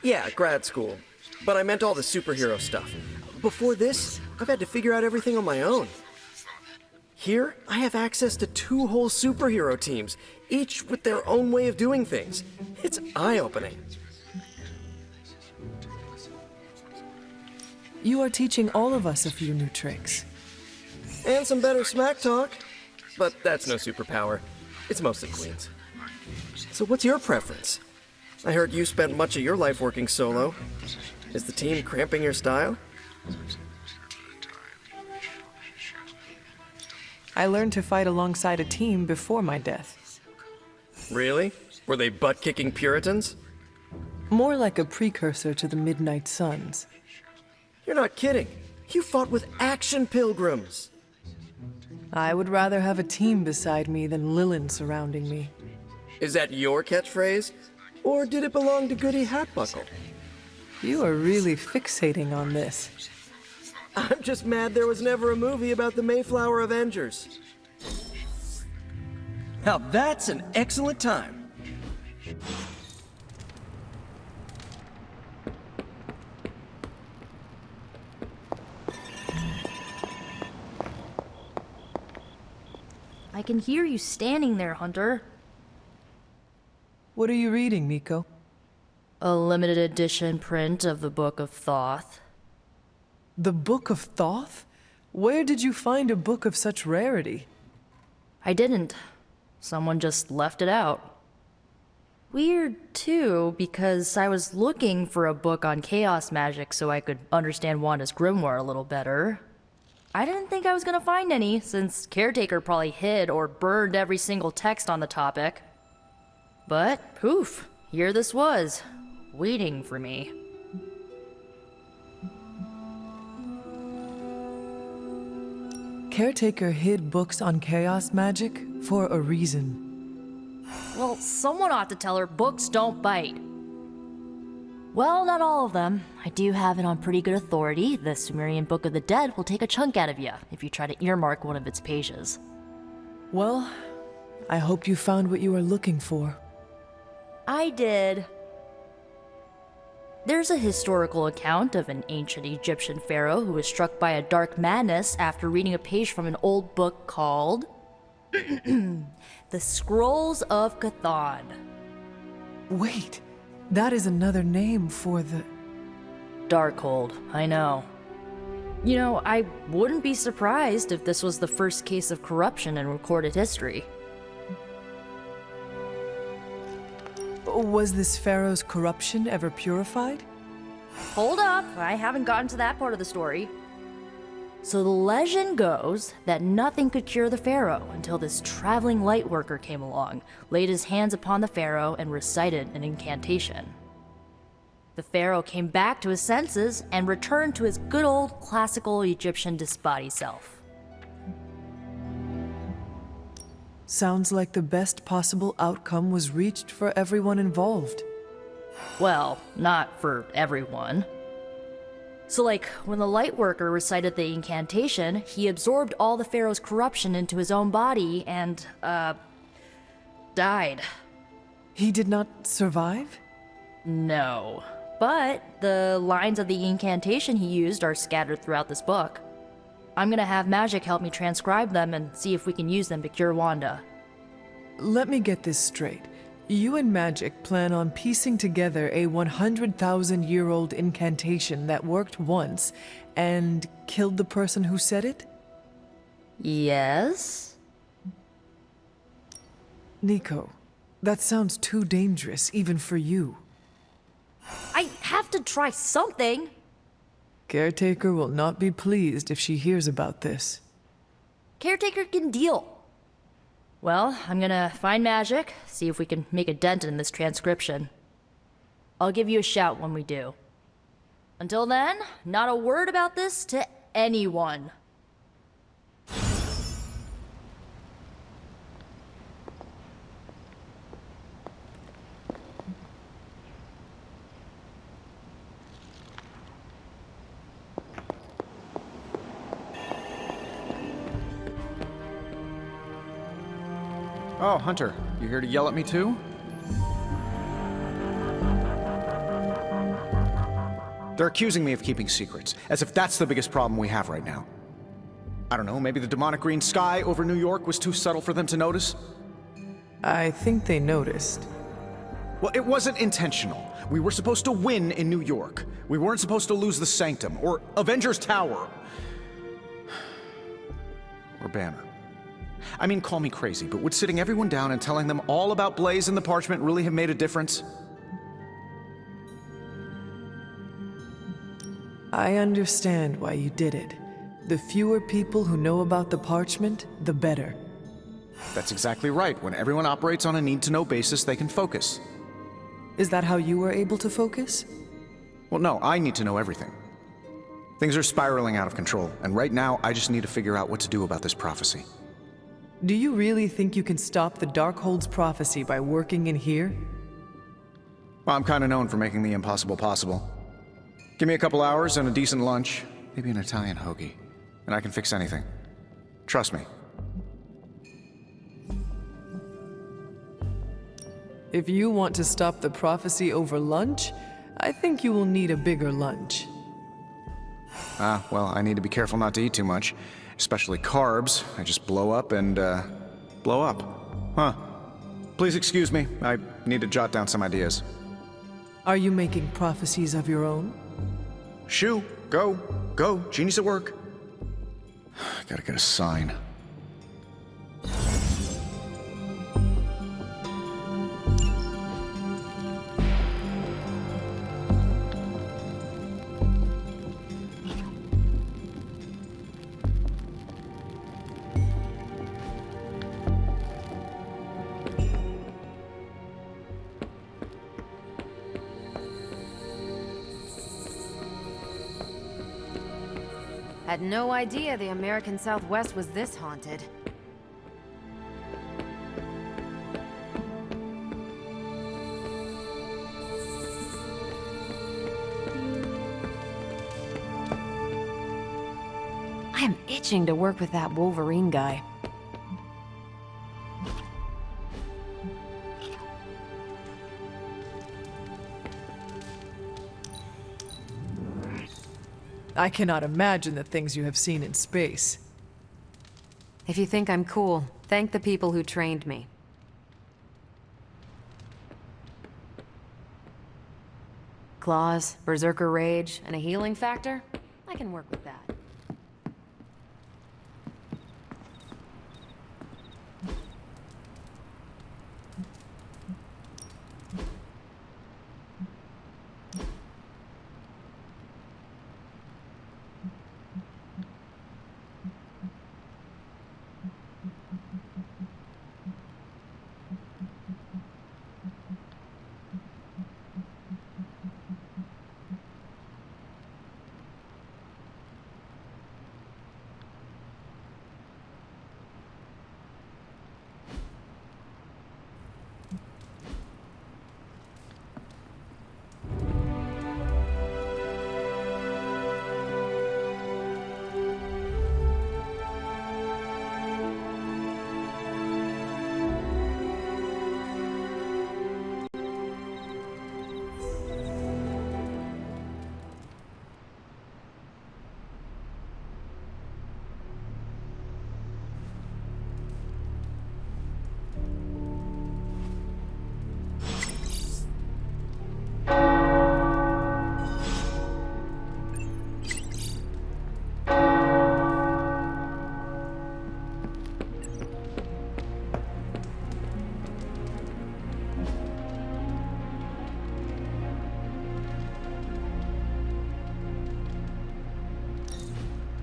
Yeah, grad school. But I meant all the superhero stuff. Before this, I've had to figure out everything on my own. Here, I have access to 2 whole superhero teams, each with their own way of doing things. It's eye-opening. You are teaching all of us a few new tricks. And some better smack talk. But that's no superpower. It's mostly Queens. So what's your preference? I heard you spent much of your life working solo. Is the team cramping your style? I learned to fight alongside a team before my death. Really? Were they butt-kicking Puritans? More like a precursor to the Midnight Suns. You're not kidding. You fought with action pilgrims. I would rather have a team beside me than Lilin surrounding me. Is that your catchphrase? Or did it belong to Goody Hatbuckle? You are really fixating on this. I'm just mad there was never a movie about the Mayflower Avengers. Now that's an excellent time. I can hear you standing there, Hunter. What are you reading, Miko? A limited edition print of the Book of Thoth. The Book of Thoth? Where did you find a book of such rarity? I didn't. Someone just left it out. Weird, too, because I was looking for a book on chaos magic so I could understand Wanda's grimoire a little better. I didn't think I was gonna find any, since Caretaker probably hid or burned every single text on the topic. But, poof, here this was, waiting for me. Caretaker hid books on chaos magic for a reason. Well, someone ought to tell her books don't bite. Well, not all of them. I do have it on pretty good authority. The Sumerian Book of the Dead will take a chunk out of you if you try to earmark one of its pages. Well, I hope you found what you were looking for. I did. There's a historical account of an ancient Egyptian pharaoh who was struck by a dark madness after reading a page from an old book called The Scrolls of Chthon. Wait, that is another name for the... Darkhold, I know. You know, I wouldn't be surprised if this was the first case of corruption in recorded history. Was this pharaoh's corruption ever purified? Hold up, I haven't gotten to that part of the story. So the legend goes that nothing could cure the pharaoh until this traveling light worker came along, laid his hands upon the pharaoh, and recited an incantation. The pharaoh came back to his senses and returned to his good old classical Egyptian disbodied self. Sounds like the best possible outcome was reached for everyone involved. Well, not for everyone. So like, when the light worker recited the incantation, he absorbed all the pharaoh's corruption into his own body and, died. He did not survive? No. But the lines of the incantation he used are scattered throughout this book. I'm gonna have Magic help me transcribe them and see if we can use them to cure Wanda. Let me get this straight. You and Magic plan on piecing together a 100,000-year-old incantation that worked once and killed the person who said it? Yes? Nico, that sounds too dangerous even for you. I have to try something! Caretaker will not be pleased if she hears about this. Caretaker can deal. Well, I'm gonna find Magic, see if we can make a dent in this transcription. I'll give you a shout when we do. Until then, not a word about this to anyone. Oh, Hunter, you here to yell at me too? They're accusing me of keeping secrets, as if that's the biggest problem we have right now. I don't know, maybe the demonic green sky over New York was too subtle for them to notice? I think they noticed. Well, it wasn't intentional. We were supposed to win in New York. We weren't supposed to lose the Sanctum, or Avengers Tower. Or Banner. I mean, call me crazy, but would sitting everyone down and telling them all about Blaze and the parchment really have made a difference? I understand why you did it. The fewer people who know about the parchment, the better. That's exactly right. When everyone operates on a need-to-know basis, they can focus. Is that how you were able to focus? Well, no, I need to know everything. Things are spiraling out of control, and right now, I just need to figure out what to do about this prophecy. Do you really think you can stop the Darkhold's prophecy by working in here? Well, I'm kinda known for making the impossible possible. Give me a couple hours and a decent lunch, maybe an Italian hoagie, and I can fix anything. Trust me. If you want to stop the prophecy over lunch, I think you will need a bigger lunch. Well, I need to be careful not to eat too much. Especially carbs. I just blow up and, blow up. Huh. Please excuse me. I need to jot down some ideas. Are you making prophecies of your own? Shoo! Go! Go! Genius at work! Gotta get a sign. Had no idea the American Southwest was this haunted. I am itching to work with that Wolverine guy. I cannot imagine the things you have seen in space. If you think I'm cool, thank the people who trained me. Claws, berserker rage, and a healing factor? I can work with that.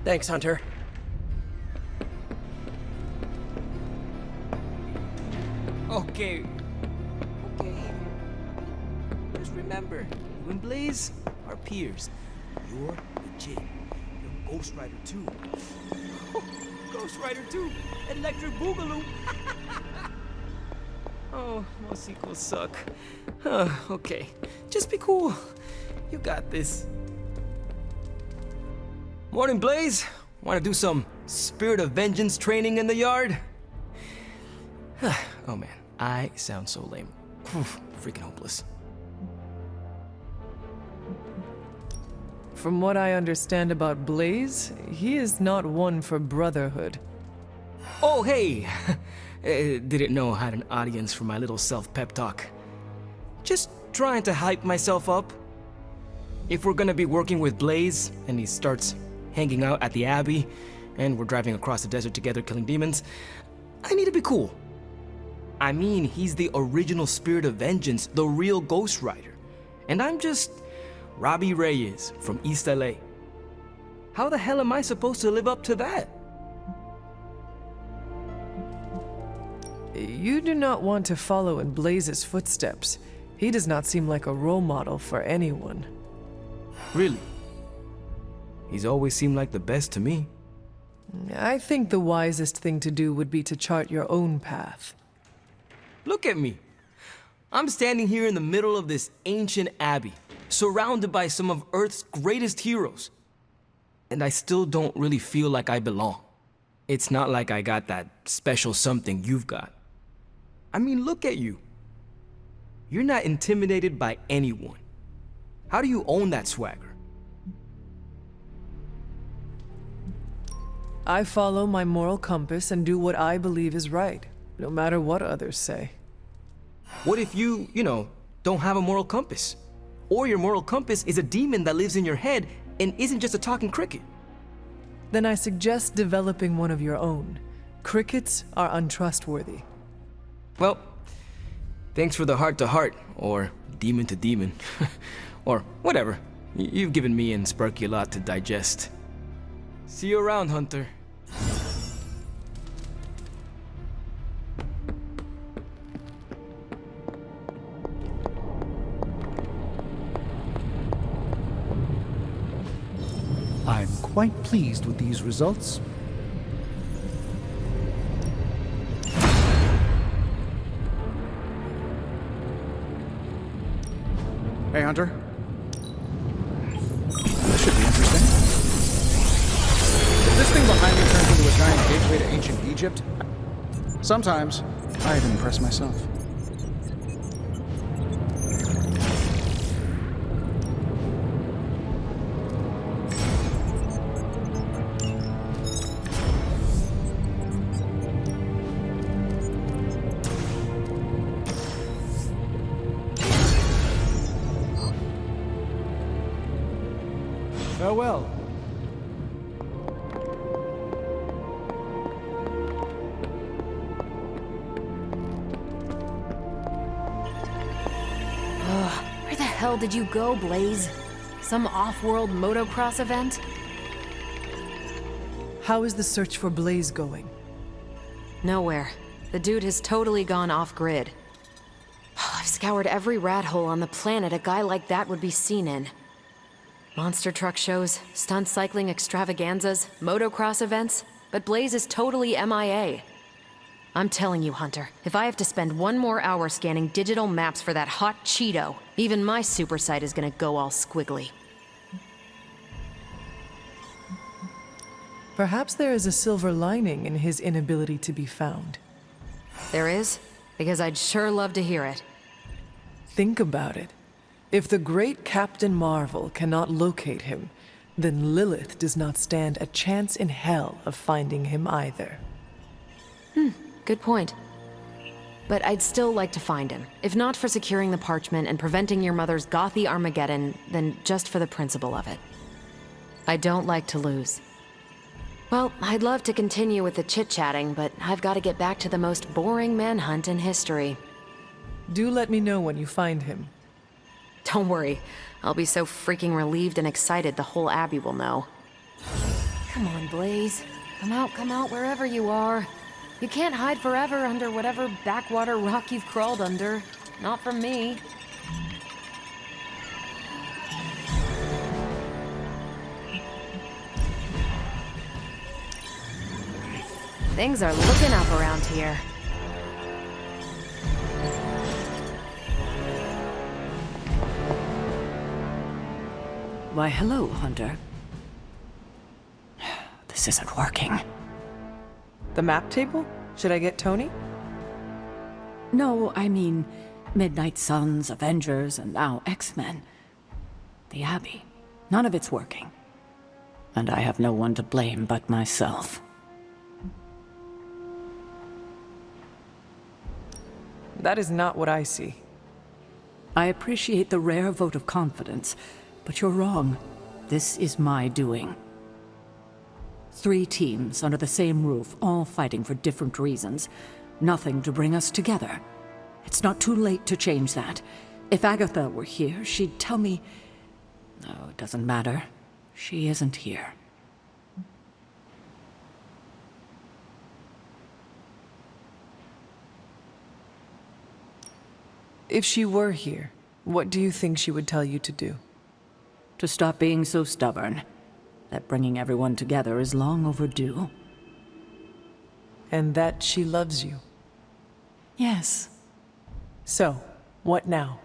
Thanks, Hunter. Okay. Just remember, you and Blaze are peers. You're legit. You're Ghost Rider too. Ghost Rider 2, Electric Boogaloo. Oh, most sequels suck. Okay, just be cool. You got this. Morning, Blaze. Want to do some Spirit of Vengeance training in the yard? Oh man, I sound so lame. Freaking hopeless. From what I understand about Blaze, he is not one for brotherhood. Oh, hey! Didn't know I had an audience for my little self-pep talk. Just trying to hype myself up. If we're gonna be working with Blaze, and he starts hanging out at the Abbey, and we're driving across the desert together killing demons, I need to be cool. I mean, he's the original Spirit of Vengeance, the real Ghost Rider. And I'm just Robbie Reyes from East LA. How the hell am I supposed to live up to that? You do not want to follow in Blaze's footsteps. He does not seem like a role model for anyone. Really? He's always seemed like the best to me. I think the wisest thing to do would be to chart your own path. Look at me. I'm standing here in the middle of this ancient abbey, surrounded by some of Earth's greatest heroes. And I still don't really feel like I belong. It's not like I got that special something you've got. I mean, look at you. You're not intimidated by anyone. How do you own that swagger? I follow my moral compass and do what I believe is right, no matter what others say. What if you don't have a moral compass? Or your moral compass is a demon that lives in your head and isn't just a talking cricket? Then I suggest developing one of your own. Crickets are untrustworthy. Well, thanks for the heart-to-heart, or demon-to-demon, or whatever. You've given me and Sparky a lot to digest. See you around, Hunter. I'm quite pleased with these results. Hey, Hunter. This should be interesting. If this thing behind me turns into a giant gateway to ancient Egypt, sometimes I'd impress myself. Farewell. Where the hell did you go, Blaze? Some off-world motocross event? How is the search for Blaze going? Nowhere. The dude has totally gone off-grid. I've scoured every rat hole on the planet a guy like that would be seen in. Monster truck shows, stunt cycling extravaganzas, motocross events, but Blaze is totally MIA. I'm telling you, Hunter, if I have to spend one more hour scanning digital maps for that hot Cheeto, even my super sight is gonna go all squiggly. Perhaps there is a silver lining in his inability to be found. There is? Because I'd sure love to hear it. Think about it. If the great Captain Marvel cannot locate him, then Lilith does not stand a chance in hell of finding him either. Good point. But I'd still like to find him. If not for securing the parchment and preventing your mother's gothy Armageddon, then just for the principle of it. I don't like to lose. Well, I'd love to continue with the chit-chatting, but I've got to get back to the most boring manhunt in history. Do let me know when you find him. Don't worry. I'll be so freaking relieved and excited the whole Abbey will know. Come on, Blaze. Come out wherever you are. You can't hide forever under whatever backwater rock you've crawled under. Not from me. Things are looking up around here. Why, hello, Hunter. This isn't working. The map table? Should I get Tony? No, I mean Midnight Suns, Avengers, and now X-Men. The Abbey. None of it's working. And I have no one to blame but myself. That is not what I see. I appreciate the rare vote of confidence, but you're wrong. This is my doing. 3 teams under the same roof, all fighting for different reasons. Nothing to bring us together. It's not too late to change that. If Agatha were here, she'd tell me... No, it doesn't matter. She isn't here. If she were here, what do you think she would tell you to do? To stop being so stubborn. That bringing everyone together is long overdue. And that she loves you. Yes. So, what now?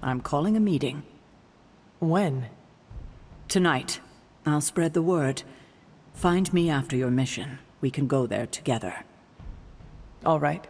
I'm calling a meeting. When? Tonight. I'll spread the word. Find me after your mission. We can go there together. All right.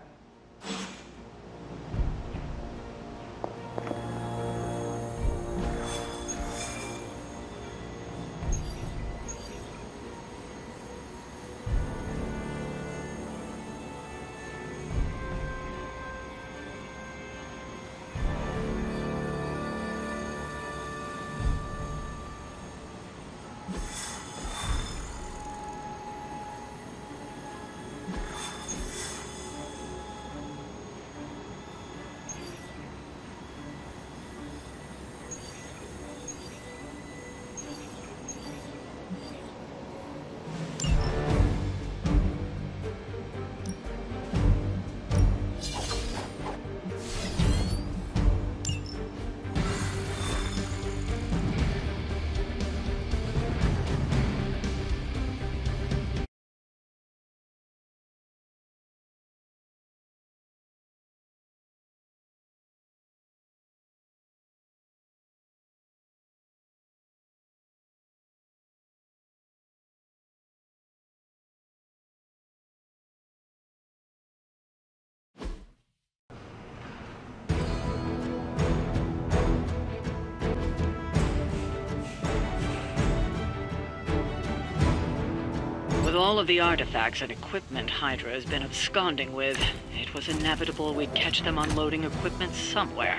With all of the artifacts and equipment Hydra has been absconding with, it was inevitable we'd catch them unloading equipment somewhere.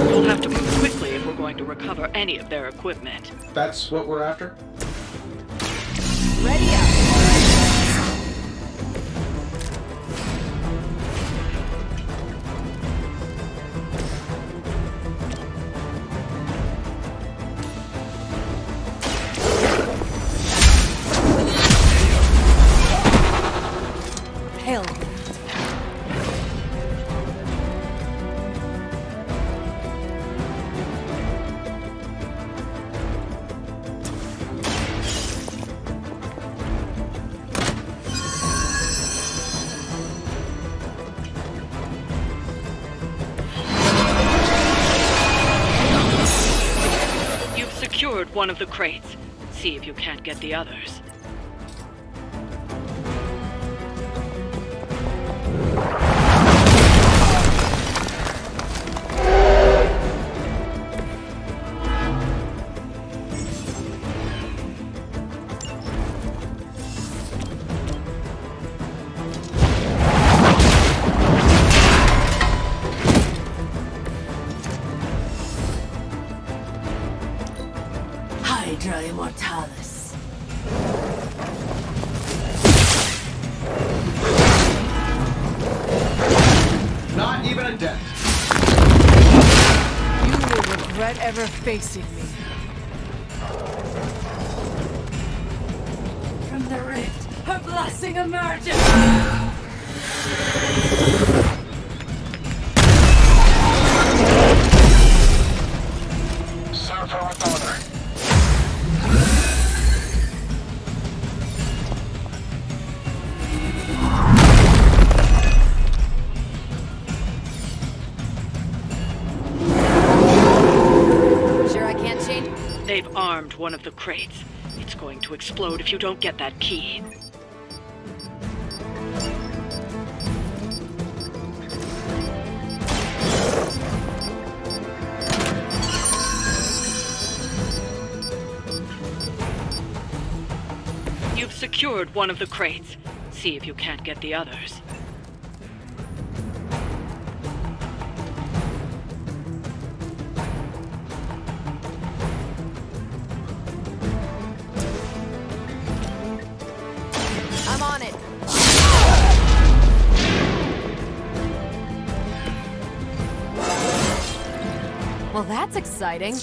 We'll have to move quickly if we're going to recover any of their equipment. That's what we're after? Ready up. Hell. You've secured one of the crates. See if you can't get the others. Hydra Immortalis. Not even a dent. You will threat ever facing me. From the rift, her blessing emerges! Serve her with honor. Sure I can't change? They've armed one of the crates. It's going to explode if you don't get that key. You've secured one of the crates. See if you can't get the others. I'm on it. Well, that's exciting.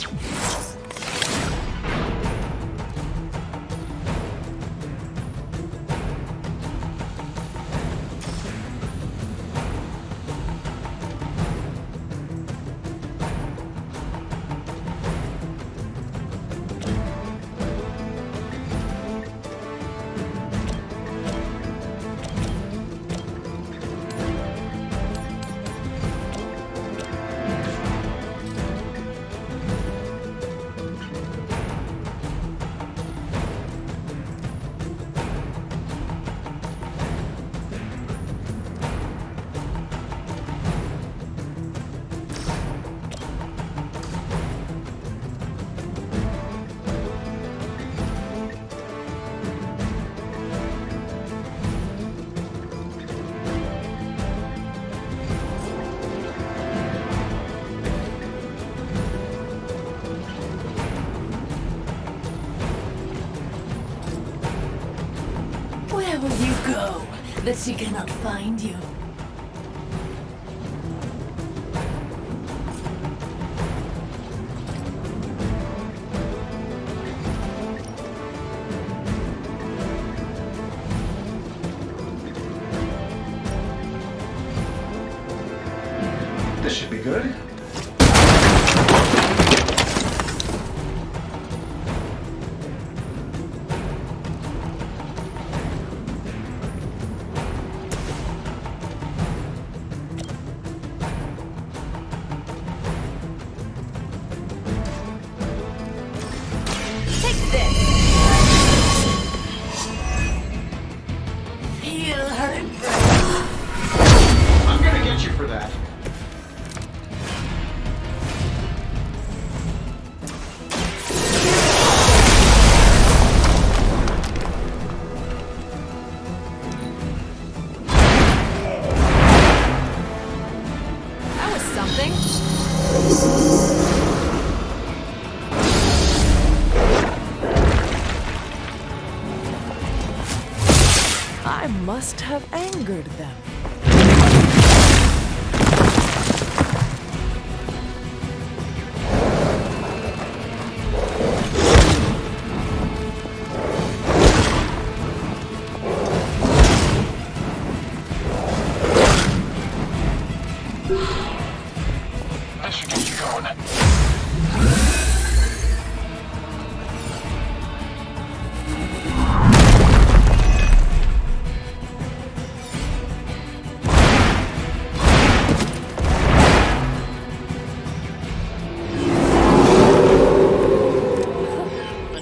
Where will you go that she cannot find you? This should be good. Feel her embrace. I'm gonna get you for that. That was something. I must have angered them. That should get you going.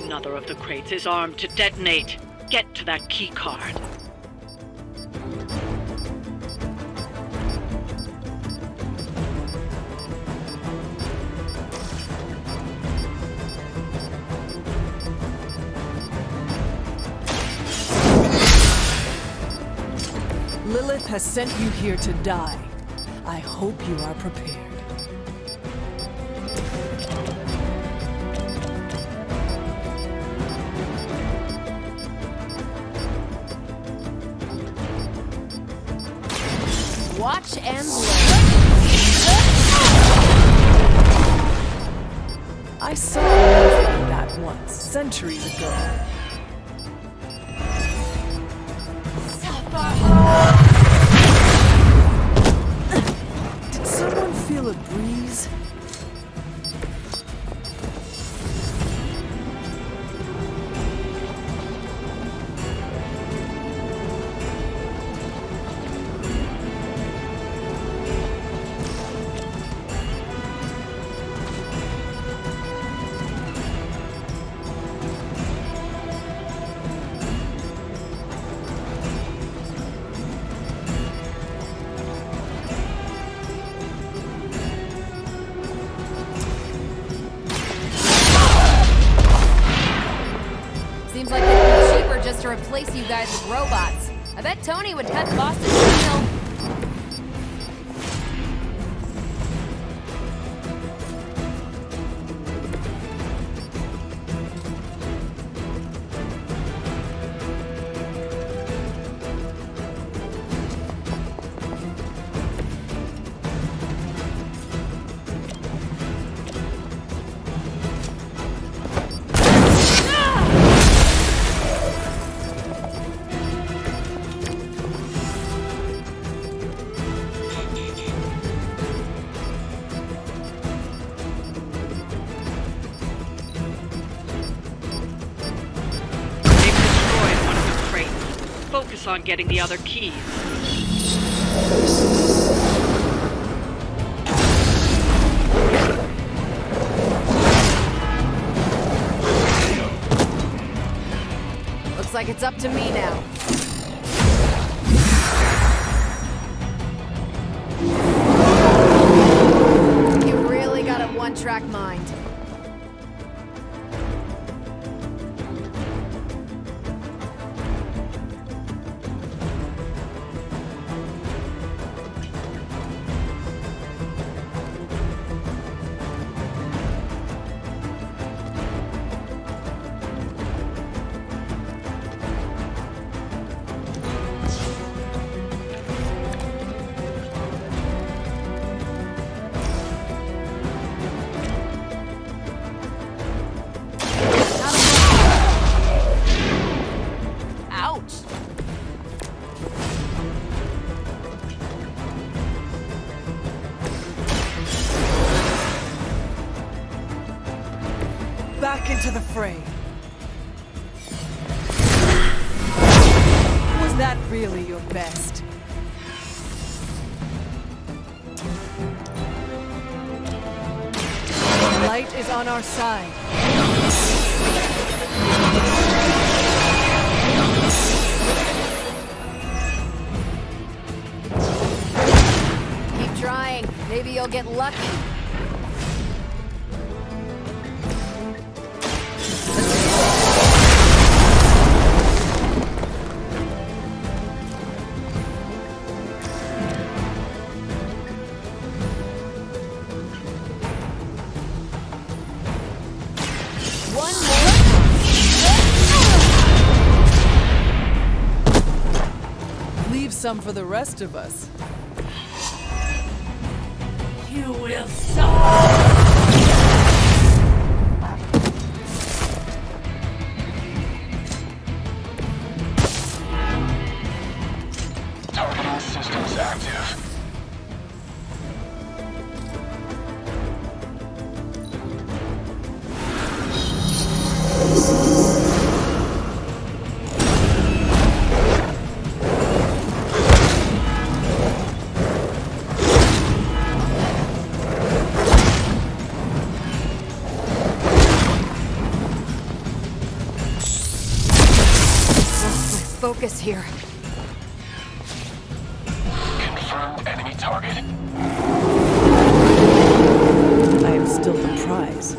Another of the crates is armed to detonate. Get to that key card. Lilith has sent you here to die. I hope you are prepared. Watch and learn. I saw a wolf like that once, centuries ago. Did someone feel a breeze? Seems like it'd be cheaper just to replace you guys with robots. I bet Tony would cut costs a deal. Focus on getting the other keys. Looks like it's up to me now. You really got a one-track mind. Back into the fray. Was that really your best? Light is on our side. Keep trying. Maybe you'll get lucky. Some for the rest of us. You will suffer. Targeting systems active. Focus here. Confirmed enemy target. I am still the prize.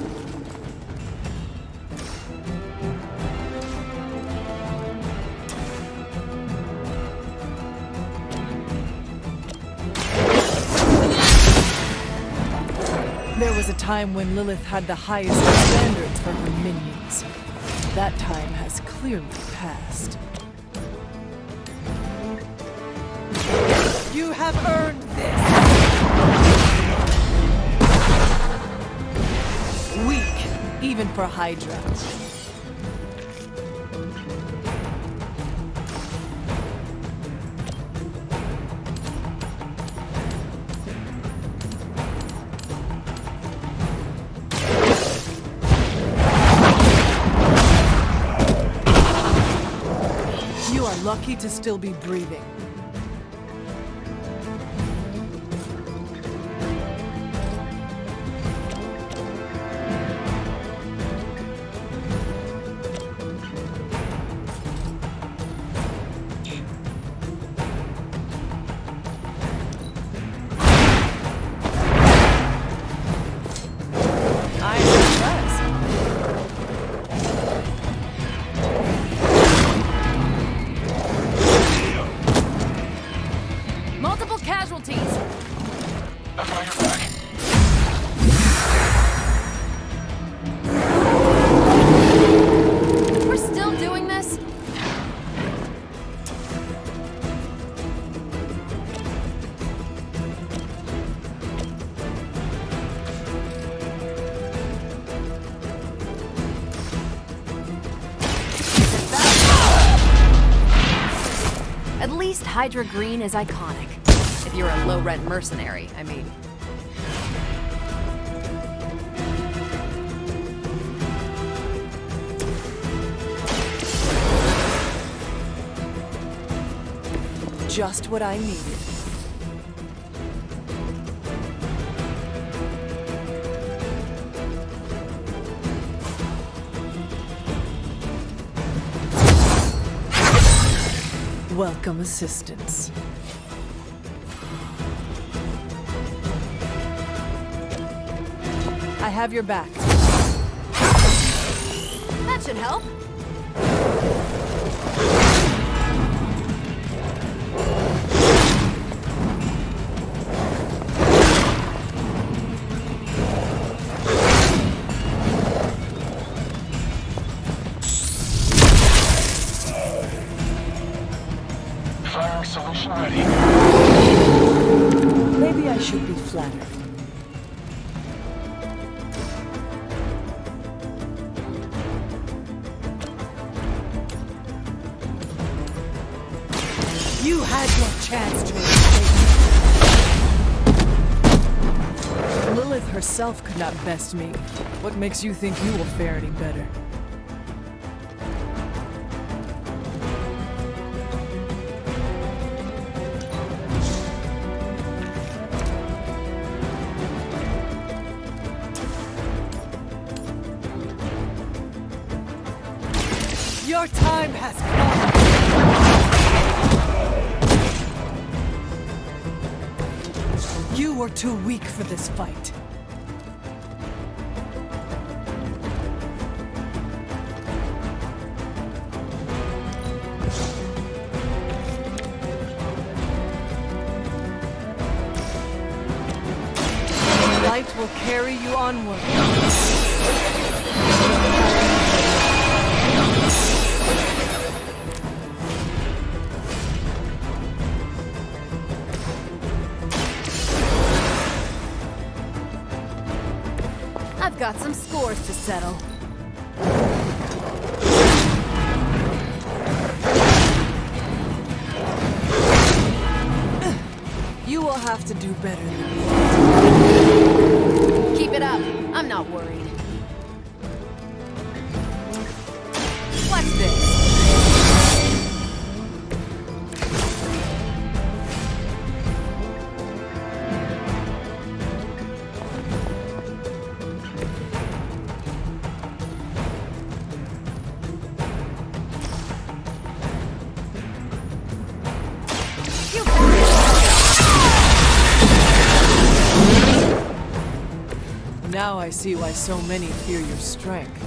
There was a time when Lilith had the highest standards for her minions. That time has clearly passed. You have earned this! Weak even for Hydra. You are lucky to still be breathing. At least Hydra Green is iconic. If you're a low-rent mercenary, I mean. Just what I needed. Welcome assistance. I have your back. That should help. Solution ready. Maybe I should be flattered. You had your chance to escape. Lilith herself could not best me. What makes you think you will fare any better? Your time has come. You were too weak for this fight. Light will carry you onward. I've got some scores to settle. You will have to do better than me. Keep it up. I'm not worried. What's this? Now I see why so many fear your strength.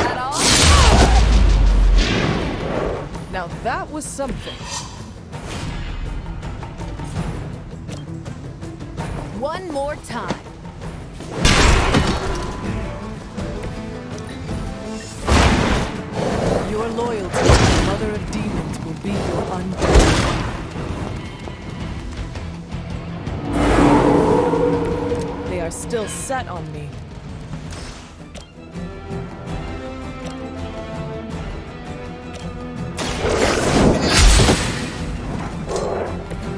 That all? Now that was something. One more time. Your loyalty to the Mother of Demons will be your undoing. They are still set on me.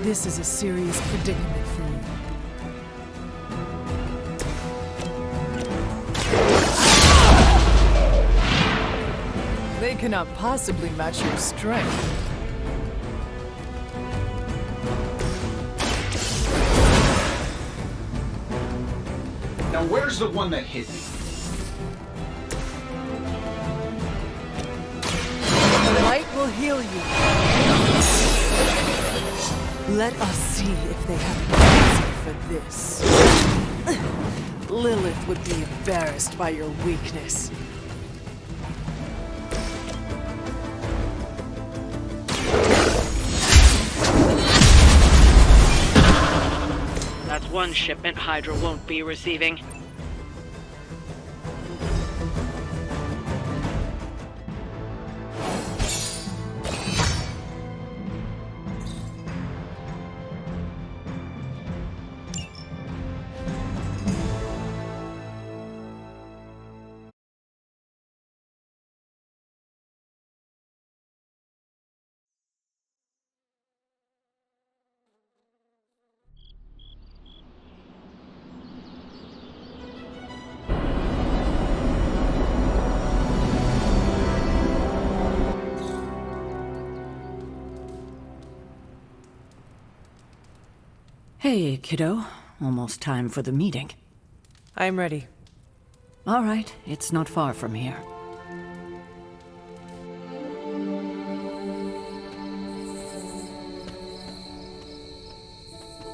This is a serious predicament for you. They cannot possibly match your strength. Now where's the one that hit me? The light will heal you. Let us see if they have a reason for this. Lilith would be embarrassed by your weakness. That's one shipment Hydra won't be receiving. Hey, kiddo. Almost time for the meeting. I'm ready. All right, it's not far from here.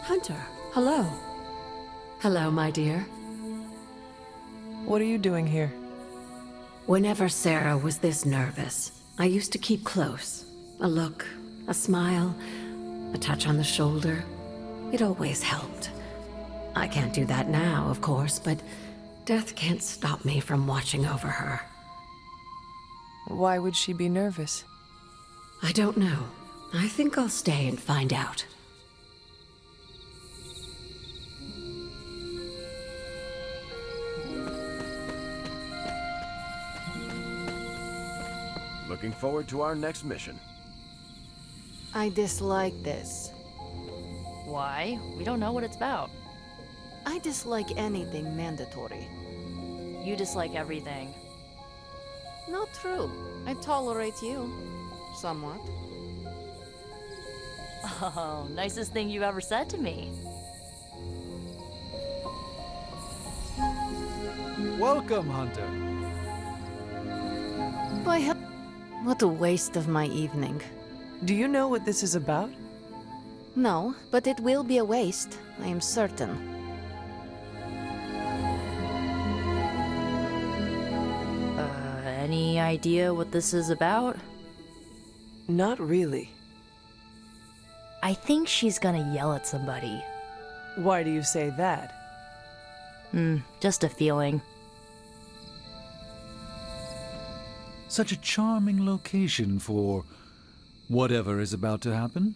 Hunter, hello. Hello, my dear. What are you doing here? Whenever Sarah was this nervous, I used to keep close. A look, a smile, a touch on the shoulder. It always helped. I can't do that now, of course, but death can't stop me from watching over her. Why would she be nervous? I don't know. I think I'll stay and find out. Looking forward to our next mission. I dislike this. Why? We don't know what it's about. I dislike anything mandatory. You dislike everything. Not true. I tolerate you. Somewhat. Oh, nicest thing you ever said to me. Welcome, Hunter. Why, what a waste of my evening. Do you know what this is about? No, but it will be a waste, I am certain. Any idea what this is about? Not really. I think she's gonna yell at somebody. Why do you say that? Just a feeling. Such a charming location for whatever is about to happen.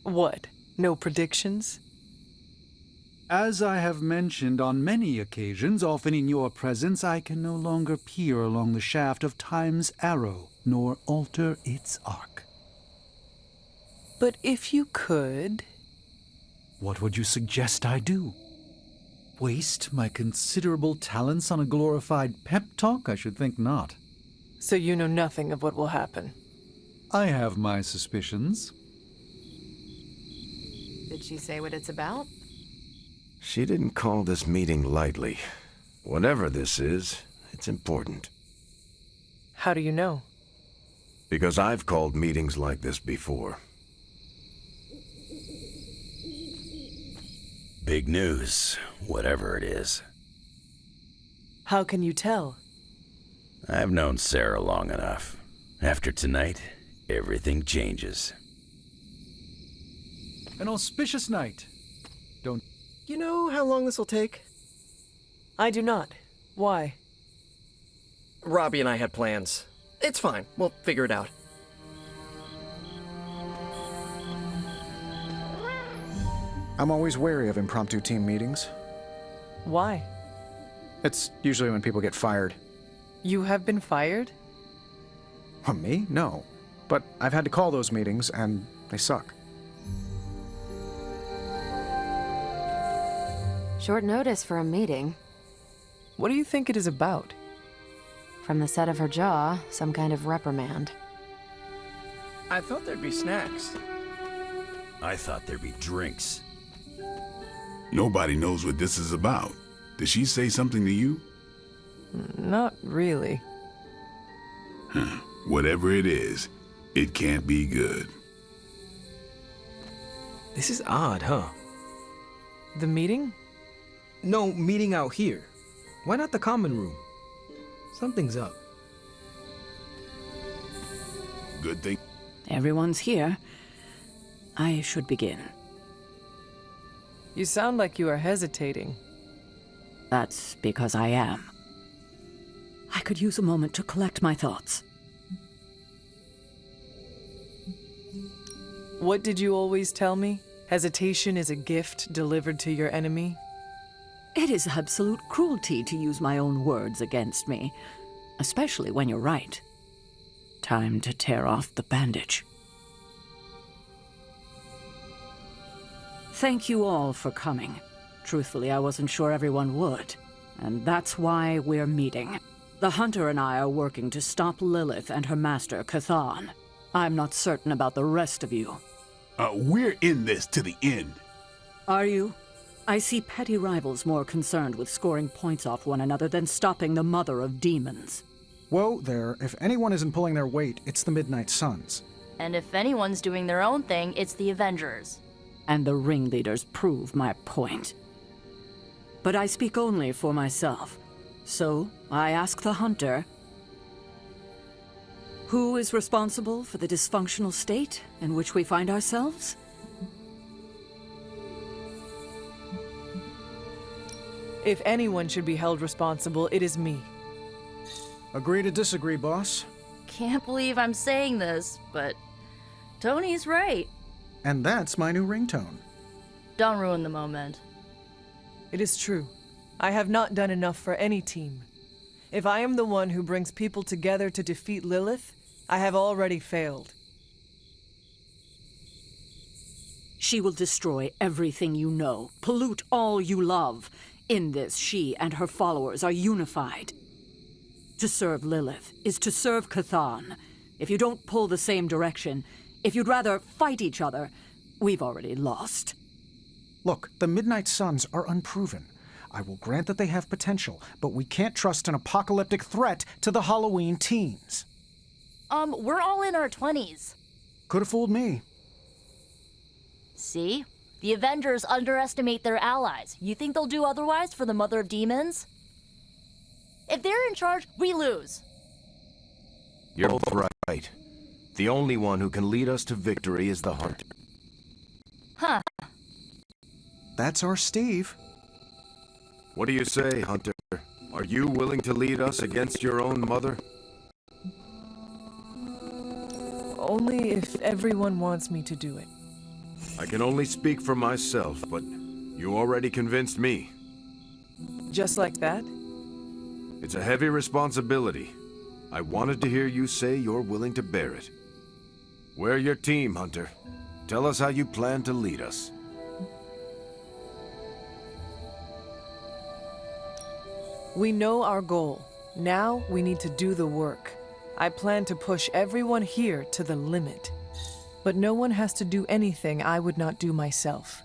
What? No predictions? As I have mentioned on many occasions, often in your presence, I can no longer peer along the shaft of time's arrow, nor alter its arc. But if you could... What would you suggest I do? Waste my considerable talents on a glorified pep talk? I should think not. So you know nothing of what will happen? I have my suspicions. Did she say what it's about? She didn't call this meeting lightly. Whatever this is, it's important. How do you know? Because I've called meetings like this before. Big news, whatever it is. How can you tell? I've known Sarah long enough. After tonight, everything changes. An auspicious night. Don't... You know how long this will take? I do not. Why? Robbie and I had plans. It's fine. We'll figure it out. I'm always wary of impromptu team meetings. Why? It's usually when people get fired. You have been fired? Me? No. But I've had to call those meetings, and they suck. Short notice for a meeting. What do you think it is about? From the set of her jaw, some kind of reprimand. I thought there'd be snacks. I thought there'd be drinks. Nobody knows what this is about. Did she say something to you? Not really. Whatever it is, it can't be good. This is odd, huh? The meeting? No, meeting out here. Why not the common room? Something's up. Good thing. Everyone's here. I should begin. You sound like you are hesitating. That's because I am. I could use a moment to collect my thoughts. What did you always tell me? Hesitation is a gift delivered to your enemy? It is absolute cruelty to use my own words against me, especially when you're right. Time to tear off the bandage. Thank you all for coming. Truthfully, I wasn't sure everyone would, and that's why we're meeting. The Hunter and I are working to stop Lilith and her master, Chthon. I'm not certain about the rest of you. We're in this to the end. Are you? I see petty rivals more concerned with scoring points off one another than stopping the mother of demons. Whoa there, if anyone isn't pulling their weight, it's the Midnight Suns. And if anyone's doing their own thing, it's the Avengers. And the ringleaders prove my point. But I speak only for myself. So, I ask the Hunter, who is responsible for the dysfunctional state in which we find ourselves? If anyone should be held responsible, it is me. Agree to disagree, boss. Can't believe I'm saying this, but Tony's right. And that's my new ringtone. Don't ruin the moment. It is true. I have not done enough for any team. If I am the one who brings people together to defeat Lilith, I have already failed. She will destroy everything you know, pollute all you love. In this, she and her followers are unified. To serve Lilith is to serve Chthon. If you don't pull the same direction, if you'd rather fight each other, we've already lost. Look, the Midnight Suns are unproven. I will grant that they have potential, but we can't trust an apocalyptic threat to the Halloween teens. We're all in our 20s. Could have fooled me. See? The Avengers underestimate their allies. You think they'll do otherwise for the Mother of Demons? If they're in charge, we lose. You're both right. The only one who can lead us to victory is the Hunter. Huh. That's our Steve. What do you say, Hunter? Are you willing to lead us against your own mother? Only if everyone wants me to do it. I can only speak for myself, but you already convinced me. Just like that? It's a heavy responsibility. I wanted to hear you say you're willing to bear it. We're your team, Hunter. Tell us how you plan to lead us. We know our goal. Now we need to do the work. I plan to push everyone here to the limit. But no one has to do anything I would not do myself.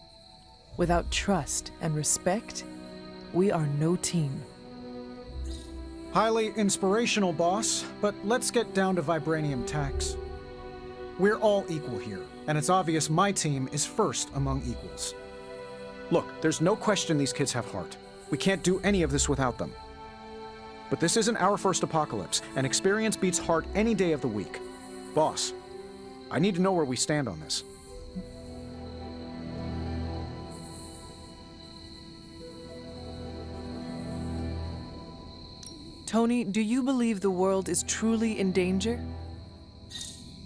Without trust and respect, we are no team. Highly inspirational, boss, but let's get down to vibranium tacks. We're all equal here, and it's obvious my team is first among equals. Look, there's no question these kids have heart. We can't do any of this without them. But this isn't our first apocalypse, and experience beats heart any day of the week. Boss, I need to know where we stand on this. Tony, do you believe the world is truly in danger?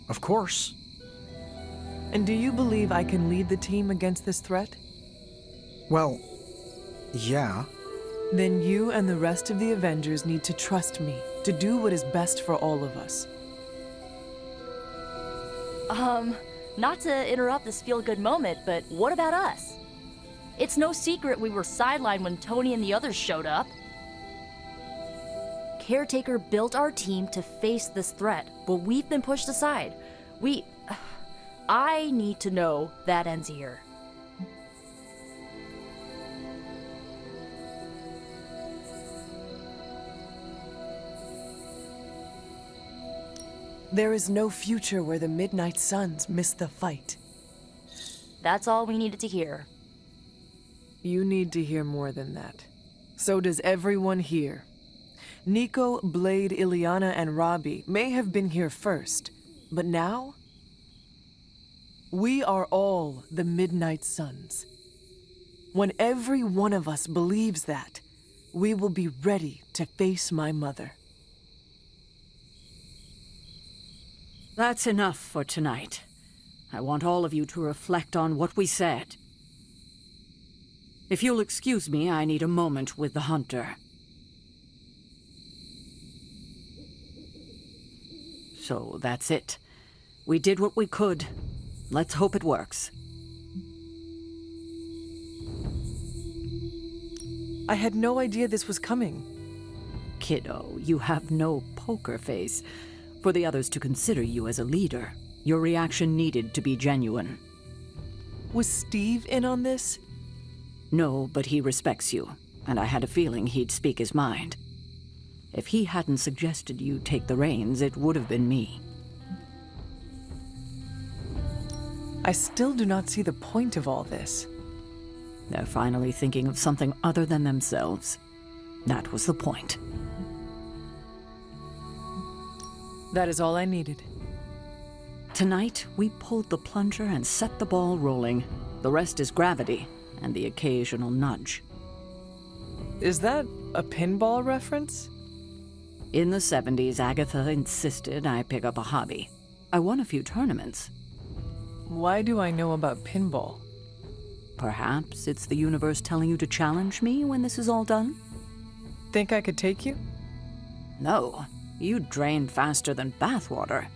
Of course. And do you believe I can lead the team against this threat? Well, yeah. Then you and the rest of the Avengers need to trust me to do what is best for all of us. Not to interrupt this feel-good moment, but what about us? It's no secret we were sidelined when Tony and the others showed up. Caretaker built our team to face this threat, but we've been pushed aside. I need to know that ends here. There is no future where the Midnight Suns miss the fight. That's all we needed to hear. You need to hear more than that. So does everyone here. Nico, Blade, Ileana, and Robbie may have been here first, but now, we are all the Midnight Suns. When every one of us believes that, we will be ready to face my mother. That's enough for tonight. I want all of you to reflect on what we said. If you'll excuse me, I need a moment with the hunter. So that's it. We did what we could. Let's hope it works. I had no idea this was coming. Kiddo, you have no poker face. For the others to consider you as a leader, your reaction needed to be genuine. Was Steve in on this? No, but he respects you, and I had a feeling he'd speak his mind. If he hadn't suggested you take the reins, it would have been me. I still do not see the point of all this. They're finally thinking of something other than themselves. That was the point. That is all I needed. Tonight, we pulled the plunger and set the ball rolling. The rest is gravity and the occasional nudge. Is that a pinball reference? In the 70s, Agatha insisted I pick up a hobby. I won a few tournaments. Why do I know about pinball? Perhaps it's the universe telling you to challenge me when this is all done? Think I could take you? No. You drain faster than bathwater.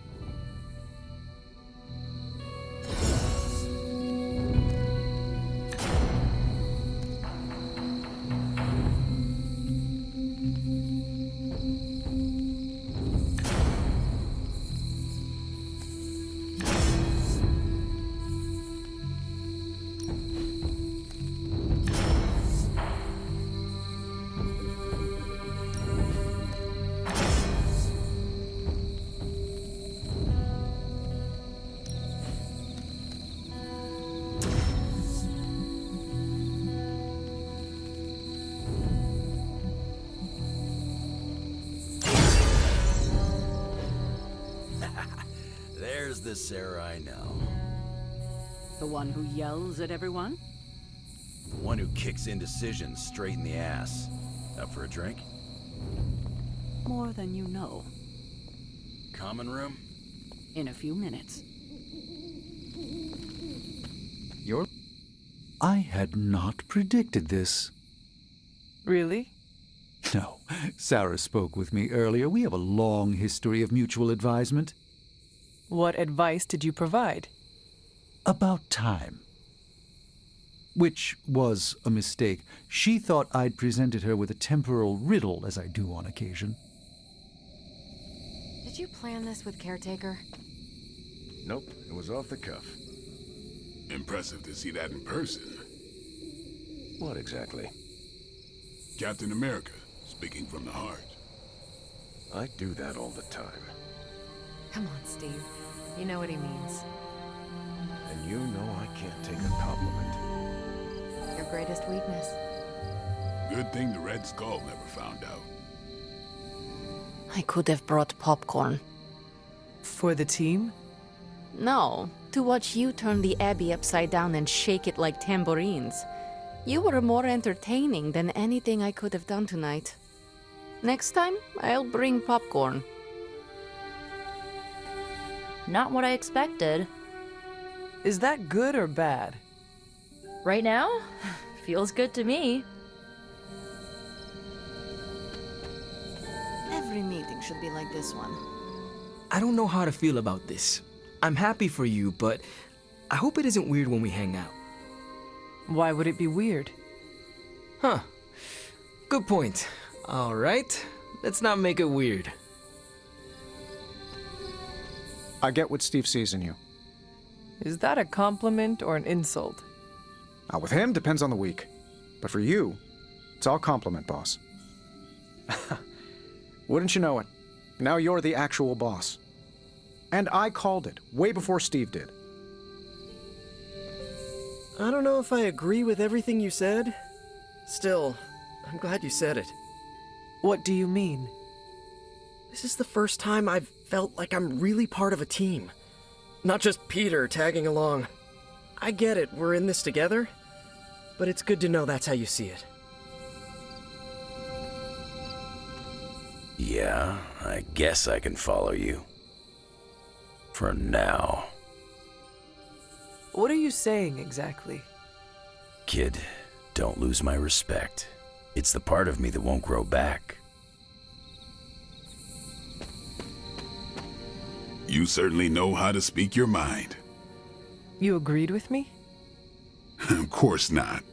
There's the Sarah I know. The one who yells at everyone? The one who kicks indecision straight in the ass. Up for a drink? More than you know. Common room? In a few minutes. I had not predicted this. Really? No. Sarah spoke with me earlier. We have a long history of mutual advisement. What advice did you provide? About time. Which was a mistake. She thought I'd presented her with a temporal riddle, as I do on occasion. Did you plan this with Caretaker? Nope, it was off the cuff. Impressive to see that in person. What exactly? Captain America, speaking from the heart. I do that all the time. Come on, Steve. You know what he means. And you know I can't take a compliment. Your greatest weakness. Good thing the Red Skull never found out. I could have brought popcorn. For the team? No, to watch you turn the Abbey upside down and shake it like tambourines. You were more entertaining than anything I could have done tonight. Next time, I'll bring popcorn. Not what I expected. Is that good or bad? Right now? Feels good to me. Every meeting should be like this one. I don't know how to feel about this. I'm happy for you, but I hope it isn't weird when we hang out. Why would it be weird? Huh. Good point. All right. Let's not make it weird. I get what Steve sees in you. Is that a compliment or an insult? With him, depends on the week. But for you, it's all compliment, boss. Wouldn't you know it? Now you're the actual boss. And I called it, way before Steve did. I don't know if I agree with everything you said. Still, I'm glad you said it. What do you mean? This is the first time I've felt like I'm really part of a team. Not just Peter tagging along. I get it, we're in this together. But it's good to know that's how you see it. Yeah, I guess I can follow you. For now. What are you saying exactly? Kid, don't lose my respect. It's the part of me that won't grow back. You certainly know how to speak your mind. You agreed with me? Of course not.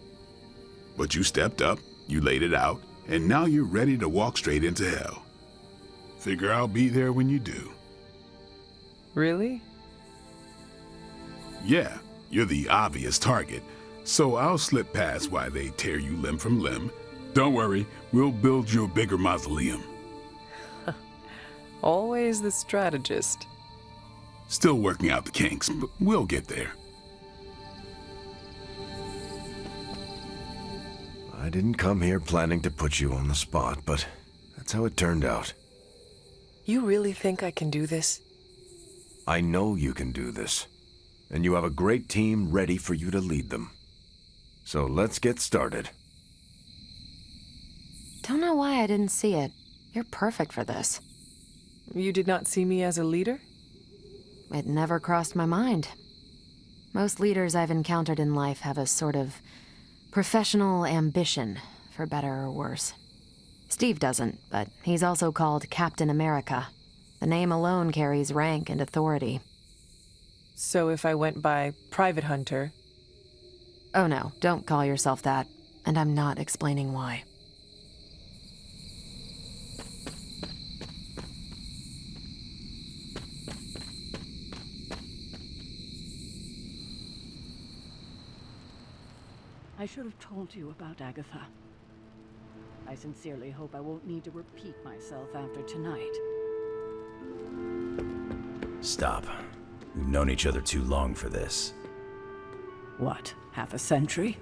But you stepped up, you laid it out, and now you're ready to walk straight into hell. Figure I'll be there when you do. Really? Yeah, you're the obvious target, so I'll slip past why they tear you limb from limb. Don't worry, we'll build you a bigger mausoleum. Always the strategist. Still working out the kinks, but we'll get there. I didn't come here planning to put you on the spot, but that's how it turned out. You really think I can do this? I know you can do this, and you have a great team ready for you to lead them. So let's get started. Don't know why I didn't see it. You're perfect for this. You did not see me as a leader? It never crossed my mind. Most leaders I've encountered in life have a sort of professional ambition, for better or worse. Steve doesn't, but he's also called Captain America. The name alone carries rank and authority. So if I went by Private Hunter... Oh no, don't call yourself that. And I'm not explaining why. I should have told you about Agatha. I sincerely hope I won't need to repeat myself after tonight. Stop. We've known each other too long for this. What, half a century?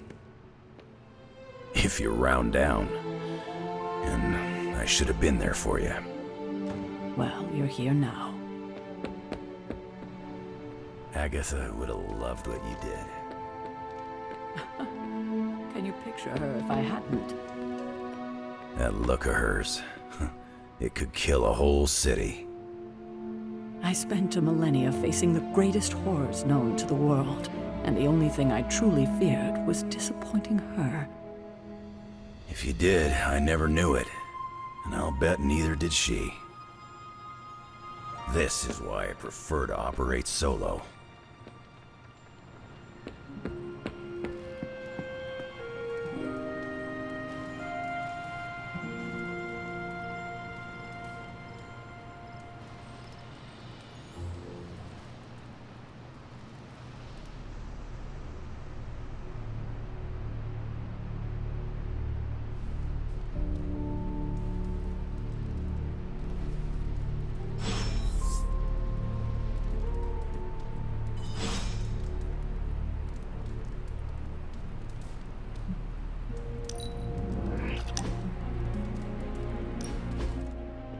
If you round down. And I should have been there for you. Well, you're here now. Agatha would have loved what you did. Can you picture her if I hadn't? That look of hers. It could kill a whole city. I spent a millennia facing the greatest horrors known to the world, and the only thing I truly feared was disappointing her. If you did, I never knew it. And I'll bet neither did she. This is why I prefer to operate solo.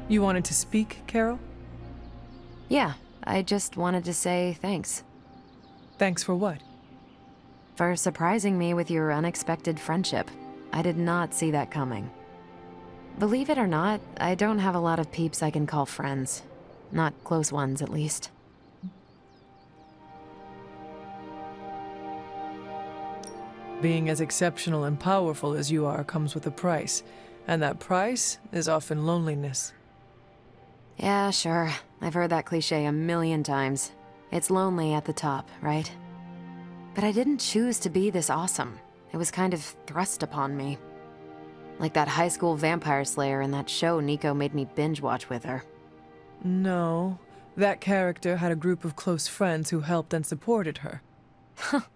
You wanted to speak, Carol? Yeah, I just wanted to say thanks. Thanks for what? For surprising me with your unexpected friendship. I did not see that coming. Believe it or not, I don't have a lot of peeps I can call friends. Not close ones, at least. Being as exceptional and powerful as you are comes with a price, and that price is often loneliness. Yeah, sure. I've heard that cliche a million times. It's lonely at the top, right? But I didn't choose to be this awesome. It was kind of thrust upon me. Like that high school vampire slayer in that show Nico made me binge watch with her. No, that character had a group of close friends who helped and supported her.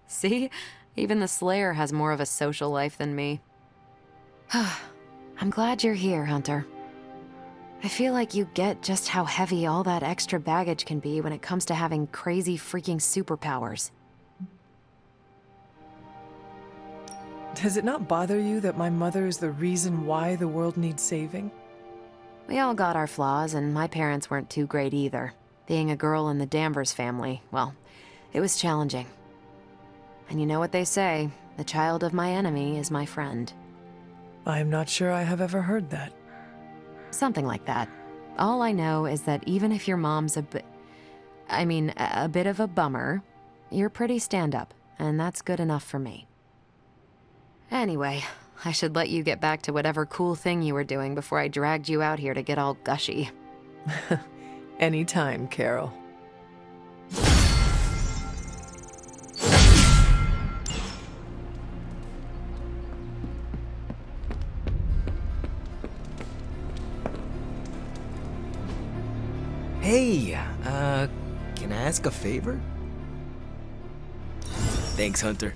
See? Even the slayer has more of a social life than me. I'm glad you're here, Hunter. I feel like you get just how heavy all that extra baggage can be when it comes to having crazy freaking superpowers. Does it not bother you that my mother is the reason why the world needs saving? We all got our flaws, and my parents weren't too great either. Being a girl in the Danvers family, well, it was challenging. And you know what they say, the child of my enemy is my friend. I'm not sure I have ever heard that. Something like that. All I know is that even if your mom's a bit of a bummer, you're pretty stand-up, and that's good enough for me. Anyway, I should let you get back to whatever cool thing you were doing before I dragged you out here to get all gushy. Anytime, Carol. Hey, can I ask a favor? Thanks, Hunter.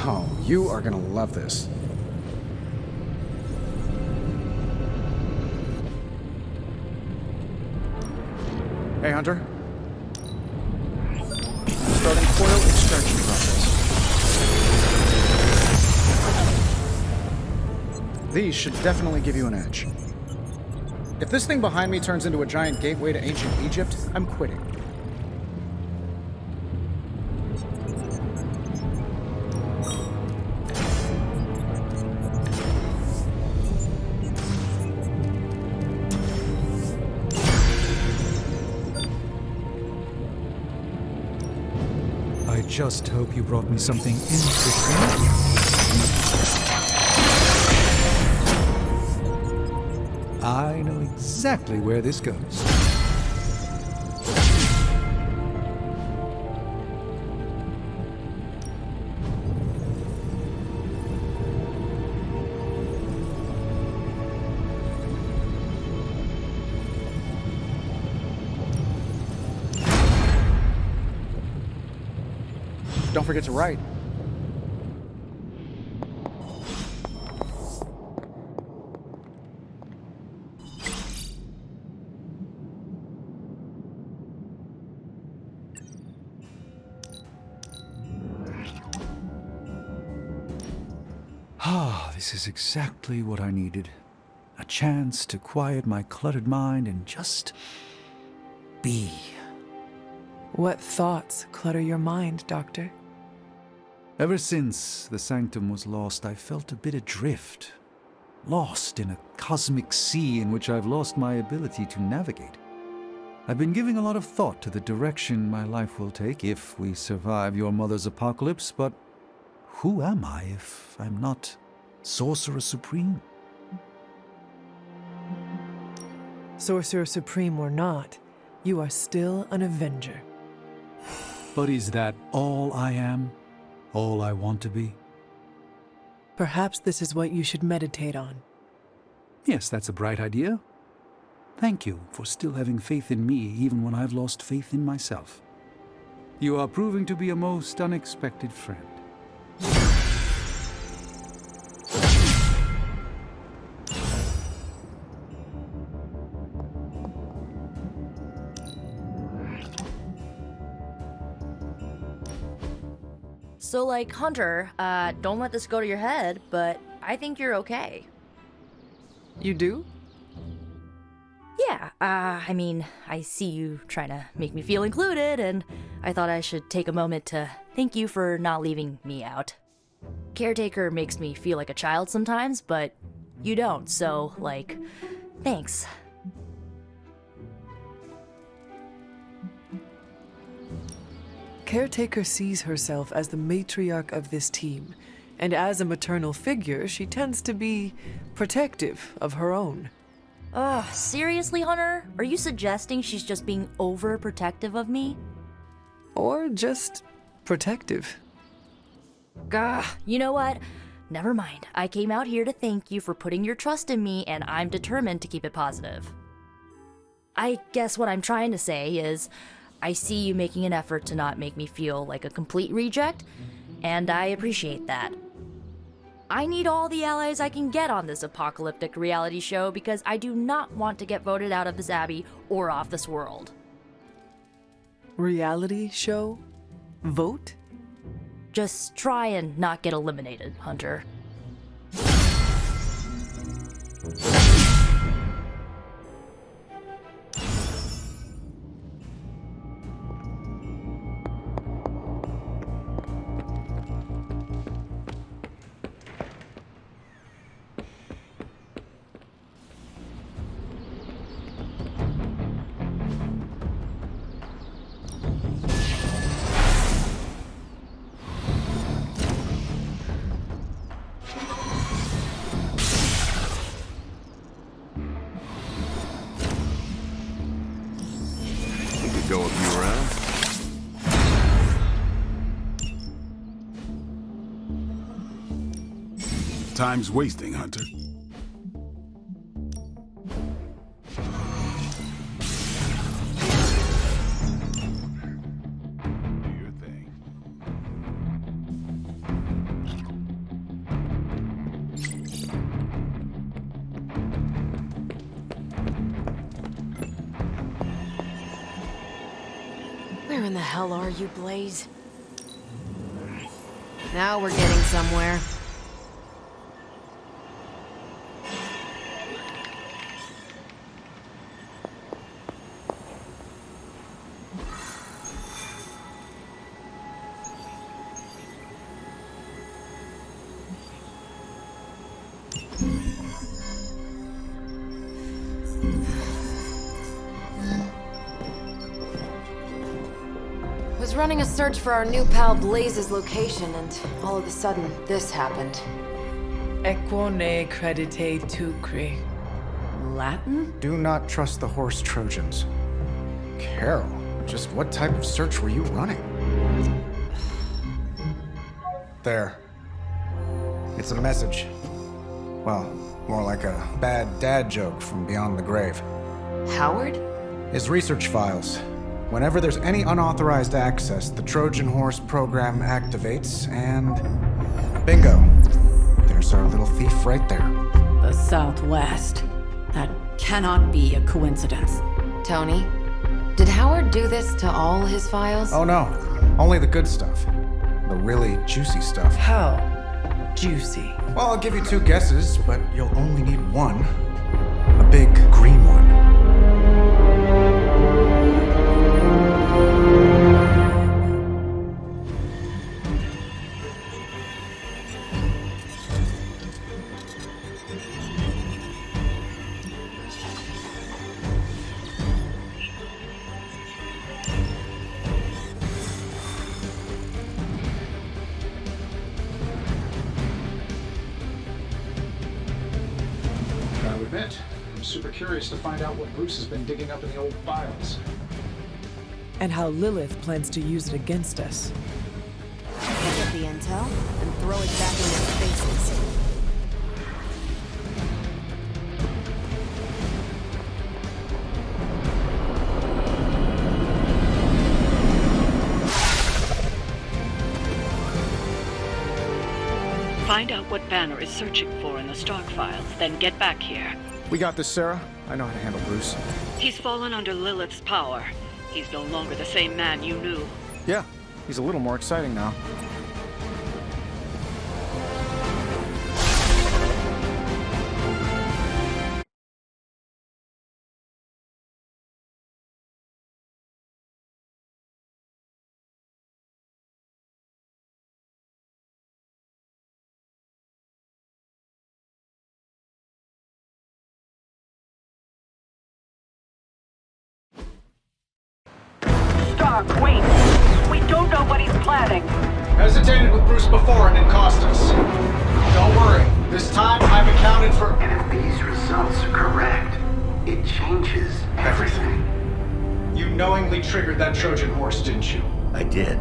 Oh, you are gonna love this. Hey, Hunter. Starting coil extraction process. These should definitely give you an edge. If this thing behind me turns into a giant gateway to ancient Egypt, I'm quitting. I just hope you brought me something interesting. I know exactly where this goes. Don't forget to write. This is exactly what I needed. A chance to quiet my cluttered mind and just be. What thoughts clutter your mind, Doctor? Ever since the sanctum was lost, I felt a bit adrift. Lost in a cosmic sea in which I've lost my ability to navigate. I've been giving a lot of thought to the direction my life will take if we survive your mother's apocalypse, but who am I if I'm not Sorcerer Supreme? Sorcerer Supreme or not, you are still an Avenger. But is that all I am? All I want to be? Perhaps this is what you should meditate on. Yes, that's a bright idea. Thank you for still having faith in me even when I've lost faith in myself. You are proving to be a most unexpected friend. So, like, Hunter, don't let this go to your head, but I think you're okay. You do? Yeah, Yeah, I mean, I see you trying to make me feel included, and I thought I should take a moment to thank you for not leaving me out. Caretaker makes me feel like a child sometimes, but you don't, so, like, thanks. Caretaker sees herself as the matriarch of this team, and as a maternal figure, she tends to be protective of her own. Ugh, seriously, Hunter? Are you suggesting she's just being overprotective of me? Or just protective. Gah, you know what? Never mind. I came out here to thank you for putting your trust in me, and I'm determined to keep it positive. I guess what I'm trying to say is, I see you making an effort to not make me feel like a complete reject, and I appreciate that. I need all the allies I can get on this apocalyptic reality show because I do not want to get voted out of this abbey or off this world. Reality show? Vote? Just try and not get eliminated, Hunter. Go a few rounds. Time's wasting, Hunter. Do your thing. Where in the hell are you, Blaze? Now we're getting somewhere. Was running a search for our new pal Blaze's location, and all of a sudden, this happened. Equo ne credite tucri. Latin? Do not trust the horse Trojans. Carol, just what type of search were you running? There. It's a message. Well, more like a bad dad joke from beyond the grave. Howard? His research files. Whenever there's any unauthorized access, the Trojan Horse program activates, and bingo. There's our little thief right there. The Southwest. That cannot be a coincidence. Tony, did Howard do this to all his files? Oh no, only the good stuff. The really juicy stuff. How juicy? Well, I'll give you two guesses, but you'll only need one. A big green one. I'm super curious to find out what Bruce has been digging up in the old files. And how Lilith plans to use it against us. Get the intel and throw it back in their faces. Find out what Banner is searching for in the stock files, then get back here. We got this, Sarah. I know how to handle Bruce. He's fallen under Lilith's power. He's no longer the same man you knew. Yeah, he's a little more exciting now. Wait. We don't know what he's planning. Hesitated with Bruce before and it cost us. Don't worry. This time I've accounted for... And if these results are correct, it changes everything. You knowingly triggered that Trojan horse, didn't you? I did.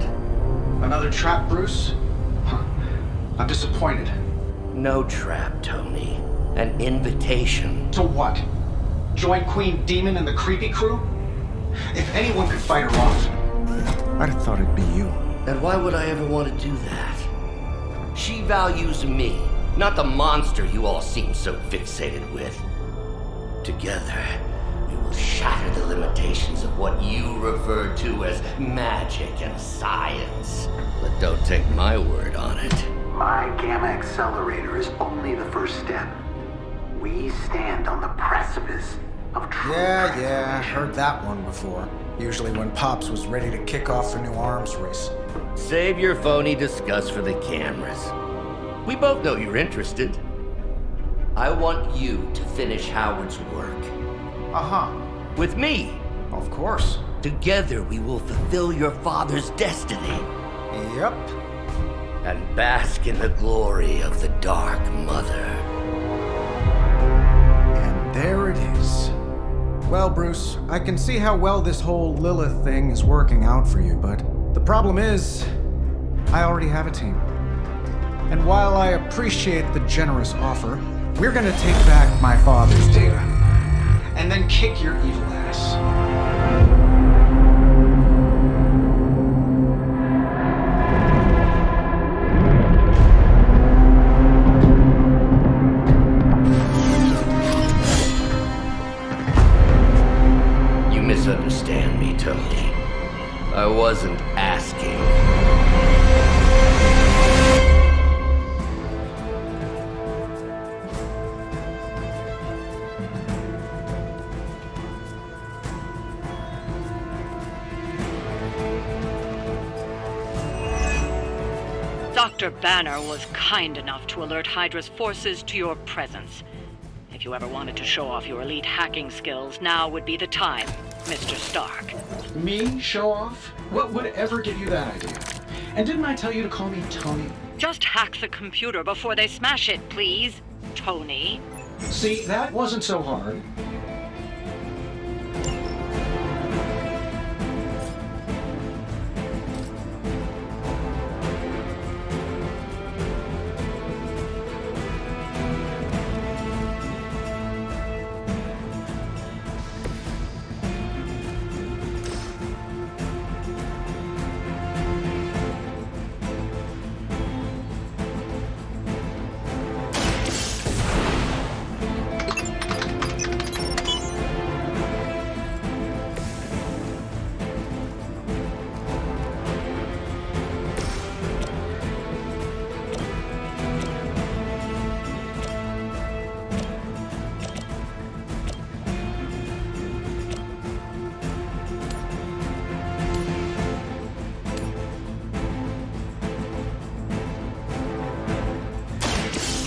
Another trap, Bruce? Huh. I'm disappointed. No trap, Tony. An invitation. To what? Join Queen Demon and the creepy crew? If anyone could fight her off, I'd have thought it'd be you. And why would I ever want to do that? She values me, not the monster you all seem so fixated with. Together, we will shatter the limitations of what you refer to as magic and science. But don't take my word on it. My Gamma Accelerator is only the first step. We stand on the precipice of true Yeah, heard that one before. Usually when Pops was ready to kick off a new arms race. Save your phony disgust for the cameras. We both know you're interested. I want you to finish Howard's work. Uh-huh. With me. Of course. Together we will fulfill your father's destiny. Yep. And bask in the glory of the Dark Mother. And there it is. Well, Bruce, I can see how well this whole Lilith thing is working out for you, but the problem is, I already have a team. And while I appreciate the generous offer, we're gonna take back my father's data. And then kick your evil ass. You misunderstand me, Tony. I wasn't asking. Dr. Banner was kind enough to alert Hydra's forces to your presence. If you ever wanted to show off your elite hacking skills, now would be the time, Mr. Stark. Me show off? What would ever give you that idea? And didn't I tell you to call me Tony? Just hack the computer before they smash it, please, Tony. See, that wasn't so hard.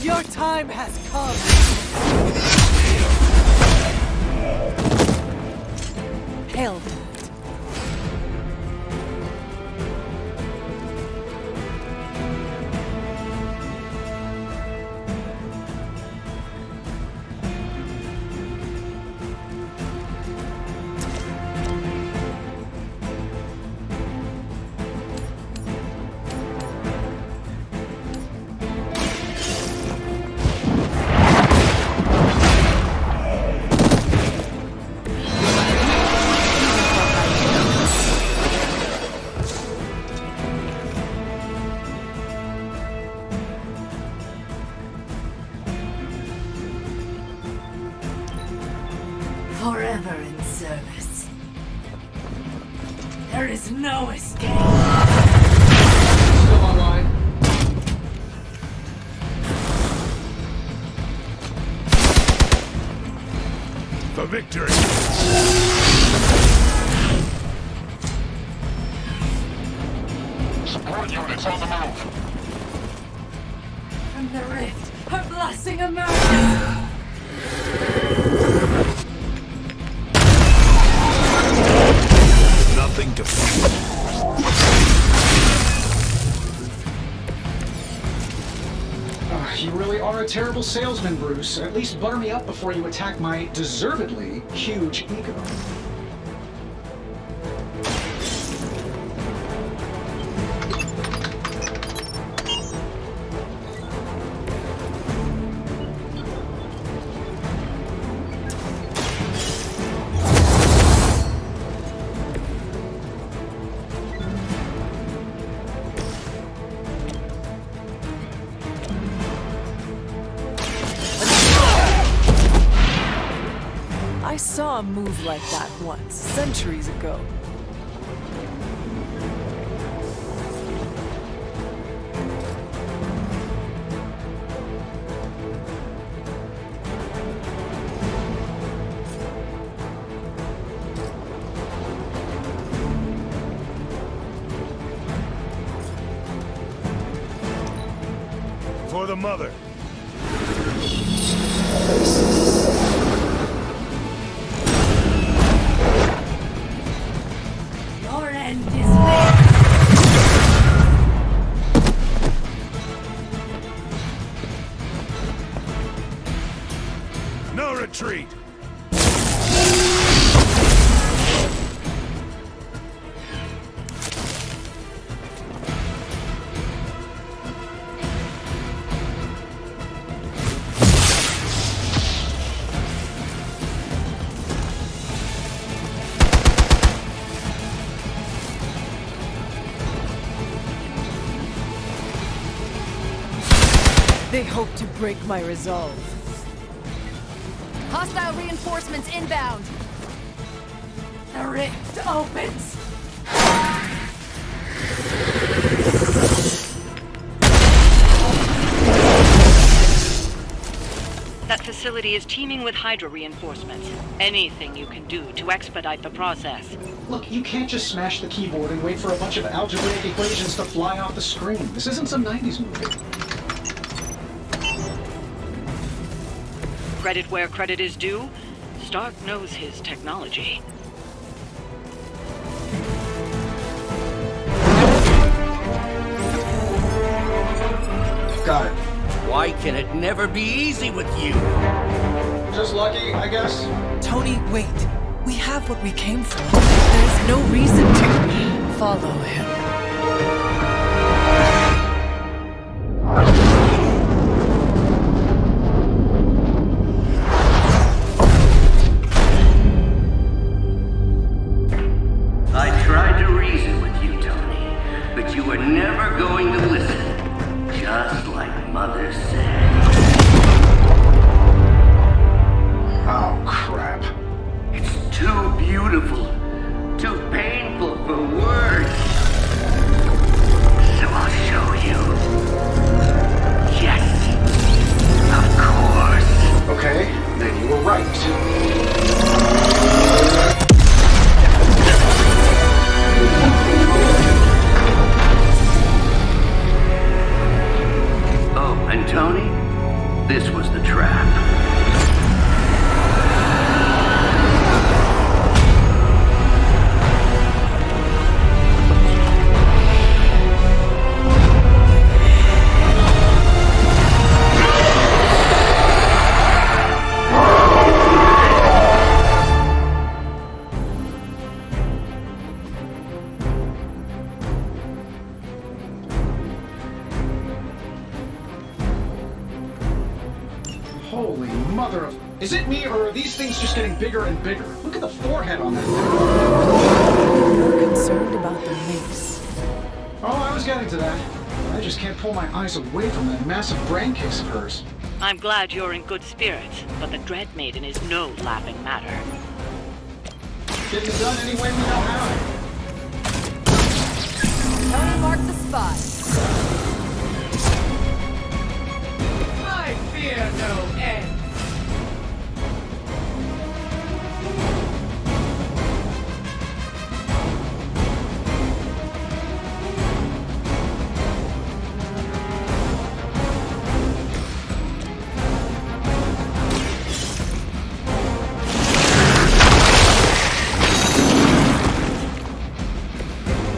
Your time has come! Hell. Forever in service. There is no escape. Still online? For victory! Support units on the move. From the rift, her blessing emerges. Nothing to fear. really are a terrible salesman, Bruce. At least butter me up before you attack my deservedly huge ego. I saw a move like that once, centuries ago. For the mother. Your end is near. No retreat. They hope to break my resolve. Hostile reinforcements inbound. The rift opens. That facility is teeming with Hydra reinforcements. Anything you can do to expedite the process. Look, you can't just smash the keyboard and wait for a bunch of algebraic equations to fly off the screen. This isn't some 90s movie. Credit where credit is due, Stark knows his technology. Got it. Why can it never be easy with you? Just lucky, I guess. Tony, wait. We have what we came for. There's no reason to follow him. I tried to reason with you, Tony, but you were never going to listen. Just like Mother said. Oh, crap. It's too beautiful, too painful for words. So I'll show you. Yes, of course. Okay, then you were right. Oh, and Tony, this was the trap. Holy mother of... Is it me, or are these things just getting bigger and bigger? Look at the forehead on that thing. You're concerned about the mace. Oh, I was getting to that. I just can't pull my eyes away from that massive brain case of hers. I'm glad you're in good spirits, but the Dread Maiden is no laughing matter. Getting it done any way we know how. Tony marked the spot. I fear no end.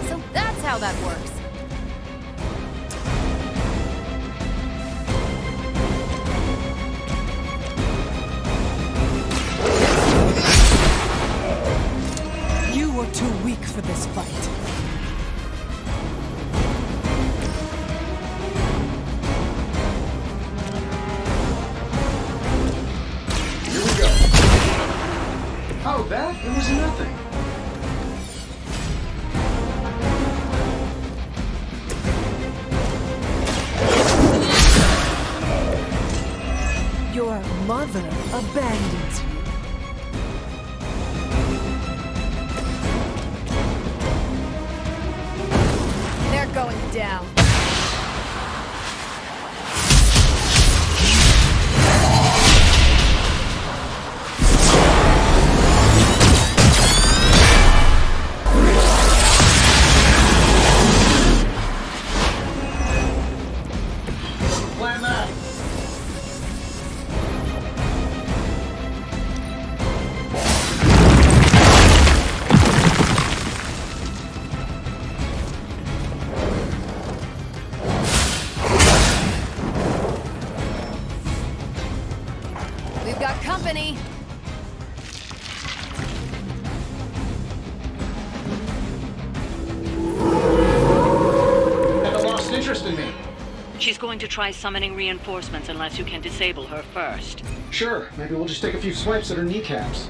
So that's how that works. this fight. Here we go. Oh, that? It was nothing. Your mother abandons you. They're going down. Plan that. We've got company. Haven't lost interest in me. She's going to try summoning reinforcements unless you can disable her first. Sure, maybe we'll just take a few swipes at her kneecaps.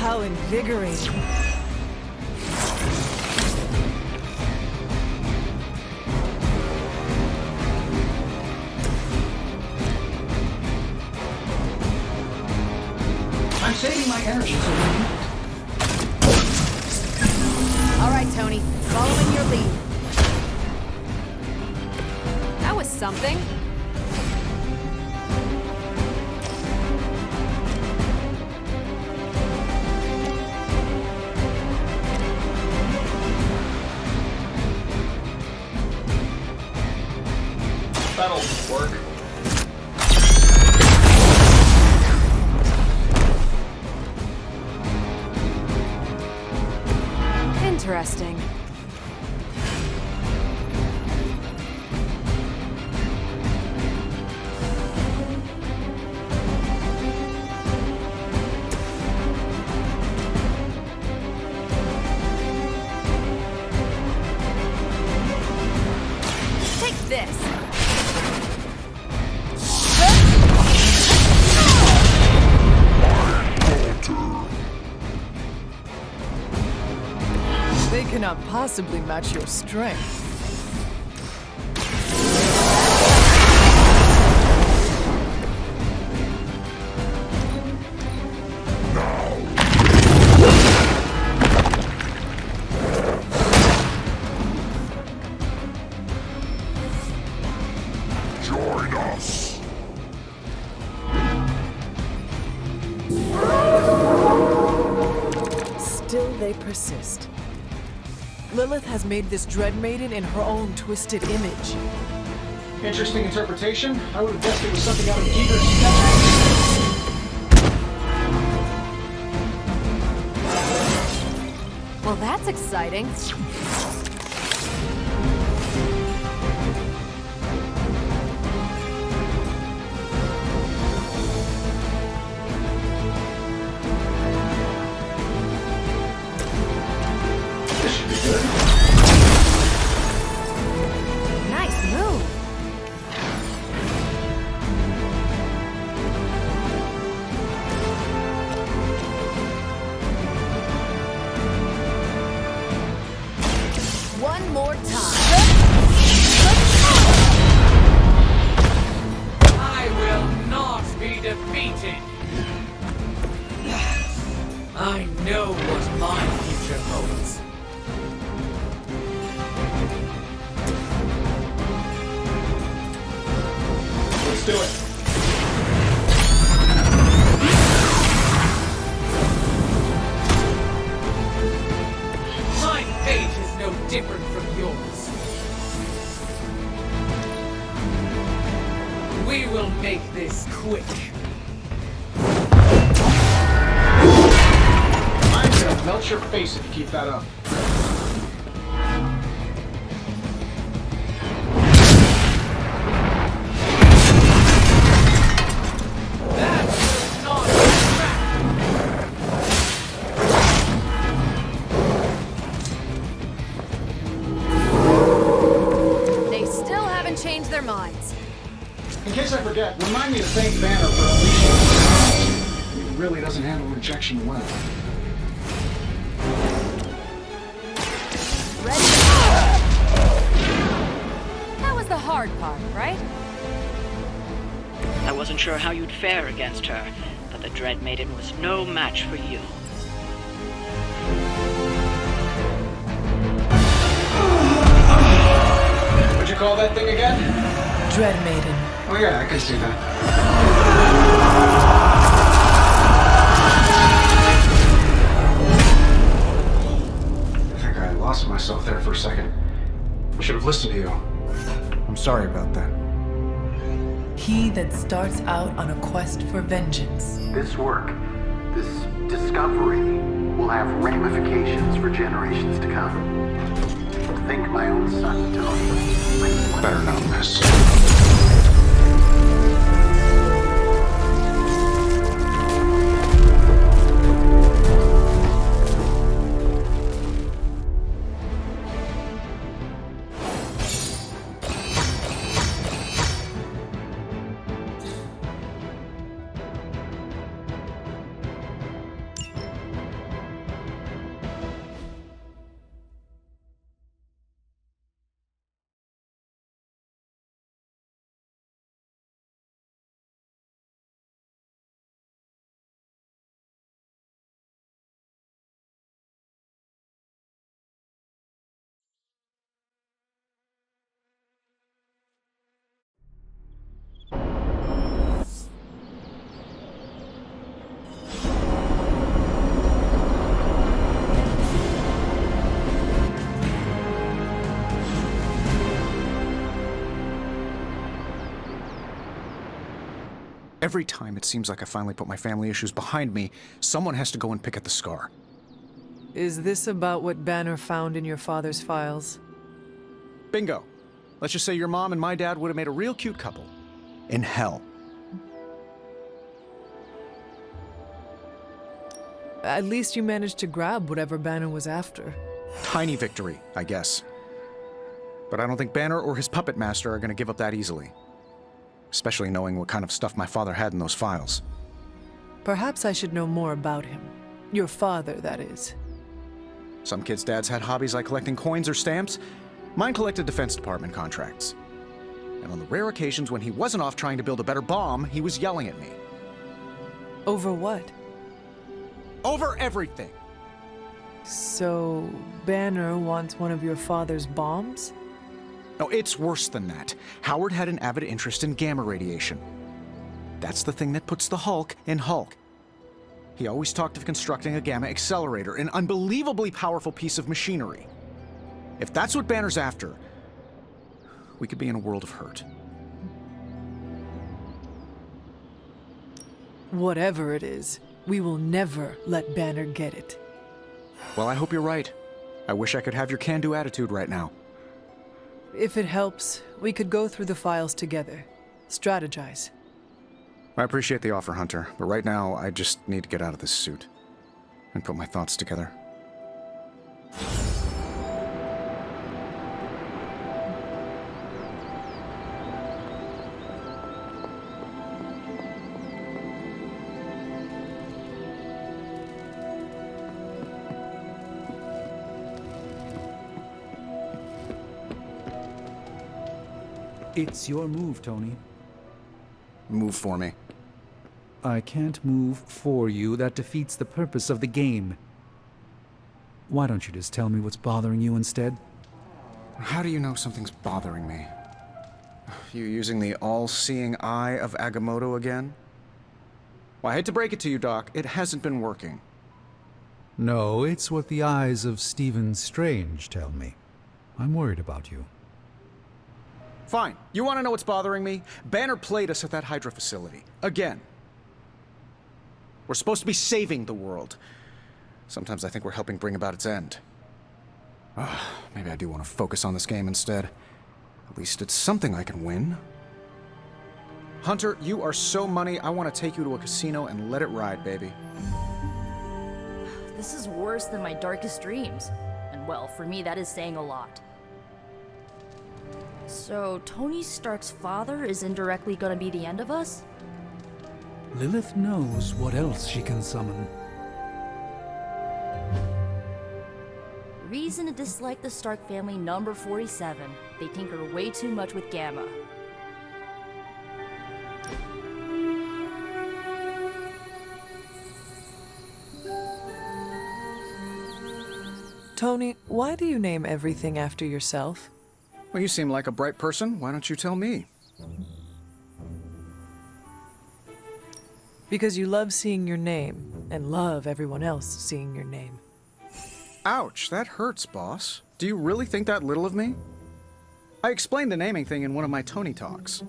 How invigorating. I'm saving my energy so we need it. All right, Tony. Following your lead. That was something. That'll work. Interesting. Take this. They cannot possibly match your strength. Join us. Still they persist. Lilith has made this Dread Maiden in her own twisted image. Interesting interpretation. I would have guessed it was something out of Giger's sketchbook. Well, that's exciting. This should be good. Nice move. One more time. I will not be defeated. I know what my future holds. Let's do it. My fate is no different from yours. We will make this quick. I'm gonna melt your face if you keep that up. They still haven't changed their minds. In case I forget, remind me to thank Banner for unleashing. He really doesn't handle rejection well. That was the hard part, right? I wasn't sure how you'd fare against her, but the Dread Maiden was no match for you. What'd you call that thing again? Dread Maiden. Oh yeah, I can see that. I think I lost myself there for a second. I should have listened to you. I'm sorry about that. He that starts out on a quest for vengeance. This work, this discovery, will have ramifications for generations to come. Think my own son, Tony. Better not miss. Every time it seems like I finally put my family issues behind me, someone has to go and pick at the scar. Is this about what Banner found in your father's files? Bingo. Let's just say your mom and my dad would have made a real cute couple. In hell. At least you managed to grab whatever Banner was after. Tiny victory, I guess. But I don't think Banner or his puppet master are going to give up that easily. Especially knowing what kind of stuff my father had in those files. Perhaps I should know more about him. Your father, that is. Some kids' dads had hobbies like collecting coins or stamps. Mine collected Defense Department contracts. And on the rare occasions when he wasn't off trying to build a better bomb, he was yelling at me. Over what? Over everything! So, Banner wants one of your father's bombs? No, it's worse than that. Howard had an avid interest in gamma radiation. That's the thing that puts the Hulk in Hulk. He always talked of constructing a gamma accelerator, an unbelievably powerful piece of machinery. If that's what Banner's after, we could be in a world of hurt. Whatever it is, we will never let Banner get it. Well, I hope you're right. I wish I could have your can-do attitude right now. If it helps, we could go through the files together. Strategize. I appreciate the offer, Hunter, but right now, I just need to get out of this suit and put my thoughts together. It's your move, Tony. Move for me. I can't move for you. That defeats the purpose of the game. Why don't you just tell me what's bothering you instead? How do you know something's bothering me? You using the all-seeing eye of Agamotto again? Well, I hate to break it to you, Doc. It hasn't been working. No, it's what the eyes of Stephen Strange tell me. I'm worried about you. Fine. You want to know what's bothering me? Banner played us at that Hydra facility. Again. We're supposed to be saving the world. Sometimes I think we're helping bring about its end. Maybe I do want to focus on this game instead. At least it's something I can win. Hunter, you are so money, I want to take you to a casino and let it ride, baby. This is worse than my darkest dreams. And well, for me, that is saying a lot. So, Tony Stark's father is indirectly gonna be the end of us? Lilith knows what else she can summon. Reason to dislike the Stark family number 47. They tinker way too much with Gamma. Tony, why do you name everything after yourself? Well, you seem like a bright person. Why don't you tell me? Because you love seeing your name, and love everyone else seeing your name. Ouch, that hurts, boss. Do you really think that little of me? I explained the naming thing in one of my Tony talks.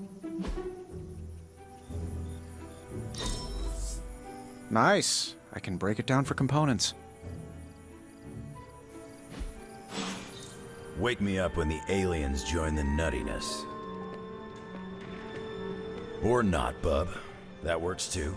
Nice. I can break it down for components. Wake me up when the aliens join the nuttiness. Or not, bub. That works too.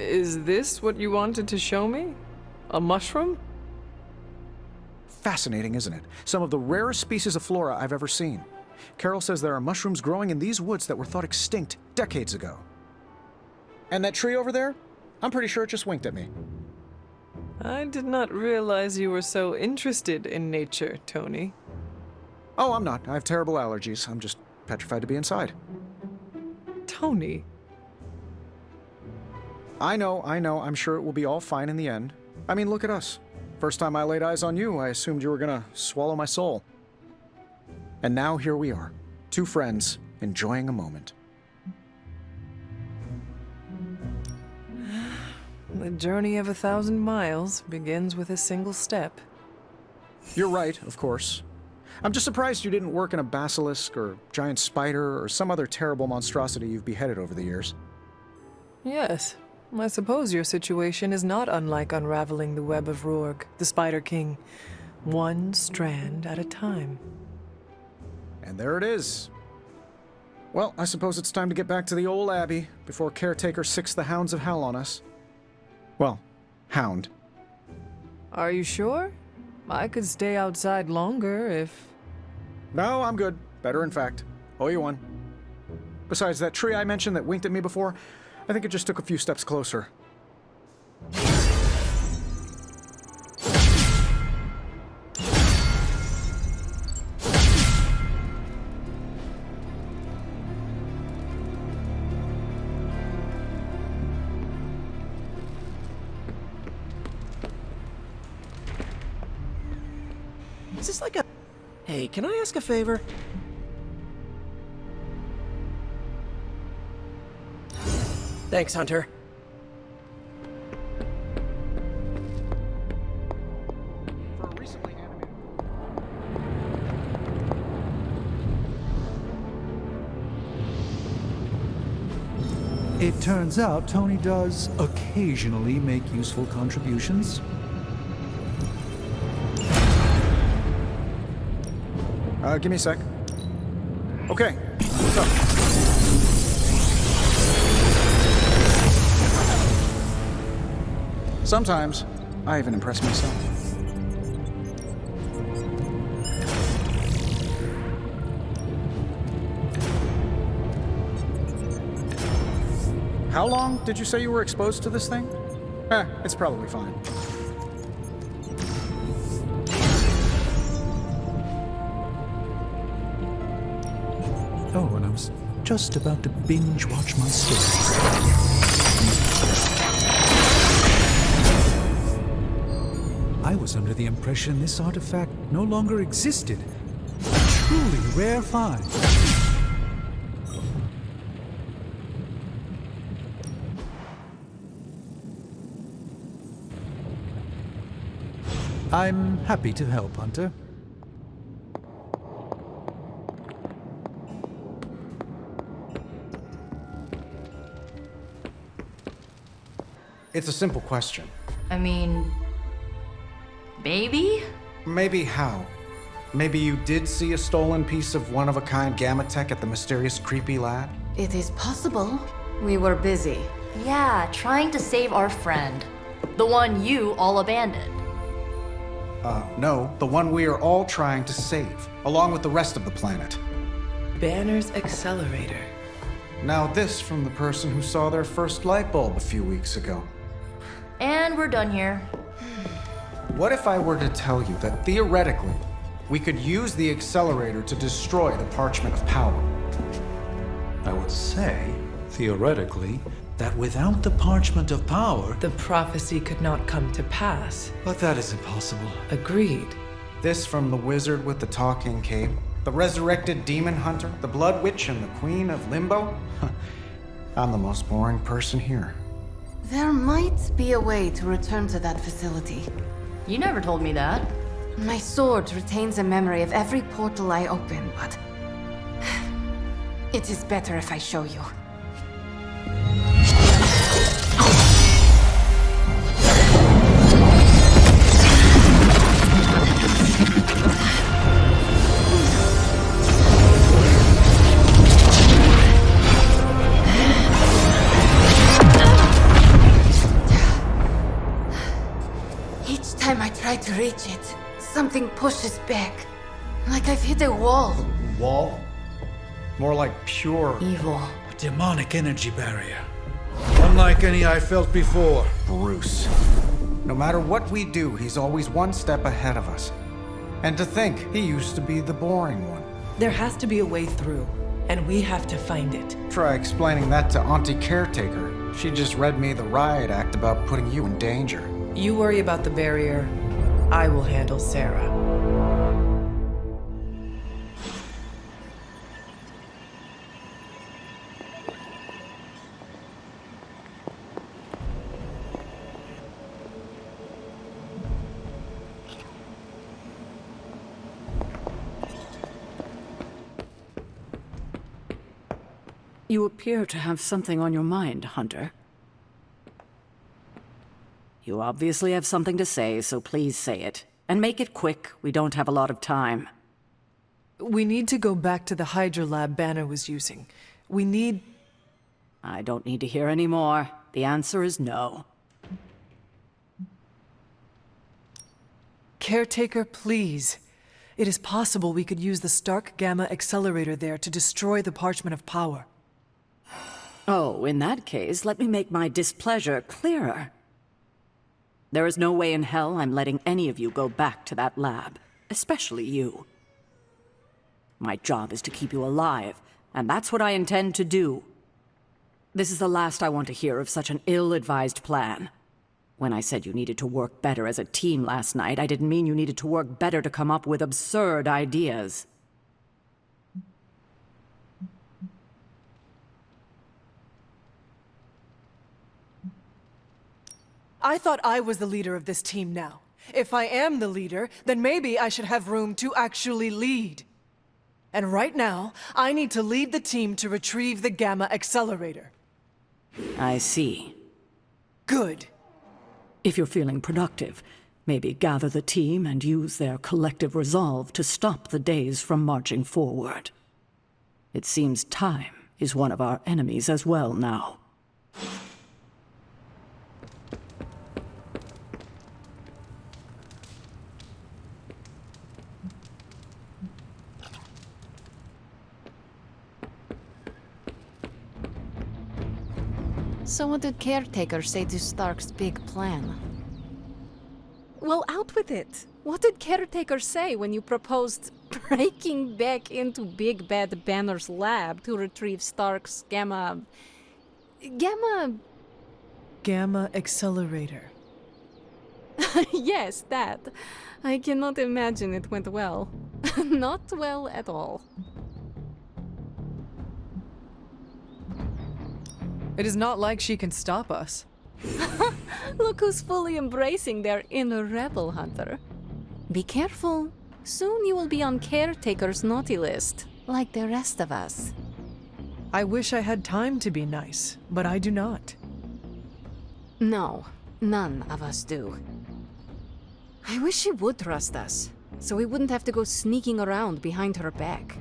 Is this what you wanted to show me? A mushroom? Fascinating, isn't it? Some of the rarest species of flora I've ever seen. Carol says there are mushrooms growing in these woods that were thought extinct decades ago. And that tree over there? I'm pretty sure it just winked at me. I did not realize you were so interested in nature, Tony. Oh, I'm not. I have terrible allergies. I'm just petrified to be inside. Tony. I know. I'm sure it will be all fine in the end. I mean, look at us. First time I laid eyes on you, I assumed you were gonna swallow my soul. And now here we are, two friends enjoying a moment. The journey of 1,000 miles begins with a single step. You're right, of course. I'm just surprised you didn't work in a basilisk or giant spider or some other terrible monstrosity you've beheaded over the years. Yes. I suppose your situation is not unlike unraveling the web of Rourke, the Spider King, one strand at a time. And there it is. Well, I suppose it's time to get back to the old Abbey before Caretaker sicks the hounds of hell on us. Well, hound. Are you sure? I could stay outside longer if... No, I'm good. Better, in fact. Owe you one. Besides, that tree I mentioned that winked at me before, I think it just took a few steps closer. Is this like a... Hey, can I ask a favor? Thanks, Hunter. It turns out Tony does occasionally make useful contributions. Give me a sec. Okay, what's up? Sometimes, I even impress myself. How long did you say you were exposed to this thing? It's probably fine. Oh, and I was just about to binge watch my stories. I was under the impression this artifact no longer existed. A truly rare find. I'm happy to help, Hunter. It's a simple question. I mean, maybe? Maybe how? Maybe you did see a stolen piece of one-of-a-kind gamma tech at the mysterious creepy lab? It is possible. We were busy. Yeah, trying to save our friend. The one you all abandoned. No, the one we are all trying to save, along with the rest of the planet. Banner's accelerator. Now this from the person who saw their first light bulb a few weeks ago. And we're done here. What if I were to tell you that theoretically, we could use the accelerator to destroy the Parchment of Power? I would say, theoretically, that without the Parchment of Power... The prophecy could not come to pass. But that is impossible. Agreed. This from the wizard with the talking cape, the resurrected demon hunter, the blood witch, and the queen of limbo? I'm the most boring person here. There might be a way to return to that facility. You never told me that. My sword retains a memory of every portal I open, but... it is better if I show you. Each time I try to reach it, something pushes back. Like I've hit a wall. Wall? More like pure... evil. A demonic energy barrier. Unlike any I felt before. Bruce. No matter what we do, he's always one step ahead of us. And to think, he used to be the boring one. There has to be a way through, and we have to find it. Try explaining that to Auntie Caretaker. She just read me the riot act about putting you in danger. You worry about the barrier. I will handle Sarah. You appear to have something on your mind, Hunter. You obviously have something to say, so please say it. And make it quick, we don't have a lot of time. We need to go back to the Hydra lab Banner was using. We need... I don't need to hear any more. The answer is no. Caretaker, please. It is possible we could use the Stark Gamma accelerator there to destroy the Parchment of Power. Oh, in that case, let me make my displeasure clearer. There is no way in hell I'm letting any of you go back to that lab, especially you. My job is to keep you alive, and that's what I intend to do. This is the last I want to hear of such an ill-advised plan. When I said you needed to work better as a team last night, I didn't mean you needed to work better to come up with absurd ideas. I thought I was the leader of this team now. If I am the leader, then maybe I should have room to actually lead. And right now, I need to lead the team to retrieve the Gamma accelerator. I see. Good. If you're feeling productive, maybe gather the team and use their collective resolve to stop the days from marching forward. It seems time is one of our enemies as well now. So what did Caretaker say to Stark's big plan? Well, out with it. What did Caretaker say when you proposed breaking back into Big Bad Banner's lab to retrieve Stark's Gamma accelerator. Yes, that. I cannot imagine it went well. Not well at all. It is not like she can stop us. Look who's fully embracing their inner rebel, Hunter. Be careful. Soon you will be on Caretaker's naughty list, like the rest of us. I wish I had time to be nice, but I do not. No, none of us do. I wish she would trust us, so we wouldn't have to go sneaking around behind her back.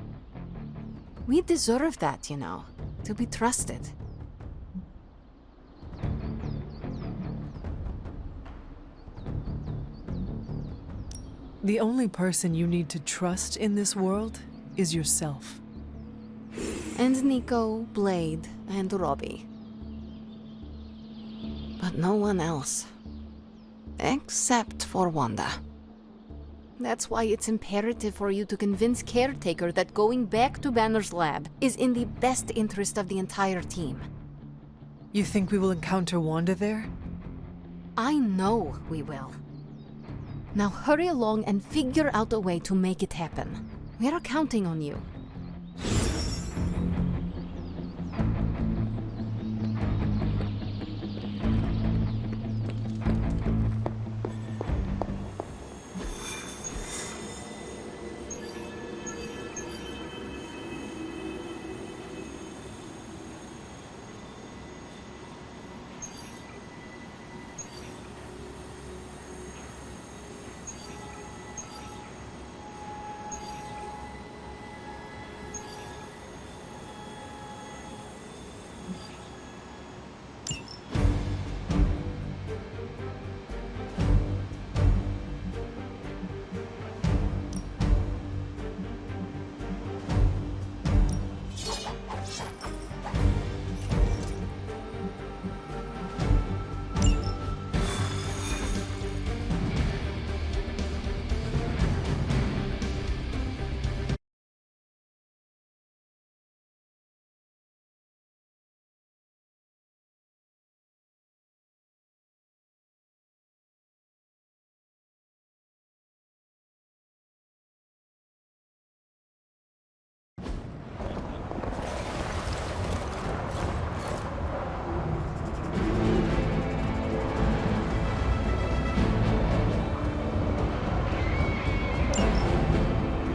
We deserve that, you know, to be trusted. The only person you need to trust in this world is yourself. And Nico, Blade, and Robbie. But no one else. Except for Wanda. That's why it's imperative for you to convince Caretaker that going back to Banner's lab is in the best interest of the entire team. You think we will encounter Wanda there? I know we will. Now hurry along and figure out a way to make it happen. We're counting on you.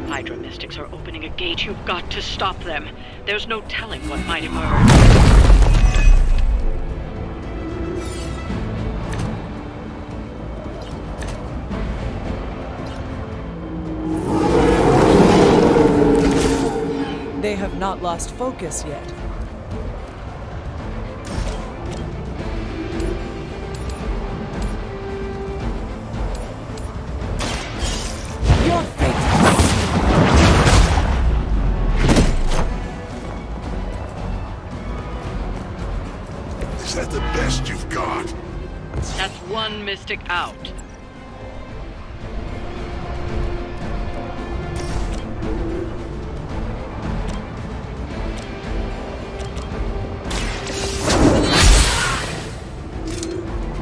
Hydra mystics are opening a gate. You've got to stop them. There's no telling what might emerge. They have not lost focus yet. Is that the best you've got? That's one mystic out.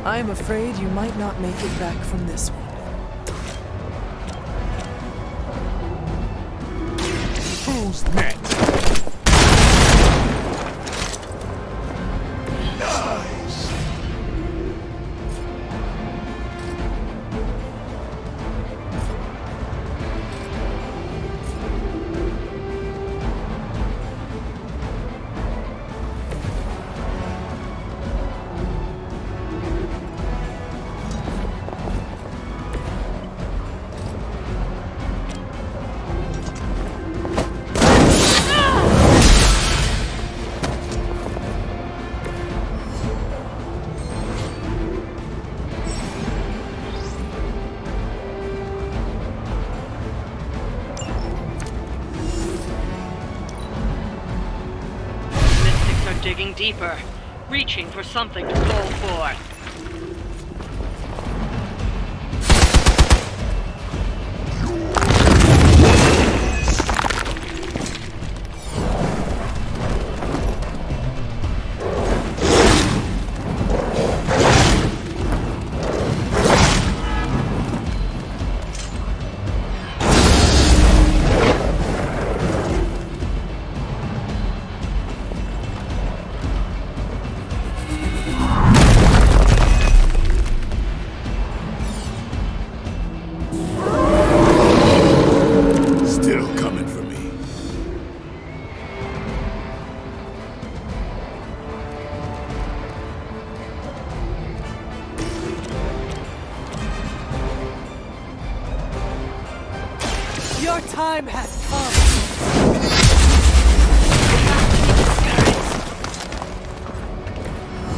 I'm afraid you might not make it back from this one. Who's next? Nice. Digging deeper. reaching for something to fall for. Your time has come.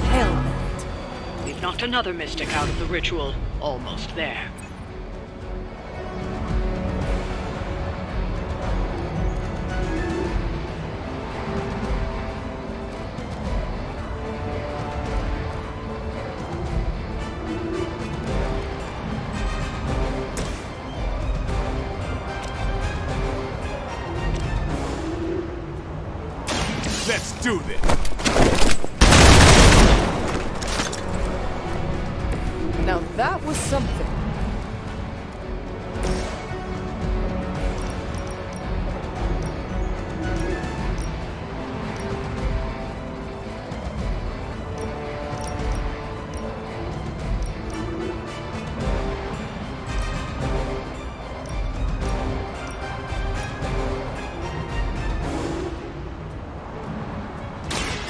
Hell, we've knocked another mystic out of the ritual. Almost there. Let's do this! Now that was something.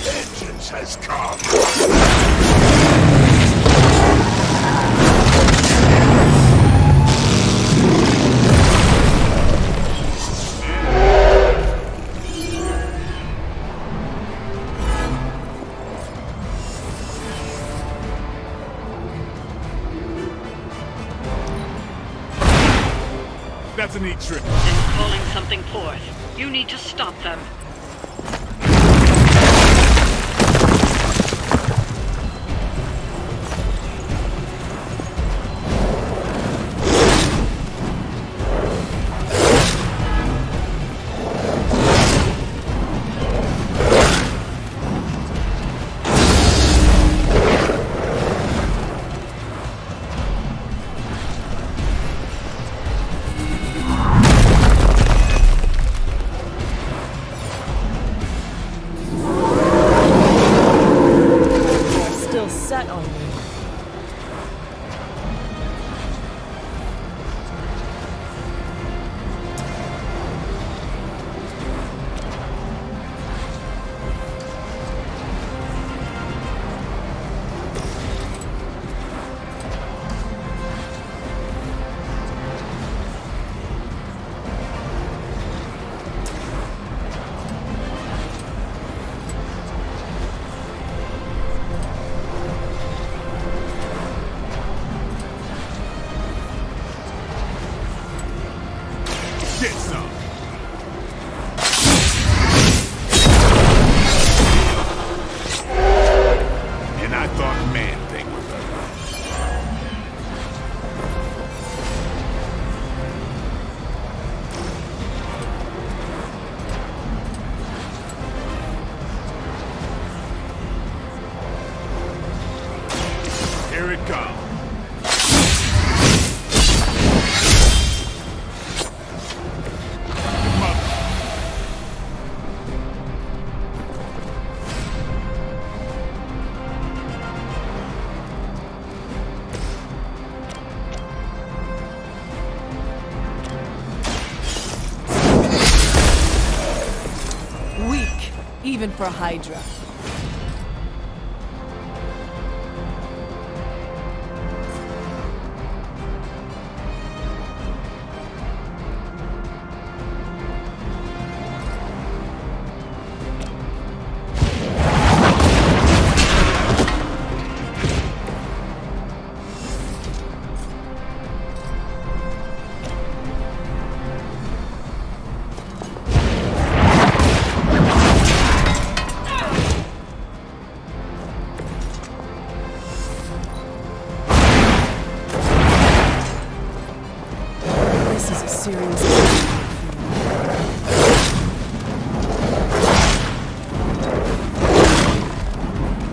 Vengeance has come. That's a neat trick. In calling something forth, you need to stop them. Set on me. Get some! And I thought Man-Thing was a... Here it comes. Weak, even for Hydra. serious.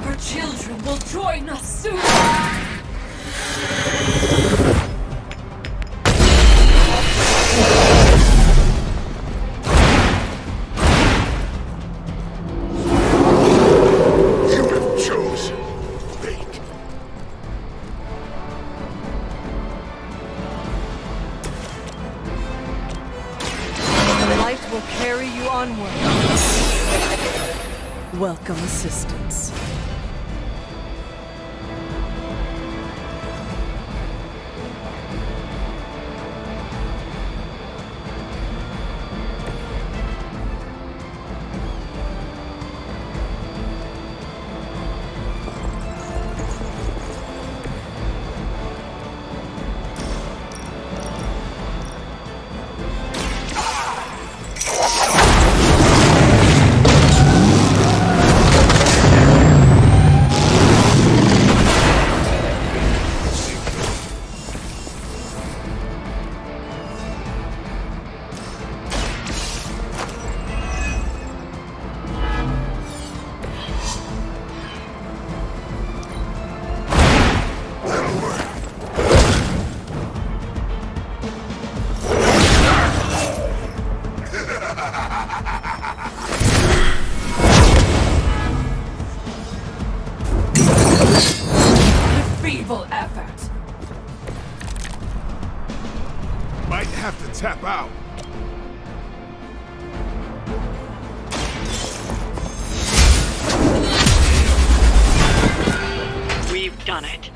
Our children will join us soon! You have chosen fate. The light will carry you onward. Welcome assistance. Feeble effort! Might have to tap out. We've done it.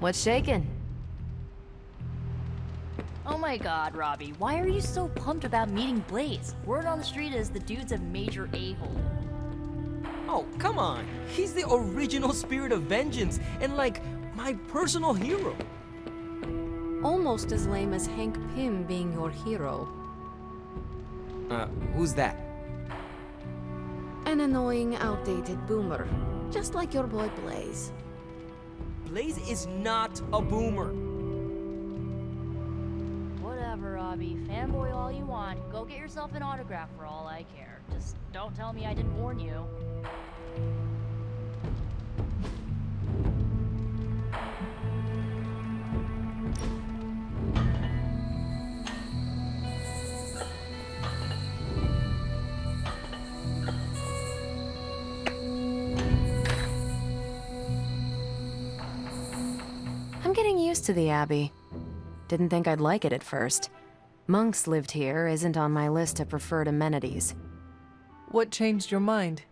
What's shaking? Oh my god, Robbie, why are you so pumped about meeting Blaze? Word on the street is the dude's a major a-hole. Oh, come on. He's the original spirit of vengeance and, like, my personal hero. Almost as lame as Hank Pym being your hero. Who's that? An annoying, outdated boomer. Just like your boy Blaze. Blaze is not a boomer. Whatever, Robbie. Fanboy all you want. Go get yourself an autograph for all I care. Just don't tell me I didn't warn you. I'm getting used to the Abbey. Didn't think I'd like it at first. Monks lived here isn't on my list of preferred amenities. What changed your mind?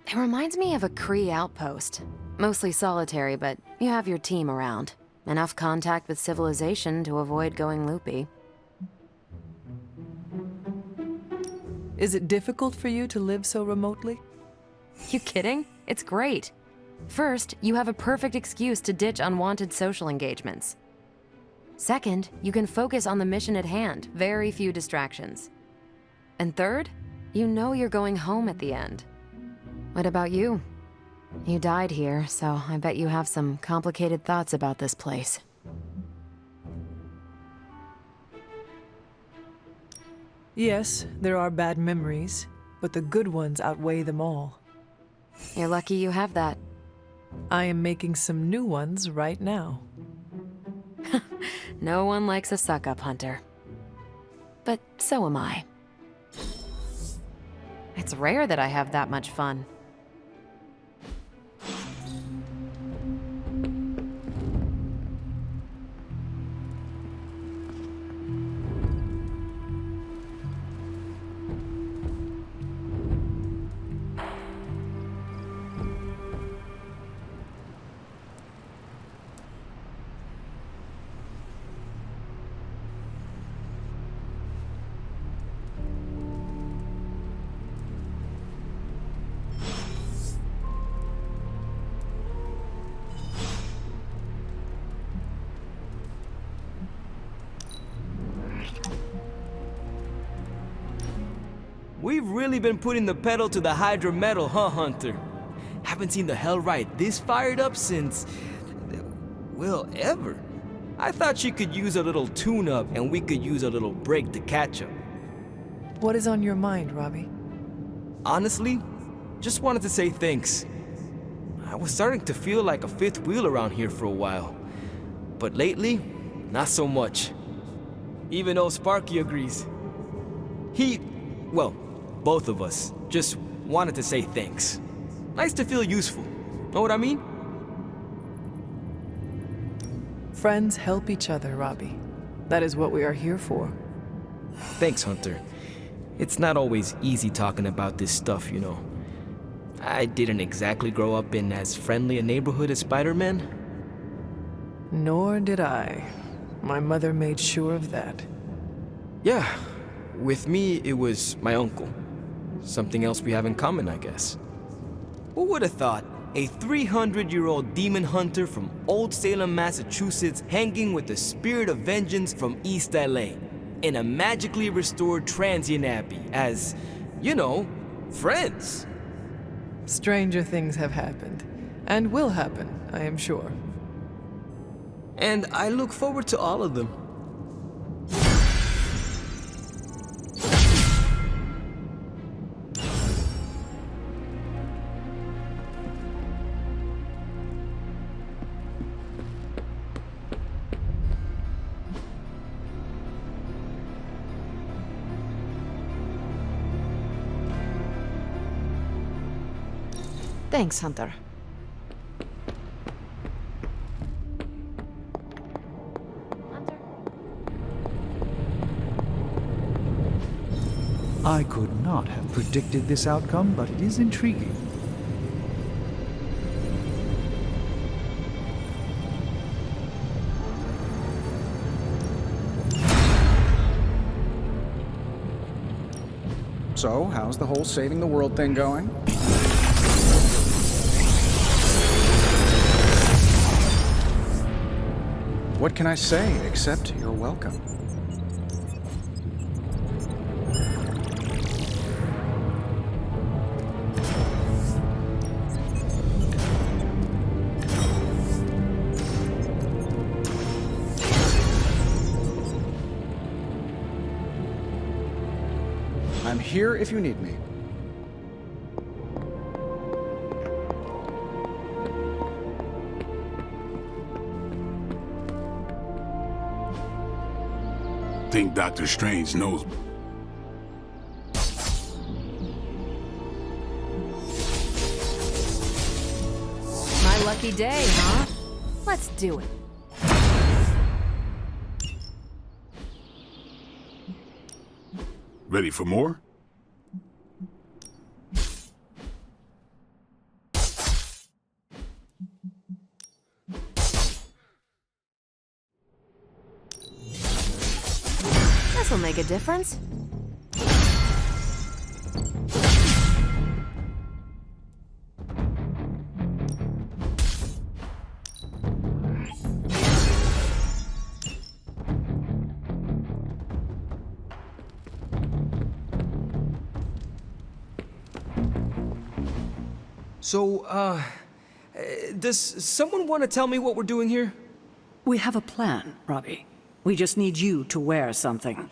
It reminds me of a Kree outpost. Mostly solitary, but you have your team around. Enough contact with civilization to avoid going loopy. Is it difficult for you to live so remotely? You kidding? It's great. First, you have a perfect excuse to ditch unwanted social engagements. Second, you can focus on the mission at hand, very few distractions. And third, you know you're going home at the end. What about you? You died here, so I bet you have some complicated thoughts about this place. Yes, there are bad memories, but the good ones outweigh them all. You're lucky you have that. I am making some new ones right now. No one likes a suck-up, Hunter. But so am I. It's rare that I have that much fun. We've really been putting the pedal to the Hydra metal, huh, Hunter? Haven't seen the Hellride this fired up since... well, ever. I thought she could use a little tune-up and we could use a little break to catch up. What is on your mind, Robbie? Honestly, just wanted to say thanks. I was starting to feel like a fifth wheel around here for a while. But lately, not so much. Even though Sparky agrees. Well, both of us just wanted to say thanks. Nice to feel useful. Know what I mean? Friends help each other, Robbie. That is what we are here for. Thanks, Hunter. It's not always easy talking about this stuff, you know. I didn't exactly grow up in as friendly a neighborhood as Spider-Man. Nor did I. My mother made sure of that. Yeah, with me it was my uncle. Something else we have in common, I guess. Who would have thought a 300-year-old demon hunter from Old Salem, Massachusetts hanging with the spirit of vengeance from East LA in a magically restored transient abbey as, you know, friends. Stranger things have happened, and will happen, I am sure. And I look forward to all of them. Thanks, Hunter. I could not have predicted this outcome, but it is intriguing. So, how's the whole saving the world thing going? What can I say except you're welcome? I'm here if you need me. Think Dr. Strange knows. My lucky day, huh? Let's do it. Ready for more? This'll make a difference. So, does someone want to tell me what we're doing here? We have a plan, Robbie. We just need you to wear something.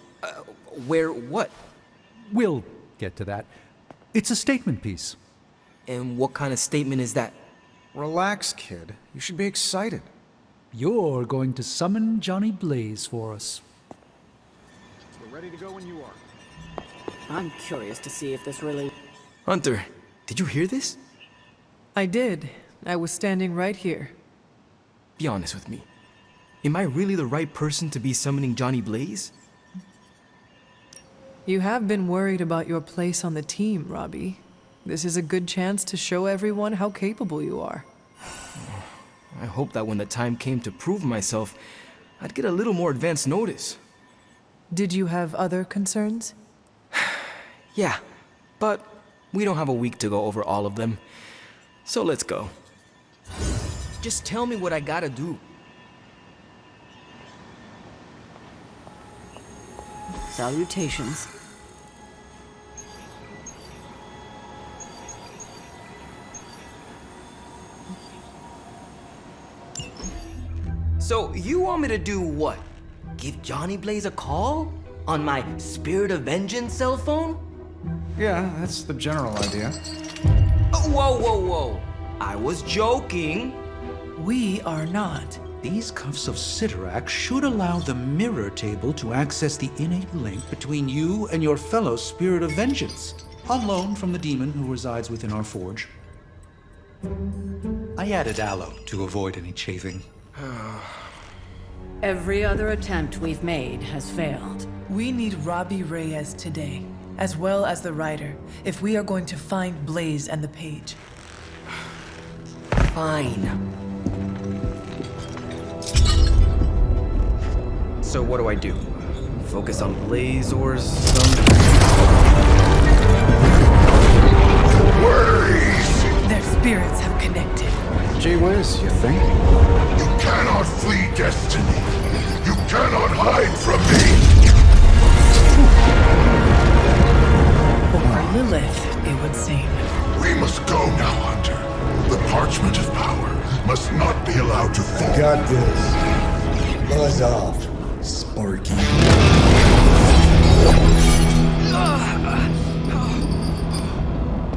Wear what? We'll get to that. It's a statement piece. And what kind of statement is that? Relax, kid. You should be excited. You're going to summon Johnny Blaze for us. We're ready to go when you are. I'm curious to see if this really... Hunter, did you hear this? I did. I was standing right here. Be honest with me. Am I really the right person to be summoning Johnny Blaze? You have been worried about your place on the team, Robbie. This is a good chance to show everyone how capable you are. I hope that when the time came to prove myself, I'd get a little more advance notice. Did you have other concerns? Yeah, but we don't have a week to go over all of them. So let's go. Just tell me what I gotta do. Salutations. So you want me to do what? Give Johnny Blaze a call? On my Spirit of Vengeance cell phone? Yeah, that's the general idea. Whoa, whoa, whoa. I was joking. We are not. These cuffs of Sidorak should allow the mirror table to access the innate link between you and your fellow Spirit of Vengeance, on loan from the demon who resides within our forge. I added aloe to avoid any chafing. Every other attempt we've made has failed. We need Robbie Reyes today, as well as the writer, if we are going to find Blaze and the page. Fine. So what do I do? Focus on Blaze or some... Their spirits have connected. Gee whiz, you think? You cannot flee destiny. You cannot hide from me. Or Lilith, it would seem. We must go now, Hunter. The parchment of power must not be allowed to fall. Got this. Buzz off, Sparky.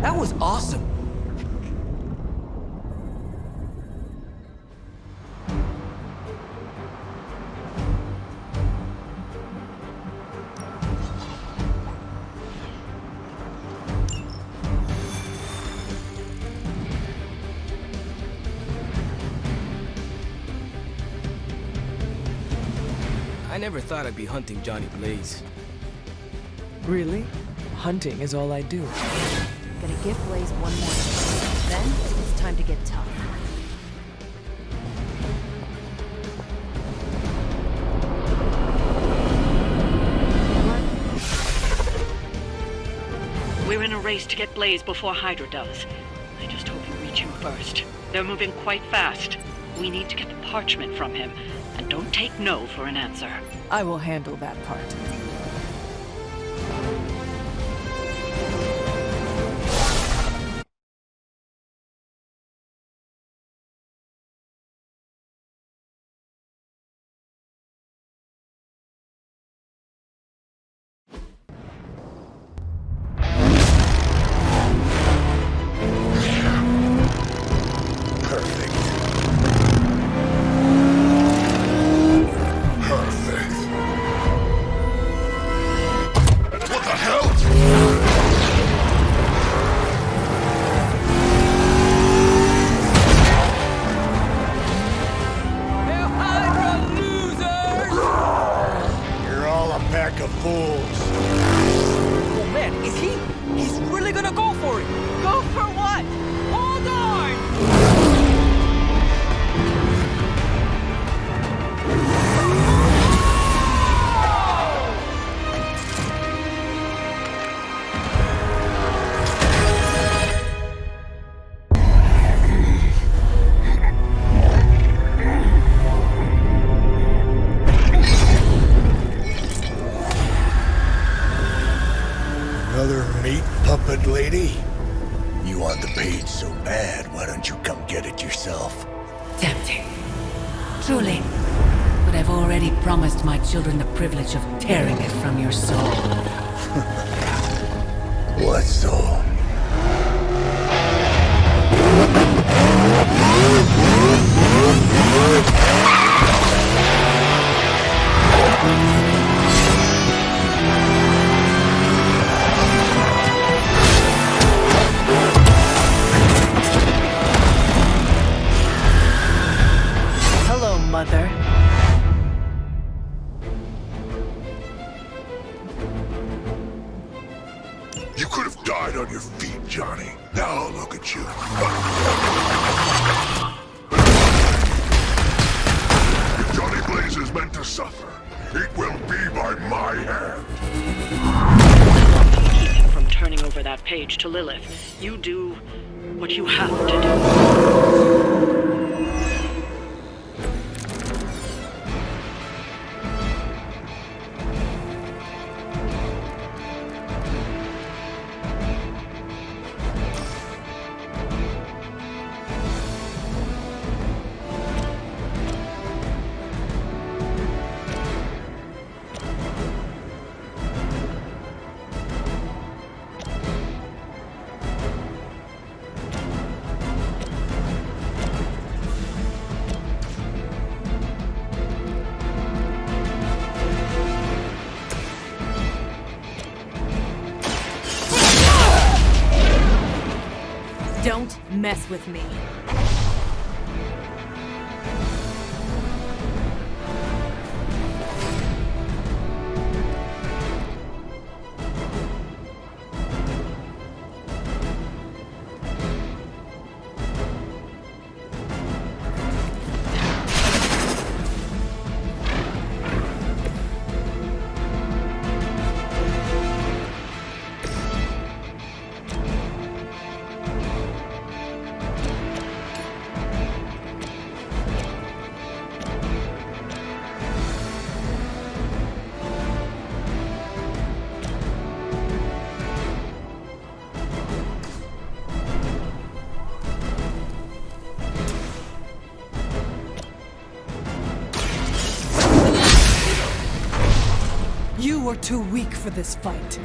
That was awesome. I never thought I'd be hunting Johnny Blaze. Really? Hunting is all I do. Gonna give Blaze one more chance. Then, it's time to get tough. We're in a race to get Blaze before Hydra does. I just hope you reach him first. They're moving quite fast. We need to get the parchment from him, and don't take no for an answer. I will handle that part. Lady, you want the page so bad, why don't you come get it yourself? Tempting. Truly. But I've already promised my children the privilege of tearing it from your soul. What soul? Mother. You could have died on your feet, Johnny. Now look at you. If Johnny Blaze is meant to suffer, it will be by my hand. Keep him from turning over that page to Lilith. You do what you have to do. Don't mess with me. You are too weak for this fight.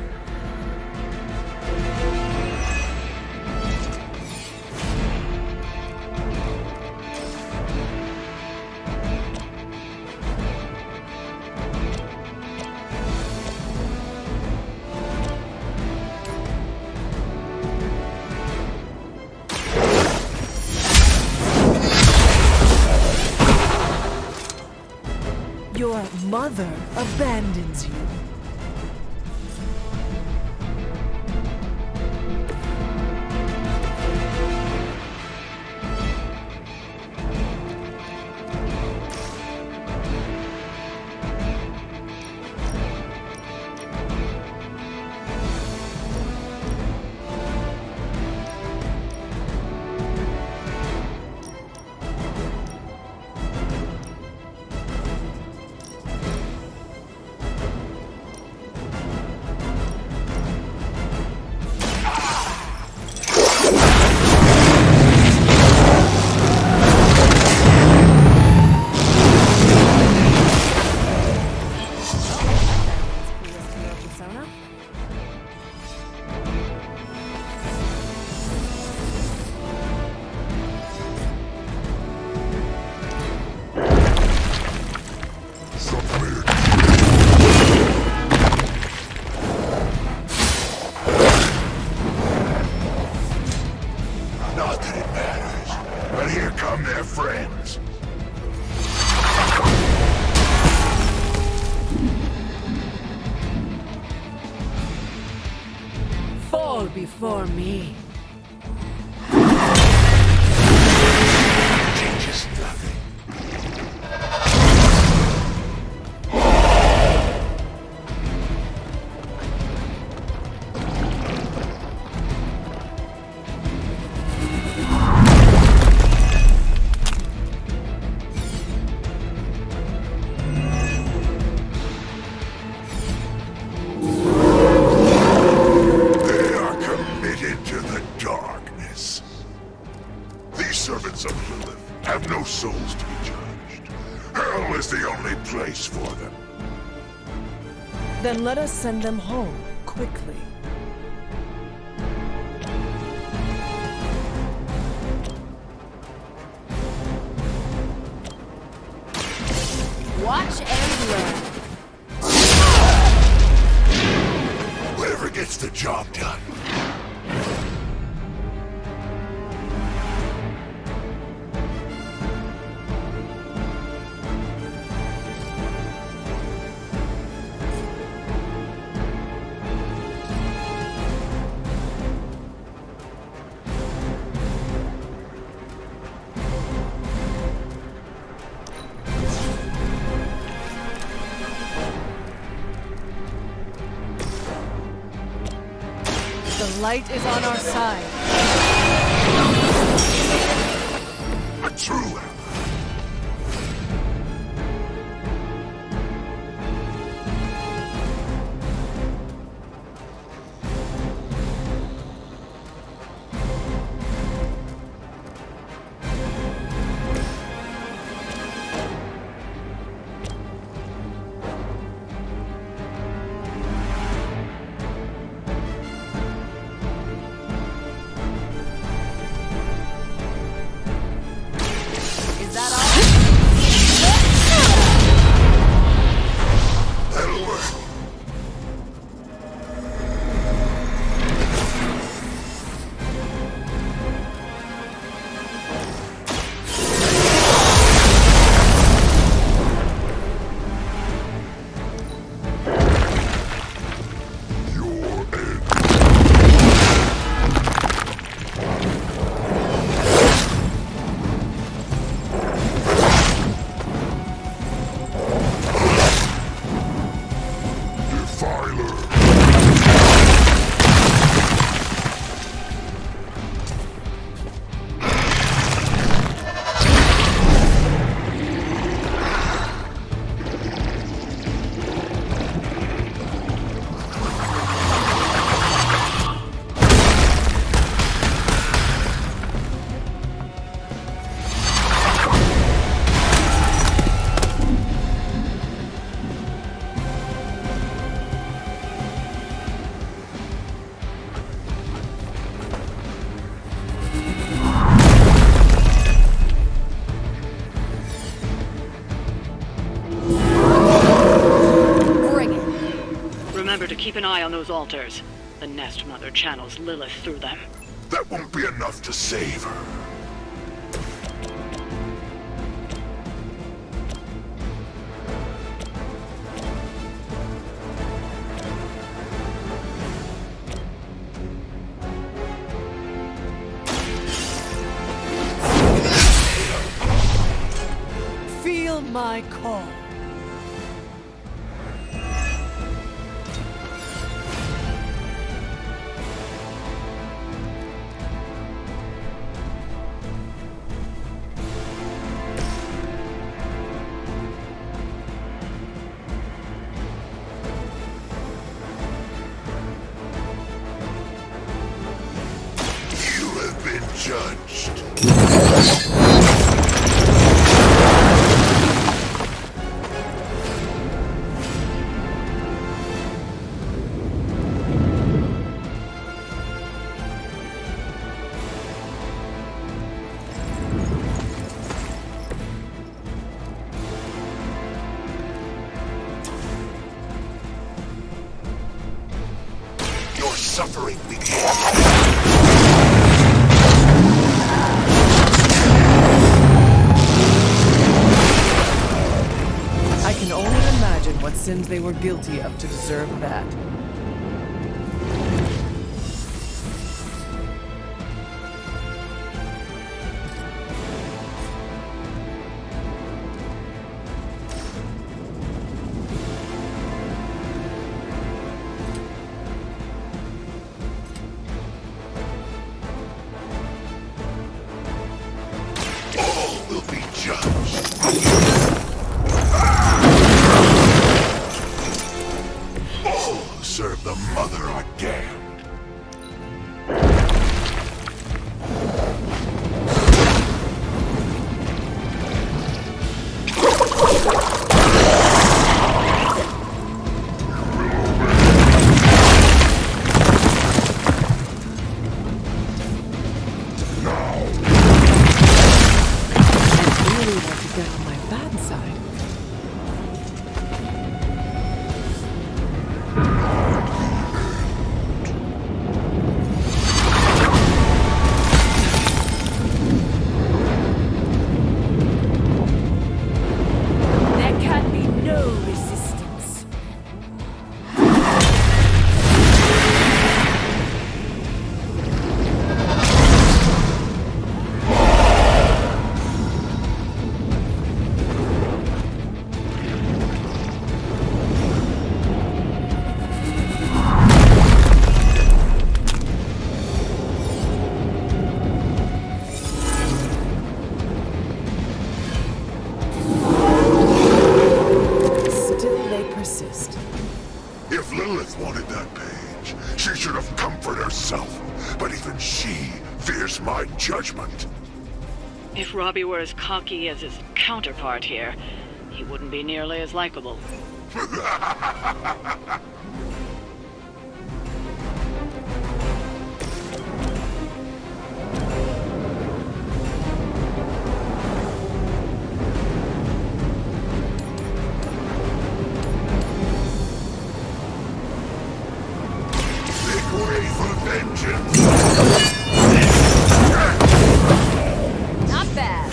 Your mother abandons you. Not that it matters, but here come their friends. Fall before me. Changes nothing. Servants of Lilith have no souls to be judged. Hell is the only place for them. Then let us send them home, quickly. Watch and learn. Whatever gets the job done. The light is on our side. A true ally. keep an eye on those altars. The Nest Mother channels Lilith through them. That won't be enough to save her. Feel my call. You have been judged. Your suffering begins. I can only imagine what sins they were guilty of to deserve that. All will be judged. All who serve the Mother are damned. I really want to get on my bad side. There can be no resistance. Still they persist. If Lilith wanted that page, she should have come for it herself. But even she fears my judgment. If Robbie were as cocky as his counterpart here, he wouldn't be nearly as likable. Make way for vengeance. Not bad.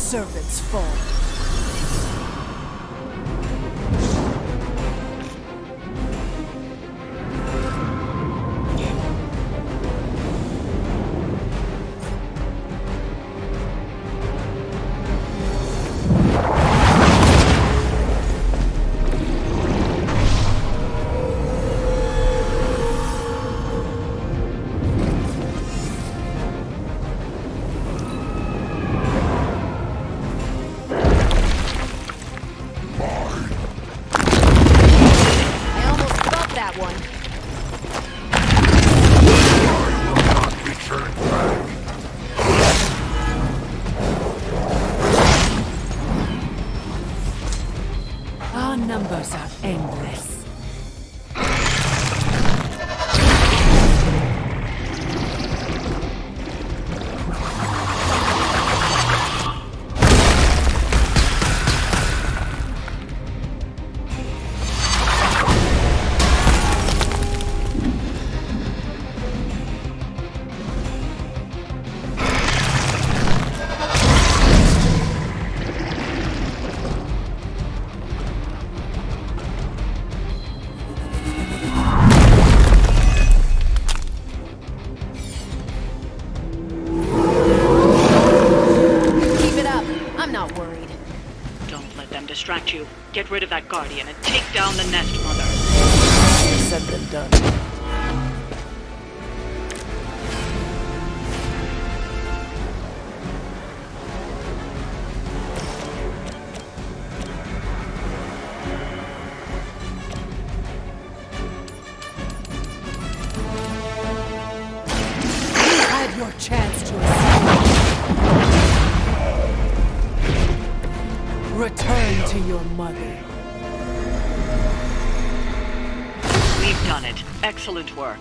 servants fall. Numbers are endless. Distract you. Get rid of that guardian and take down the nest mother. Said than done. You had your chance to escape. Return to your mother. We've done it. Excellent work.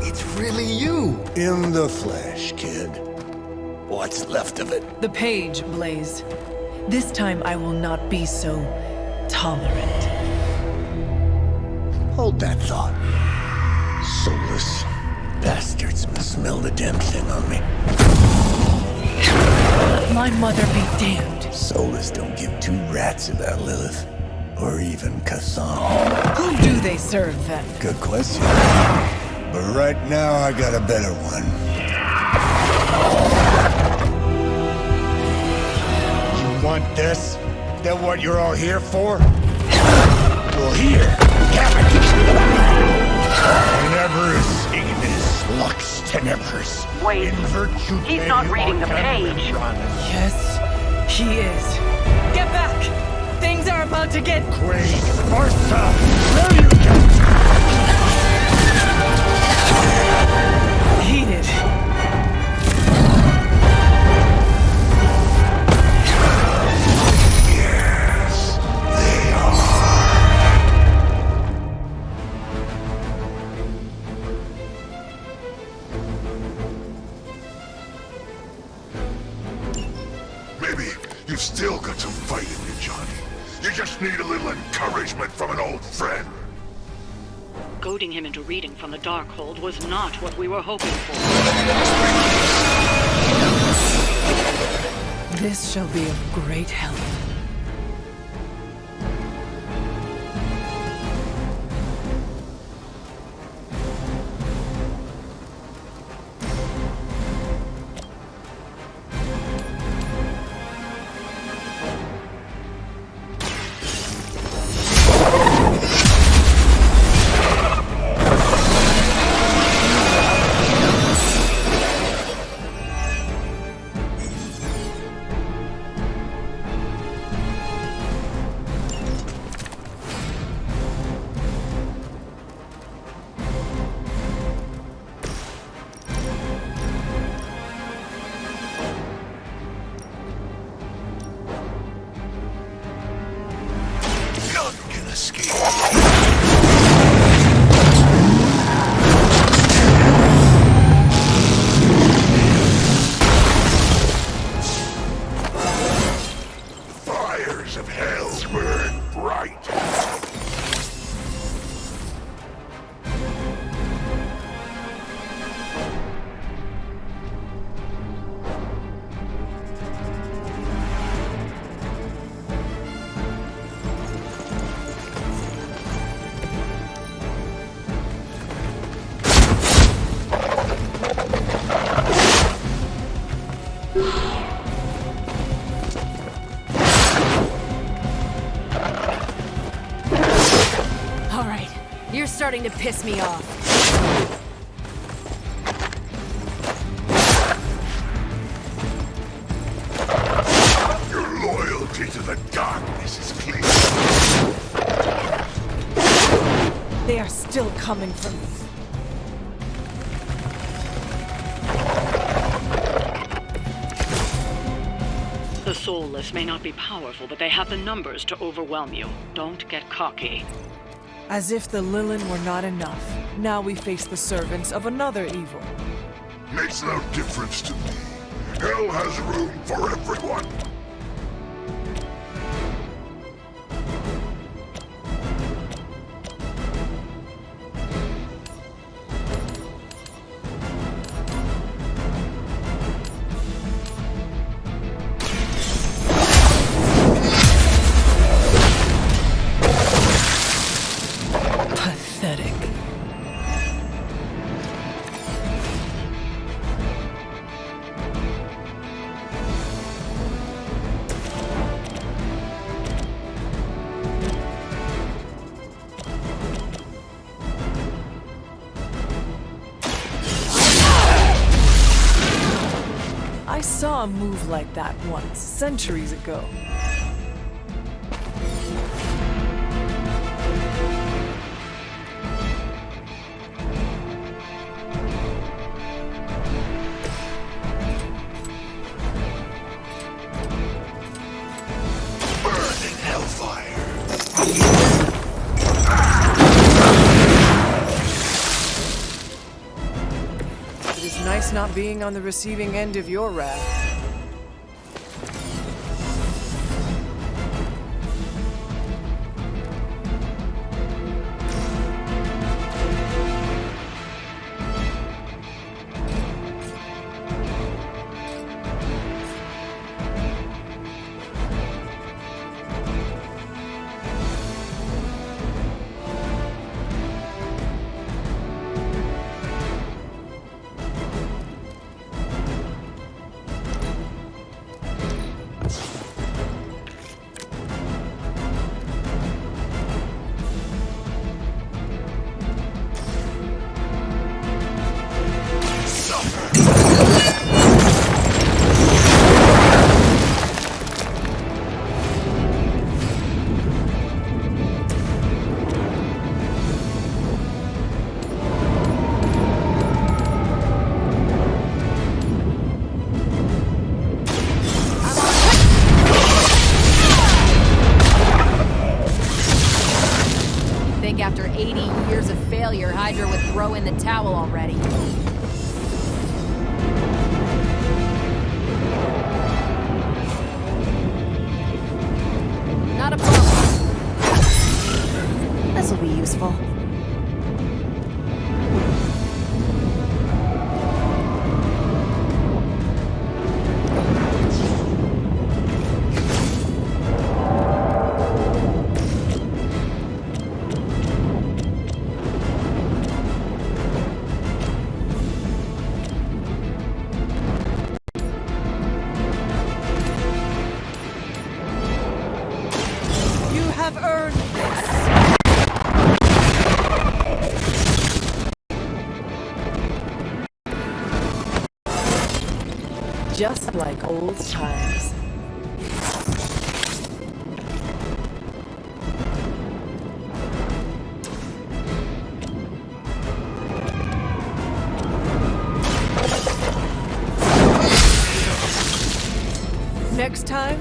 It's really you. In the flesh, kid. What's left of it? The page, Blaze. This time I will not be so tolerant. Hold that thought. Soulless bastards must smell the damn thing on me. Let my mother be damned. Soulless don't give two rats about Lilith. Or even Kassan. Who do they serve, then? Good question. But right now, I got a better one. You want this? That what you're all here for? Well, here, have it! Tenebris ignis lux tenebris. Wait, in virtue he's not reading the page. Yes, he is. Get back! Things are about to get... Quaid, Sparta, where you get? Heated. Yes, they are. Maybe you've still got some fight in you, Johnny. You just need a little encouragement from an old friend. Goading him into reading from the Darkhold was not what we were hoping for. This shall be of great help. starting to piss me off. Your loyalty to the darkness is clear. They are still coming for me. The soulless may not be powerful, but they have the numbers to overwhelm you. Don't get cocky. As if the Lilin were not enough, now we face the servants of another evil. Makes no difference to me. Hell has room for everyone. Pathetic. I saw a move like that once, centuries ago. Burning hellfire. It is nice not being on the receiving end of your wrath. After 80 years of failure, Hydra would throw in the towel already. Not a problem. This'll be useful. Just like old times. Next time,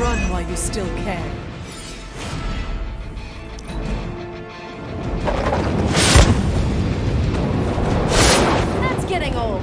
run while you still can. That's getting old.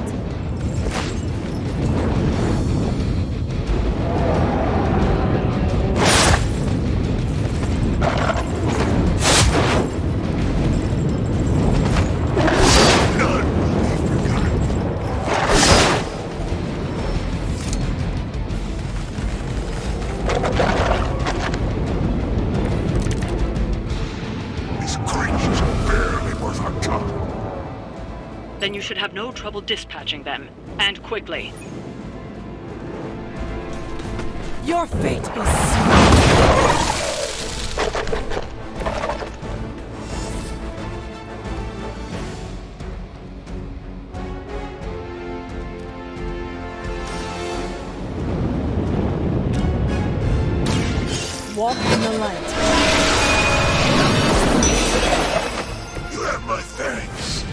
Then you should have no trouble dispatching them, and quickly. Your fate is sealed. walk in the light. You have my thanks.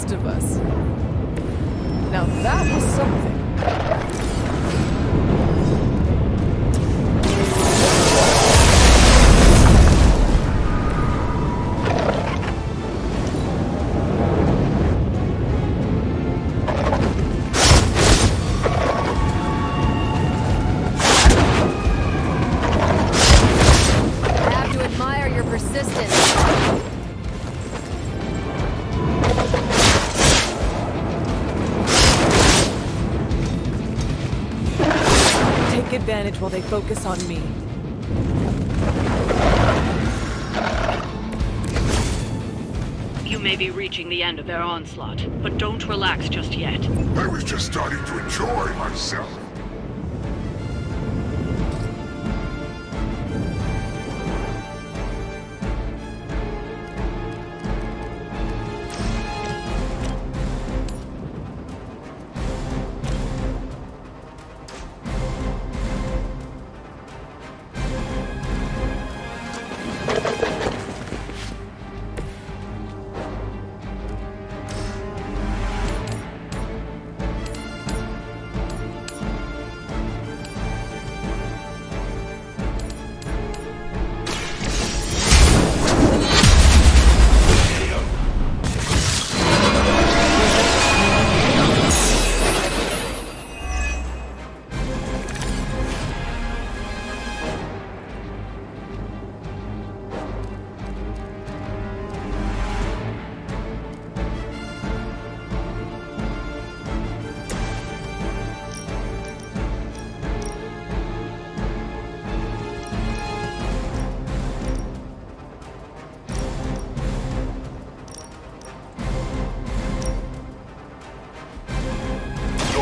Of us. Now that was something. I have to admire your persistence. Advantage while they focus on me. You may be reaching the end of their onslaught, but don't relax just yet. I was just starting to enjoy myself.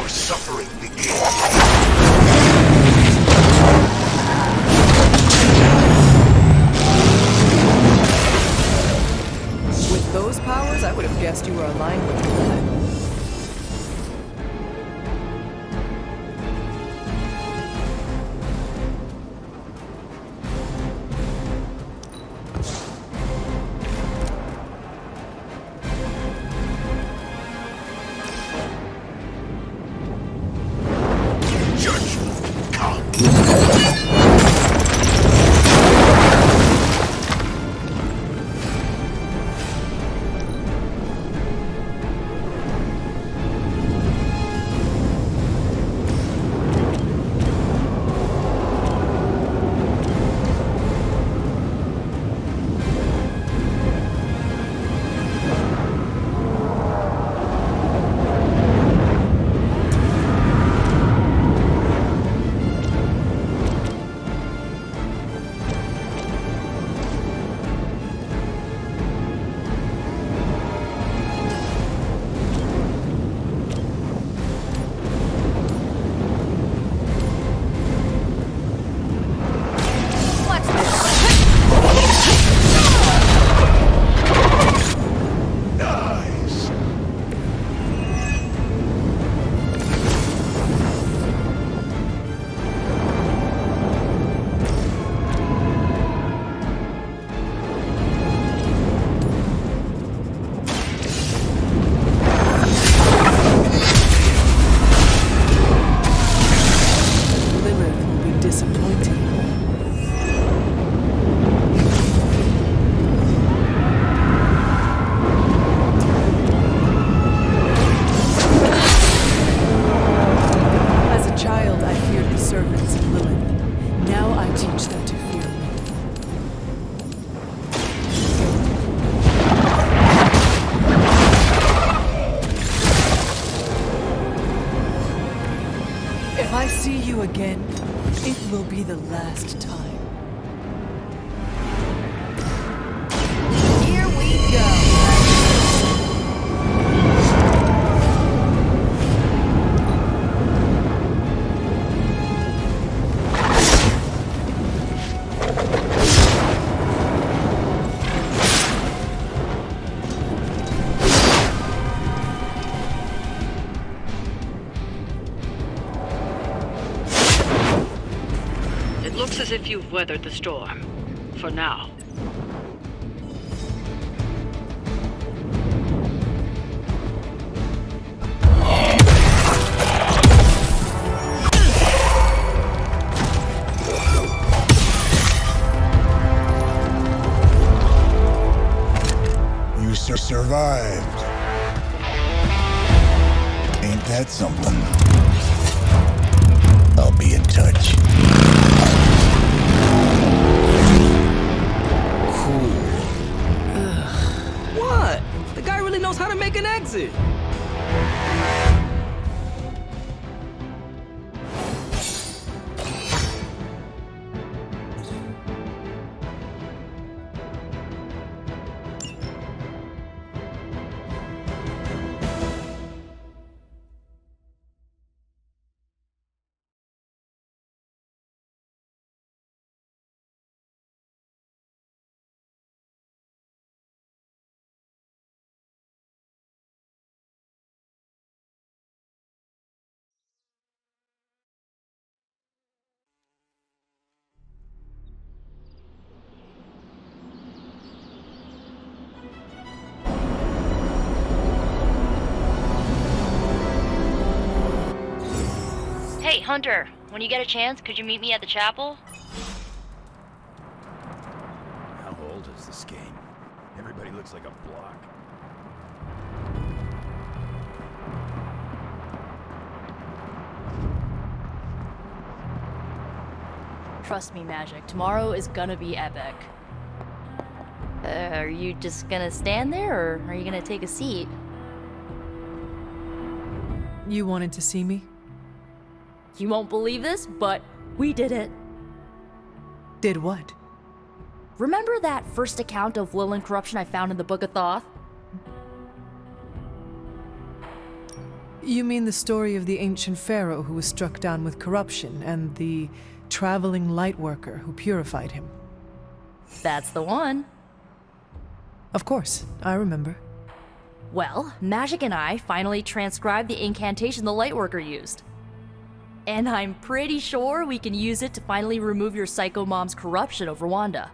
Suffering begins. With those powers, I would have guessed you were aligned with me. If I see you again, it will be the last time. Here we go. Looks as if you've weathered the storm. For now. You survived. Ain't that something? I'll be in touch. What? The guy really knows how to make an exit. Hey, Hunter, when you get a chance, could you meet me at the chapel? How old is this game? Everybody looks like a block. Trust me, Magic. Tomorrow is gonna be epic. Are you just gonna stand there, or are you gonna take a seat? You wanted to see me? You won't believe this, but we did it. Did what? Remember that first account of Lilin corruption I found in the Book of Thoth? You mean the story of the ancient pharaoh who was struck down with corruption and the traveling lightworker who purified him? That's the one. Of course, I remember. Well, Magic and I finally transcribed the incantation the lightworker used. And I'm pretty sure we can use it to finally remove your psycho mom's corruption over Wanda.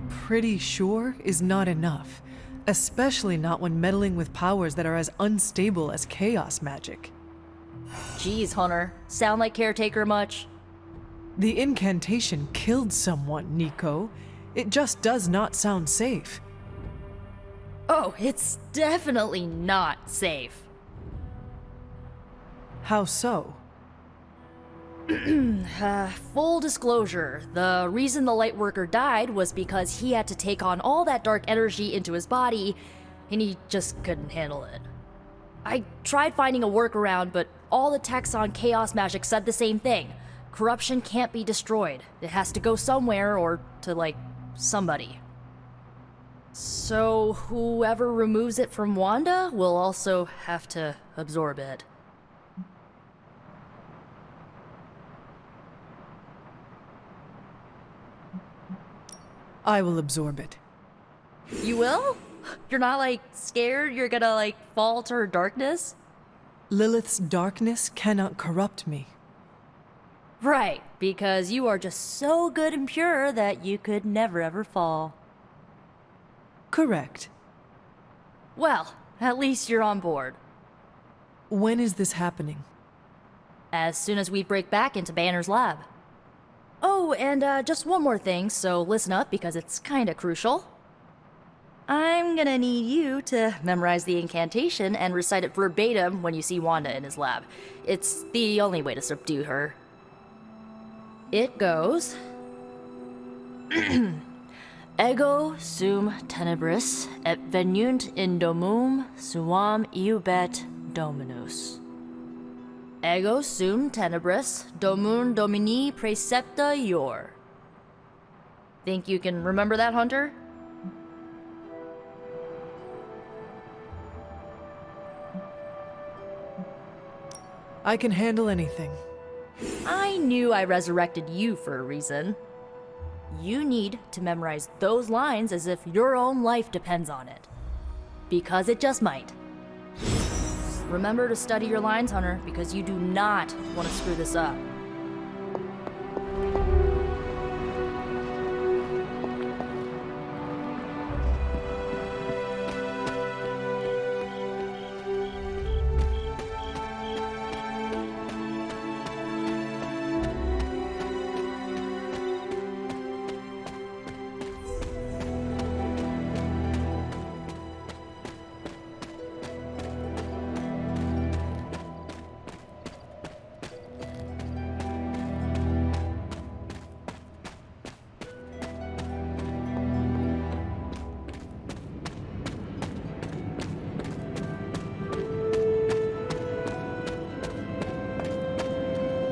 Pretty sure is not enough, especially not when meddling with powers that are as unstable as chaos magic. Jeez, Hunter, sound like Caretaker much? The incantation killed someone, Nico. It just does not sound safe. Oh, it's definitely not safe. How so? Full disclosure, the reason the Lightworker died was because he had to take on all that dark energy into his body, and he just couldn't handle it. I tried finding a workaround, but all the texts on Chaos Magic said the same thing. Corruption can't be destroyed. It has to go somewhere, or to, like, somebody. So whoever removes it from Wanda will also have to absorb it. I will absorb it. You will? You're not, like, scared you're gonna, like, fall to her darkness? Lilith's darkness cannot corrupt me. Right, because you are just so good and pure that you could never ever fall. Correct. Well, at least you're on board. When is this happening? As soon as we break back into Banner's lab. Oh, and just one more thing, so listen up because it's kinda crucial. I'm gonna need you to memorize the incantation and recite it verbatim when you see Wanda in his lab. It's the only way to subdue her. It goes... Ego sum tenebris et venunt in domum suam iubet dominus. Ego sum tenebris domum domini praecepta ior. Think you can remember that, Hunter? I can handle anything. I knew I resurrected you for a reason. You need to memorize those lines as if your own life depends on it. Because it just might. Remember to study your lines, Hunter, because you do not want to screw this up.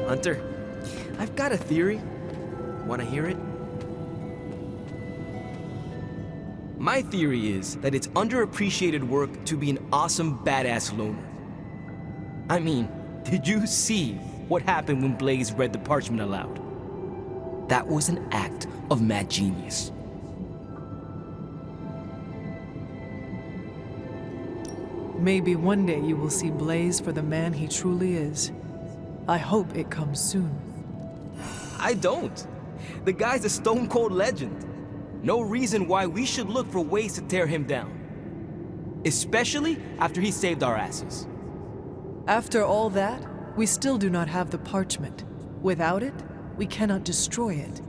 Hunter, I've got a theory. Want to hear it? My theory is that it's underappreciated work to be an awesome, badass loner. I mean, did you see what happened when Blaze read the parchment aloud? That was an act of mad genius. Maybe one day you will see Blaze for the man he truly is. I hope it comes soon. I don't. The guy's a stone cold legend. No reason why we should look for ways to tear him down. Especially after he saved our asses. After all that, we still do not have the parchment. Without it, we cannot destroy it.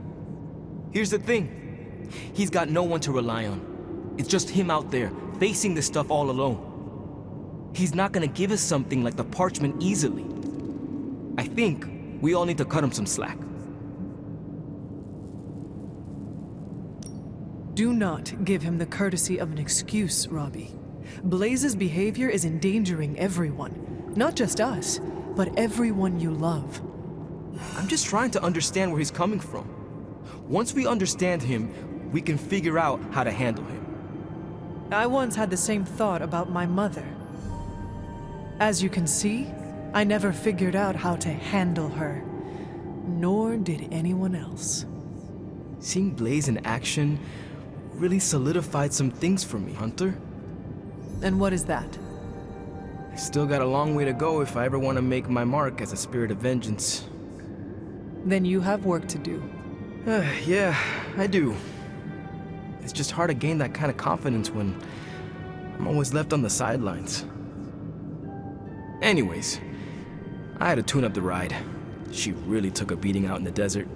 Here's the thing. He's got no one to rely on. It's just him out there, facing this stuff all alone. He's not gonna give us something like the parchment easily. I think we all need to cut him some slack. Do not give him the courtesy of an excuse, Robbie. Blaze's behavior is endangering everyone. Not just us, but everyone you love. I'm just trying to understand where he's coming from. Once we understand him, we can figure out how to handle him. I once had the same thought about my mother. As you can see, I never figured out how to handle her. Nor did anyone else. Seeing Blaze in action really solidified some things for me, Hunter. And what is that? I've still got a long way to go if I ever want to make my mark as a spirit of vengeance. Then you have work to do. Yeah, I do. It's just hard to gain that kind of confidence when I'm always left on the sidelines. Anyways, I had to tune up the ride. She really took a beating out in the desert.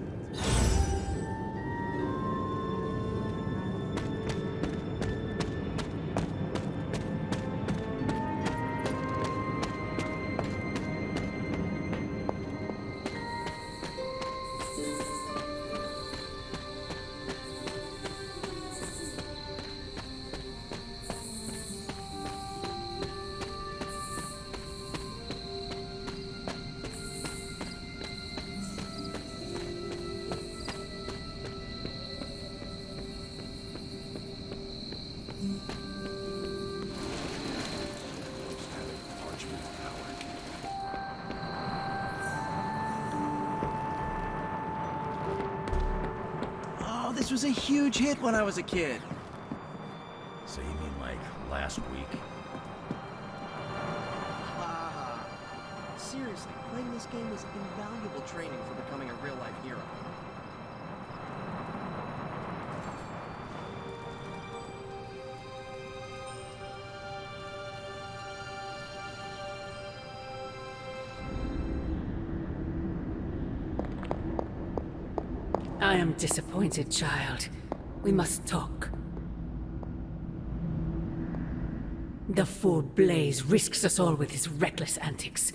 This was a huge hit when I was a kid. So you mean like last week? Seriously, playing this game was invaluable training for becoming a real-life hero. I am disappointed, child. We must talk. The fool Blaze risks us all with his reckless antics,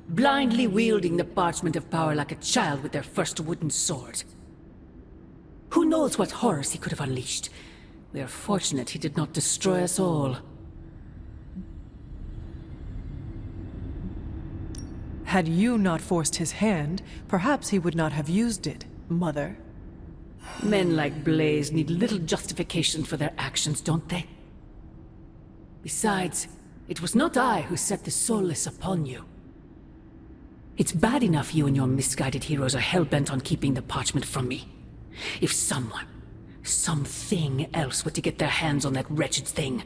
blindly wielding the parchment of power like a child with their first wooden sword. Who knows what horrors he could have unleashed, We are fortunate he did not destroy us all. Had you not forced his hand, perhaps he would not have used it, Mother. Men like Blaze need little justification for their actions, don't they? Besides, it was not I who set the soulless upon you. It's bad enough you and your misguided heroes are hell-bent on keeping the parchment from me. If someone, something else were to get their hands on that wretched thing.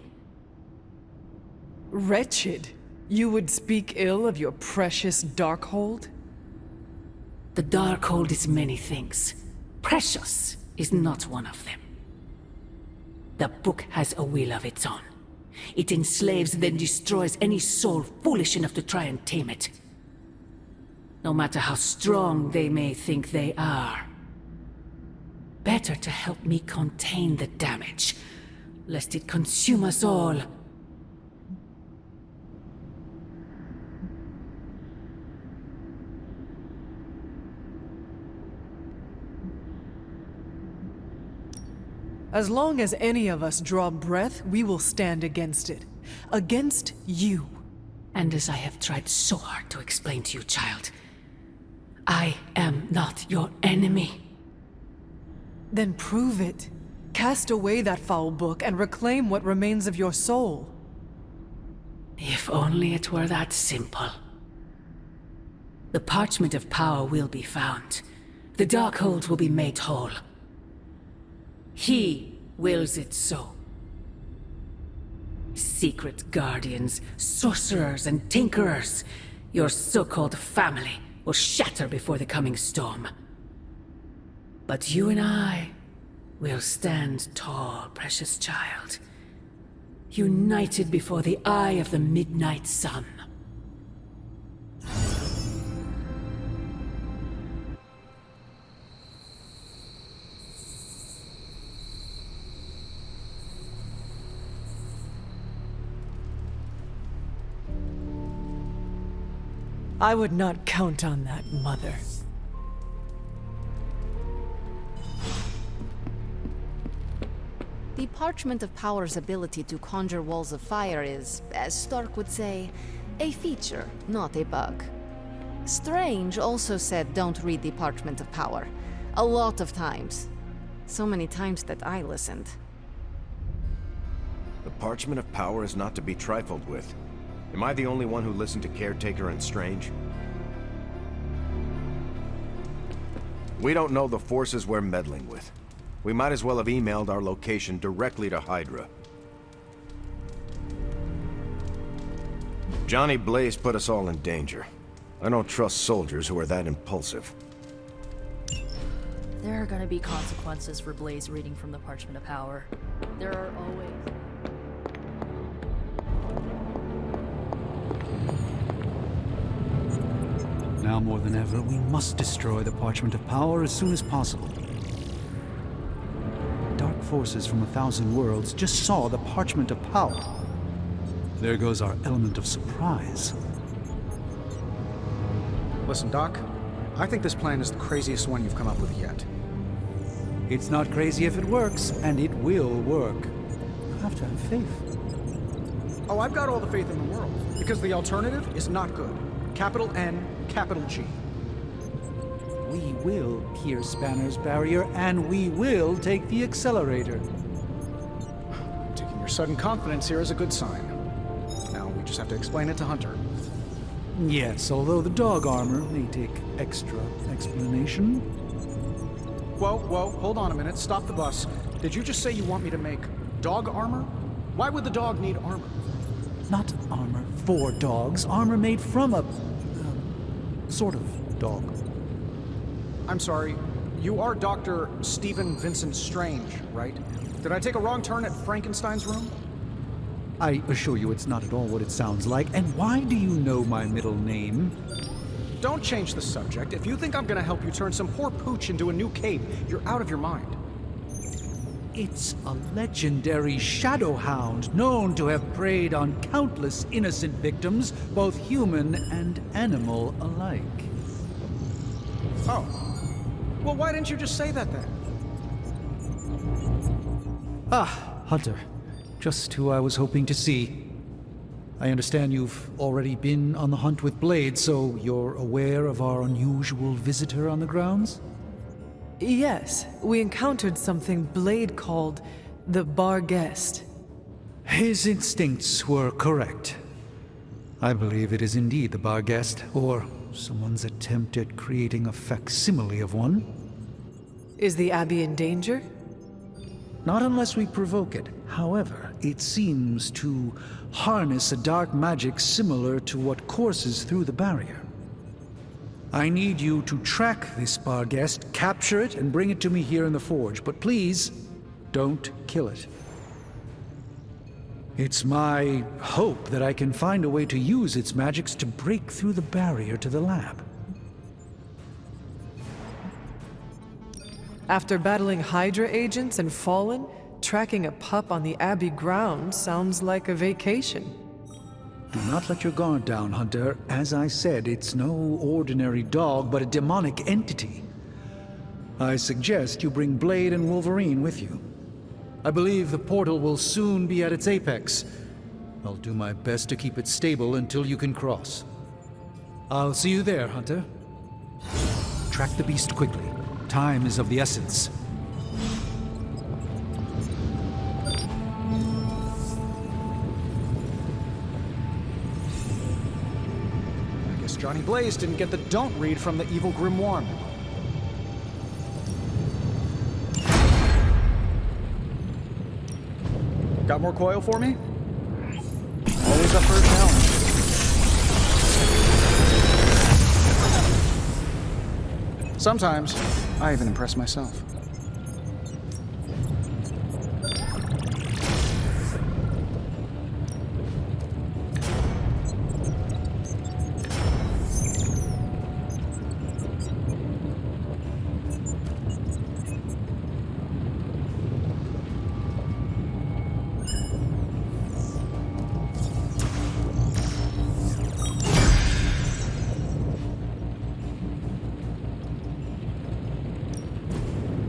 Wretched? You would speak ill of your precious Darkhold? The Darkhold is many things. Precious is not one of them. The book has a will of its own. It enslaves, then destroys any soul foolish enough to try and tame it. No matter how strong they may think they are. Better to help me contain the damage, lest it consume us all. As long as any of us draw breath, we will stand against it. Against you. And as I have tried so hard to explain to you, child, I am not your enemy. Then prove it. Cast away that foul book and reclaim what remains of your soul. If only it were that simple. The parchment of power will be found. The Darkhold will be made whole. He wills it so. Secret guardians, sorcerers, and tinkerers, your so-called family will shatter before the coming storm. But you and I will stand tall, precious child. United before the eye of the midnight sun. I would not count on that, Mother. The Parchment of Power's ability to conjure walls of fire is, as Stark would say, a feature, not a bug. Strange also said don't read the Parchment of Power. A lot of times. So many times that I listened. The Parchment of Power is not to be trifled with. Am I the only one who listened to Caretaker and Strange? We don't know the forces we're meddling with. We might as well have emailed our location directly to Hydra. Johnny Blaze put us all in danger. I don't trust soldiers who are that impulsive. There are gonna be consequences for Blaze reading from the Parchment of Power. There are always... Now more than ever, we must destroy the Parchment of Power as soon as possible. Dark forces from 1,000 worlds just saw the Parchment of Power. There goes our element of surprise. Listen, Doc, I think this plan is the craziest one you've come up with yet. It's not crazy if it works, and it will work. You have to have faith. Oh, I've got all the faith in the world, because the alternative is not good. Capital N, capital G. We will pierce Banner's barrier, and we will take the accelerator. Taking your sudden confidence here is a good sign. Now, we just have to explain it to Hunter. Yes, although the dog armor may take extra explanation. Whoa, hold on a minute. Stop the bus. Did you just say you want me to make dog armor? Why would the dog need armor? Not armor for dogs, armor made from a... sort of dog. I'm sorry, you are Dr. Stephen Vincent Strange, right? Did I take a wrong turn at Frankenstein's room? I assure you it's not at all what it sounds like. And why do you know my middle name? Don't change the subject. If you think I'm gonna help you turn some poor pooch into a new cape, you're out of your mind. It's a legendary shadow hound known to have preyed on countless innocent victims, both human and animal alike. Oh. Well, why didn't you just say that then? Hunter, just who I was hoping to see. I understand you've already been on the hunt with Blade, so you're aware of our unusual visitor on the grounds? Yes, we encountered something Blade called the Bar Guest. His instincts were correct. I believe it is indeed the Bar Guest, or someone's attempt at creating a facsimile of one. Is the Abbey in danger? Not unless we provoke it. However, it seems to harness a dark magic similar to what courses through the barrier. I need you to track this Bar Guest, capture it, and bring it to me here in the forge. But please, don't kill it. It's my hope that I can find a way to use its magics to break through the barrier to the lab. After battling Hydra agents and Fallen, tracking a pup on the Abbey grounds sounds like a vacation. Do not let your guard down, Hunter. As I said, it's no ordinary dog, but a demonic entity. I suggest you bring Blade and Wolverine with you. I believe the portal will soon be at its apex. I'll do my best to keep it stable until you can cross. I'll see you there, Hunter. Track the beast quickly. Time is of the essence. I guess Johnny Blaze didn't get the don't read from the evil grimoire. Got more coil for me? Always up for a challenge. Sometimes, I even impress myself.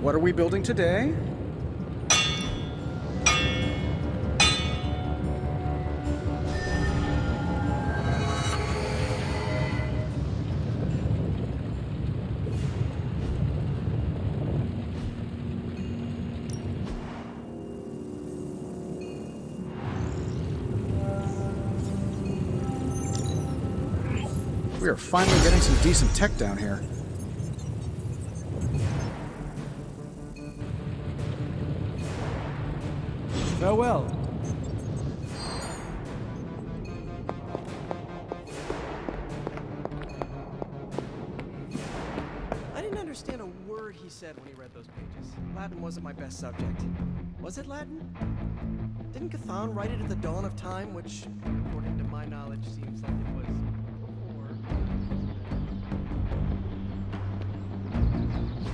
What are we building today? We are finally getting some decent tech down here. Farewell. I didn't understand a word he said when he read those pages. Latin wasn't my best subject. Was it Latin? Didn't Cthon write it at the dawn of time, which, according to my knowledge, seems like it was before.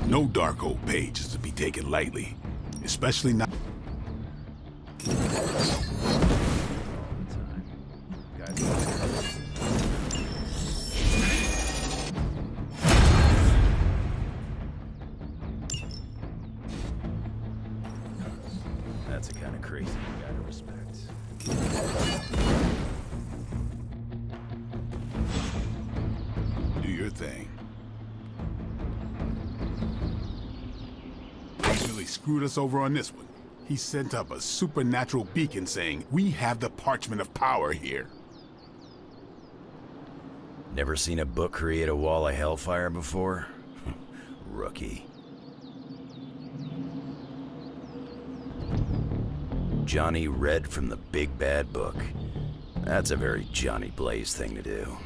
No dark old page is to be taken lightly, especially not. That's the kind of crazy you gotta respect. Do your thing. He really screwed us over on this one. He sent up a supernatural beacon saying, "We have the parchment of power here." Never seen a book create a wall of hellfire before? Rookie. Johnny read from the big bad book. That's a very Johnny Blaze thing to do.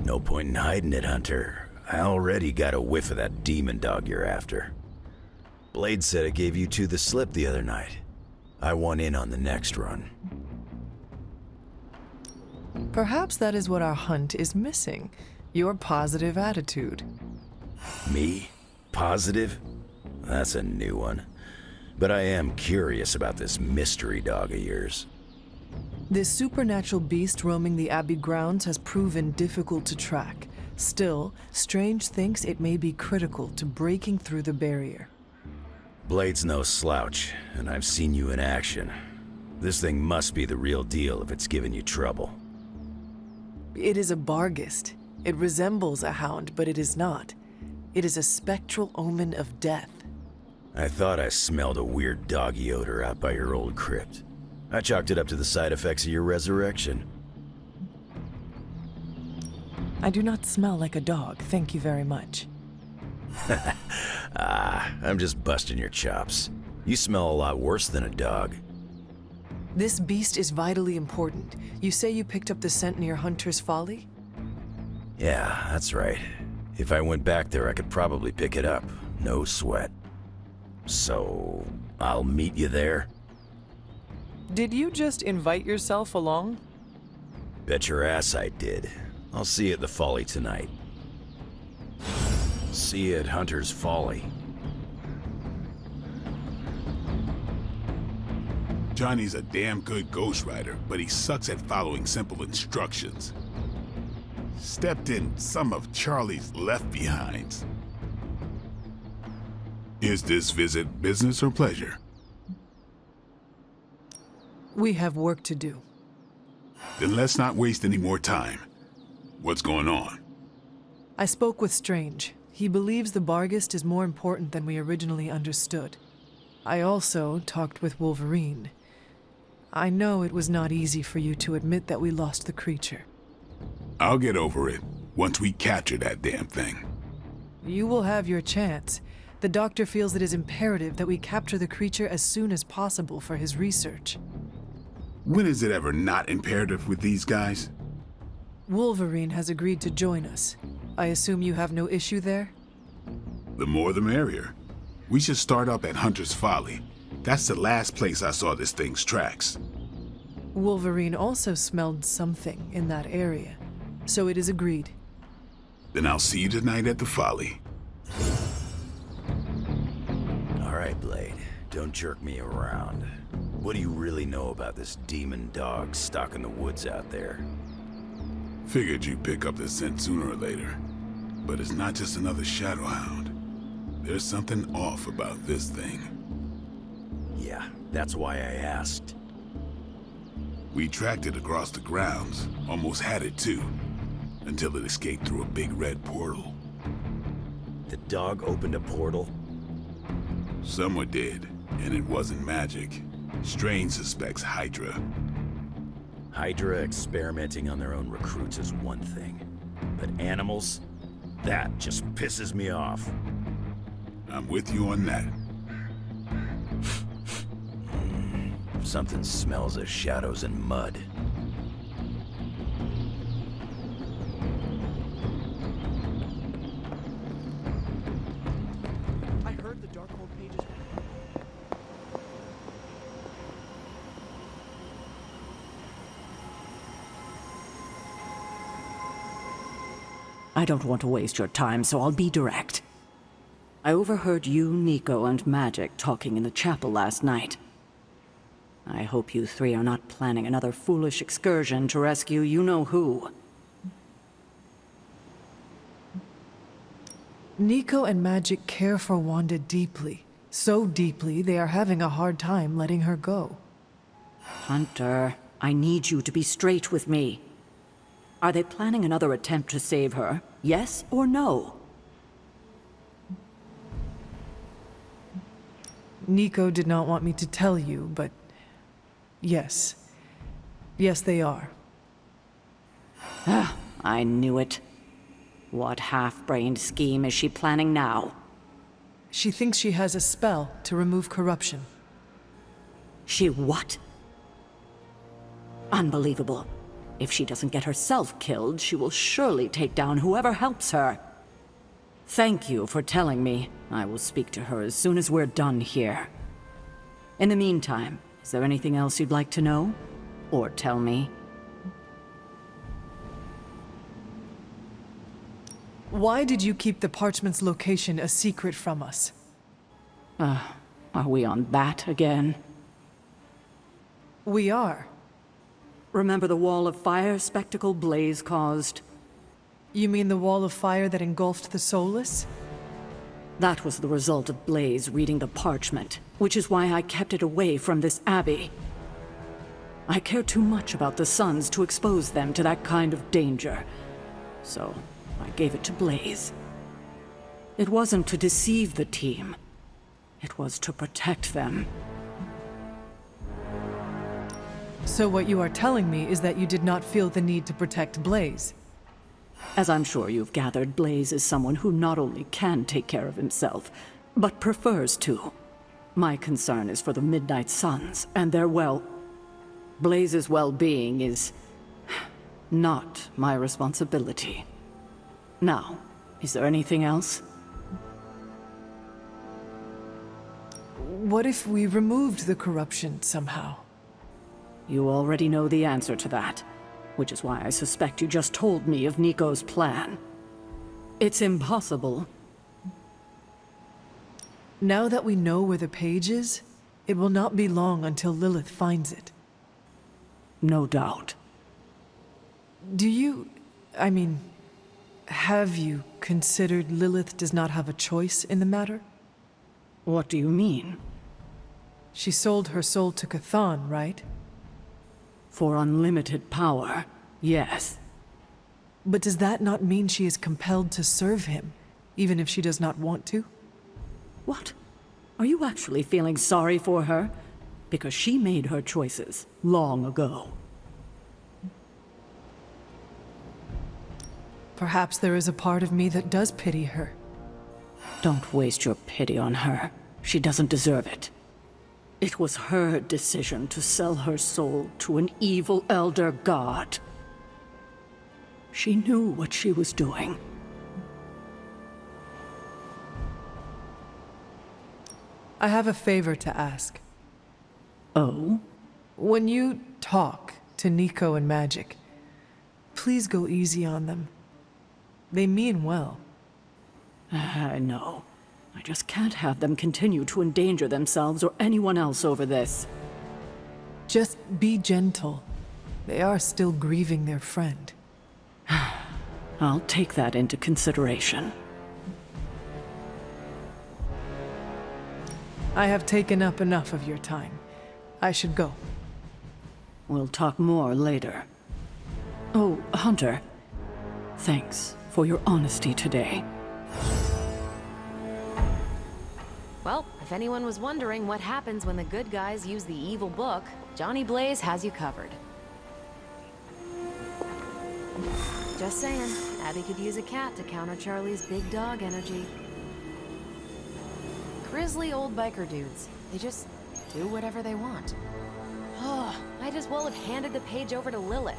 No point in hiding it, Hunter. I already got a whiff of that demon dog you're after. Blade said it gave you two the slip the other night. I want in on the next run. Perhaps that is what our hunt is missing. Your positive attitude. Me? Positive? That's a new one. But I am curious about this mystery dog of yours. This supernatural beast roaming the Abbey grounds has proven difficult to track. Still, Strange thinks it may be critical to breaking through the barrier. Blade's no slouch, and I've seen you in action. This thing must be the real deal if it's giving you trouble. It is a Barghest. It resembles a hound, but it is not. It is a spectral omen of death. I thought I smelled a weird doggy odor out by your old crypt. I chalked it up to the side effects of your resurrection. I do not smell like a dog, thank you very much. I'm just busting your chops. You smell a lot worse than a dog. This beast is vitally important. You say you picked up the scent near Hunter's Folly? Yeah, that's right. If I went back there, I could probably pick it up. No sweat. So, I'll meet you there? Did you just invite yourself along? Bet your ass I did. I'll see you at the Folly tonight. See you at Hunter's Folly. Johnny's a damn good ghostwriter, but he sucks at following simple instructions. Stepped in some of Charlie's left behinds. Is this visit business or pleasure? We have work to do. Then let's not waste any more time. What's going on? I spoke with Strange. He believes the Barghest is more important than we originally understood. I also talked with Wolverine. I know it was not easy for you to admit that we lost the creature. I'll get over it once we capture that damn thing. You will have your chance. The doctor feels it is imperative that we capture the creature as soon as possible for his research. When is it ever not imperative with these guys? Wolverine has agreed to join us. I assume you have no issue there? The more the merrier. We should start up at Hunter's Folly. That's the last place I saw this thing's tracks. Wolverine also smelled something in that area, so it is agreed. Then I'll see you tonight at the Folly. All right, Blade. Don't jerk me around. What do you really know about this demon dog stuck in the woods out there? Figured you'd pick up the scent sooner or later. But it's not just another shadow hound. There's something off about this thing. Yeah, that's why I asked. We tracked it across the grounds, almost had it too, until it escaped through a big red portal. The dog opened a portal? Someone did, and it wasn't magic. Strange suspects Hydra. Hydra experimenting on their own recruits is one thing, but animals? That just pisses me off. I'm with you on that. Something smells of shadows and mud. I heard the Darkhold pages. I don't want to waste your time, so I'll be direct. I overheard you, Nico, and Magic talking in the chapel last night. I hope you three are not planning another foolish excursion to rescue you-know-who. Nico and Magic care for Wanda deeply. So deeply, they are having a hard time letting her go. Hunter, I need you to be straight with me. Are they planning another attempt to save her? Yes or no? Nico did not want me to tell you, but yes. Yes, they are. I knew it. What half-brained scheme is she planning now? She thinks she has a spell to remove corruption. She what? Unbelievable. If she doesn't get herself killed, she will surely take down whoever helps her. Thank you for telling me. I will speak to her as soon as we're done here. In the meantime, is there anything else you'd like to know? Or tell me? Why did you keep the parchment's location a secret from us? Are we on that again? We are. Remember the wall of fire spectacle Blaze caused? You mean the wall of fire that engulfed the Soulless? That was the result of Blaze reading the parchment, which is why I kept it away from this abbey. I care too much about the sons to expose them to that kind of danger, so I gave it to Blaze. It wasn't to deceive the team. It was to protect them. So what you are telling me is that you did not feel the need to protect Blaze? As I'm sure you've gathered, Blaze is someone who not only can take care of himself, but prefers to. My concern is for the Midnight Suns and their Blaze's well-being is not my responsibility. Now, is there anything else? What if we removed the corruption somehow? You already know the answer to that, which is why I suspect you just told me of Nico's plan. It's impossible. Now that we know where the page is, it will not be long until Lilith finds it. No doubt. Have you considered Lilith does not have a choice in the matter? What do you mean? She sold her soul to Cthon, right? For unlimited power, yes. But does that not mean she is compelled to serve him, even if she does not want to? What? Are you actually feeling sorry for her? Because she made her choices long ago. Perhaps there is a part of me that does pity her. Don't waste your pity on her. She doesn't deserve it. It was her decision to sell her soul to an evil elder god. She knew what she was doing. I have a favor to ask. Oh? When you talk to Nico and Magic, please go easy on them. They mean well. I know. I just can't have them continue to endanger themselves or anyone else over this. Just be gentle. They are still grieving their friend. I'll take that into consideration. I have taken up enough of your time. I should go. We'll talk more later. Oh, Hunter. Thanks for your honesty today. Well, if anyone was wondering what happens when the good guys use the evil book, Johnny Blaze has you covered. Just saying, Abby could use a cat to counter Charlie's big dog energy. Grizzly old biker dudes. They just do whatever they want. Oh, might as well have handed the page over to Lilith.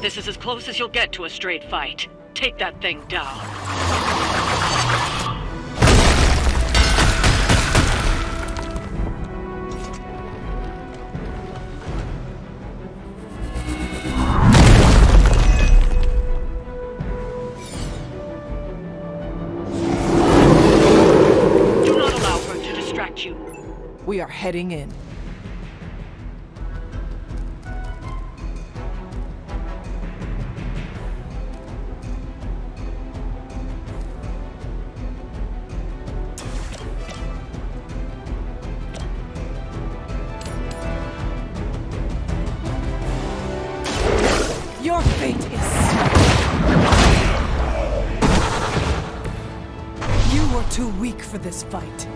This is as close as you'll get to a straight fight. Take that thing down. Do not allow her to distract you. We are heading in. Your fate is sealed. You were too weak for this fight.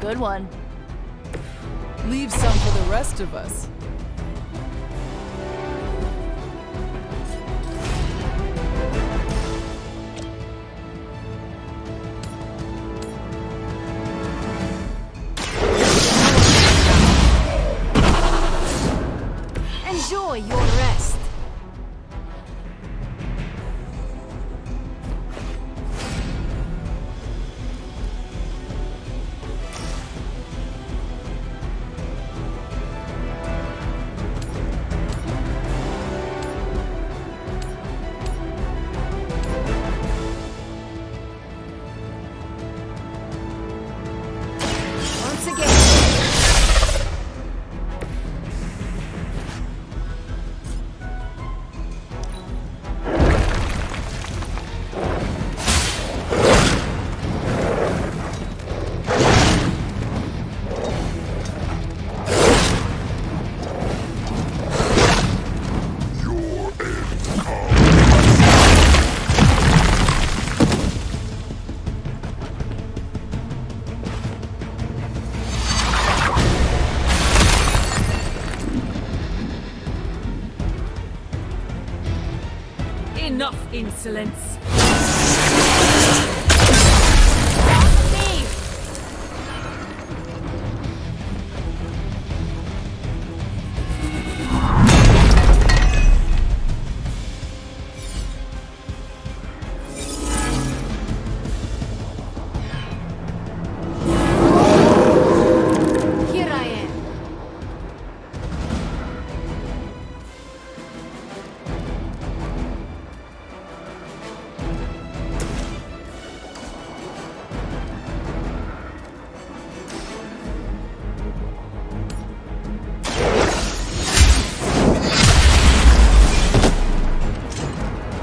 Good one. Leave some for the rest of us. Enjoy your rest. Once again. Enough insolence. Here I am.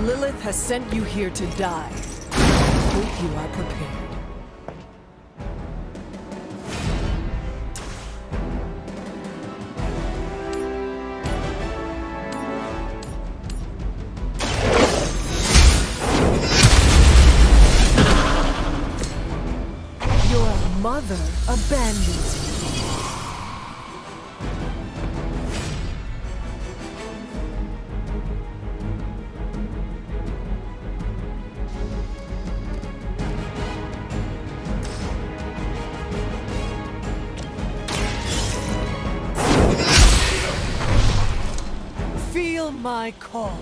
Lilith has sent you here to die. Hope you are prepared. Your mother abandons you. Feel my call.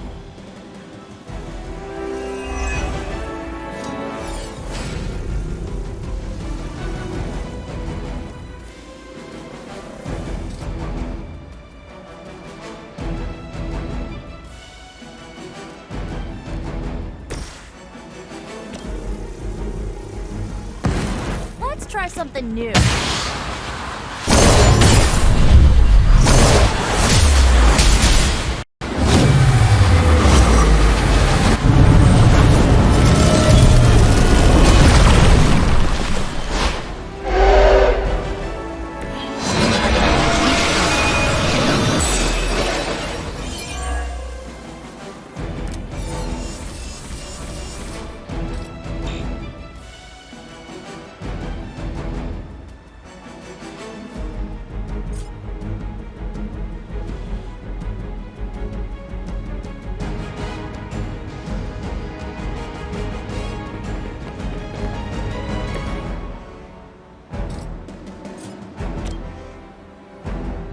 Let's try something new.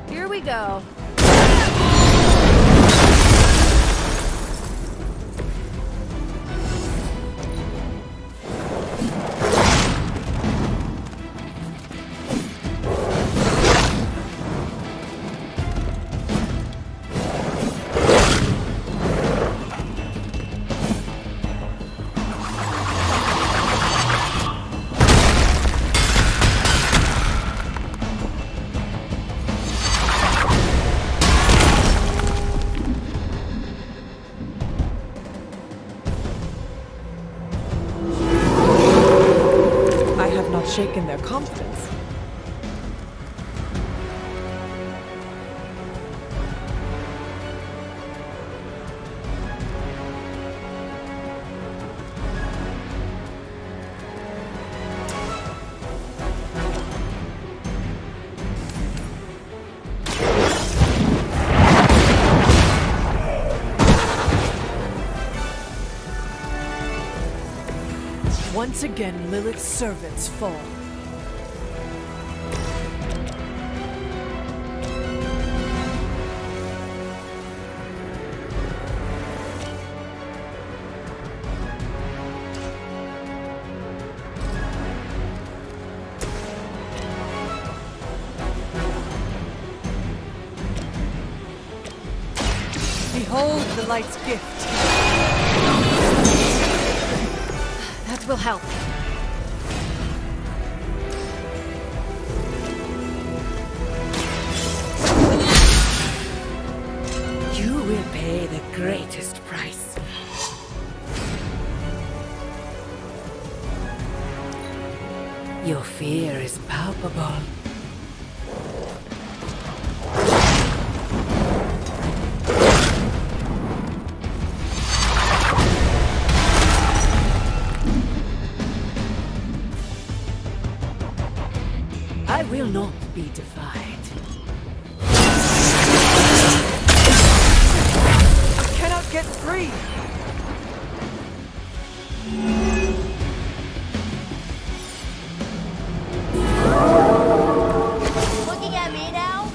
Here we go. Once again, Lilith's servants fall. Behold the light's gift. That will help. You will pay the greatest price. Your fear is palpable. I will not be defied. I cannot get free! Looking at me now?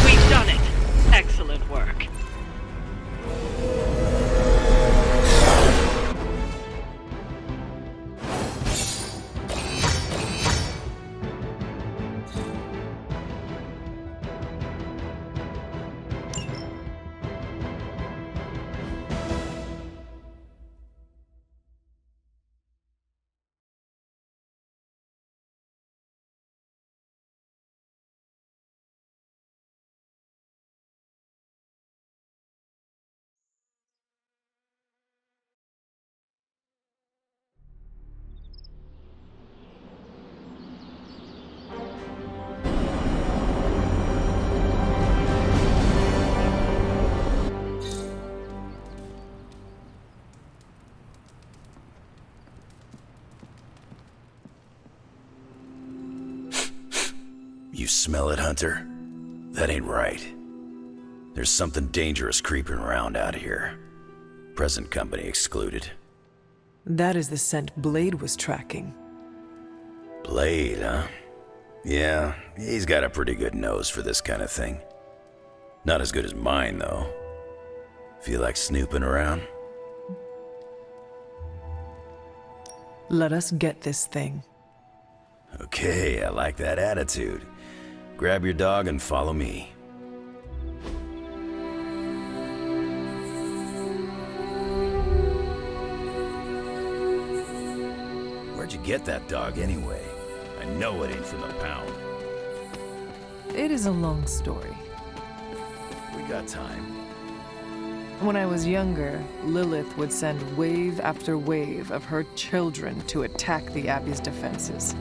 We've done it. Excellent work. You smell it, Hunter? That ain't right. There's something dangerous creeping around out here. Present company excluded. That is the scent Blade was tracking. Blade, huh? Yeah, he's got a pretty good nose for this kind of thing. Not as good as mine, though. Feel like snooping around? Let us get this thing. Okay, I like that attitude. Grab your dog and follow me. Where'd you get that dog anyway? I know it ain't from the pound. It is a long story. We got time. When I was younger, Lilith would send wave after wave of her children to attack the Abbey's defenses.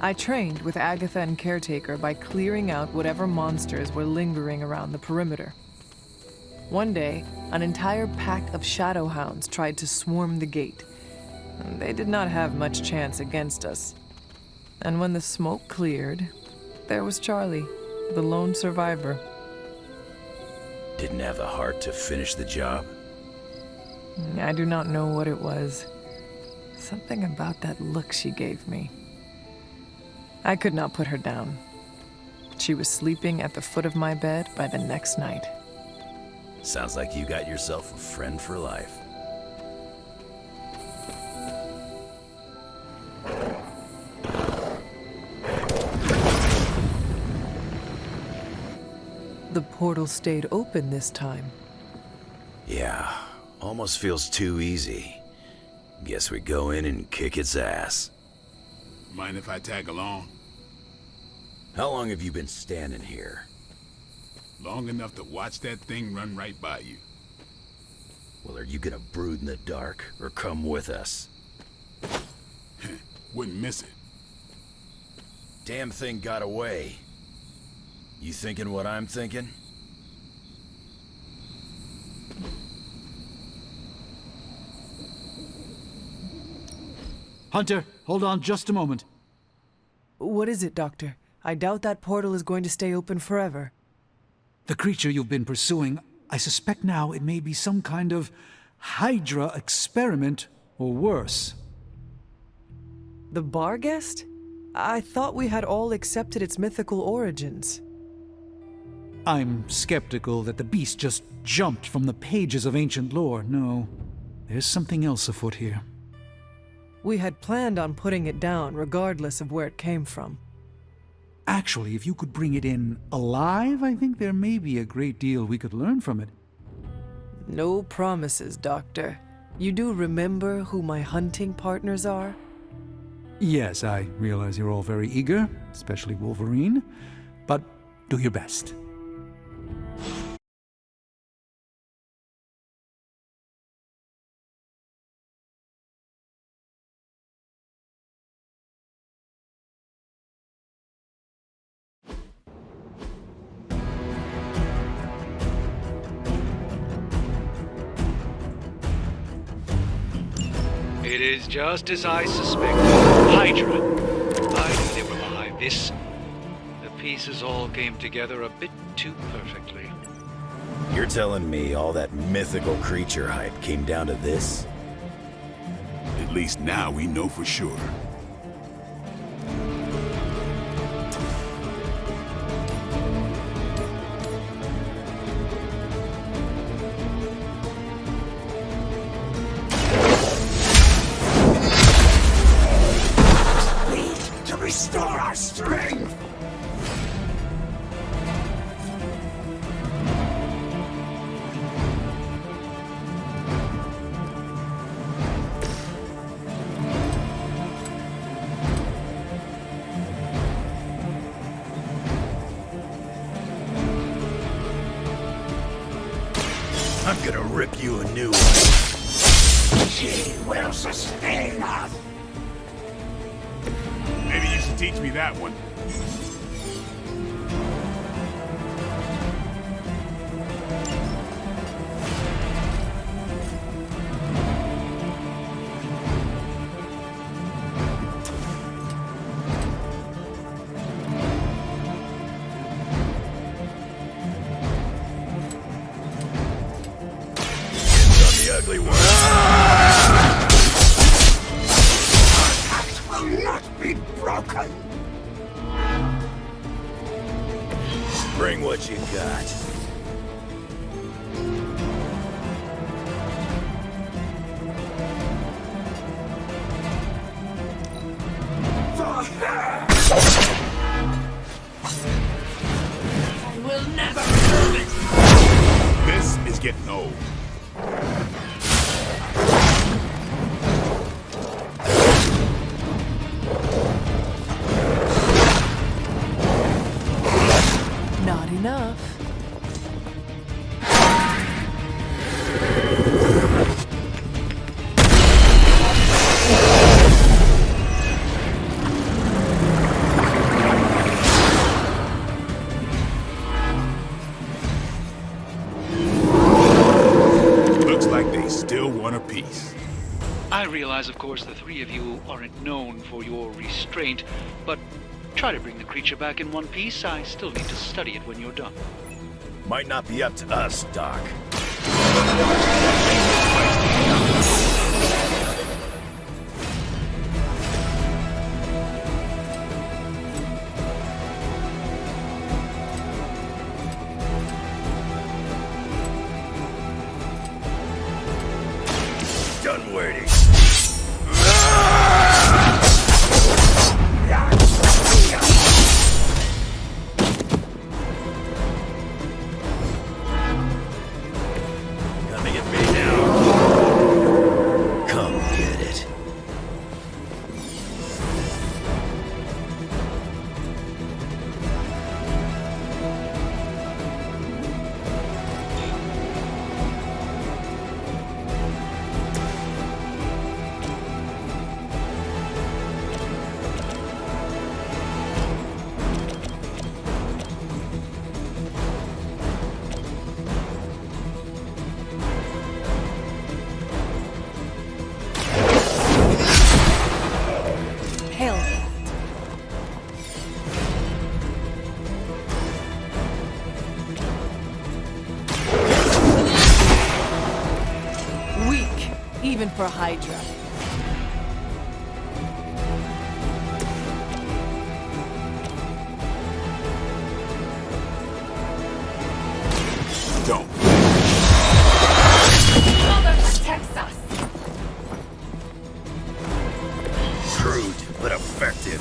I trained with Agatha and Caretaker by clearing out whatever monsters were lingering around the perimeter. One day, an entire pack of shadowhounds tried to swarm the gate. They did not have much chance against us. And when the smoke cleared, there was Charlie, the lone survivor. Didn't have the heart to finish the job? I do not know what it was. Something about that look she gave me. I could not put her down. She was sleeping at the foot of my bed by the next night. Sounds like you got yourself a friend for life. The portal stayed open this time. Yeah, almost feels too easy. Guess we go in and kick its ass. Mind if I tag along? How long have you been standing here? Long enough to watch that thing run right by you. Well, are you gonna brood in the dark, or come with us? Wouldn't miss it. Damn thing got away. You thinking what I'm thinking? Hunter, hold on just a moment. What is it, Doctor? I doubt that portal is going to stay open forever. The creature you've been pursuing, I suspect now it may be some kind of Hydra experiment or worse. The bar guest? I thought we had all accepted its mythical origins. I'm skeptical that the beast just jumped from the pages of ancient lore. No, there's something else afoot here. We had planned on putting it down regardless of where it came from. Actually, if you could bring it in alive, I think there may be a great deal we could learn from it. No promises, Doctor. You do remember who my hunting partners are? Yes, I realize you're all very eager, especially Wolverine, but do your best. It is just as I suspected. Hydra. I knew they were behind this. The pieces all came together a bit too perfectly. You're telling me all that mythical creature hype came down to this? At least now we know for sure. Restore our strength! I'm gonna rip you a new one. She will sustain us! Maybe you should teach me that one. It's the ugly one. Will not be broken. Bring what you got. I will never serve it. This is getting old. Not enough. Looks like they still want a piece. I realize, of course, the three of you aren't known for your restraint, but try to bring the creature back in one piece. I still need to study it when you're done. Might not be up to us, Doc. Done waiting. Gonna get for Hydra. Don't. Mother protects us! Crude, but effective.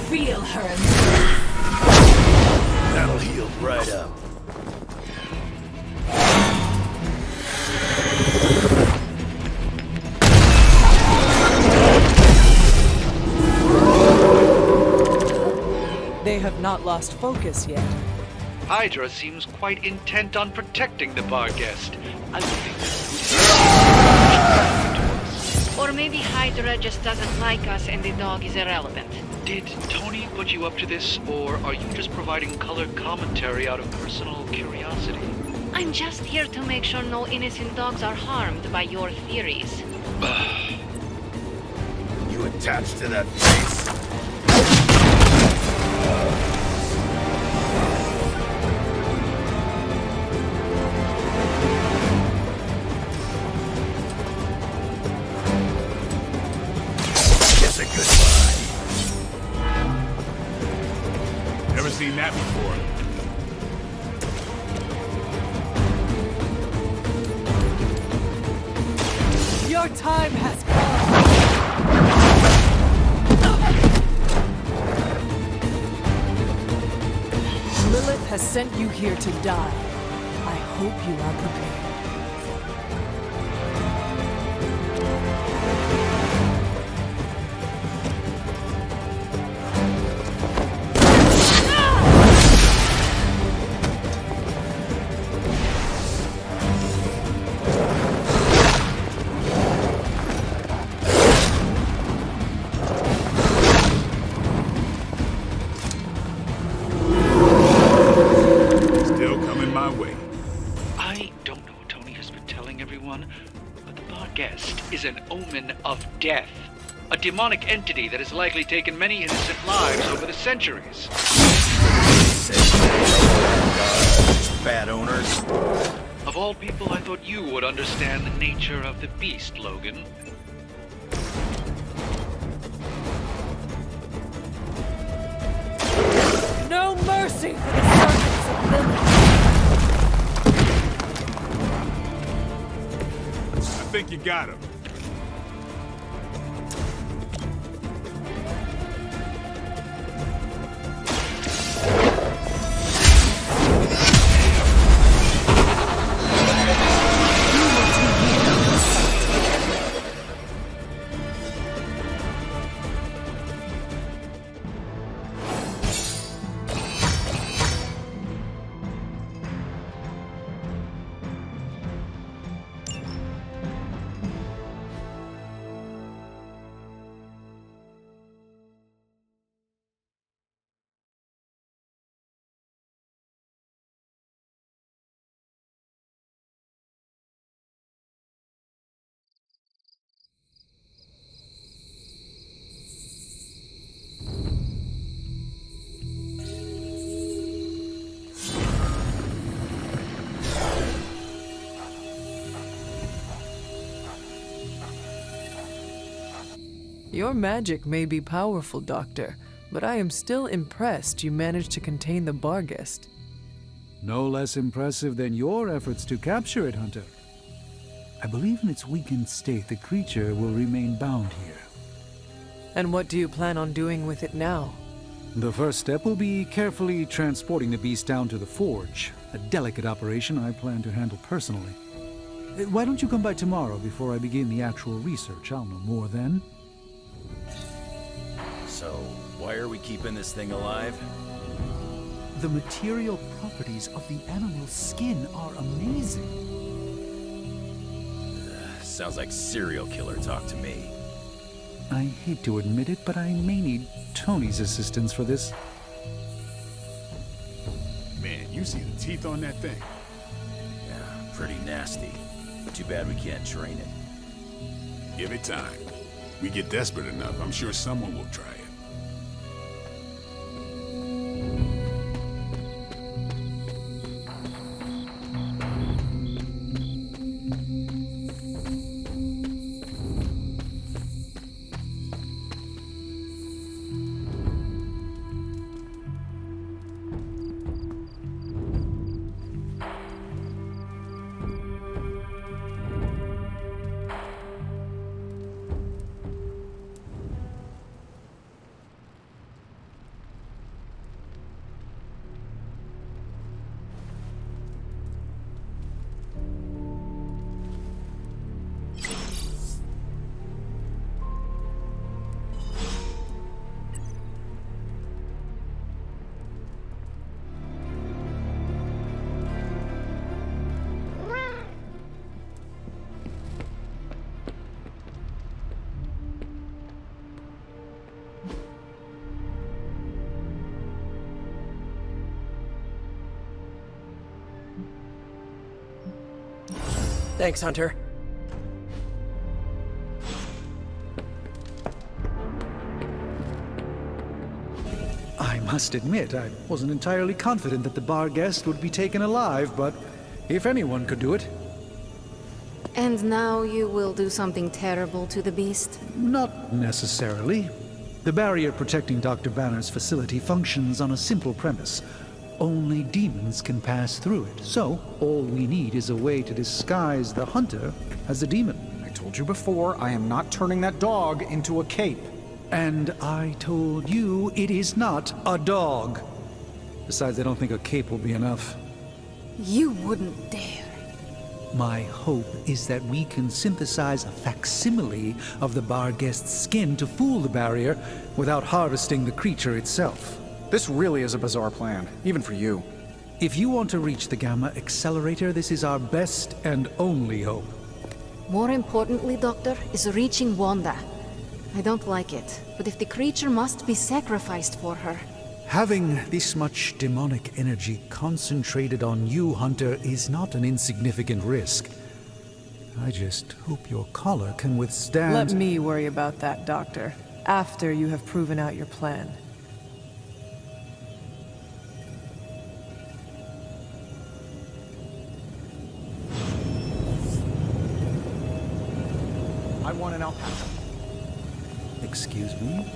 Feel her. That'll heal right up. They have not lost focus yet. Hydra seems quite intent on protecting the bar guest. I would think Or maybe Hydra just doesn't like us and the dog is irrelevant. Did Tony put you up to this, or are you just providing colored commentary out of personal curiosity? I'm just here to make sure no innocent dogs are harmed by your theories. You attached to that face. Kiss it goodbye. Never seen that before. Your time has come. Lilith has sent you here to die. I hope you are prepared. Still coming my way. I don't know what Tony has been telling everyone, but the bar guest is an omen of death. A demonic entity that has likely taken many innocent lives over the centuries. Bad owners. Of all people, I thought you would understand the nature of the beast, Logan. No mercy for the servants of Lilith. I think you got him. Your magic may be powerful, Doctor, but I am still impressed you managed to contain the bar guest. No less impressive than your efforts to capture it, Hunter. I believe in its weakened state, the creature will remain bound here. And what do you plan on doing with it now? The first step will be carefully transporting the beast down to the forge, a delicate operation I plan to handle personally. Why don't you come by tomorrow before I begin the actual research? I'll know more then. So, why are we keeping this thing alive? The material properties of the animal's skin are amazing. Sounds like serial killer talk to me. I hate to admit it, but I may need Tony's assistance for this. Man, you see the teeth on that thing. Yeah, pretty nasty. Too bad we can't train it. Give it time. We get desperate enough, I'm sure someone will try it. Thanks, Hunter. I must admit, I wasn't entirely confident that the bar guest would be taken alive, but if anyone could do it... And now you will do something terrible to the beast? Not necessarily. The barrier protecting Dr. Banner's facility functions on a simple premise. Only demons can pass through it, so all we need is a way to disguise the hunter as a demon. I told you before, I am not turning that dog into a cape. And I told you it is not a dog. Besides, I don't think a cape will be enough. You wouldn't dare. My hope is that we can synthesize a facsimile of the bar guest's skin to fool the barrier without harvesting the creature itself. This really is a bizarre plan, even for you. If you want to reach the Gamma Accelerator, this is our best and only hope. More importantly, Doctor, is reaching Wanda. I don't like it, but if the creature must be sacrificed for her... Having this much demonic energy concentrated on you, Hunter, is not an insignificant risk. I just hope your collar can withstand... Let me worry about that, Doctor, after you have proven out your plan. I want an alpaca. Excuse me?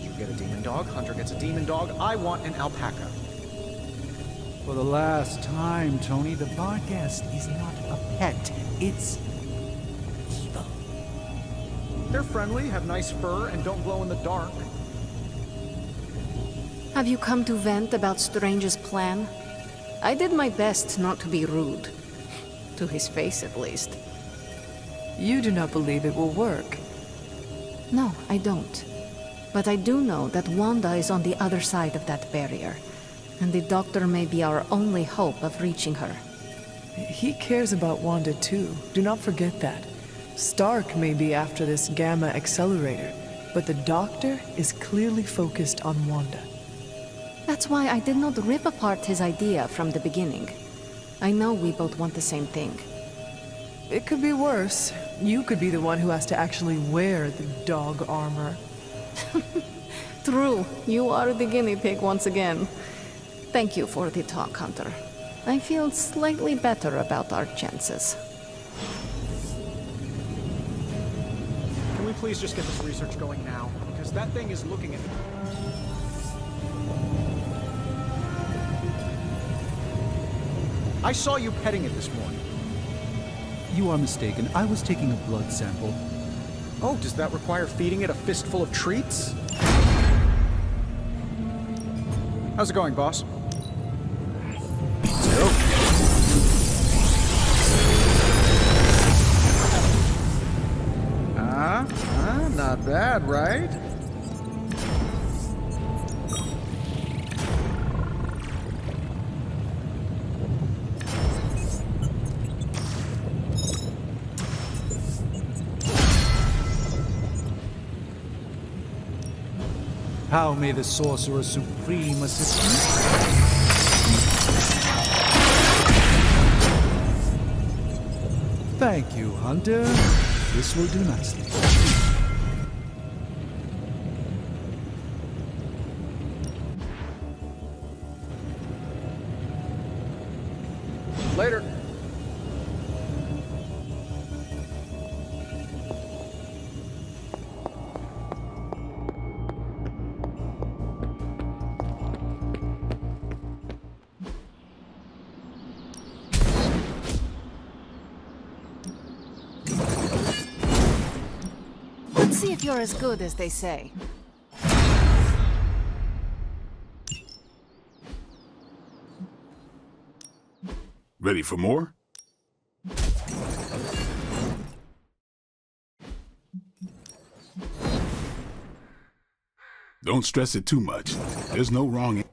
You get a demon dog, Hunter gets a demon dog. I want an alpaca. For the last time, Tony, the bar guest is not a pet. It's evil. They're friendly, have nice fur, and don't glow in the dark. Have you come to vent about Strange's plan? I did my best not to be rude. To his face, at least. You do not believe it will work. No, I don't. But I do know that Wanda is on the other side of that barrier, and the Doctor may be our only hope of reaching her. He cares about Wanda too. Do not forget that. Stark may be after this Gamma Accelerator, but the Doctor is clearly focused on Wanda. That's why I did not rip apart his idea from the beginning. I know we both want the same thing. It could be worse. You could be the one who has to actually wear the dog armor. True, you are the guinea pig once again. Thank you for the talk, Hunter. I feel slightly better about our chances. Can we please just get this research going now? Because that thing is looking at me. I saw you petting it this morning. You are mistaken. I was taking a blood sample. Oh, does that require feeding it a fistful of treats? How's it going, boss? Not bad, right? How may the Sorcerer Supreme assist me? Thank you, Hunter. This will do nicely. Later. Let's see if you're as good as they say. Ready for more? Don't stress it too much. There's no wrong answer.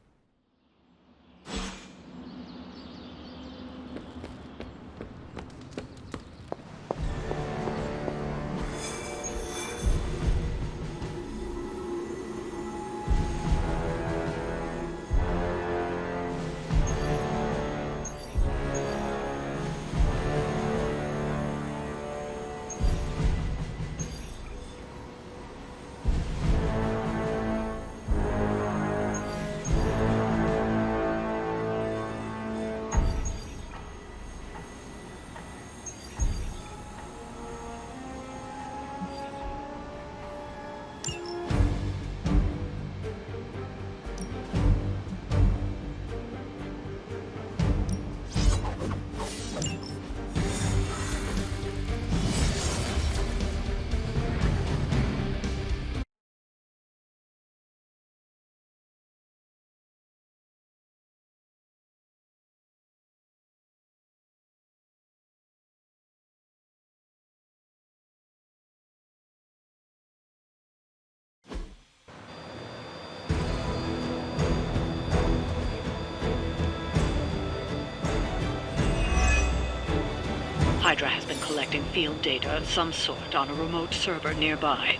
Hydra has been collecting field data of some sort on a remote server nearby.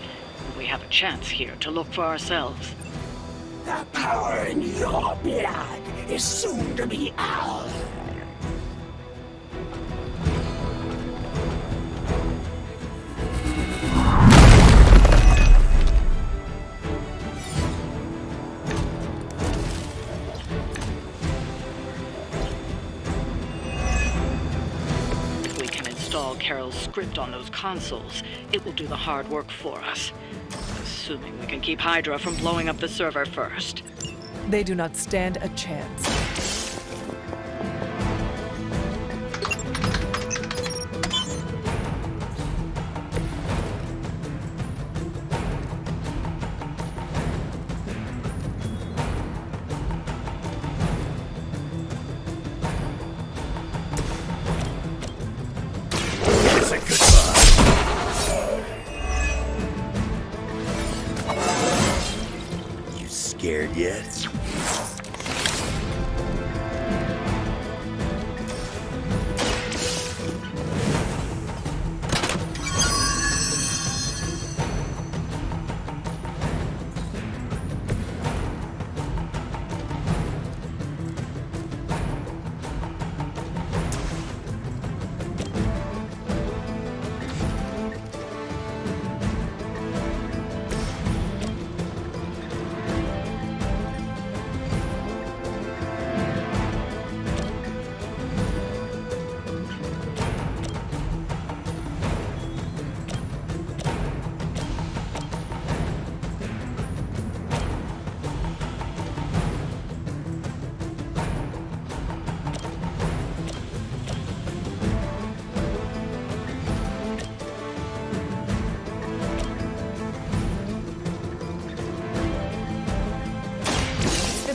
We have a chance here to look for ourselves. The power in your blood is soon to be ours. Install Carol's script on those consoles, it will do the hard work for us. Assuming we can keep Hydra from blowing up the server first. They do not stand a chance. Scared yet?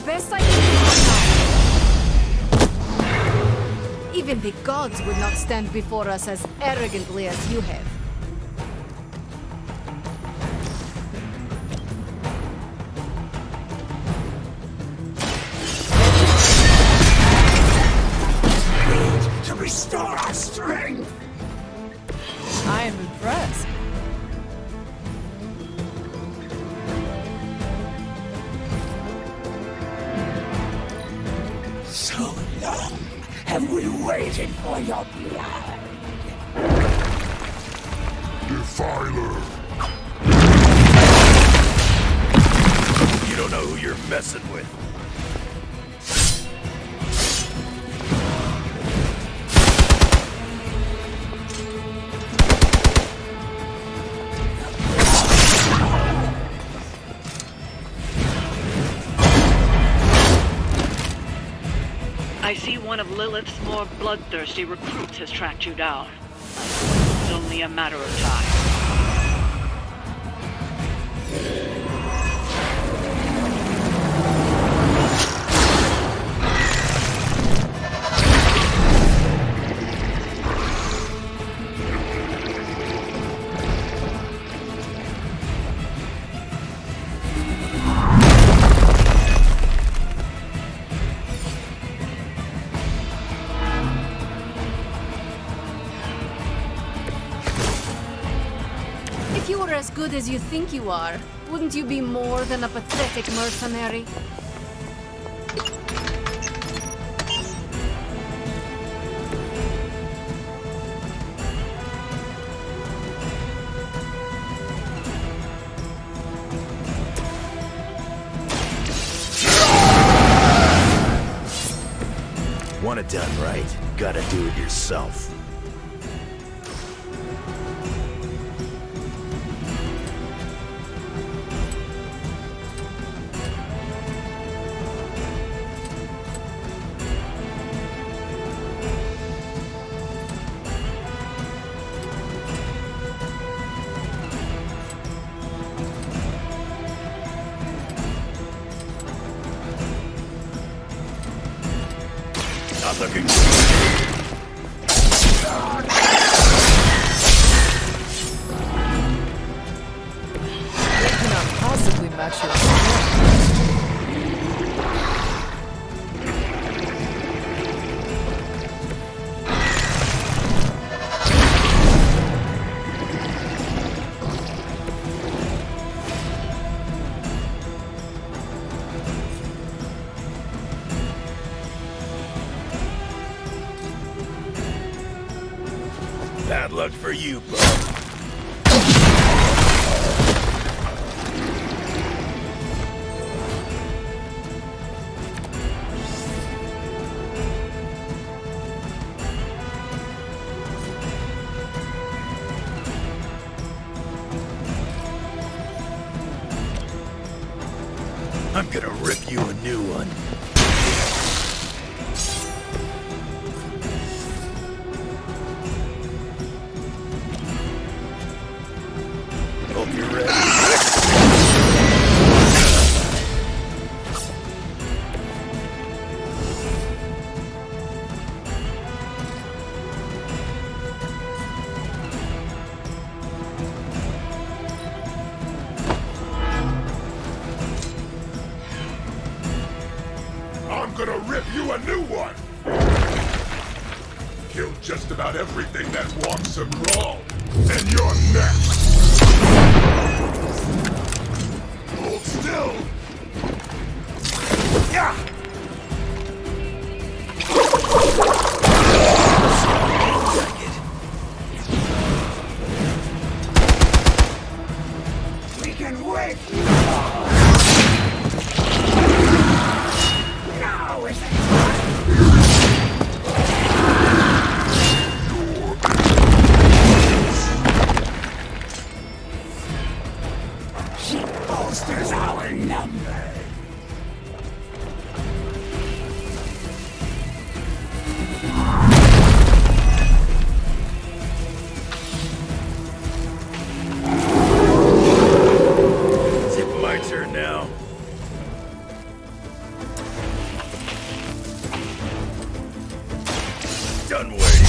Best I can do. Even the gods would not stand before us as arrogantly as you have. To restore our strength. I am impressed. So long have we waited for your blood. Defiler. You don't know who you're messing with. I see one of Lilith's more bloodthirsty recruits has tracked you down. It's only a matter of time. If you were as good as you think you are, wouldn't you be more than a pathetic mercenary? Want it done right, gotta do it yourself. Not looking good. They cannot possibly match your strength. Bad luck for you, bro. I'm gonna rip you a new one. Hope you're ready. I'm gonna rip you a new one! Kill just about everything that walks and crawls, and you're next! Hold still! Yeah! We can wait! Now is the time! She bolsters our number! Is it my turn now? Done waiting.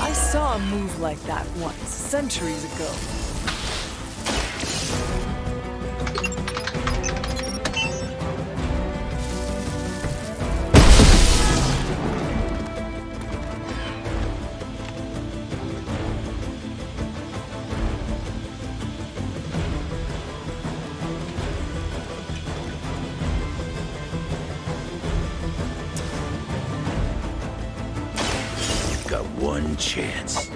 I saw a move like that once, centuries ago. got one chance.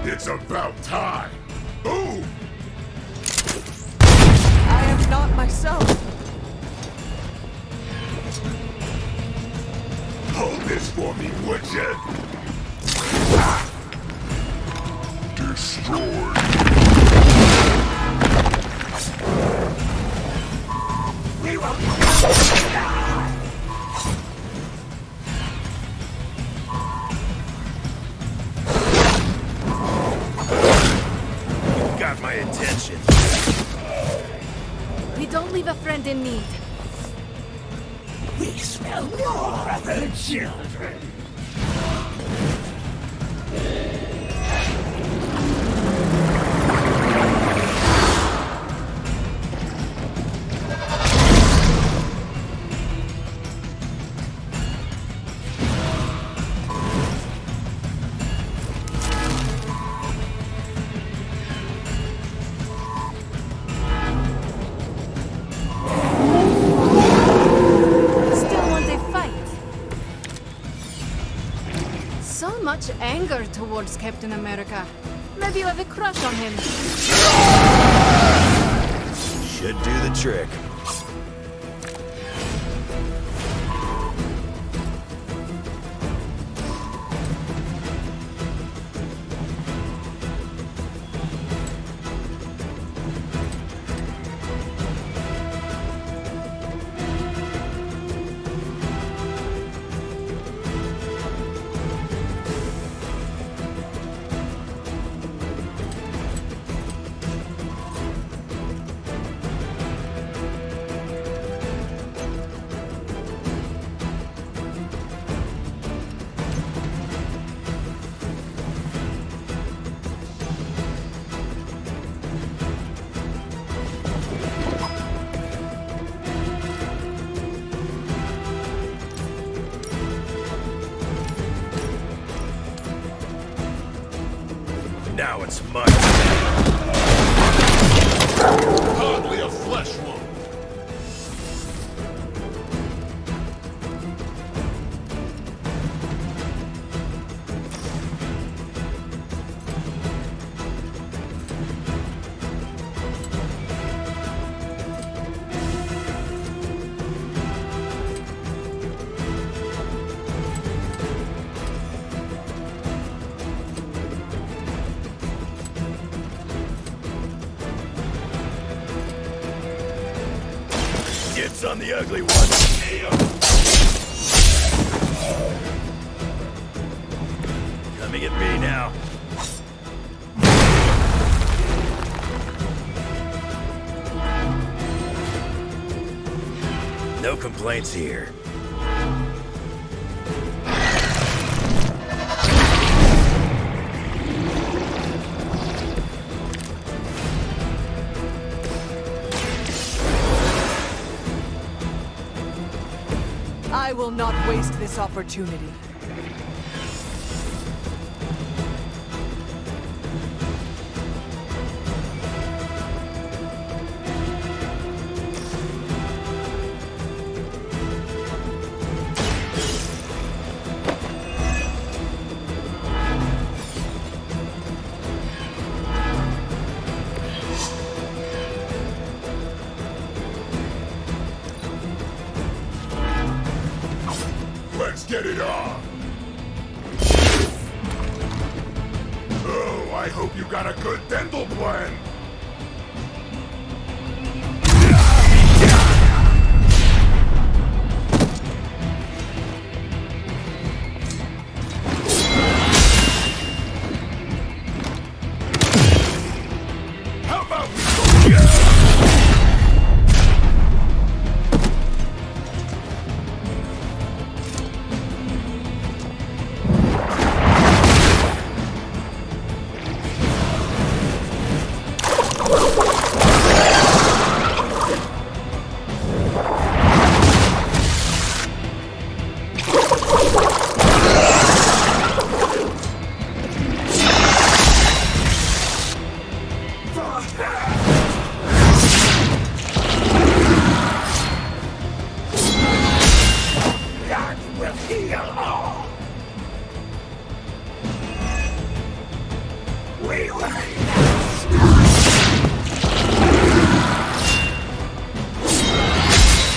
It's about time! Boom! I am not myself. Hold this for me, would you? Destroyed. We will. Got my attention. We don't leave a friend in need. We smell more than children. Much anger towards Captain America. Maybe you have a crush on him. Should do the trick. Now it's mine. Hardly a flesh wound. Gets on the ugly one. Coming at me now. No complaints here. I will not waste this opportunity. Let's get it on! Oh, I hope you got a good dental plan! How about we go? That will heal all. We will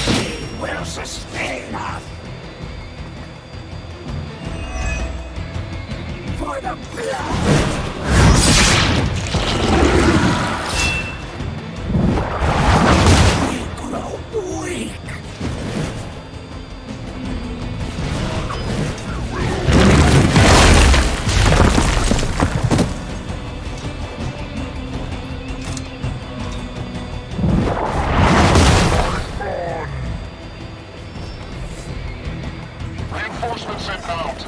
He will sustain us. For the blood. Reinforcements inbound.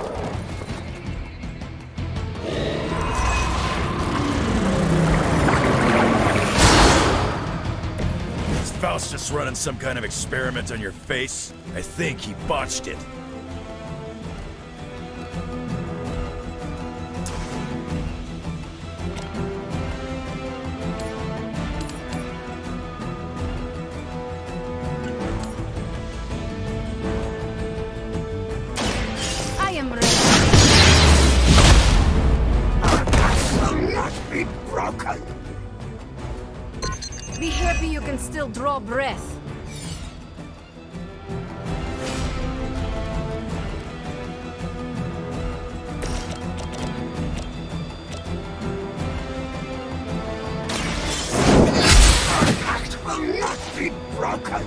Is Faustus running some kind of experiment on your face? I think he botched it. I am ready. Our backs will not be broken. Be happy you can still draw breath. Our pact will not be broken.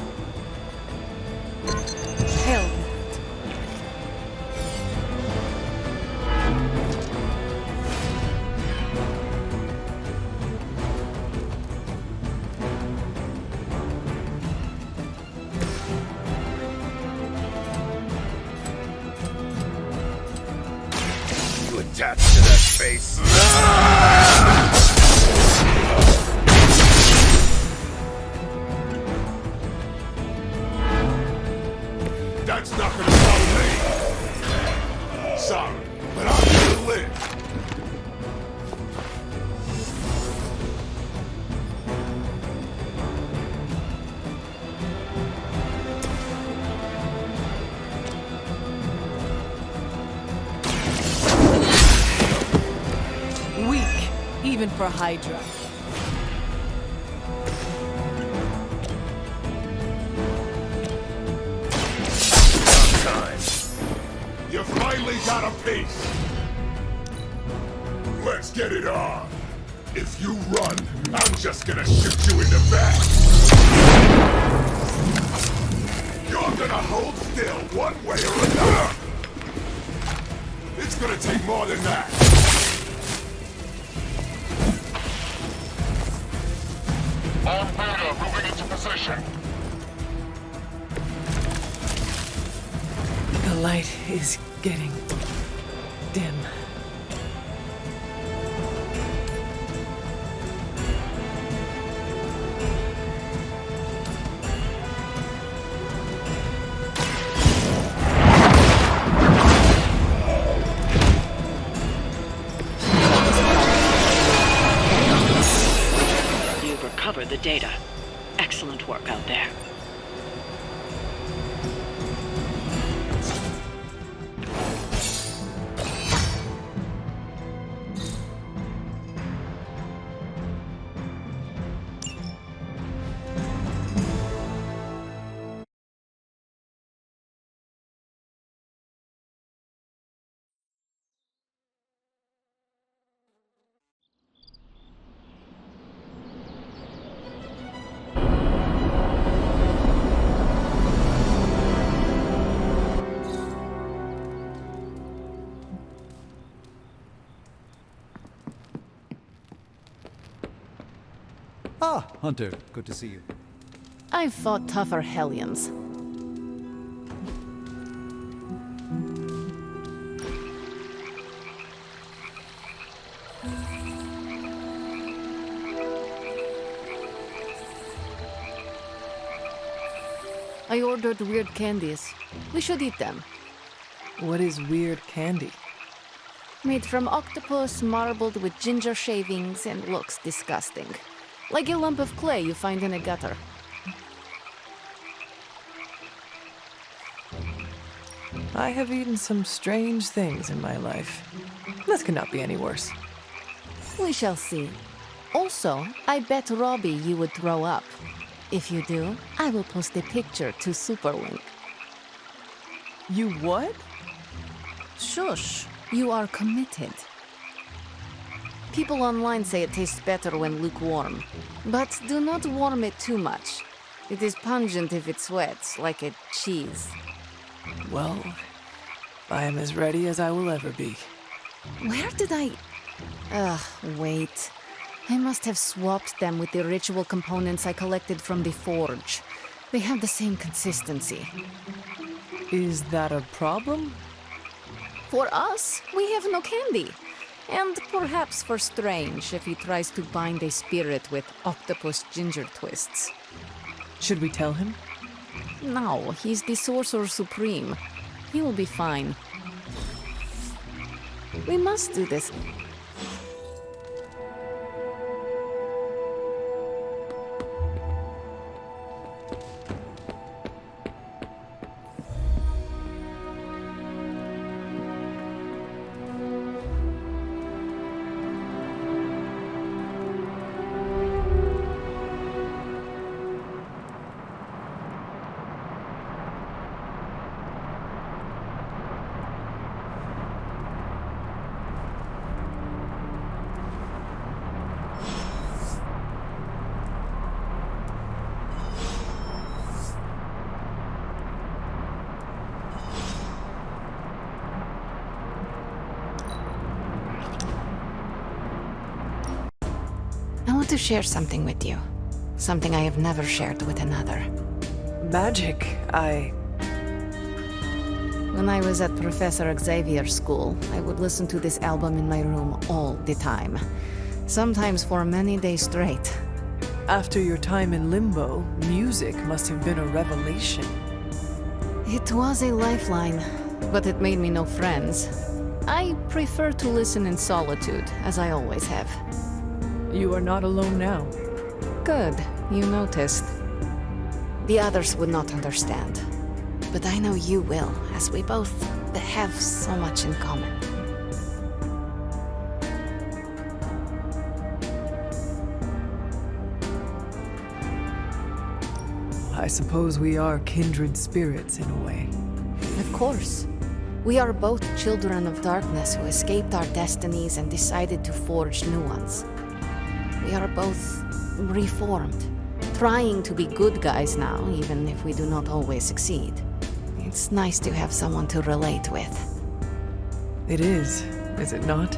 Hell. You attached to that face. That's not gonna stop me. Sorry, but I'm gonna live. Weak, even for Hydra. You finally got a piece. Let's get it on. If you run, I'm just gonna shoot you in the back. You're gonna hold still one way or another. It's gonna take more than that. On Beta, moving into position. The light is getting dim. You've recovered the data. Excellent work out there. Ah, Hunter, good to see you. I've fought tougher Hellions. I ordered weird candies. We should eat them. What is weird candy? Made from octopus, marbled with ginger shavings, and looks disgusting. like a lump of clay you find in a gutter. I have eaten some strange things in my life. This cannot be any worse. We shall see. Also, I bet Robbie you would throw up. If you do, I will post a picture to Superlink. You what? Shush, you are committed. People online say it tastes better when lukewarm, but do not warm it too much. It is pungent if it sweats, like a cheese. Well, I am as ready as I will ever be. Where did I... wait. I must have swapped them with the ritual components I collected from the forge. They have the same consistency. Is that a problem? For us, we have no candy. And perhaps for Strange if he tries to bind a spirit with octopus ginger twists. Should we tell him? No, he's the Sorcerer Supreme. He will be fine. We must do this. I want to share something with you. Something I have never shared with another. Magic, When I was at Professor Xavier's school, I would listen to this album in my room all the time. Sometimes for many days straight. After your time in Limbo, music must have been a revelation. It was a lifeline, but it made me no friends. I prefer to listen in solitude, as I always have. You are not alone now. Good, you noticed. The others would not understand. But I know you will, as we both have so much in common. I suppose we are kindred spirits in a way. Of course. We are both children of darkness who escaped our destinies and decided to forge new ones. We are both reformed, trying to be good guys now, even if we do not always succeed. It's nice to have someone to relate with. It is it not?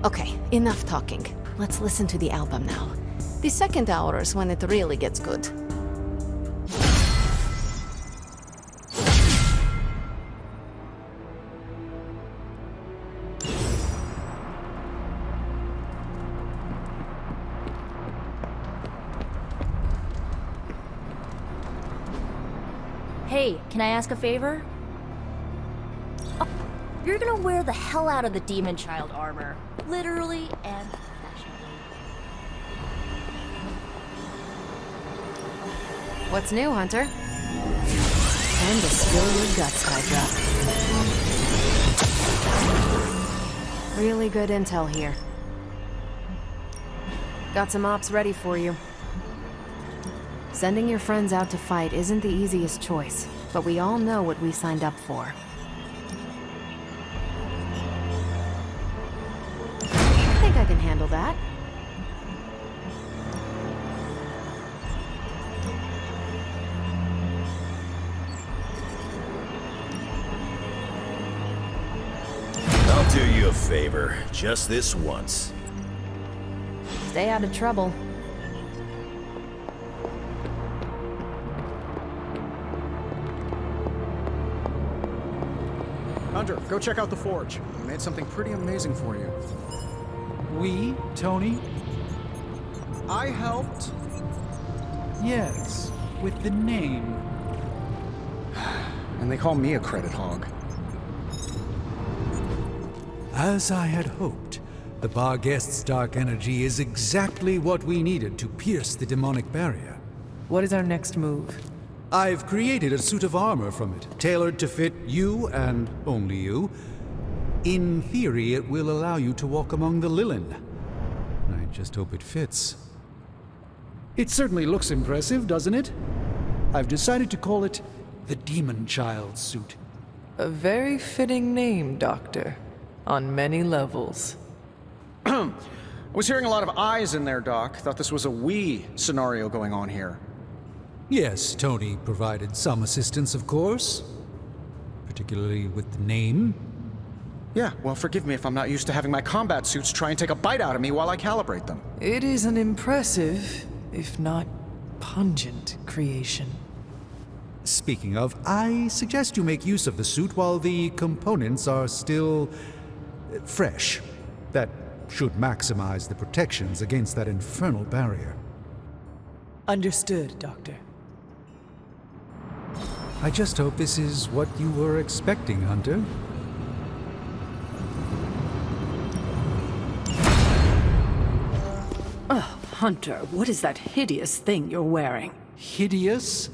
Okay, enough talking. Let's listen to the album now. The second hour is when it really gets good. Hey, can I ask a favor? Oh, you're gonna wear the hell out of the Demon Child armor. Literally and professionally. What's new, Hunter? Time to spill your guts, Hydra. Really good intel here. Got some ops ready for you. Sending your friends out to fight isn't the easiest choice, but we all know what we signed up for. I think I can handle that. I'll do you a favor, just this once. Stay out of trouble. Hunter, go check out the forge. We made something pretty amazing for you. We, Tony? I helped. Yes, with the name. And they call me a credit hog. As I had hoped, The bar guest's dark energy is exactly what we needed to pierce the demonic barrier. What is our next move? I've created a suit of armor from it, tailored to fit you and only you. In theory, it will allow you to walk among the Lilin. I just hope it fits. It certainly looks impressive, doesn't it? I've decided to call it the Demon Child suit. A very fitting name, Doctor. On many levels. I was hearing a lot of I's in there, Doc. Thought this was a we scenario going on here. Yes, Tony provided some assistance, of course. Particularly with the name. Yeah, well, forgive me if I'm not used to having my combat suits try and take a bite out of me while I calibrate them. It is an impressive, if not pungent, creation. Speaking of, I suggest you make use of the suit while the components are still fresh. That should maximize the protections against that infernal barrier. Understood, Doctor. I just hope this is what you were expecting, Hunter. Oh, Hunter, what is that hideous thing you're wearing? Hideous?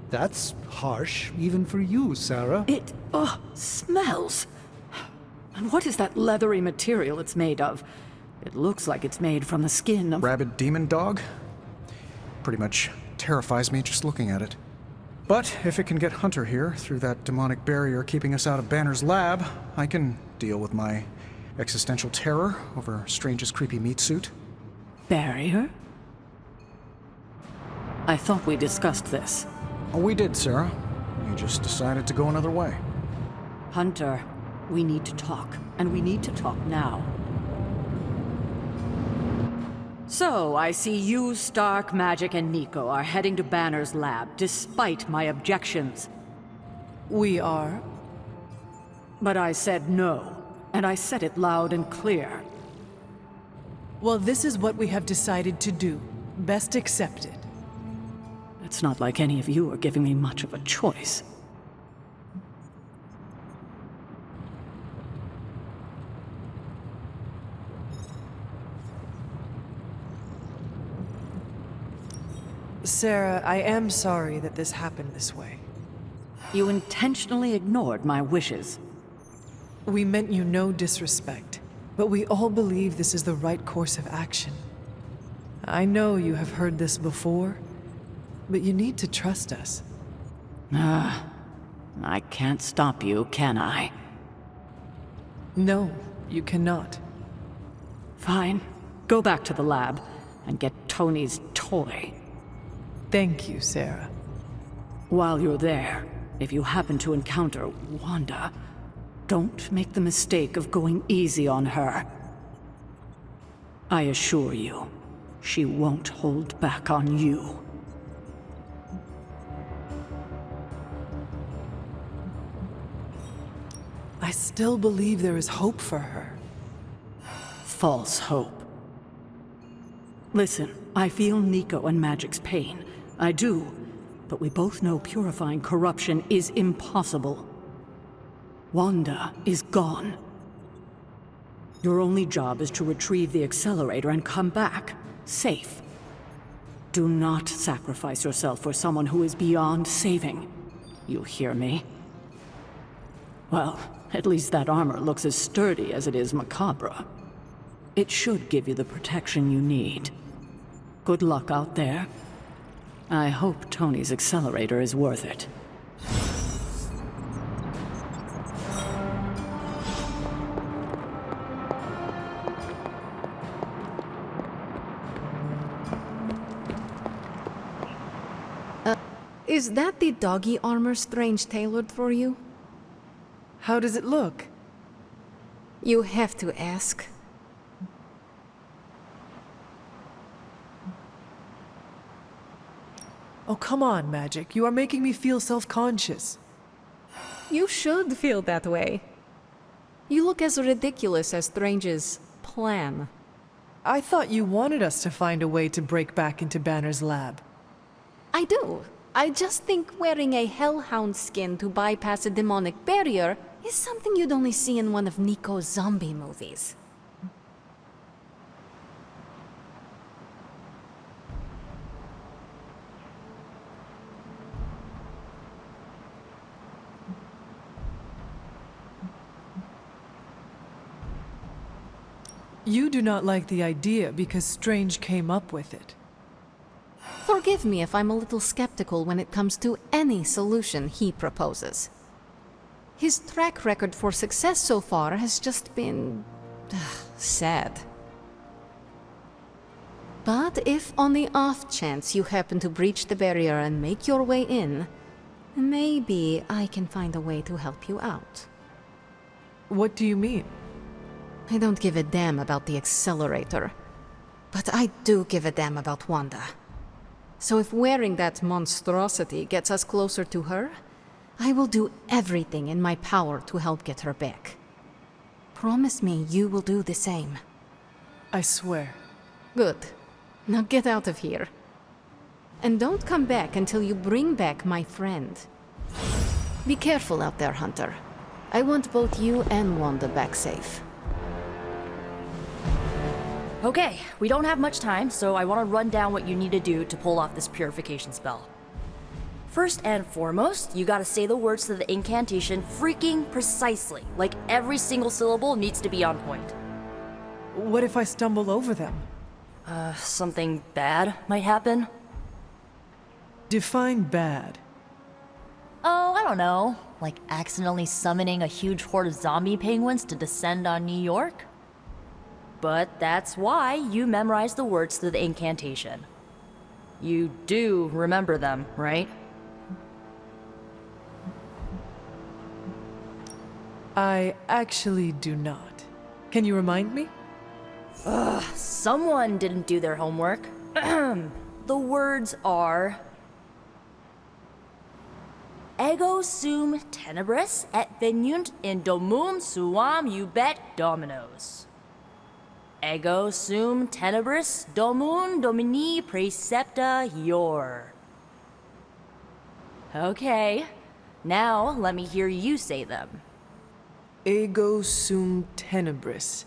That's harsh, even for you, Sarah. It, smells. And what is that leathery material it's made of? It looks like it's made from the skin of... Rabid demon dog? Pretty much terrifies me just looking at it. But if it can get Hunter here through that demonic barrier keeping us out of Banner's lab, I can deal with my existential terror over Strange's creepy meat suit. Barrier? I thought we discussed this. Oh, we did, Sarah. You just decided to go another way. Hunter, we need to talk, and we need to talk now. So, I see you, Stark, Magic, and Nico are heading to Banner's lab, despite my objections. We are. But I said no, and I said it loud and clear. Well, this is what we have decided to do. Best accepted. It's not like any of you are giving me much of a choice. Sarah, I am sorry that this happened this way. You intentionally ignored my wishes. We meant you no disrespect, but we all believe this is the right course of action. I know you have heard this before, but you need to trust us. I can't stop you, can I? No, you cannot. Fine. Go back to the lab and get Tony's toy. Thank you, Sarah. While you're there, if you happen to encounter Wanda, don't make the mistake of going easy on her. I assure you, she won't hold back on you. I still believe there is hope for her. False hope. Listen, I feel Nico and Magic's pain. I do. But we both know purifying corruption is impossible. Wanda is gone. Your only job is to retrieve the accelerator and come back, safe. Do not sacrifice yourself for someone who is beyond saving. You hear me? Well, at least that armor looks as sturdy as it is macabre. It should give you the protection you need. Good luck out there. I hope Tony's accelerator is worth it. Is that the doggy armor Strange tailored for you? How does it look? You have to ask. Oh, come on, Magic. You are making me feel self-conscious. You should feel that way. You look as ridiculous as Strange's plan. I thought you wanted us to find a way to break back into Banner's lab. I do. I just think wearing a hellhound skin to bypass a demonic barrier is something you'd only see in one of Nico's zombie movies. You do not like the idea because Strange came up with it. Forgive me if I'm a little skeptical when it comes to any solution he proposes. His track record for success so far has just been sad. But if on the off chance you happen to breach the barrier and make your way in, maybe I can find a way to help you out. What do you mean? I don't give a damn about the accelerator, but I do give a damn about Wanda. So if wearing that monstrosity gets us closer to her, I will do everything in my power to help get her back. Promise me you will do the same. I swear. Good. Now get out of here. And don't come back until you bring back my friend. Be careful out there, Hunter. I want both you and Wanda back safe. Okay, we don't have much time, so I want to run down what you need to do to pull off this purification spell. First and foremost, you gotta say the words to the incantation freaking precisely. Like every single syllable needs to be on point. What if I stumble over them? Something bad might happen. Define bad. Oh, I don't know. Like accidentally summoning a huge horde of zombie penguins to descend on New York? But that's why you memorize the words to the incantation. You do remember them, right? I actually do not. Can you remind me? Ugh, someone didn't do their homework. The words are... Ego sum tenebris et venunt in domum suam ubet dominos. Ego sum tenebris domum domini praecepta ior. Okay, now let me hear you say them. Ego sum tenebris,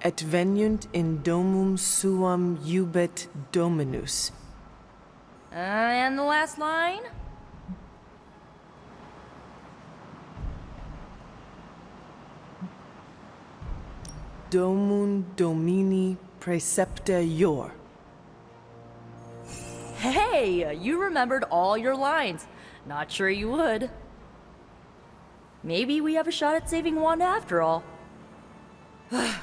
et venunt in domum suam ubet dominus. And the last line? Domum domini praecepta ior. Hey, you remembered all your lines. Not sure you would. Maybe we have a shot at saving Wanda after all.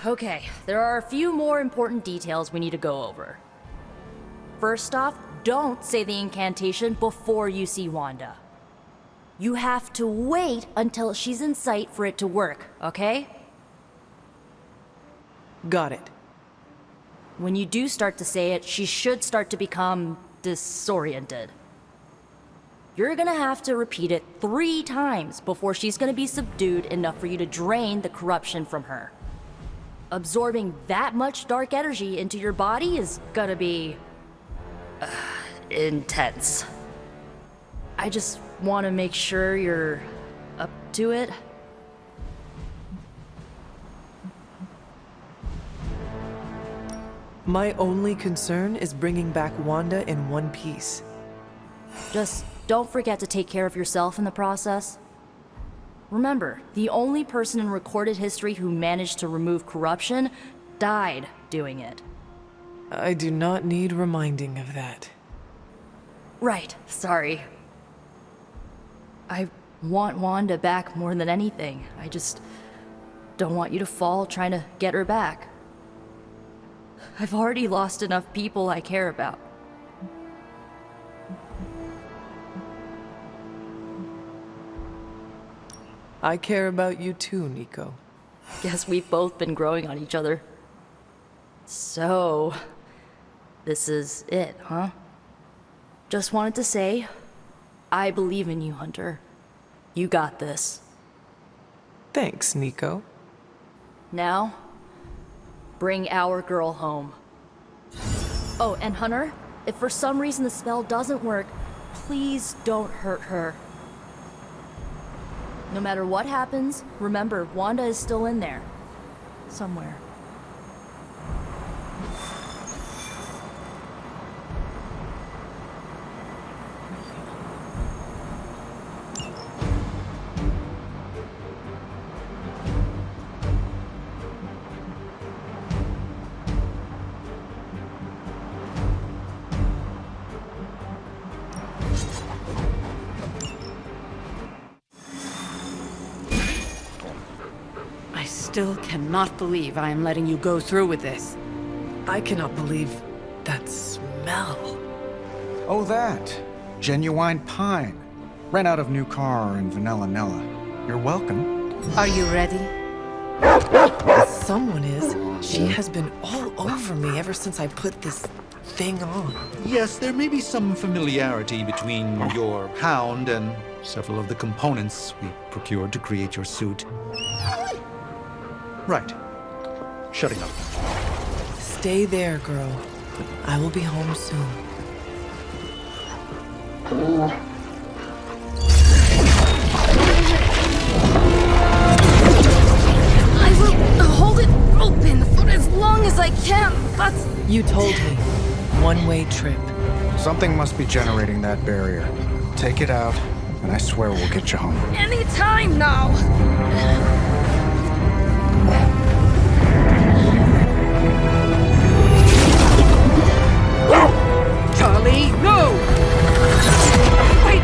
Okay, there are a few more important details we need to go over. First off, don't say the incantation before you see Wanda. You have to wait until she's in sight for it to work, okay? Got it. When you do start to say it, she should start to become disoriented. You're gonna have to repeat it 3 times before she's gonna be subdued enough for you to drain the corruption from her. Absorbing that much dark energy into your body is gonna be... intense. I just want to make sure you're up to it. My only concern is bringing back Wanda in one piece. Just don't forget to take care of yourself in the process. Remember, the only person in recorded history who managed to remove corruption died doing it. I do not need reminding of that. Right, sorry. I want Wanda back more than anything. I just don't want you to fall trying to get her back. I've already lost enough people I care about. I care about you too, Nico. Guess we've both been growing on each other. So, this is it, huh? Just wanted to say, I believe in you, Hunter. You got this. Thanks, Nico. Now, bring our girl home. Oh, and Hunter, if for some reason the spell doesn't work, please don't hurt her. No matter what happens, remember, Wanda is still in there. Somewhere. still cannot believe I am letting you go through with this. I cannot believe that smell. Oh, that. Genuine pine. Ran out of new car in Vanilla Nella. You're welcome. Are you ready? Someone is. She has been all over me ever since I put this thing on. Yes, there may be some familiarity between your hound and several of the components we procured to create your suit. Right. Shutting up. Stay there, girl. I will be home soon. I will hold it open for as long as I can, but... You told me. One-way trip. Something must be generating that barrier. Take it out, and I swear we'll get you home. Any time now! Charlie, no! Wait!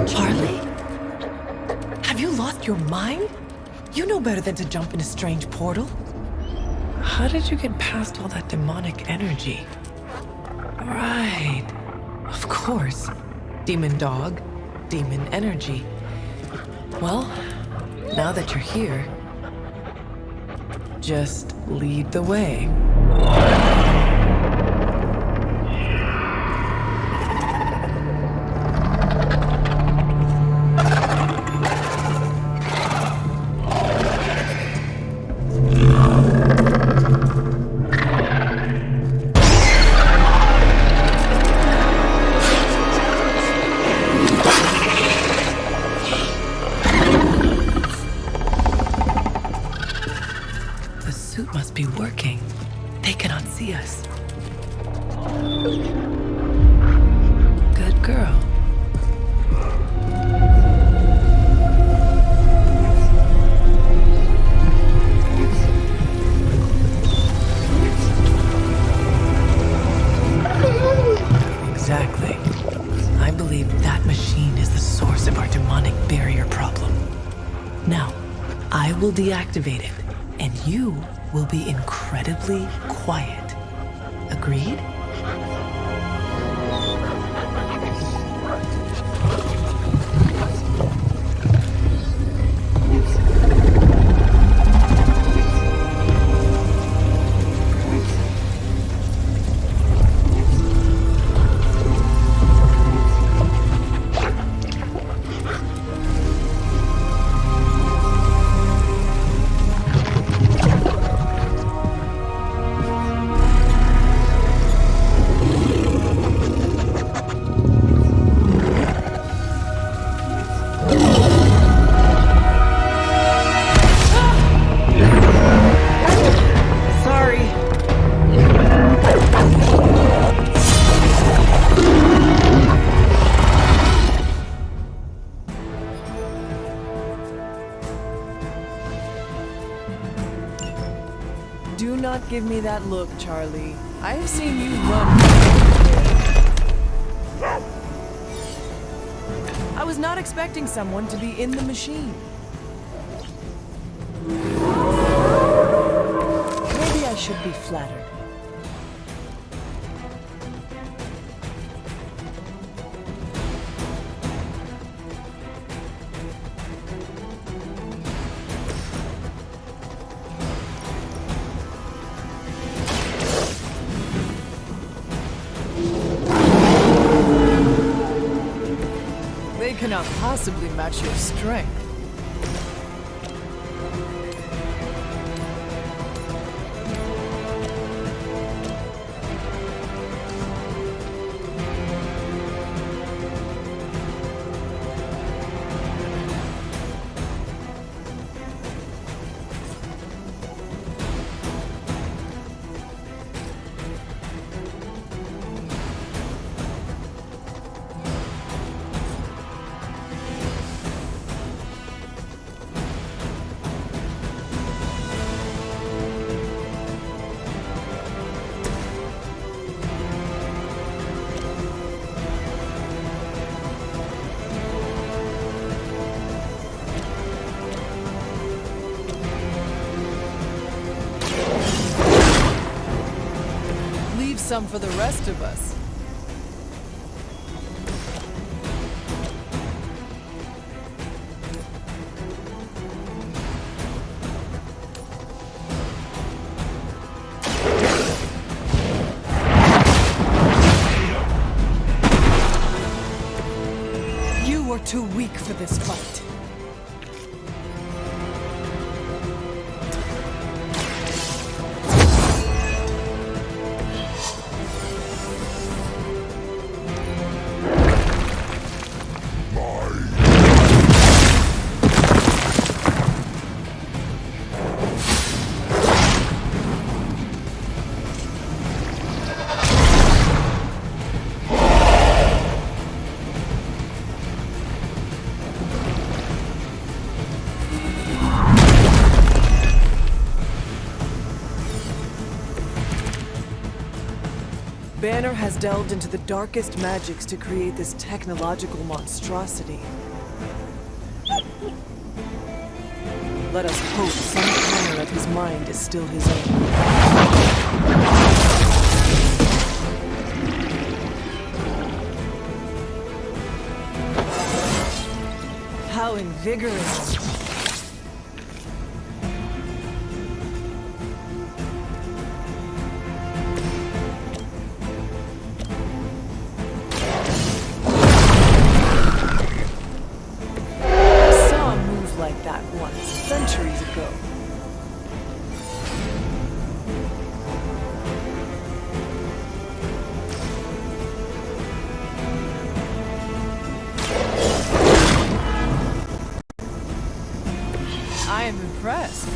Charlie? Have you lost your mind? You know better than to jump in a strange portal. How did you get past all that demonic energy? Right. Of course. Demon dog, demon energy. Well, now that you're here, just lead the way. Be working. They cannot see us. Good girl. Exactly. I believe that machine is the source of our demonic barrier problem. Now, I will deactivate it, and you will be incredibly quiet. Agreed? Do not give me that look, Charlie. I have seen you run. I was not expecting someone to be in the machine. Maybe I should be flattered. They cannot possibly match your strength. some for the rest of us. You are too weak for this fight. Banner has delved into the darkest magics to create this technological monstrosity. Let us hope some corner of his mind is still his own. How invigorating! Centuries ago. I am impressed.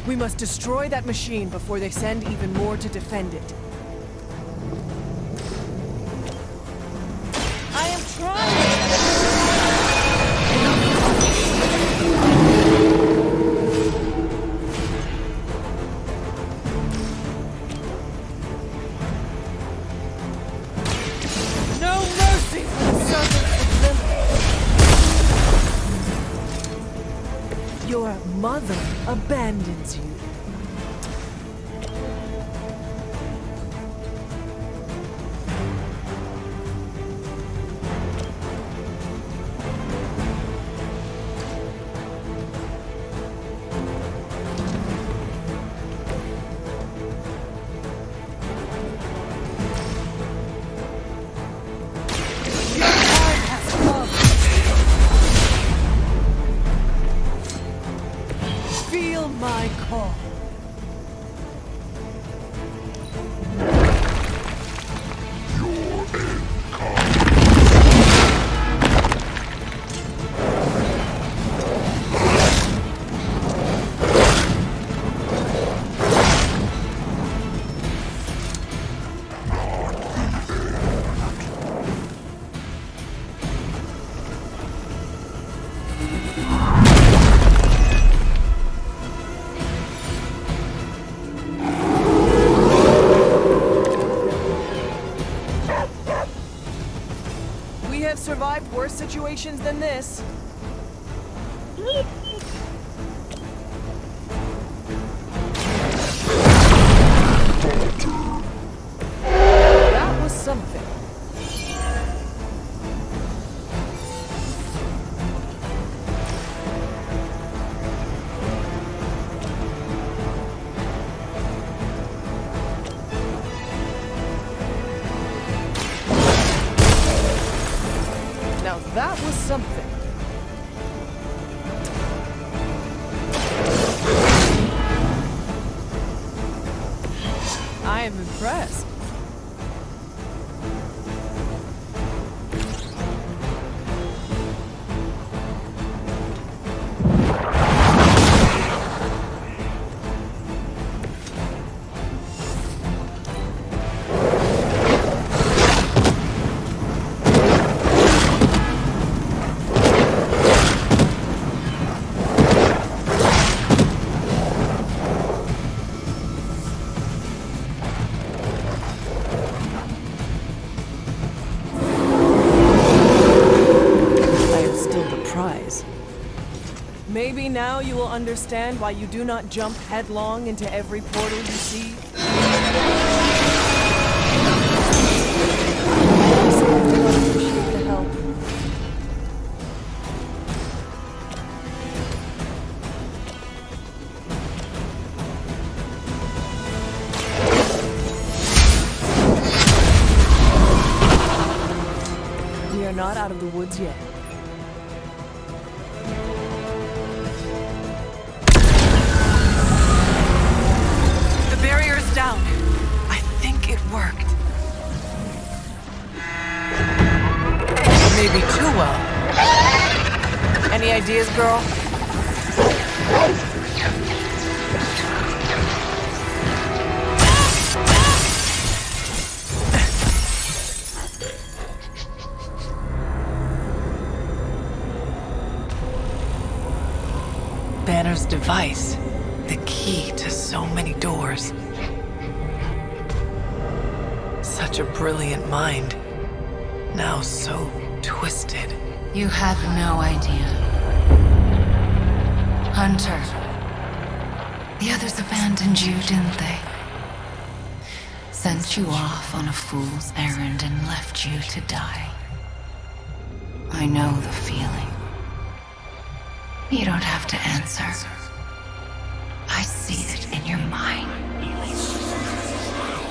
We must destroy that machine before they send even more to defend it. I am trying! No mercy for the servants of Lilith! Your mother abandons you. My call. Survived worse situations than this. That was something. Now that was something. I am impressed. Maybe now you will understand why you do not jump headlong into every portal you see. Appreciate the help. We are not out of the woods yet. Down. I think it worked. Maybe too well. Any ideas, girl? Banner's device, the key to so many doors. Such a brilliant mind, now so twisted. You have no idea. Hunter, the others abandoned you, didn't they? Sent you off on a fool's errand and left you to die. I know the feeling. You don't have to answer. I see it in your mind.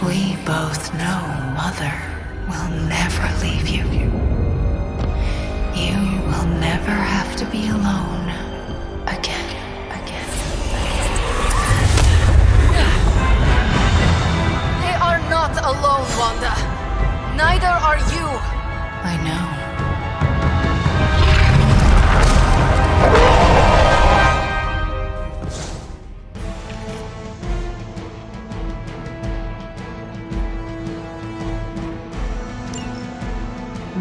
We both know Mother will never leave you. You will never have to be alone again. They are not alone, Wanda. Neither are you. I know.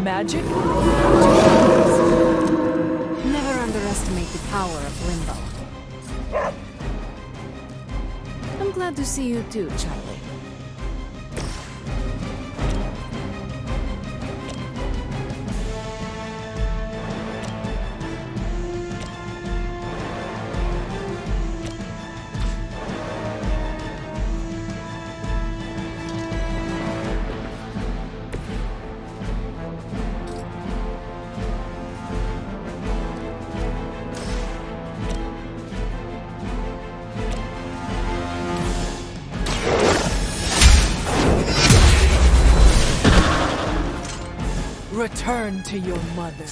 Magic? Never underestimate the power of limbo. I'm glad to see you too, Charlie. Return to your mother.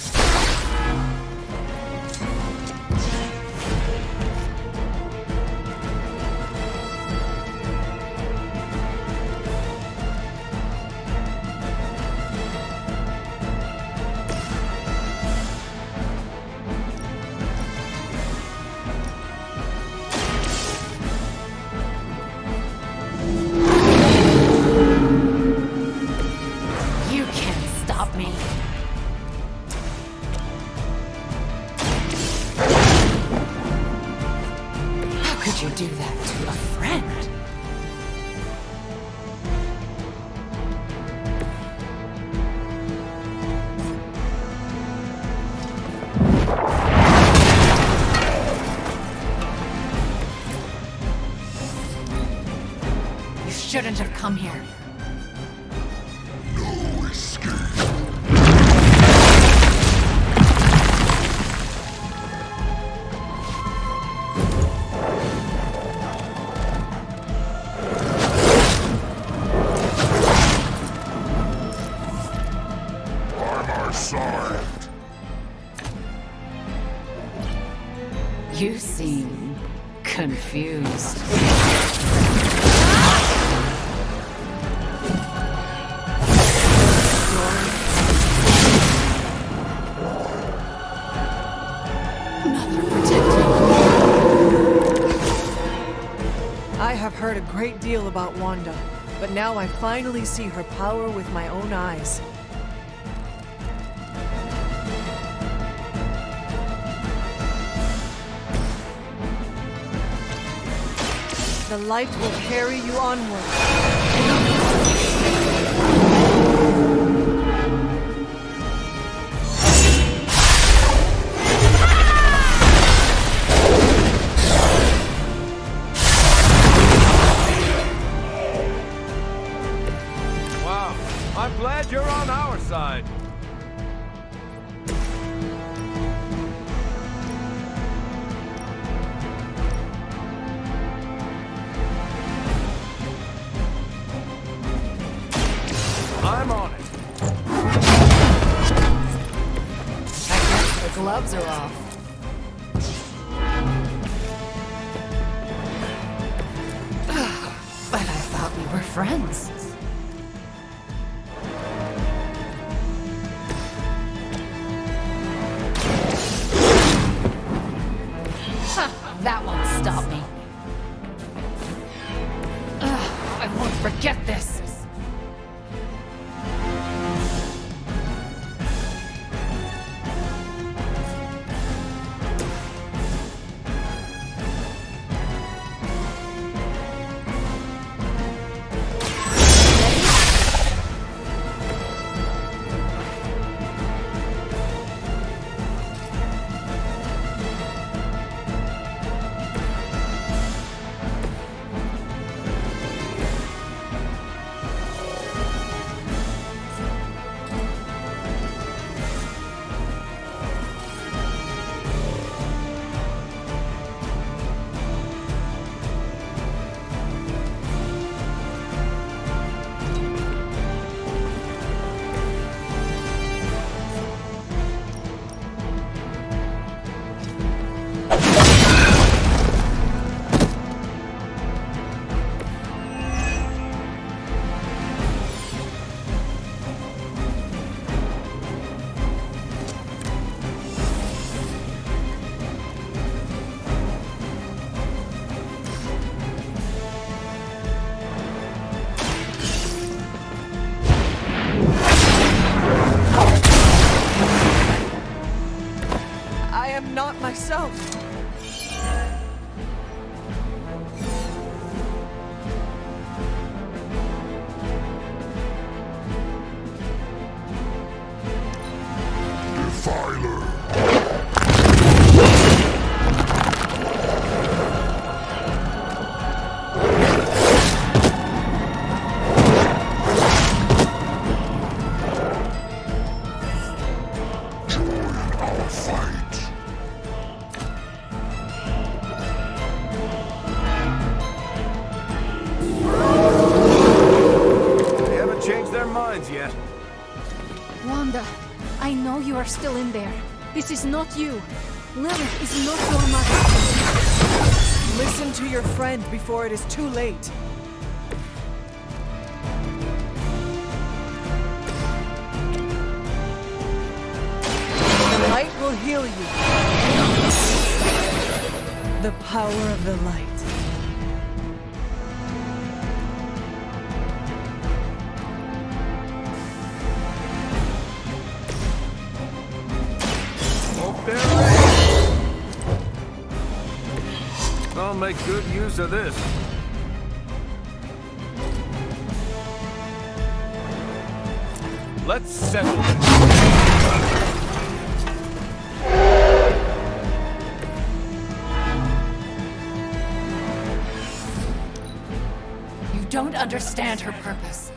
Do that to a friend. You shouldn't have come here. No escape. You seem confused. heard a great deal about Wanda, but now I finally see her power with my own eyes. The light will carry you onward. Wow, I'm glad you're on our side. I'm on it. I guess the gloves are off. But I thought we were friends. That won't stop me. I won't forget this. Not myself. Defiler. Yet. Wanda, I know you are still in there. This is not you. Lilith is not your mother. Listen to your friend before it is too late. The light will heal you. The power of the light. I'll make good use of this. Let's settle it. You don't understand her purpose.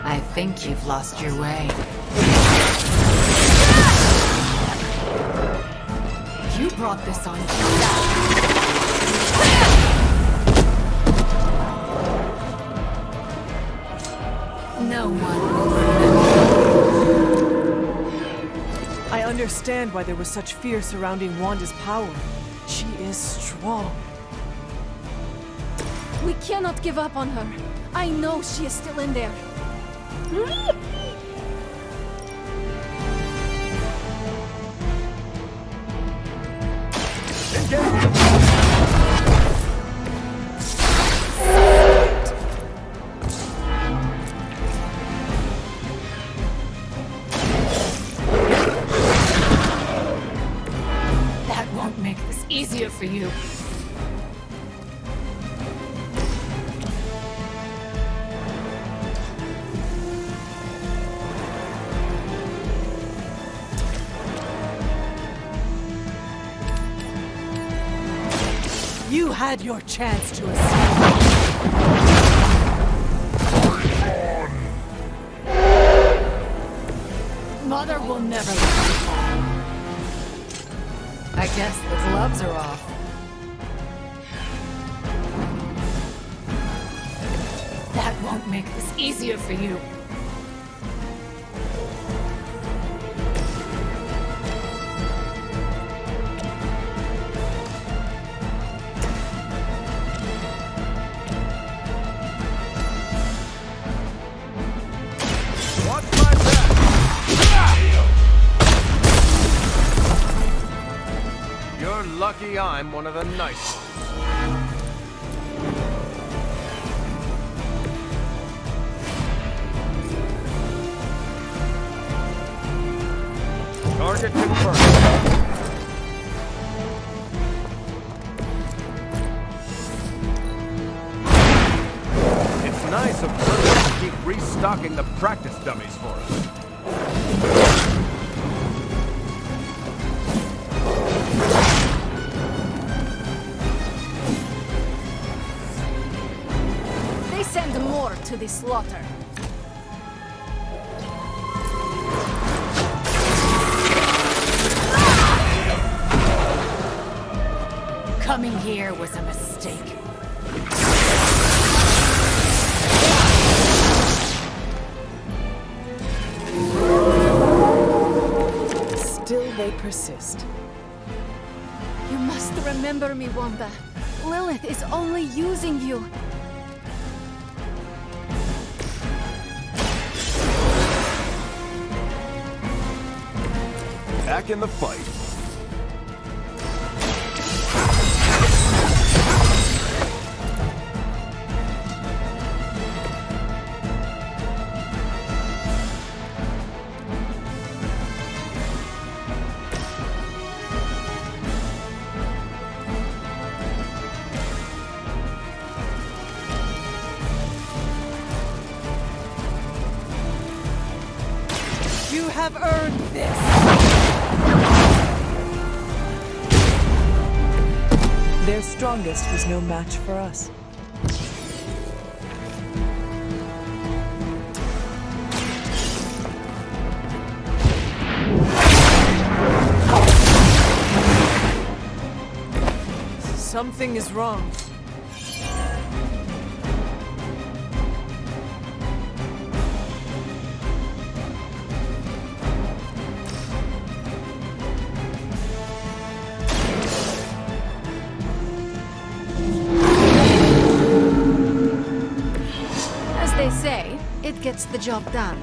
I think you've lost your way. You brought this on yourself. No one will remember. I understand why there was such fear surrounding Wanda's power. She is strong. We cannot give up on her. I know she is still in there. That won't make this easier for you. You had your chance to escape. Mother will never let me fall. I guess the gloves are off. That won't make this easier for you. Lucky I'm one of the nice ones. Target confirmed. It's nice of Brilliant to keep restocking the practice dummies for us. Send more to the slaughter. Coming here was a mistake. Still they persist. You must remember me, Wanda. Lilith is only using you. Back in the fight. You have earned this. Their strongest was no match for us. Something is wrong. It gets the job done.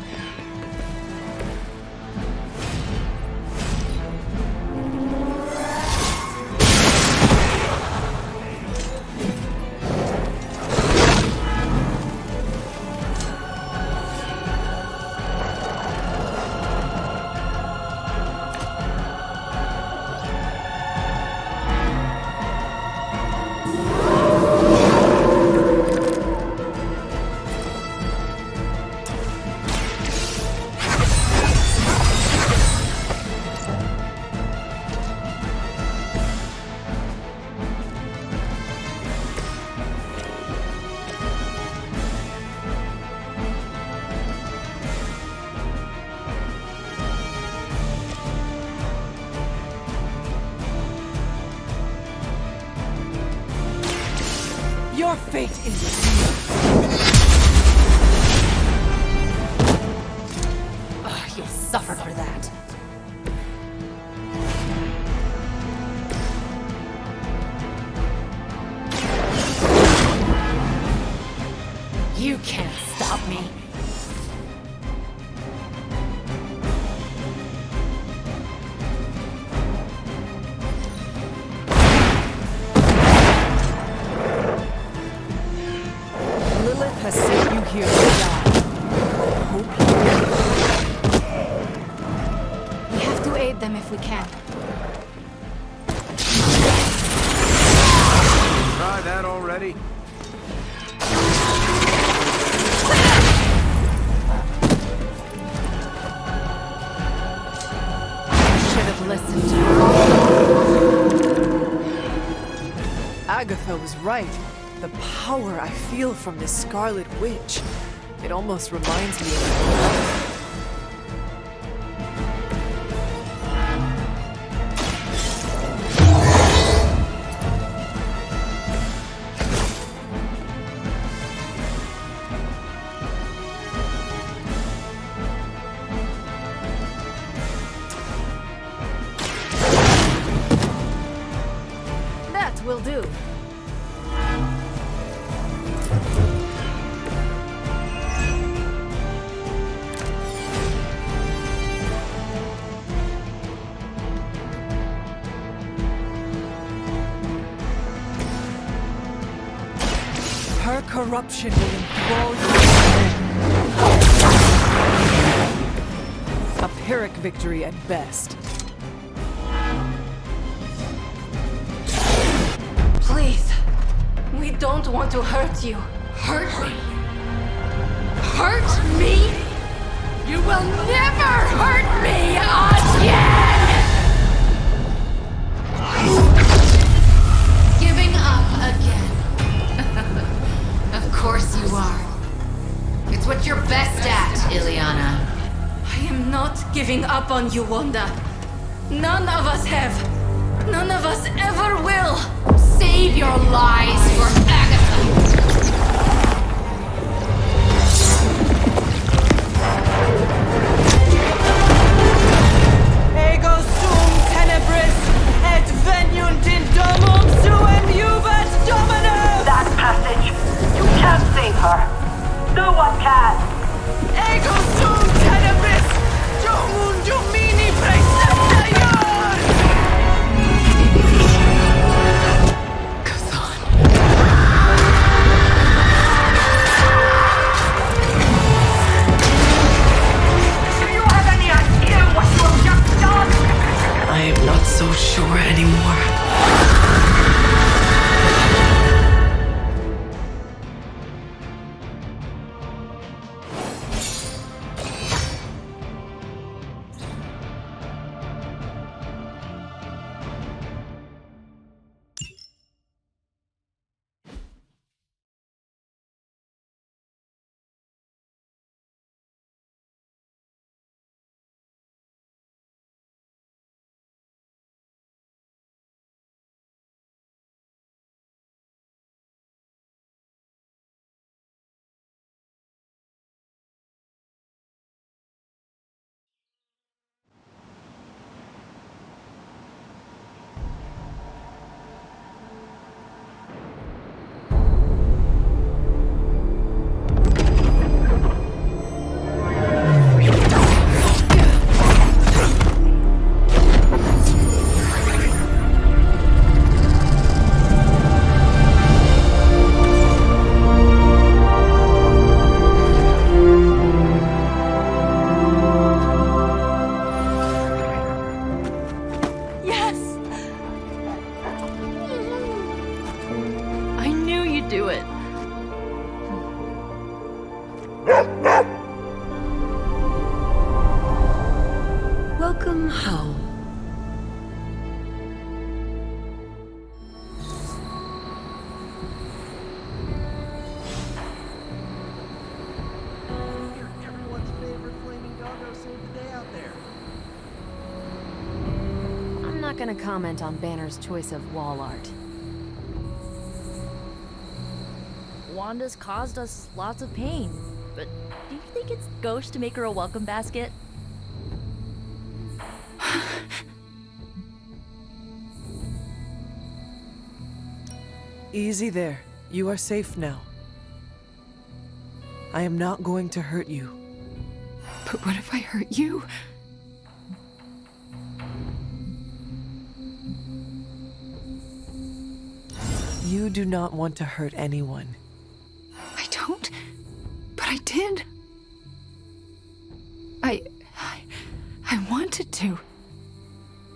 Your fate is sealed. You'll suffer for that. we can. Try that already? Should have listened to her. Agatha was right. The power I feel from this Scarlet Witch. It almost reminds me of her. That will do. Her corruption will enthrall you. A Pyrrhic victory at best. Please. We don't want to hurt you. Hurt me? Hurt me? You will never hurt me again! Giving up again. Of course you are. It's what you're best at, Ileana. I am not giving up on you, Wanda. None of us have. None of us ever will. Save your lies for Agatha. Ego sum tenebris et veniunt in domum suum juvat Dominus! That passage! You can't save her! No one can! Ego sum tenebris domum Domini praecepta I am not so sure anymore. Welcome home. Everyone's favorite flaming doggo saved the day out there. I'm not gonna comment on Banner's choice of wall art. Wanda's caused us lots of pain, but do you think it's gauche to make her a welcome basket? Easy there. You are safe now. I am not going to hurt you. But what if I hurt you? You do not want to hurt anyone. I don't, but I did. I wanted to.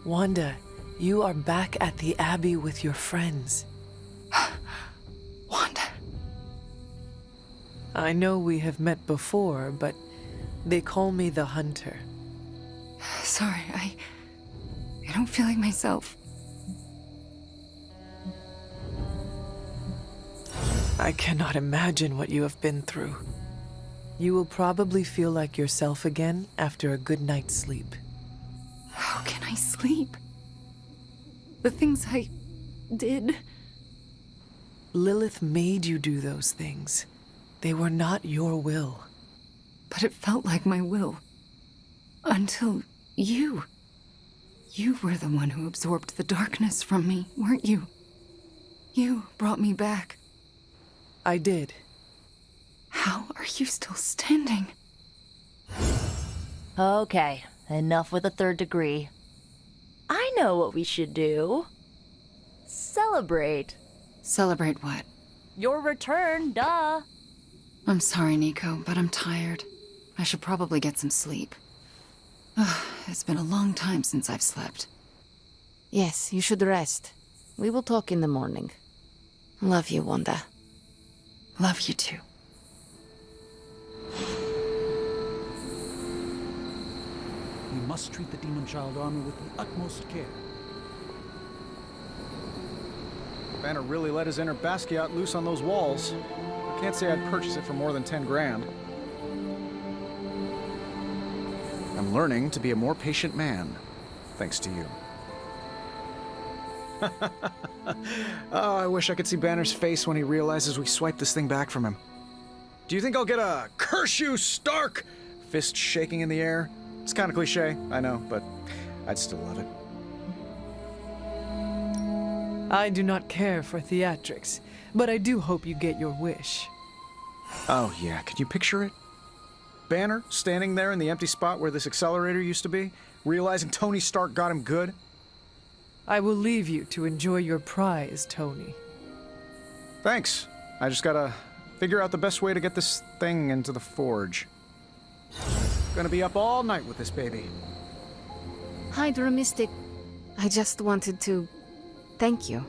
Wanda, you are back at the Abbey with your friends. Wanda. I know we have met before, but they call me the Hunter. Sorry, I don't feel like myself. I cannot imagine what you have been through. You will probably feel like yourself again after a good night's sleep. How can I sleep? The things I did. Lilith made you do those things. They were not your will. But it felt like my will. Until you. You were the one who absorbed the darkness from me, weren't you? You brought me back. I did. How are you still standing? Okay, enough with the third degree. I know what we should do. Celebrate. Celebrate what? Your return, duh. I'm sorry, Nico, but I'm tired. I should probably get some sleep. It's been a long time since I've slept. Yes, you should rest. We will talk in the morning. Love you, Wanda. Love you too. We must treat the Demon Child armor with the utmost care. Banner really let his inner Basquiat loose on those walls. I can't say I'd purchase it for more than 10 grand. I'm learning to be a more patient man, thanks to you. Oh, I wish I could see Banner's face when he realizes we swiped this thing back from him. Do you think I'll get a "curse you, Stark" fist shaking in the air? It's kind of cliche, I know, but I'd still love it. I do not care for theatrics, but I do hope you get your wish. Oh yeah, can you picture it? Banner standing there in the empty spot where this accelerator used to be, realizing Tony Stark got him good. I will leave you to enjoy your prize, Tony. Thanks. I just gotta figure out the best way to get this thing into the forge. Gonna be up all night with this baby. Hydra Mystic, I just wanted to thank you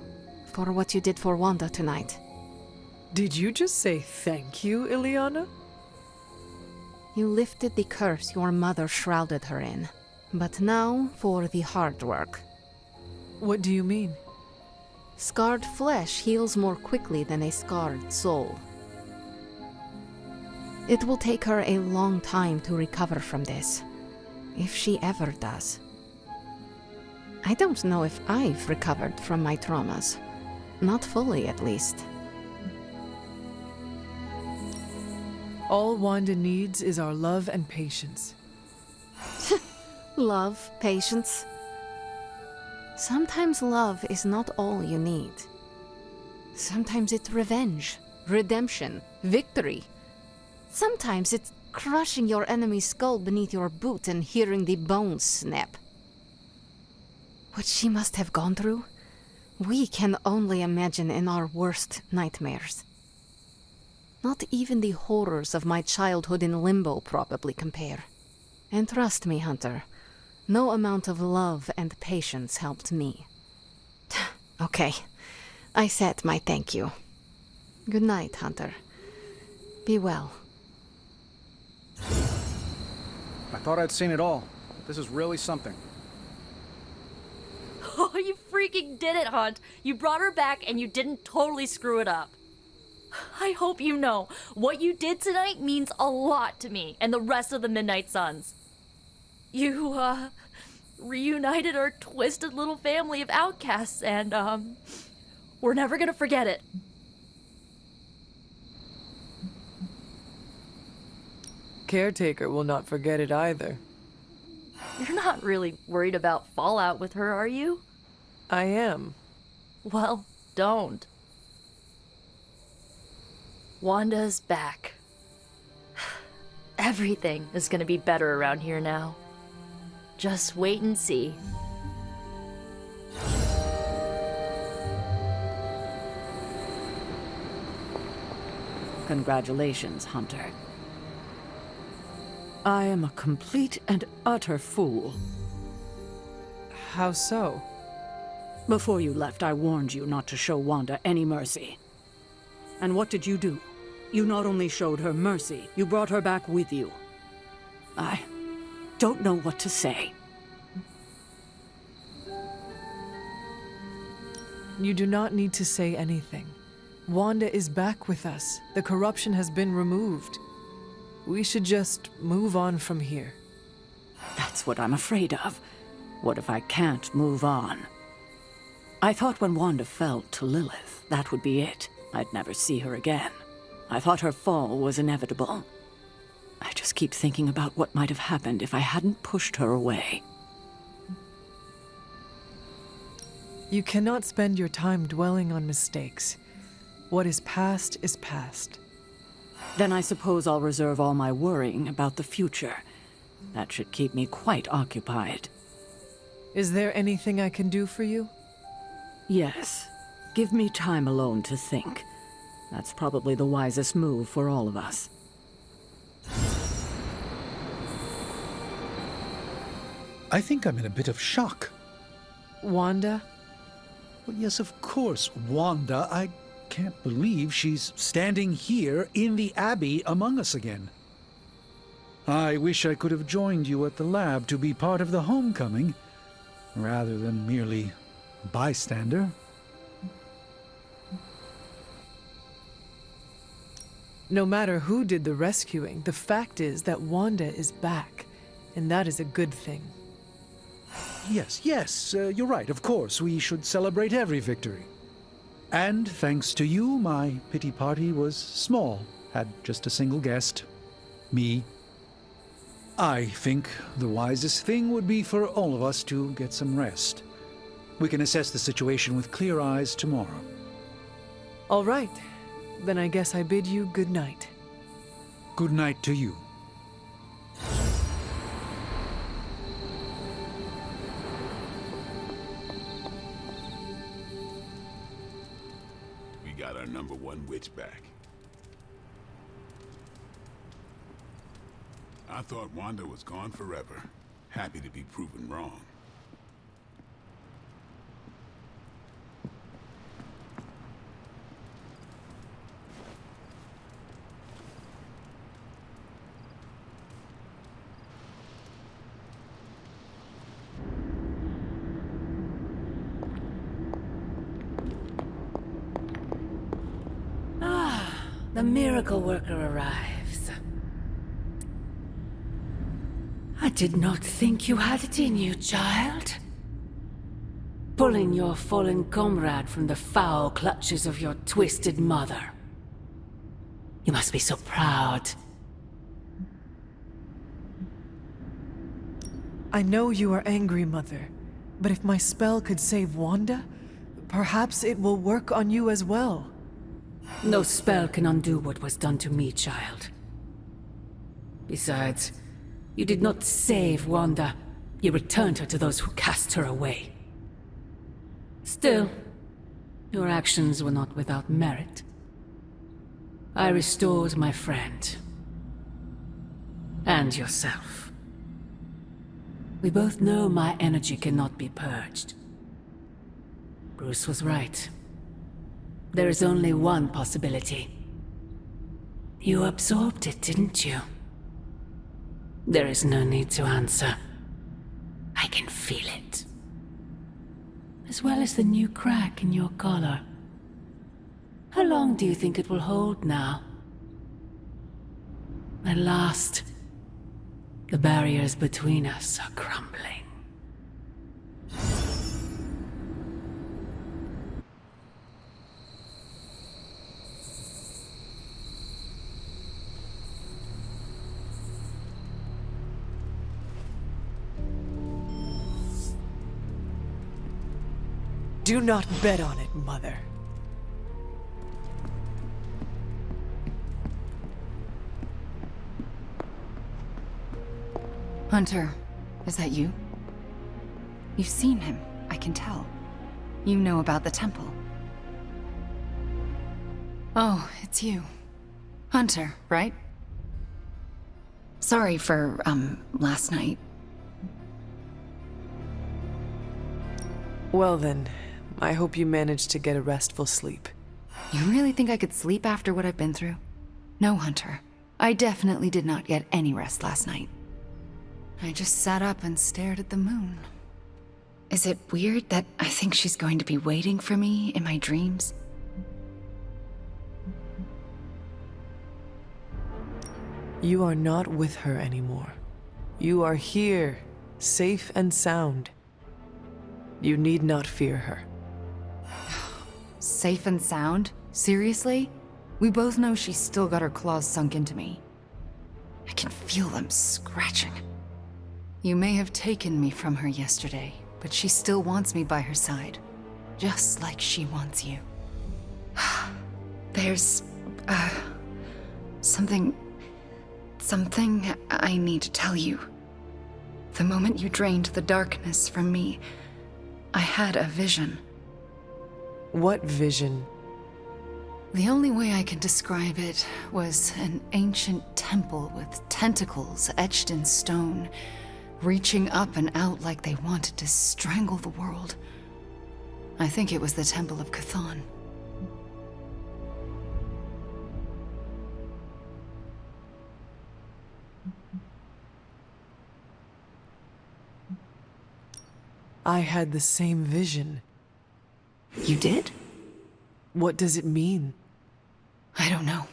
for what you did for Wanda tonight. Did you just say thank you, Ileana? You lifted the curse your mother shrouded her in. But now for the hard work. What do you mean? Scarred flesh heals more quickly than a scarred soul. It will take her a long time to recover from this, if she ever does. I don't know if I've recovered from my traumas. Not fully, at least. All Wanda needs is our love and patience. Love, patience. Sometimes love is not all you need. Sometimes it's revenge, redemption, victory. Sometimes it's crushing your enemy's skull beneath your boot and hearing the bones snap. What she must have gone through, we can only imagine in our worst nightmares. Not even the horrors of my childhood in Limbo probably compare. And trust me, Hunter, no amount of love and patience helped me. Okay, I said my thank you. Good night, Hunter. Be well. I thought I'd seen it all. This is really something. Oh, you freaking did it, Hunt. You brought her back and you didn't totally screw it up. I hope you know, what you did tonight means a lot to me and the rest of the Midnight Suns. You, reunited our twisted little family of outcasts and, we're never gonna forget it. Caretaker will not forget it either. You're not really worried about fallout with her, are you? I am. Well, don't. Wanda's back. Everything is gonna be better around here now. Just wait and see. Congratulations, Hunter. I am a complete and utter fool. How so? Before you left, I warned you not to show Wanda any mercy. And what did you do? You not only showed her mercy, you brought her back with you. I don't know what to say. You do not need to say anything. Wanda is back with us. The corruption has been removed. We should just move on from here. That's what I'm afraid of. What if I can't move on? I thought when Wanda fell to Lilith, that would be it. I'd never see her again. I thought her fall was inevitable. I just keep thinking about what might have happened if I hadn't pushed her away. You cannot spend your time dwelling on mistakes. What is past is past. Then I suppose I'll reserve all my worrying about the future. That should keep me quite occupied. Is there anything I can do for you? Yes. Give me time alone to think. That's probably the wisest move for all of us. I think I'm in a bit of shock. Wanda? Well, yes, of course, Wanda. I can't believe she's standing here in the Abbey among us again. I wish I could have joined you at the lab to be part of the homecoming, rather than merely bystander. No matter who did the rescuing, the fact is that Wanda is back, and that is a good thing. Yes, you're right, of course. We should celebrate every victory. And thanks to you, my pity party was small, had just a single guest. Me. I think the wisest thing would be for all of us to get some rest. We can assess the situation with clear eyes tomorrow. All right. Then I guess I bid you good night. Good night to you. We got our #1 witch back. I thought Wanda was gone forever. Happy to be proven wrong. The miracle worker arrives. I did not think you had it in you, child. Pulling your fallen comrade from the foul clutches of your twisted mother. You must be so proud. I know you are angry, Mother, but if my spell could save Wanda, perhaps it will work on you as well. No spell can undo what was done to me, child. Besides, you did not save Wanda. You returned her to those who cast her away. Still, your actions were not without merit. I restored my friend. And yourself. We both know my energy cannot be purged. Bruce was right. There is only one possibility. You absorbed it, didn't you? There is no need to answer. I can feel it. As well as the new crack in your collar. How long do you think it will hold now? At last, the barriers between us are crumbling. Do not bet on it, Mother. Hunter, is that you? You've seen him, I can tell. You know about the temple. Oh, it's you. Hunter, right? Sorry for, last night. Well then, I hope you managed to get a restful sleep. You really think I could sleep after what I've been through? No, Hunter. I definitely did not get any rest last night. I just sat up and stared at the moon. Is it weird that I think she's going to be waiting for me in my dreams? You are not with her anymore. You are here, safe and sound. You need not fear her. Safe and sound? Seriously? We both know she's still got her claws sunk into me. I can feel them scratching. You may have taken me from her yesterday, but she still wants me by her side. Just like she wants you. There's... something I need to tell you. The moment you drained the darkness from me, I had a vision. What vision? The only way I can describe it was an ancient temple with tentacles etched in stone, reaching up and out like they wanted to strangle the world. I think it was the Temple of Chthon. I had the same vision. You did? What does it mean? I don't know.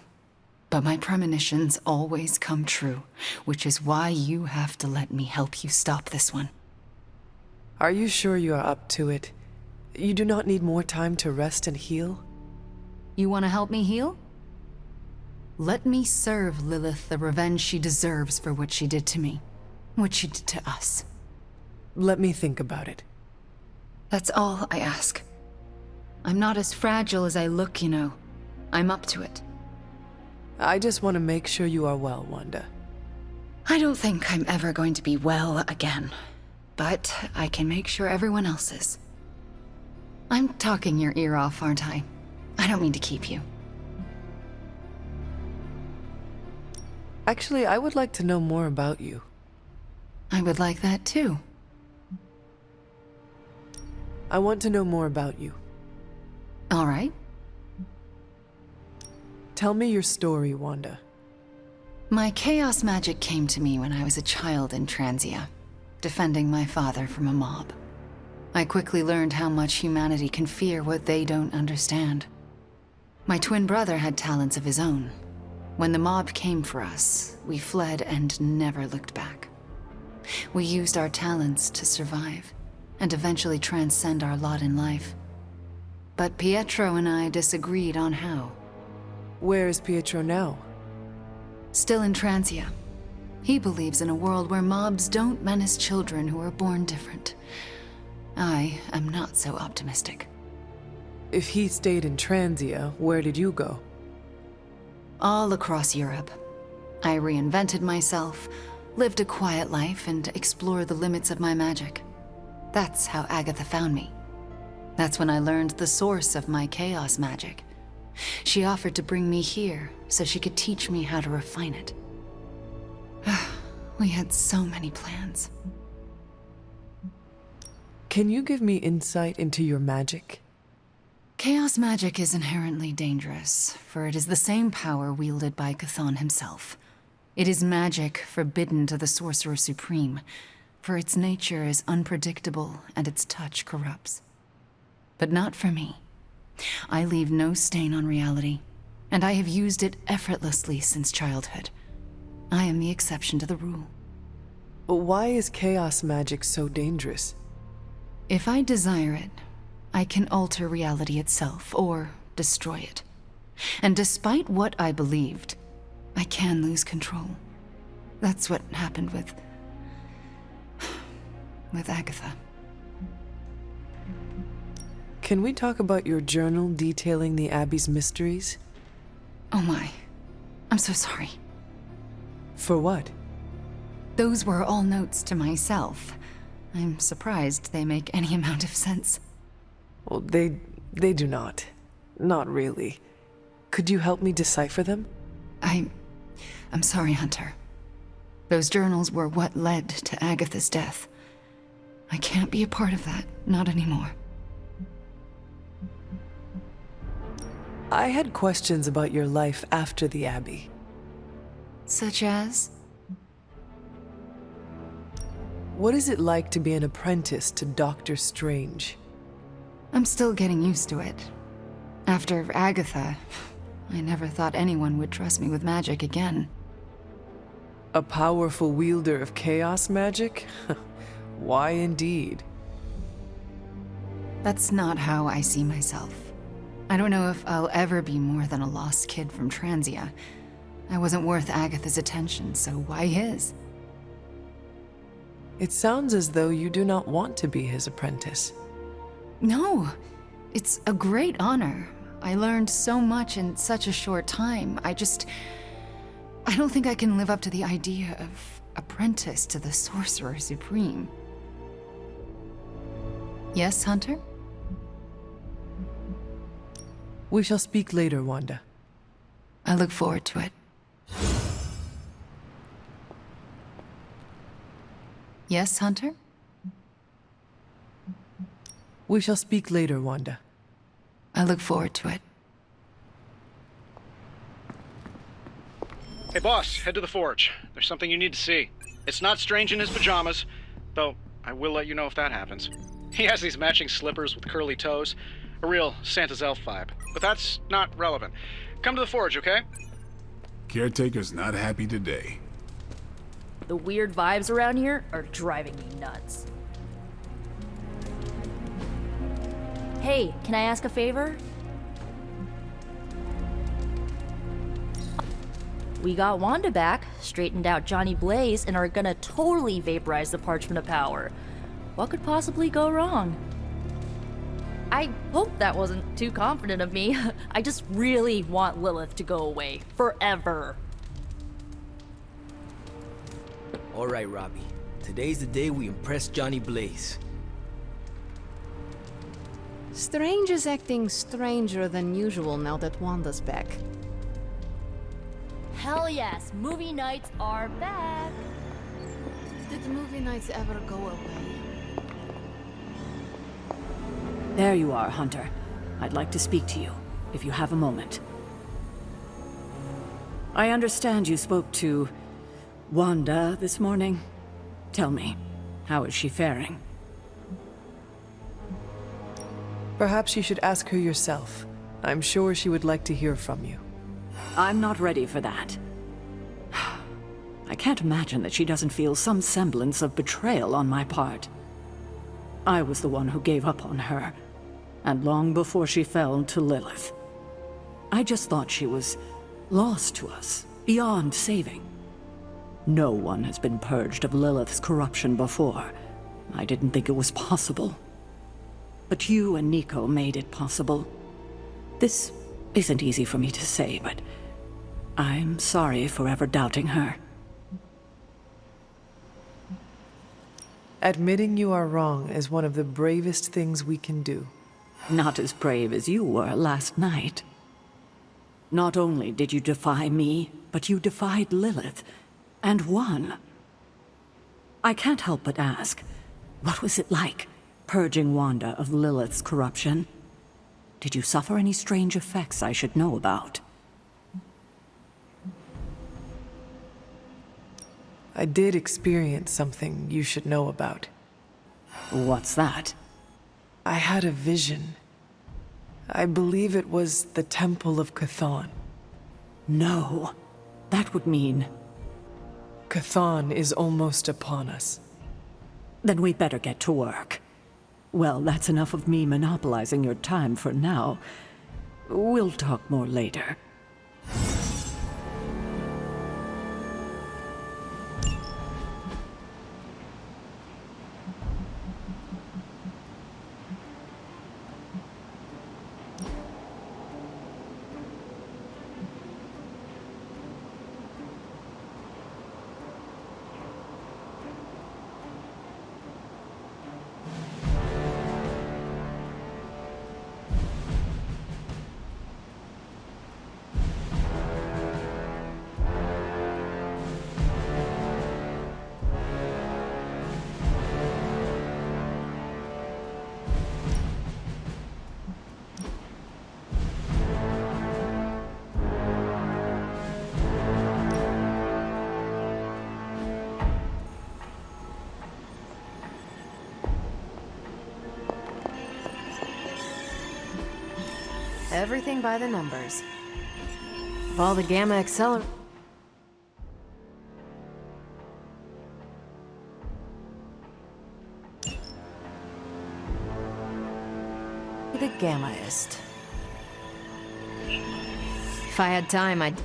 But my premonitions always come true, which is why you have to let me help you stop this one. Are you sure you are up to it? You do not need more time to rest and heal? You want to help me heal? Let me serve Lilith the revenge she deserves for what she did to me. What she did to us. Let me think about it. That's all I ask. I'm not as fragile as I look, you know. I'm up to it. I just want to make sure you are well, Wanda. I don't think I'm ever going to be well again. But I can make sure everyone else is. I'm talking your ear off, aren't I? I don't mean to keep you. Actually, I would like to know more about you. I would like that too. I want to know more about you. All right. Tell me your story, Wanda. My chaos magic came to me when I was a child in Transia, defending my father from a mob. I quickly learned how much humanity can fear what they don't understand. My twin brother had talents of his own. When the mob came for us, we fled and never looked back. We used our talents to survive, and eventually transcend our lot in life. But Pietro and I disagreed on how. Where is Pietro now? Still in Transia. He believes in a world where mobs don't menace children who are born different. I am not so optimistic. If he stayed in Transia, where did you go? All across Europe. I reinvented myself, lived a quiet life, and explored the limits of my magic. That's how Agatha found me. That's when I learned the source of my chaos magic. She offered to bring me here so she could teach me how to refine it. We had so many plans. Can you give me insight into your magic? Chaos magic is inherently dangerous, for it is the same power wielded by Chthon himself. It is magic forbidden to the Sorcerer Supreme, for its nature is unpredictable and its touch corrupts. But not for me. I leave no stain on reality, and I have used it effortlessly since childhood. I am the exception to the rule. But why is chaos magic so dangerous? If I desire it, I can alter reality itself, or destroy it. And despite what I believed, I can lose control. That's what happened with Agatha. Can we talk about your journal detailing the Abbey's mysteries? Oh my. I'm so sorry. For what? Those were all notes to myself. I'm surprised they make any amount of sense. Well, they do not. Not really. Could you help me decipher them? I'm sorry, Hunter. Those journals were what led to Agatha's death. I can't be a part of that, not anymore. I had questions about your life after the Abbey. Such as? What is it like to be an apprentice to Doctor Strange? I'm still getting used to it. After Agatha, I never thought anyone would trust me with magic again. A powerful wielder of chaos magic? Why indeed? That's not how I see myself. I don't know if I'll ever be more than a lost kid from Transia. I wasn't worth Agatha's attention, so why his? It sounds as though you do not want to be his apprentice. No, it's a great honor. I learned so much in such a short time. I don't think I can live up to the idea of apprentice to the Sorcerer Supreme. Yes, Hunter? We shall speak later, Wanda. I look forward to it. Yes, Hunter? We shall speak later, Wanda. I look forward to it. Hey boss, head to the forge. There's something you need to see. It's not Strange in his pajamas, though I will let you know if that happens. He has these matching slippers with curly toes. A real Santa's elf vibe. But that's not relevant. Come to the forge, okay? Caretaker's not happy today. The weird vibes around here are driving me nuts. Hey, can I ask a favor? We got Wanda back, straightened out Johnny Blaze, and are gonna totally vaporize the Parchment of Power. What could possibly go wrong? I hope that wasn't too confident of me. I just really want Lilith to go away. Forever. Alright, Robbie. Today's the day we impress Johnny Blaze. Strange is acting stranger than usual now that Wanda's back. Hell yes, movie nights are back. Did movie nights ever go away? There you are, Hunter. I'd like to speak to you, if you have a moment. I understand you spoke to Wanda this morning. Tell me, how is she faring? Perhaps you should ask her yourself. I'm sure she would like to hear from you. I'm not ready for that. I can't imagine that she doesn't feel some semblance of betrayal on my part. I was the one who gave up on her, and long before she fell to Lilith. I just thought she was lost to us, beyond saving. No one has been purged of Lilith's corruption before. I didn't think it was possible. But you and Nico made it possible. This isn't easy for me to say, but I'm sorry for ever doubting her. Admitting you are wrong is one of the bravest things we can do. Not as brave as you were last night. Not only did you defy me, but you defied Lilith, and won. I can't help but ask, what was it like, purging Wanda of Lilith's corruption? Did you suffer any strange effects I should know about? I did experience something you should know about. What's that? I had a vision. I believe it was the Temple of Chthon. No. That would mean... Chthon is almost upon us. Then we better get to work. Well, that's enough of me monopolizing your time for now. We'll talk more later. Everything by the numbers. If all the gamma accelerators... The gammaist. If I had time, I'd...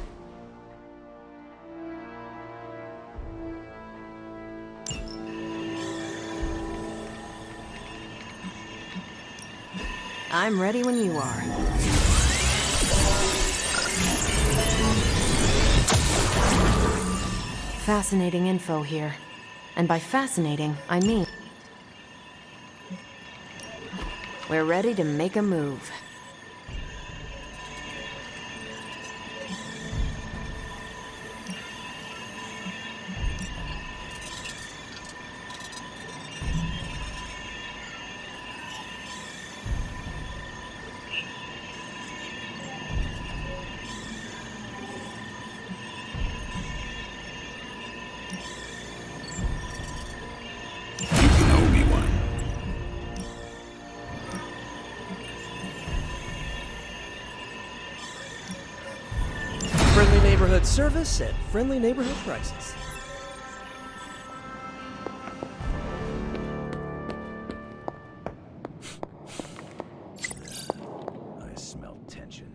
I'm ready when you are. Fascinating info here. And by fascinating, I mean... we're ready to make a move. Friendly neighborhood service at friendly neighborhood prices. I smell tension.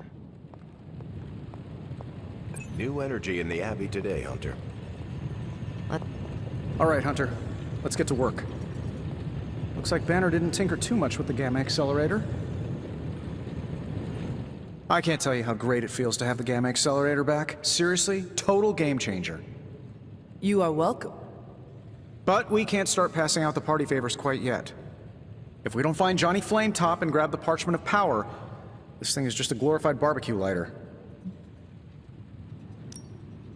New energy in the Abbey today, Hunter. All right, Hunter. Let's get to work. Looks like Banner didn't tinker too much with the gamma accelerator. I can't tell you how great it feels to have the gamma accelerator back. Seriously, total game changer. You are welcome. But we can't start passing out the party favors quite yet. If we don't find Johnny Flametop and grab the Parchment of Power, this thing is just a glorified barbecue lighter.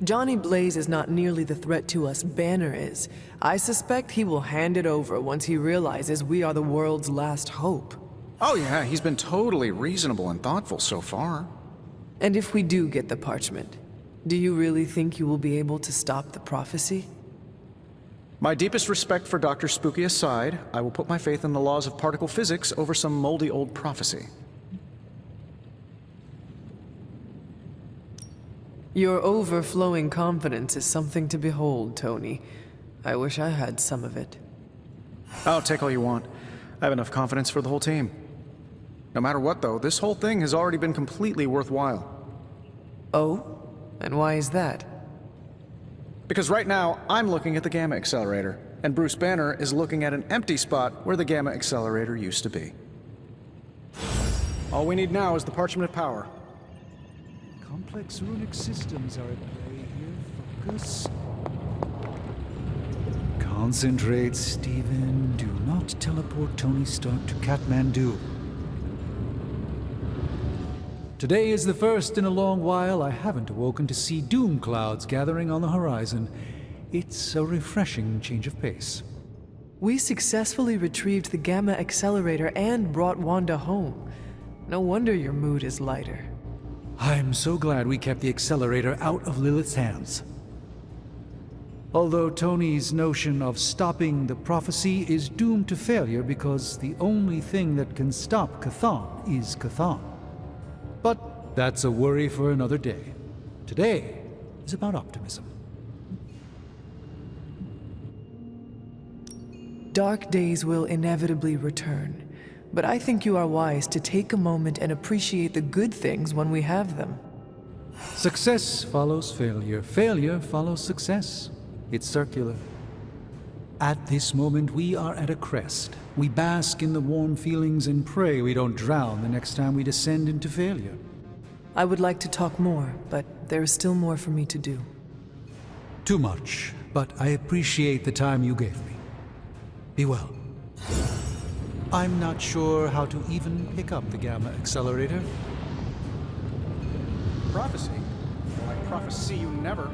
Johnny Blaze is not nearly the threat to us Banner is. I suspect he will hand it over once he realizes we are the world's last hope. Oh yeah, he's been totally reasonable and thoughtful so far. And if we do get the parchment, do you really think you will be able to stop the prophecy? My deepest respect for Dr. Spooky aside, I will put my faith in the laws of particle physics over some moldy old prophecy. Your overflowing confidence is something to behold, Tony. I wish I had some of it. Oh, take all you want. I have enough confidence for the whole team. No matter what, though, this whole thing has already been completely worthwhile. Oh? And why is that? Because right now, I'm looking at the gamma accelerator, and Bruce Banner is looking at an empty spot where the gamma accelerator used to be. All we need now is the Parchment of Power. Complex runic systems are at play here. Focus. Concentrate, Stephen. Do not teleport Tony Stark to Kathmandu. Today is the first in a long while I haven't awoken to see doom clouds gathering on the horizon. It's a refreshing change of pace. We successfully retrieved the gamma accelerator and brought Wanda home. No wonder your mood is lighter. I'm so glad we kept the accelerator out of Lilith's hands. Although Tony's notion of stopping the prophecy is doomed to failure because the only thing that can stop Chthon is Chthon. But that's a worry for another day. Today is about optimism. Dark days will inevitably return, but I think you are wise to take a moment and appreciate the good things when we have them. Success follows failure. Failure follows success. It's circular. At this moment, we are at a crest. We bask in the warm feelings and pray we don't drown the next time we descend into failure. I would like to talk more, but there is still more for me to do. Too much, but I appreciate the time you gave me. Be well. I'm not sure how to even pick up the gamma accelerator. Prophecy? Well, I prophesy you never.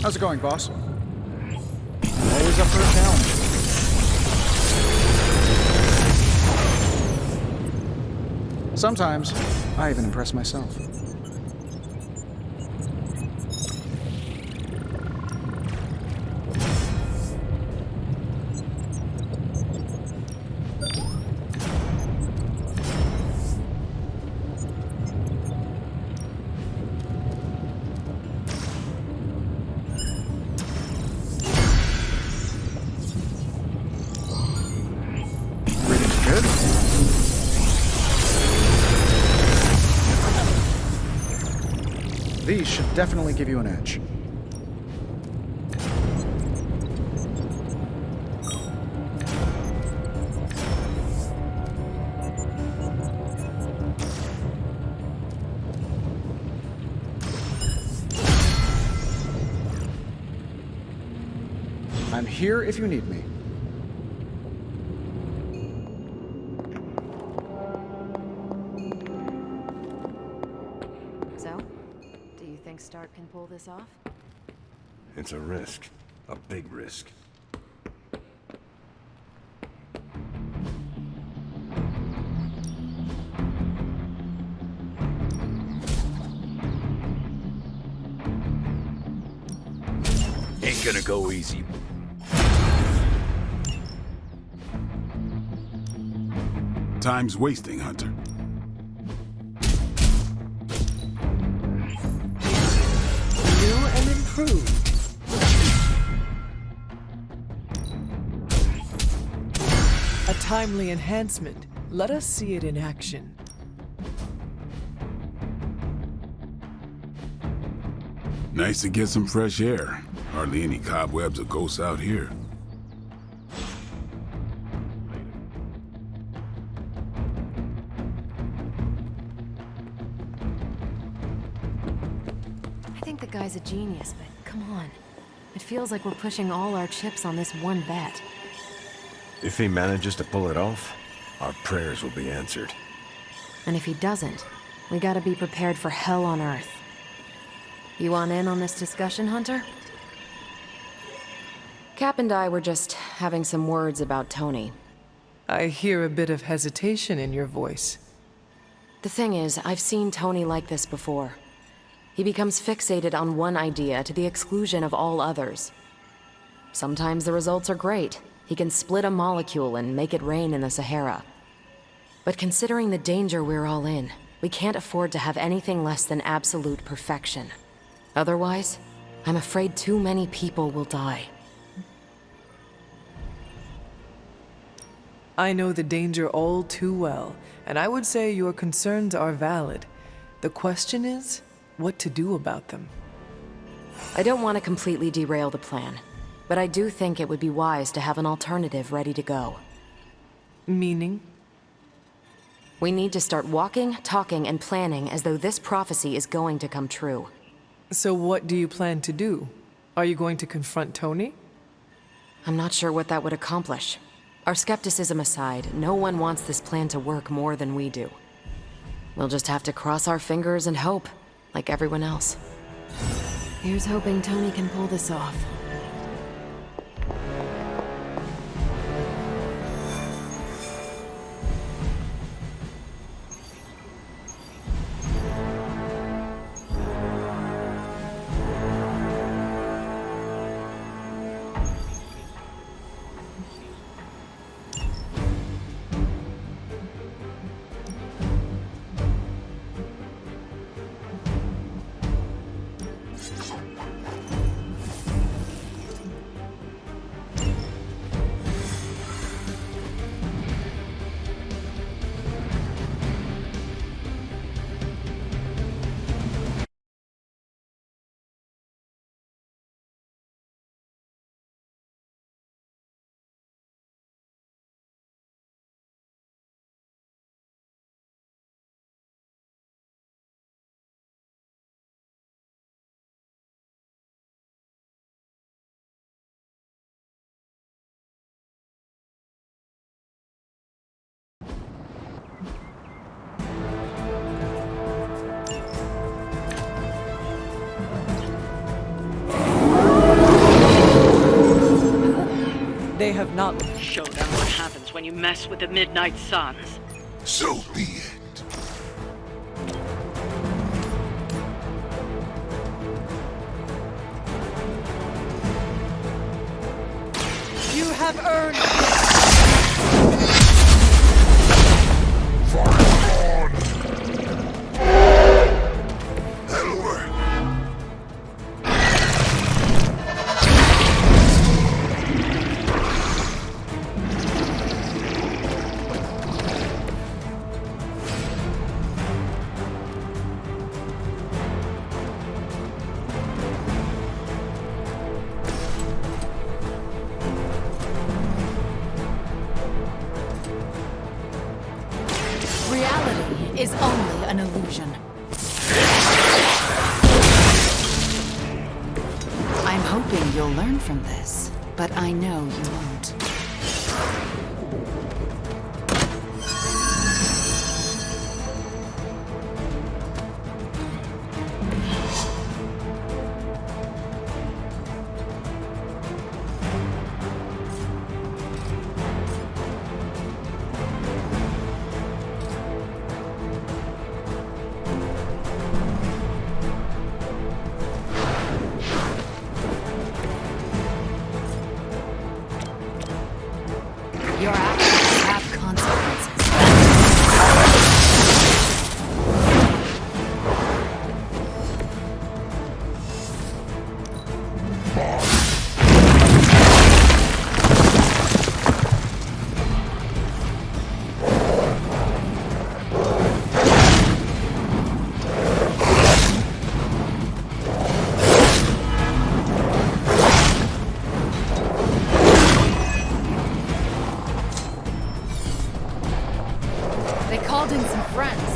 How's it going, boss? Always up for a challenge. Sometimes, I even impress myself. These should definitely give you an edge. I'm here if you need me. Stark can pull this off? It's a risk. A big risk. Ain't gonna go easy. Time's wasting, Hunter. A timely enhancement. Let us see it in action. Nice to get some fresh air. Hardly any cobwebs or ghosts out here. I think the guy's a genius, but come on. It feels like we're pushing all our chips on this one bet. If he manages to pull it off, our prayers will be answered. And if he doesn't, we gotta be prepared for hell on Earth. You want in on this discussion, Hunter? Cap and I were just having some words about Tony. I hear a bit of hesitation in your voice. The thing is, I've seen Tony like this before. He becomes fixated on one idea to the exclusion of all others. Sometimes the results are great. He can split a molecule and make it rain in the Sahara. But considering the danger we're all in, we can't afford to have anything less than absolute perfection. Otherwise, I'm afraid too many people will die. I know the danger all too well, and I would say your concerns are valid. The question is, what to do about them. I don't want to completely derail the plan, but I do think it would be wise to have an alternative ready to go. Meaning? We need to start walking, talking, and planning as though this prophecy is going to come true. So what do you plan to do? Are you going to confront Tony? I'm not sure what that would accomplish. Our skepticism aside, no one wants this plan to work more than we do. We'll just have to cross our fingers and hope, like everyone else. Here's hoping Tony can pull this off. they have not. Show them what happens when you mess with the Midnight Suns. So be it. You have earned. That'll work. Reality is only an illusion. I'm hoping you'll learn from this, but I know you won't. Your actions have consequences. They called in some friends.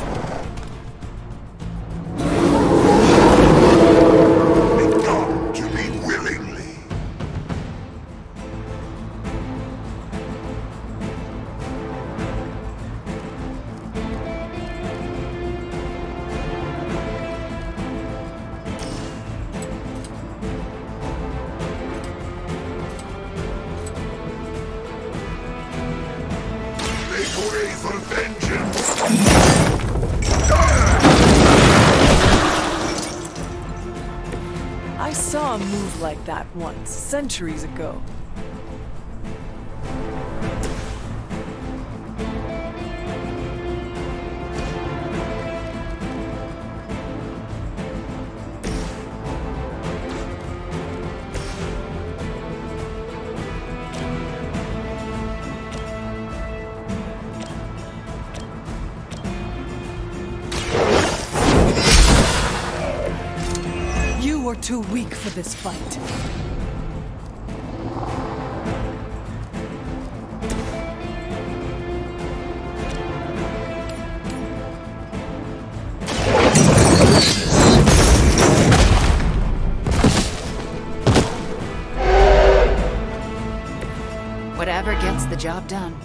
They come to me willingly. Make way for vengeance. I saw a move like that once, centuries ago. You are too weak for this fight. Whatever gets the job done.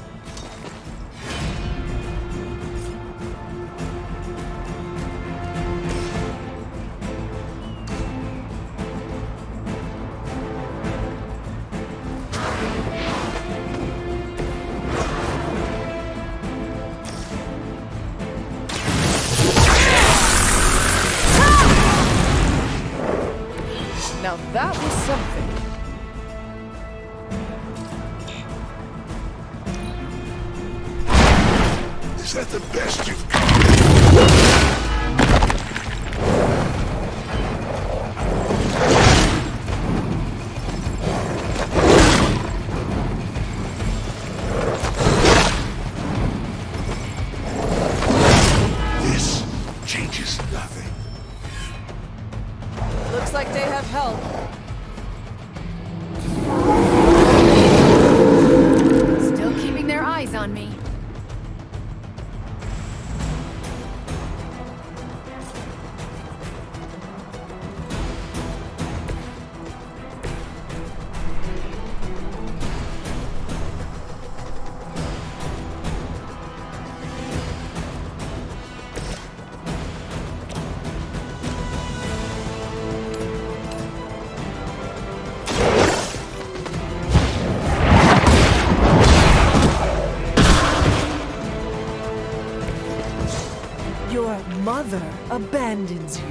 Now that was something. Is that the best you've got? This changes nothing. Looks like they have help. Still keeping their eyes on me. mother abandons you.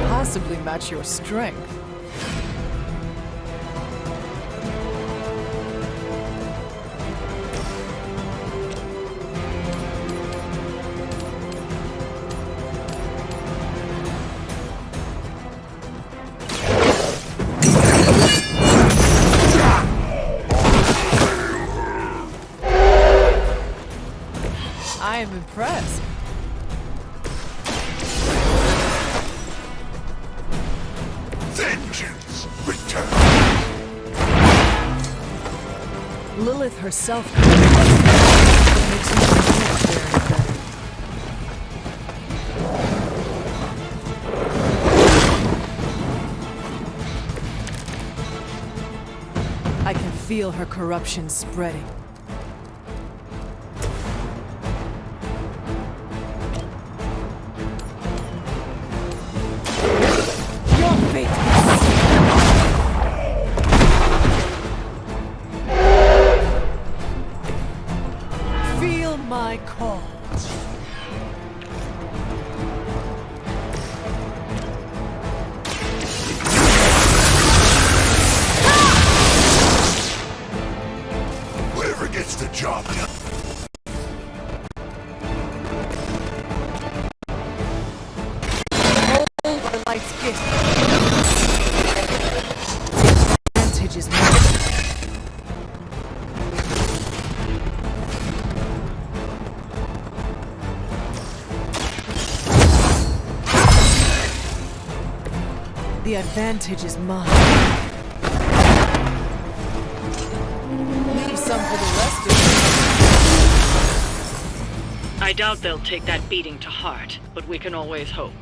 Possibly match your strength. I am impressed. Vengeance return. Lilith herself makes you feel very better. I can feel her corruption spreading. Your fate. Feel my call. Whatever gets the job done. Hold our light's gift. Advantage is mine. The advantage is mine. Leave some for the rest of us. I doubt they'll take that beating to heart, but we can always hope.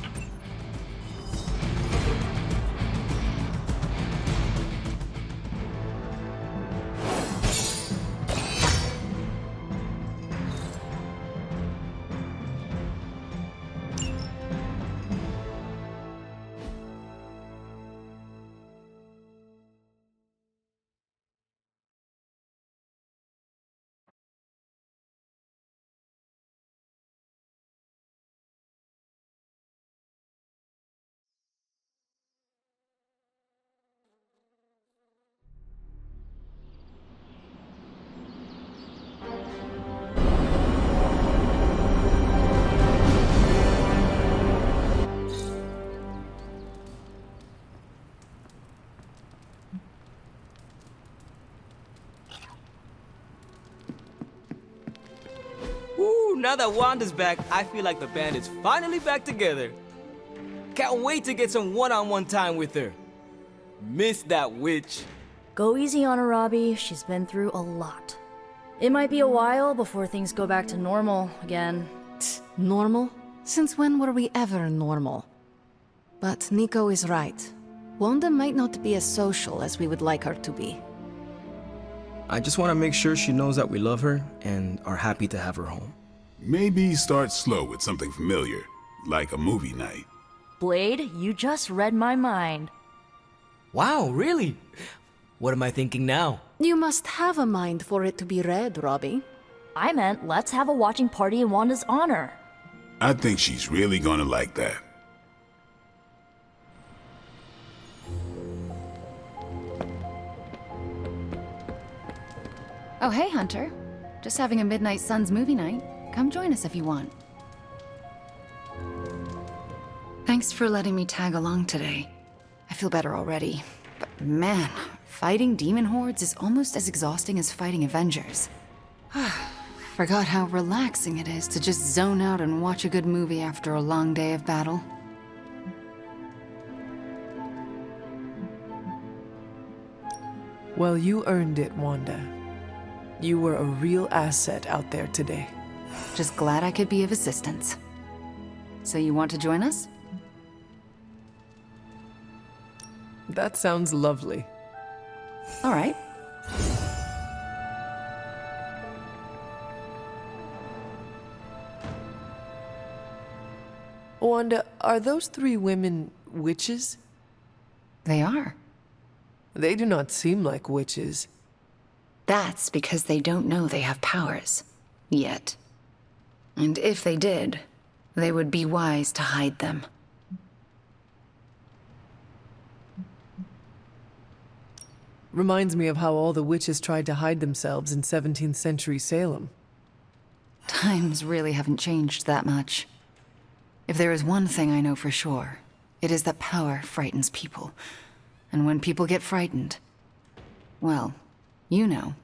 Ooh, now that Wanda's back, I feel like the band is finally back together. Can't wait to get some one-on-one time with her. Miss that witch. Go easy on her, Robbie. She's been through a lot. It might be a while before things go back to normal again. Normal? Since when were we ever normal? But Nico is right. Wanda might not be as social as we would like her to be. I just want to make sure she knows that we love her and are happy to have her home. Maybe start slow with something familiar, like a movie night. Blade, you just read my mind. Wow, really? What am I thinking now? You must have a mind for it to be read, Robbie. I meant let's have a watching party in Wanda's honor. I think she's really gonna like that. Oh, hey, Hunter. Just having a Midnight Suns movie night. Come join us if you want. Thanks for letting me tag along today. I feel better already. But man, fighting demon hordes is almost as exhausting as fighting Avengers. Forgot how relaxing it is to just zone out and watch a good movie after a long day of battle. Well, you earned it, Wanda. You were a real asset out there today. Just glad I could be of assistance. So you want to join us? That sounds lovely. All right. Wanda, are those 3 women witches? They are. They do not seem like witches. That's because they don't know they have powers. Yet. And if they did, they would be wise to hide them. Reminds me of how all the witches tried to hide themselves in 17th century Salem. Times really haven't changed that much. If there is one thing I know for sure, it is that power frightens people. And when people get frightened, well, you know,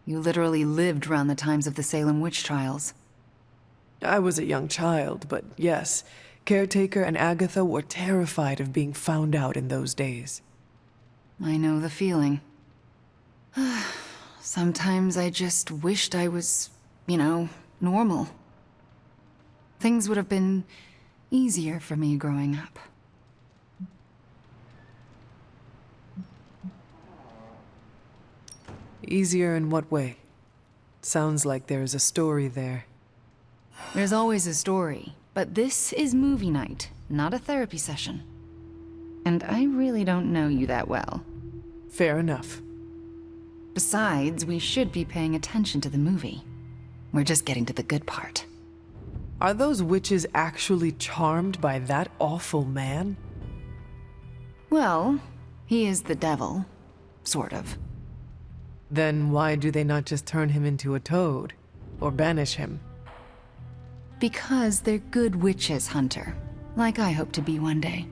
you literally lived around the times of the Salem witch trials. I was a young child, but yes, Caretaker and Agatha were terrified of being found out in those days. I know the feeling. Sometimes I just wished I was, you know, normal. Things would have been easier for me growing up. Easier in what way? Sounds like there is a story there. There's always a story, but this is movie night, not a therapy session. And I really don't know you that well. Fair enough. Besides, we should be paying attention to the movie. We're just getting to the good part. Are those witches actually charmed by that awful man? Well, he is the devil. Sort of. Then why do they not just turn him into a toad? Or banish him? Because they're good witches, Hunter. Like I hope to be one day.